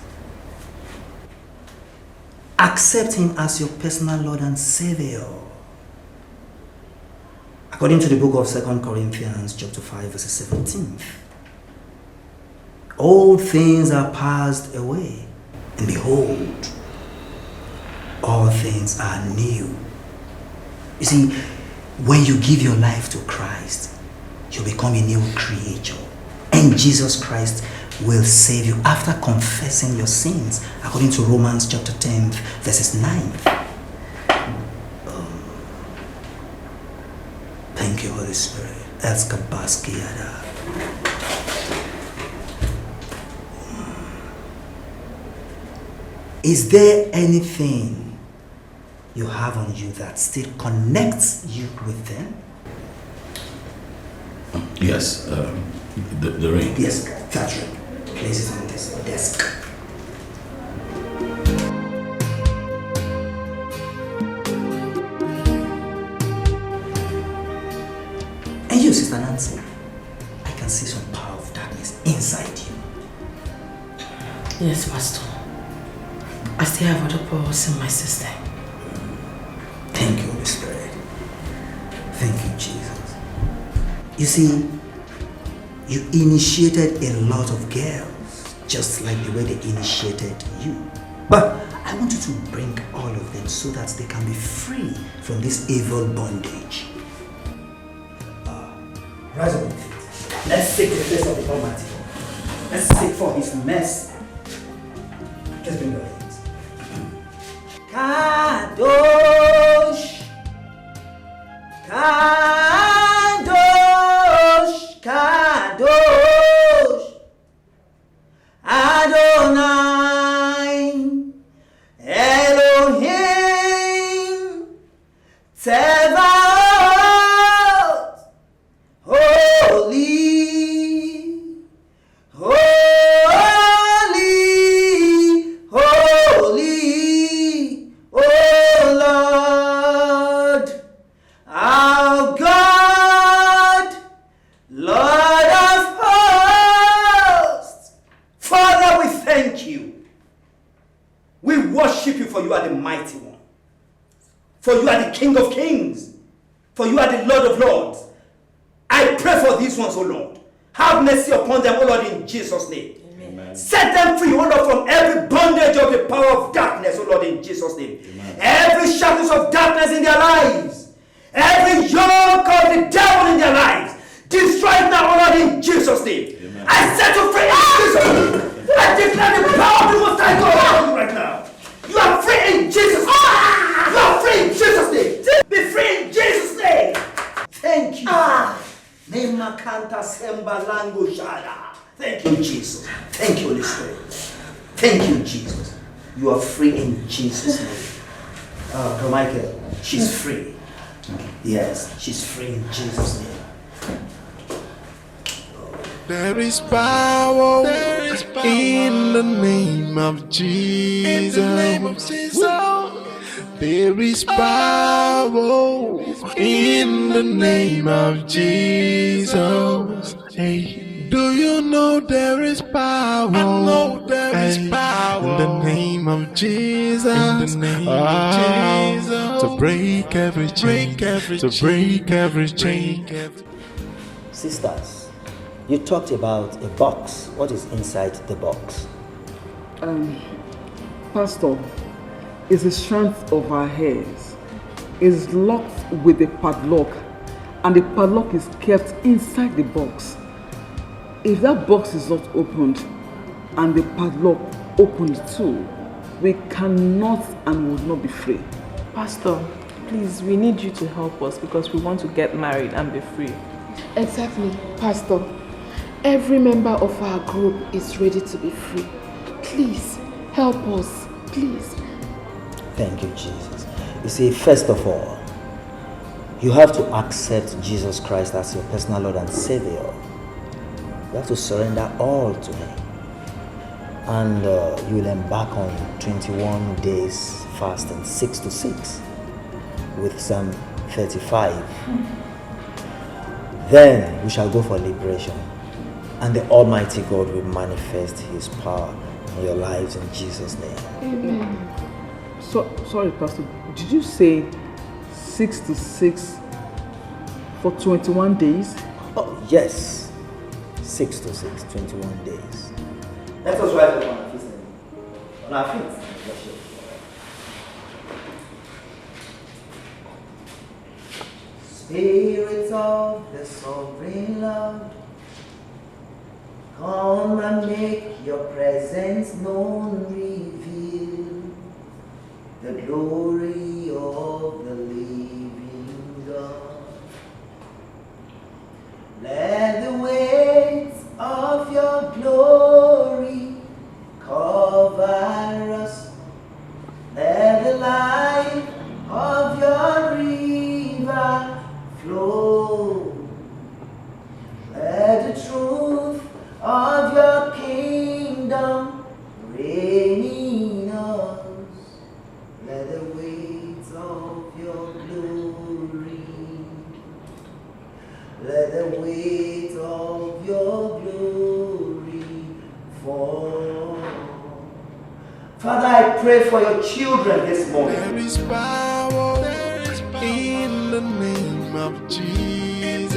Accept Him as your personal Lord and Savior. According to the book of 2 Corinthians chapter 5 verse 17, all things are passed away, and behold, all things are new. You see, when you give your life to Christ, you become a new creature, and Jesus Christ will save you after confessing your sins, according to Romans chapter 10 verses 9. Thank you, Holy Spirit. Is there anything you have on you that still connects you with them? Yes, the ring. Yes, Frederick. Place it on this desk. And you, Sister Nancy, I can see some power of darkness inside you. Yes, Pastor. I still have other powers in my system. Thank you, Holy Spirit. Thank you, Jesus. You see, you initiated a lot of girls, just like the way they initiated you. But I want you to bring all of them so that they can be free from this evil bondage. Rise up on your feet. Let's seek the face of the Almighty. Let's seek for His mercy. Just bring your hands. Kadosh, Kadosh, Kadosh, Adonai, Elohim, Tzevaot, holy, holy, holy, oh Lord, our God, Lord of hosts. Father, we thank you. We worship you, for you are the mighty one. For you are the King of kings. For you are the Lord of lords. I pray for these ones, O Lord. Have mercy upon them, O Lord, in Jesus' name. Amen. Set them free, O Lord, from every bondage of the power of darkness, O Lord, in Jesus' name. Amen. Every shadows of darkness in their lives, every yoke of the devil in their lives, destroy it now, O Lord, in Jesus' name. Amen. I set you free in Jesus' name. I declare the power of the Most High God upon you right now. You are free in Jesus' name. You are free in Jesus' name. Be free in Jesus' name. Thank you. Nemakanta semba lango shada. Thank you, Jesus. Thank you, Holy Spirit. Thank you, Jesus. You are free in Jesus' name. Michael, she's free. Yes, she's free in Jesus' name. There is power in the name of Jesus. There is power in the name of Jesus. Hey, do you know there is power? I know there is power in the name of Jesus. In the name of Jesus, to break every chain, to break every chain. Sisters, you talked about a box. What is inside the box? Pastor, is the strength of our hairs is locked with a padlock, and the padlock is kept inside the box. If that box is not opened and the padlock opened too, we cannot and will not be free. Pastor, please, we need you to help us because we want to get married and be free. Exactly, Pastor. Every member of our group is ready to be free. Please, help us, please. Thank you, Jesus. You see, first of all, you have to accept Jesus Christ as your personal Lord and Savior. You have to surrender all to Him. And you will embark on 21 days fasting, 6 to 6, with Psalm 35. Then we shall go for liberation, and the Almighty God will manifest His power in your lives in Jesus' name. Amen. Sorry, Pastor, did you say 6 to 6 for 21 days? Oh, yes. 6 to 6, 21 days. Let us rise up on our feet. On our feet. Worship. Spirit of the sovereign Lord, come and make your presence known, reveal the glory of the living God. Let the weight of your glory cover us. Let the light of your river flow. Let the truth of your kingdom reign in us. Let the weight of your glory, let the weight of your glory fall. Father, I pray for your children this morning. There is power in the name of Jesus.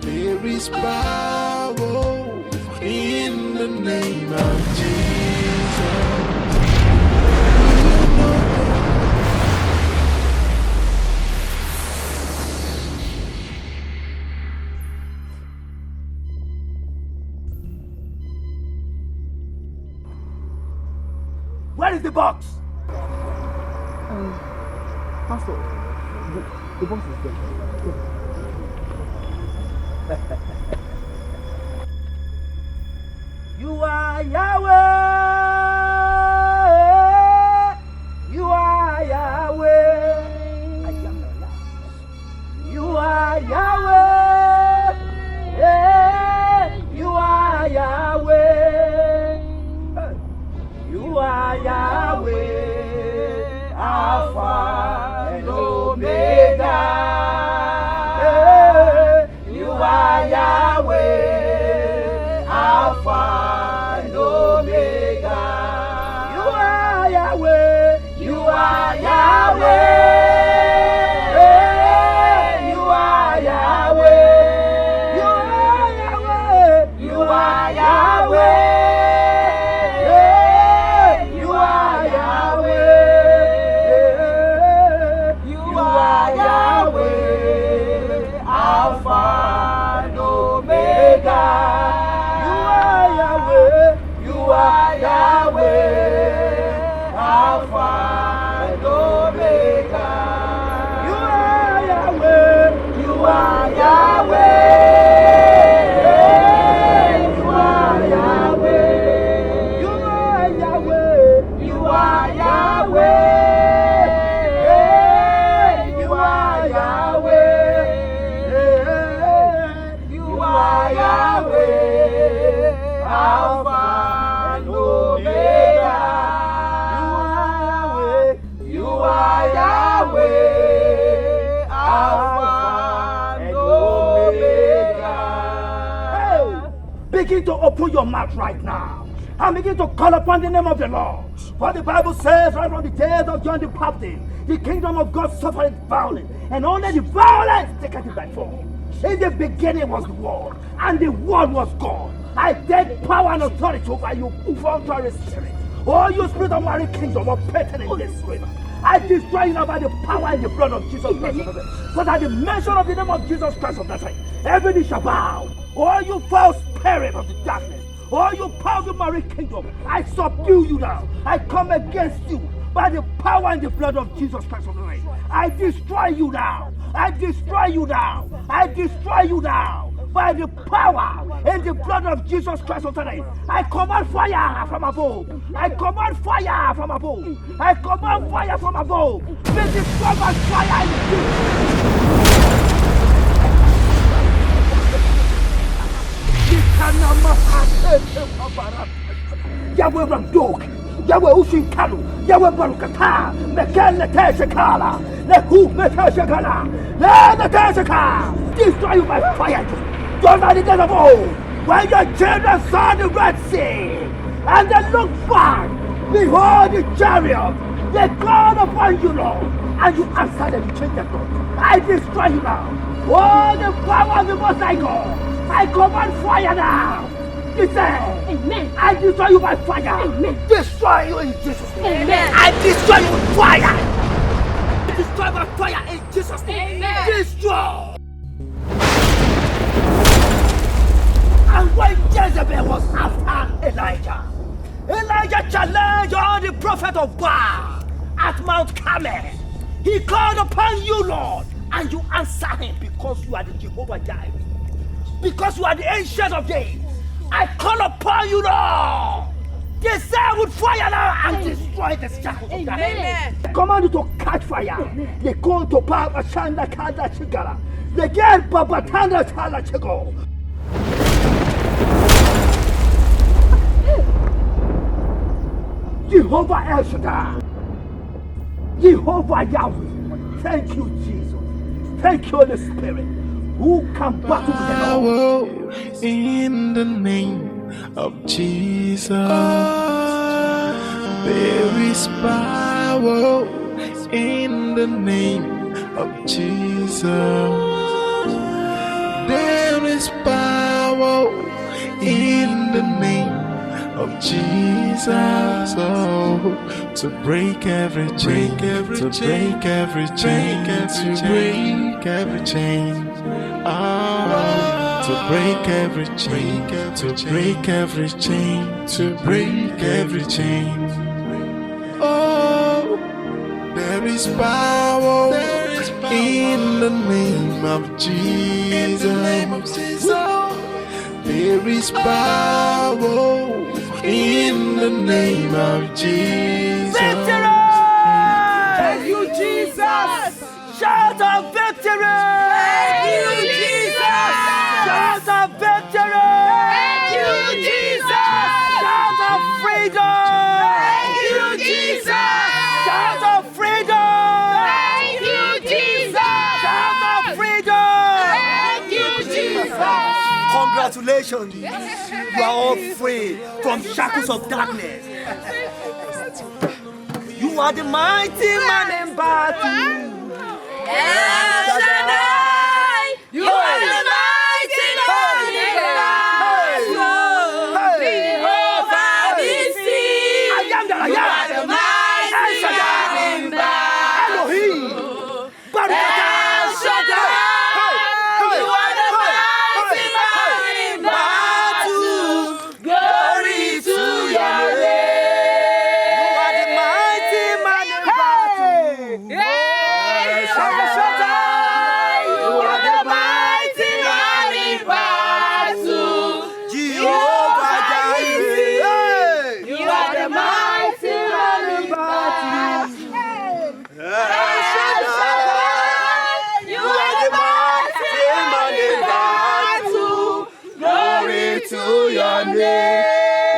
There is power in the name of Jesus. Where is the box? Pastor, the box is there. You are Yahweh. You are Yahweh. You are Yahweh. Yeah. You are Yahweh. You are Yahweh. Alpha and Omega. Yeah. You are Yahweh. Alpha and Omega. You are Yahweh. You are Yahweh. You are Yahweh. You are Yahweh. You are Yahweh. You are Yahweh. Alpha and Omega. open your mouth right now and begin to call upon the name of the Lord. For the Bible says right from the days of John the Baptist, the kingdom of God suffered violence, and only the violence taketh it by force. In the beginning was the Word, and the Word was God. I take power and authority over you, contrary spirit. Oh, you spirit of marine kingdom operating in this river. I destroy you now by the power and the blood of Jesus Christ of Nazareth. Because at the mention of the name of Jesus Christ of Nazareth, every knee shall bow. Oh, you foul spirit of the darkness. Oh, you power of the marine kingdom. I subdue you now. I come against you by the power and the blood of Jesus Christ of Nazareth. I destroy you now. I destroy you now. I destroy you now. By the power and the blood of Jesus Christ of Nazareth. I command fire from above. I command fire from above. I command fire from above. Be destroyed by fire in Jesus. Yahweh Ramdog, Yahweh Ushinkalu, Yahweh Barukata, Mekele Teshakala, Lehu Meteshakala, Leteshaka. Destroy you by fire. Just like the days of old, when your children saw the Red Sea, and they looked back, behold the chariot, they called upon you, Lord, and you answered them, you changed their thought. I destroy you now. Oh, the power of the Most High God, I command fire now. Listen, amen. I destroy you by fire. Amen. Destroy you in Jesus' name. Amen. I destroy you with fire. Destroy by fire in Jesus' name. Amen. Destroy. And when Jezebel was after Elijah, Elijah challenged all the prophet of Baal at Mount Carmel. He called upon you, Lord, and you answered him because you are the Jehovah Jireh. Because you are the ancient of days. I call upon you, Lord. Descend with fire now and destroy the shackles of darkness. I command you to catch fire. They go to Papa Shanda Kanda Chigara. They get Papa Tanda Chala Chigo. Jehovah El Shaddai, Jehovah Yahweh, thank you, Jesus. Thank you, Holy Spirit. Who can battle with the Lord? In the name of Jesus, there is power. In the name of Jesus, there is power. In the name of Jesus, oh, to break every chain, to break every chain, to break every chain, oh, to break every chain, to break every chain, to break every chain. Oh, there is power in the name of Jesus. There is power in the name of Jesus. Victory! Thank you, Jesus! Shout of victory! Thank you, Jesus! Shout of victory! Thank you, Jesus! Shout of freedom! Thank you, Jesus! Shout of freedom! Thank you, Jesus! Shout of freedom! Thank you, Jesus! Congratulations! You are all free from shackles of darkness. You are the mighty man in battle. El Shaddai, you are the mighty man in battle. Jehovah Nissi, you are the mighty man in battle. El Shaddai, you are the mighty man in battle. Glory to your name. You are the mighty man in battle. El Shaddai, you are the mighty man in battle. Jehovah Jireh, you are the mighty man in battle. El Shaddai, you are the mighty man in battle. Glory to your name.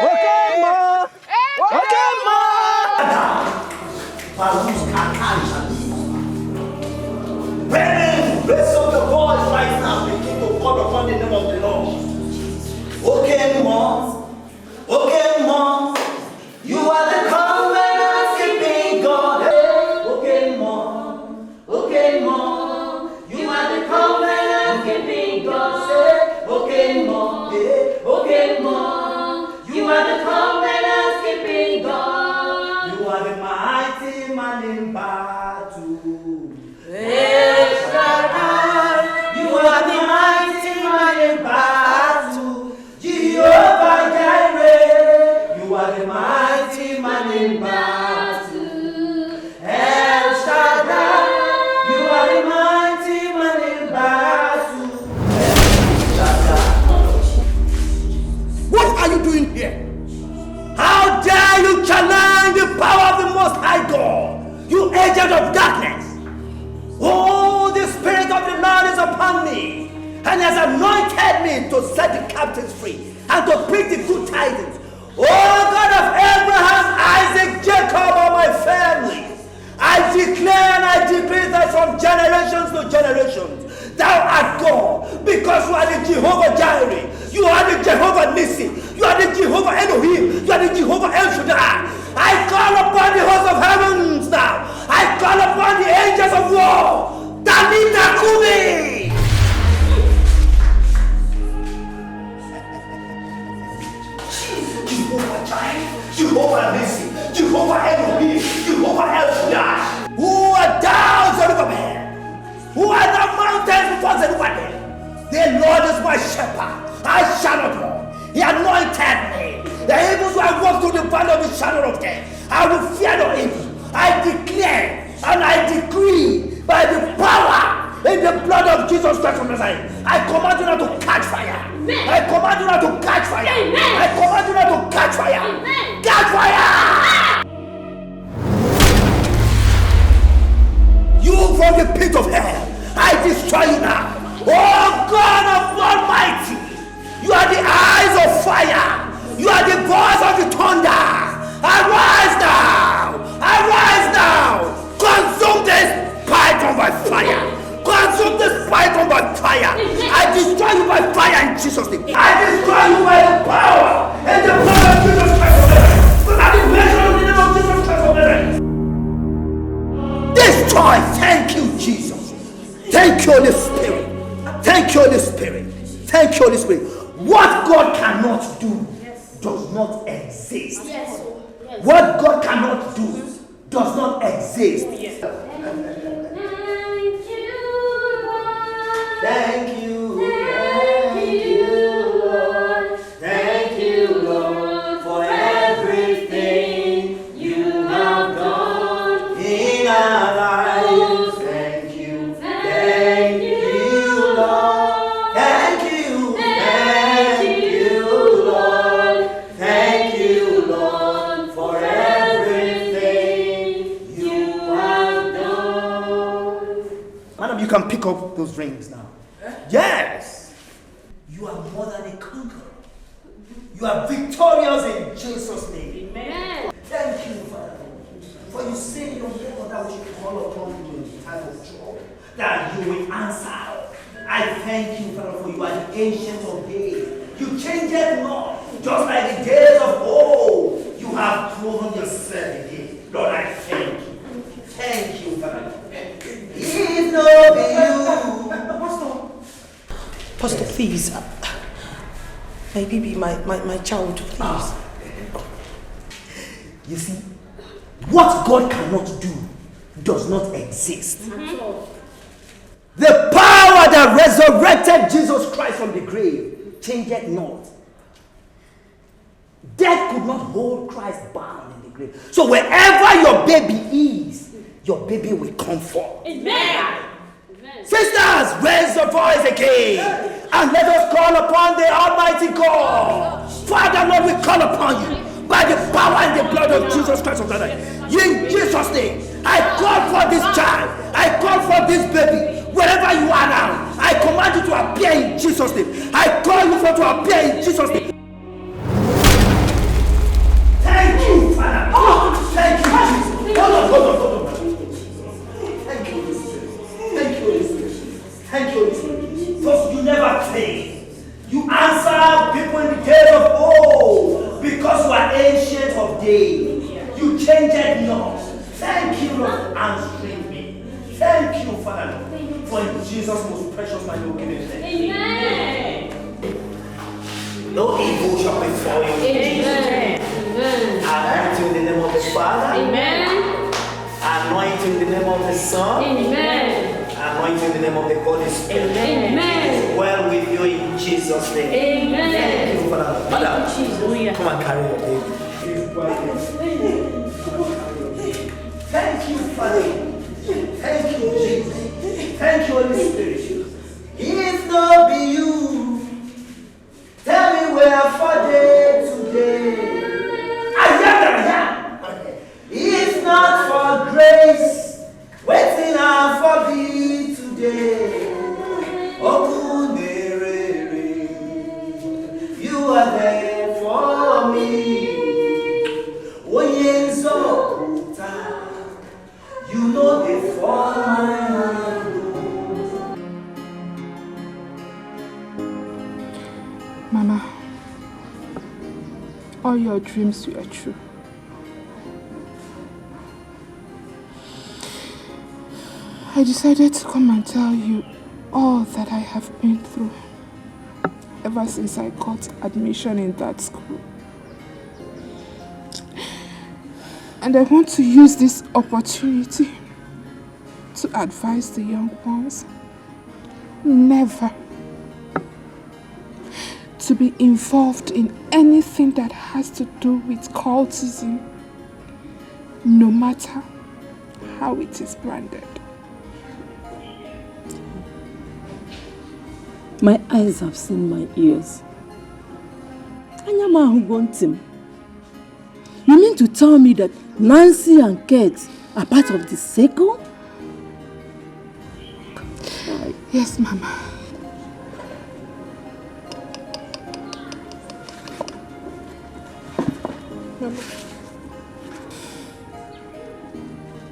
Okay, ma. Okay, ma. are the mighty man in battle. El Shaddai, You are the mighty man in battle. Jehovah Jireh, you are the mighty man in battle. El Shaddai, you are the mighty man in battle. What are you doing here? How dare you challenge the power of the Most High God, you agent of darkness? Oh, the Spirit of the Lord is upon me, and has anointed me to set the captives free and to preach the good tidings. Oh, God of Abraham, Isaac, Jacob, and my family, I declare and I decree that from generations to generations, thou art God, because you are the Jehovah Jireh, you are the Jehovah Nissi, you are the Jehovah Elohim, you are the Jehovah El Shaddai. I call upon the host of heavens now. I call upon the angels of war. Danita Kumi! Jehovah Jireh, Jehovah Nissi, Jehovah Elohim, Jehovah El Shaddai. Who are thou, Zerubbabel? Who are the mountains before Zerubbabel? The Lord is my shepherd, I shall not want. He anointed me. The evils who I walk through the valley of the shadow of death, I will fear no evil. I declare and I decree by the power in the blood of Jesus Christ of Nazareth, I command you not to catch fire. Amen. I command you not to catch fire. Amen. I command you not to catch fire. Amen. Catch fire! You from the pit of hell, I destroy you now. Oh God of Almighty, you are the eyes of fire. You are the voice of the thunder. Arise now! Arise now! Consume this python by fire! Consume this python by fire! I destroy you by fire in Jesus' name! I destroy you by the power and the blood of Jesus Christ of Nazareth! By the measure of the name of Jesus Christ of Nazareth! Destroy! Thank you, Jesus! Thank you, Holy Spirit! Thank you, Holy Spirit! Thank you, Holy Spirit! What God cannot do does not exist. Yes. What God cannot do does not exist. Yes. Thank you, Lord. Thank you, Lord, for everything you have done in our lives. Thank you, Lord. Thank you, Lord. Thank you, Lord, for everything you have done. Madam, you can pick up those rings now. Yes! You are more than a conqueror. You are victorious in Jesus' name. Amen. Thank you, Father. For you say in your word that we should call upon you in time of trouble, that you will answer. I thank you, Father, for you are the ancient of days. You change it not, just like the days of old. You have proven yourself again. Lord, I thank you. Thank you, Father. If not be you. Pastor, please. My baby, my child, please. You see, what God cannot do does not exist. The power that resurrected Jesus Christ from the grave changed it not. Death could not hold Christ bound in the grave. So wherever your baby is, your baby will come forth. Amen. Sisters, raise your voice again and let us call upon the Almighty God. Father, Lord, we call upon you by the power and the blood of Jesus Christ of Nazareth. In Jesus' name, I call for this child. I call for this baby. Wherever you are now, I command you to appear in Jesus' name. I call you for to appear in Jesus' name. Thank you, Father. Oh, thank you, Jesus. Hold on. Thank you, Holy Spirit. Thank you, Holy Spirit. Thank you, Holy Spirit. Because you never fail. You answer people in the days of old because you are ancient of days. You change it not. Thank you, Lord, for answering me. Thank you, Father, for in Jesus' most precious and your giving name. Amen. No evil shall befall you. Amen. I ask you in the name of the the Father. Amen. Anointing in the name of the Son. Amen. Anointing in the name of the Holy Spirit. Amen. Well with you in Jesus' name. Amen. Thank you, Father. Father, Jesus. come and carry your baby. Thank you, Father. Thank you, Jesus. Thank you, Holy Spirit. If not be you, tell me where for day today. If not for grace, waiting out for thee today. Oh, you are there for me. You know they fall my hand. Mama, all your dreams were true. I decided to come and tell you all that I have been through ever since I got admission in that school. And I want to use this opportunity to advise the young ones never to be involved in anything that has to do with cultism, no matter how it is branded. My eyes have seen my ears. Anyama who want him. You mean to tell me that Nancy and Kate are part of the circle? Yes, Mama. Mama,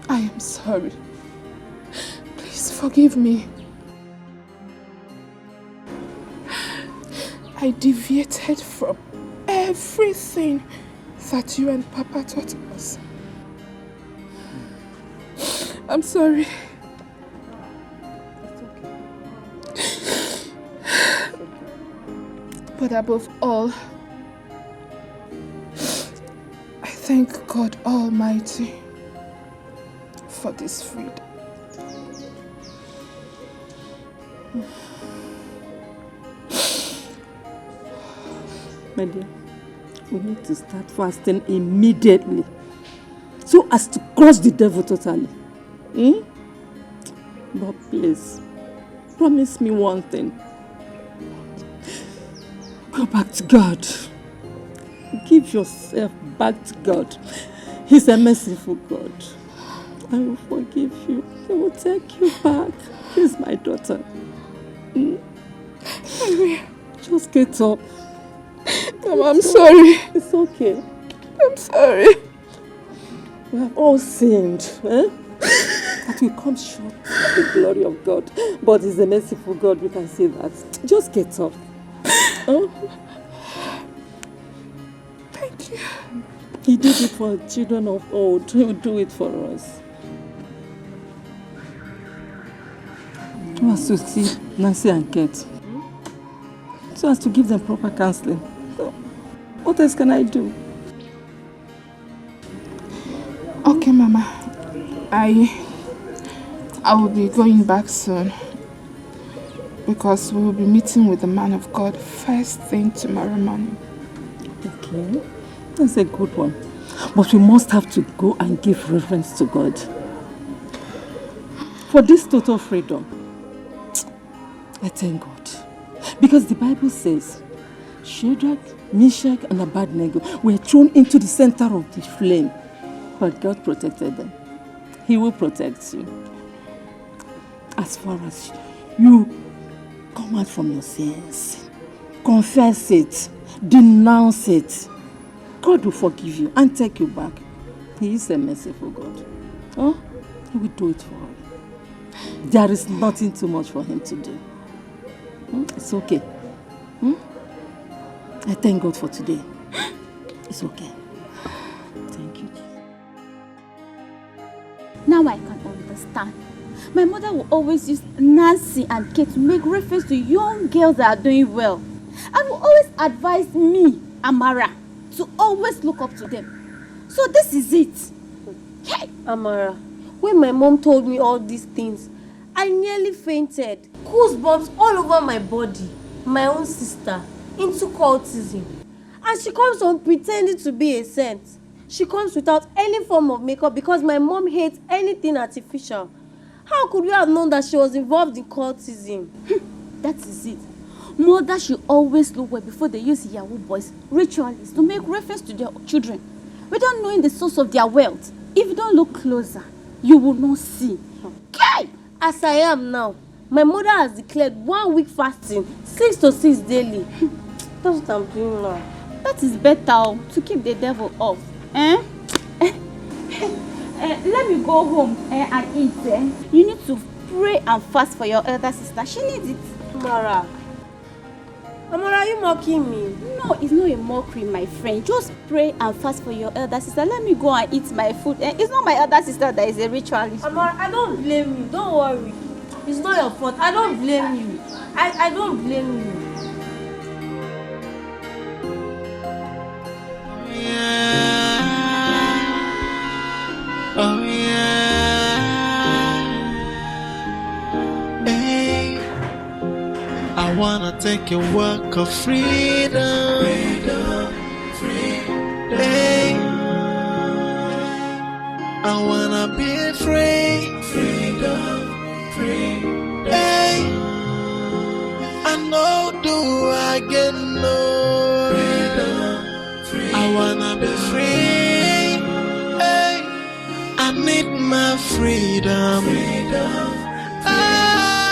I am sorry. Please forgive me. I deviated from everything that you and Papa taught us. I'm sorry. But above all, I thank God Almighty for this freedom. My dear, we need to start fasting immediately so as to crush the devil totally. But please, promise me one thing. Go back to God. Give yourself back to God. He's a merciful God. I will forgive you. He will take you back. He's my daughter. Just get up. Mama, I'm sorry. It's okay. I'm sorry. We have all sinned. That will come short of the glory of God. But He's a merciful God, we can say that. Just get up. Thank you. He did it for children of old. He will do it for us. You have to see Nancy and Kate. So as to give them proper counseling. What else can I do? Okay, Mama. I will be going back soon. Because we will be meeting with the man of God first thing tomorrow morning. Okay. That's a good one. But we must have to go and give reverence to God. For this total freedom. I thank God. Because the Bible says, Shadrach, Meshach, and Abednego were thrown into the center of the flame. But God protected them. He will protect you. As far as you come out from your sins, confess it, denounce it, God will forgive you and take you back. He is a merciful God. He will do it for you. There is nothing too much for Him to do. It's okay. I thank God for today. It's okay. Thank you. Now I can understand. My mother will always use Nancy and Kate to make reference to young girls that are doing well. And will always advise me, Amara, to always look up to them. So this is it. Hey, Amara, when my mom told me all these things, I nearly fainted. Goosebumps all over my body. My own sister into cultism. And she comes on pretending to be a saint. She comes without any form of makeup because my mom hates anything artificial. How could we have known that she was involved in cultism? That is it. Mothers should always look well before they use Yahoo boys, ritualists, to make reference to their children, without knowing the source of their wealth. If you don't look closer, you will not see. Okay. As I am now, my mother has declared 1 week fasting, 6 to 6 daily. That's what I'm doing now. That is better to keep the devil off. Let me go home and eat. You need to pray and fast for your elder sister. She needs it. Amara, are you mocking me? No, it's not a mockery, my friend. Just pray and fast for your elder sister. Let me go and eat my food. It's not my elder sister that is a ritualist. Amara, I don't blame you. Don't worry. It's not your fault. I don't blame you. I don't blame you. Oh yeah. Hey, I wanna take a walk of freedom. Hey, I wanna be free. Hey, I know do I get no. I wanna be free. I need my freedom.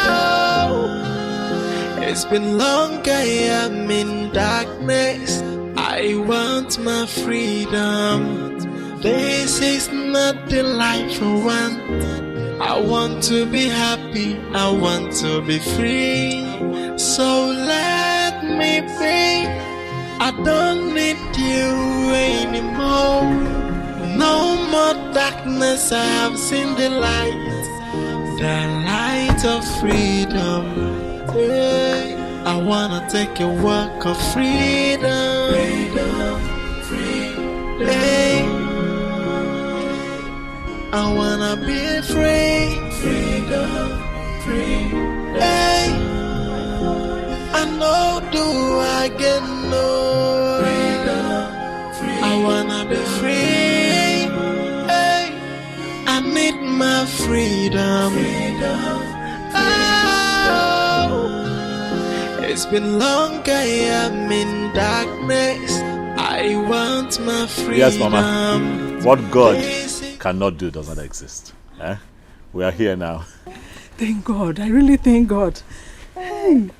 Oh, it's been long I am in darkness. I want my freedom. This is not the life I want. I want to be happy. I want to be free. So let me be. I don't need you anymore. No more darkness, I have seen the light of freedom. Hey, I wanna take a walk of freedom. Hey, I wanna be free. Hey, I know do I get no. I wanna be free. I need my freedom. Oh, it's been long I am in darkness. I want my freedom. Yes, Mama. What God cannot do does not exist. We are here now. Thank God. I really thank God. Hey.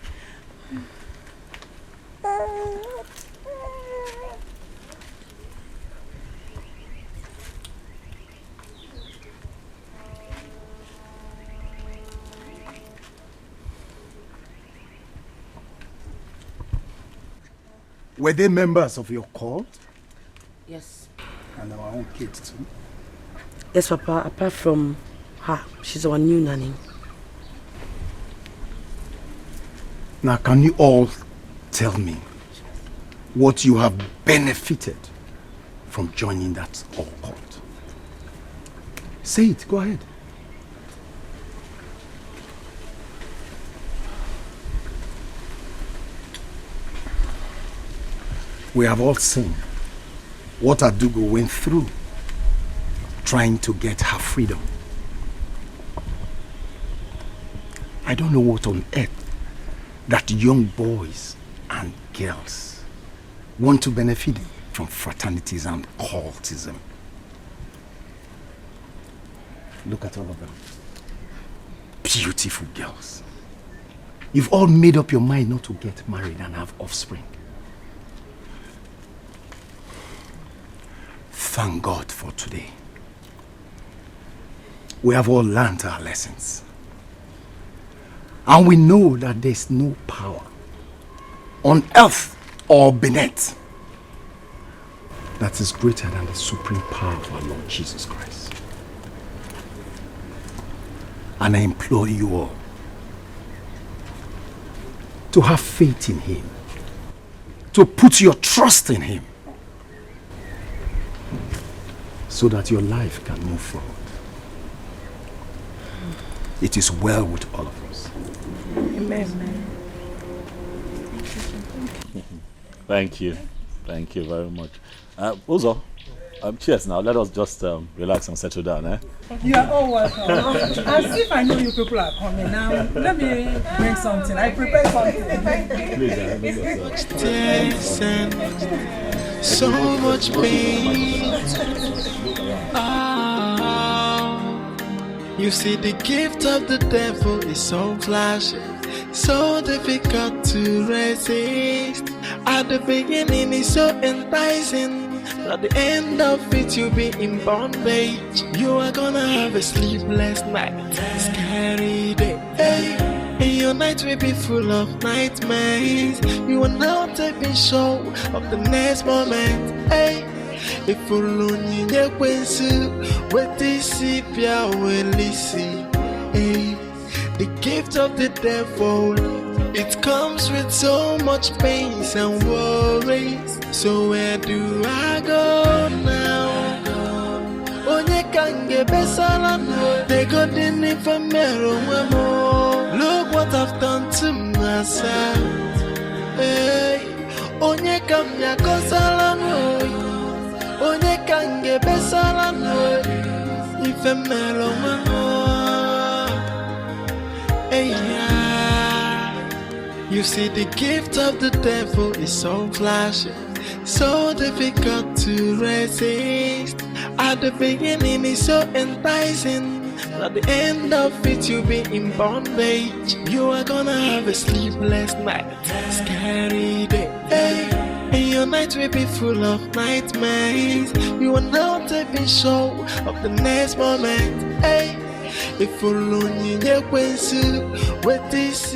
Were they members of your cult? Yes. And our own kids too? Yes, Papa. Apart from her, she's our new nanny. Now, can you all tell me what you have benefited from joining that cult? Say it. Go ahead. We have all seen what Adugo went through trying to get her freedom. I don't know what on earth that young boys and girls want to benefit from fraternities and cultism. Look at all of them. Beautiful girls. You've all made up your mind not to get married and have offspring. Thank God for today. We have all learned our lessons. And we know that there's no power on earth or beneath that is greater than the supreme power of our Lord Jesus Christ. And I implore you all to have faith in Him, to put your trust in Him. so that your life can move forward. It is well with all of us. Amen. Thank you. Thank you very much. Uzo, cheers now. Let us just relax and settle down, eh? You are all welcome. As if I know you people are coming now. Let me bring something. I prepared something. Please, so much pain. You see, the gift of the devil is so flashy, so difficult to resist. At the beginning, it's so enticing. At the end of it, you'll be in bondage. You are gonna have a sleepless night, scary day. Hey. And your night will be full of nightmares. You are now taking show of the next moment. Hey. If you learn your quensu, what thisipia will listen. Hey. The gift of the devil, it comes with so much pains and worries. So where do I go now? Onye kange besala no, they got in if a mirror. Look what I've done to myself. Hey, onye kamya kosala no, onye kange besala no, if a mirror. Hey, yeah. You see, the gift of the devil is so flashy, so difficult to resist. At the beginning, it's so enticing. At the end of it, you'll be in bondage. You are gonna have a sleepless night, scary day. Hey. And your night will be full of nightmares. You are now taking show of the next moment. Hey. If you learn your quensu, what this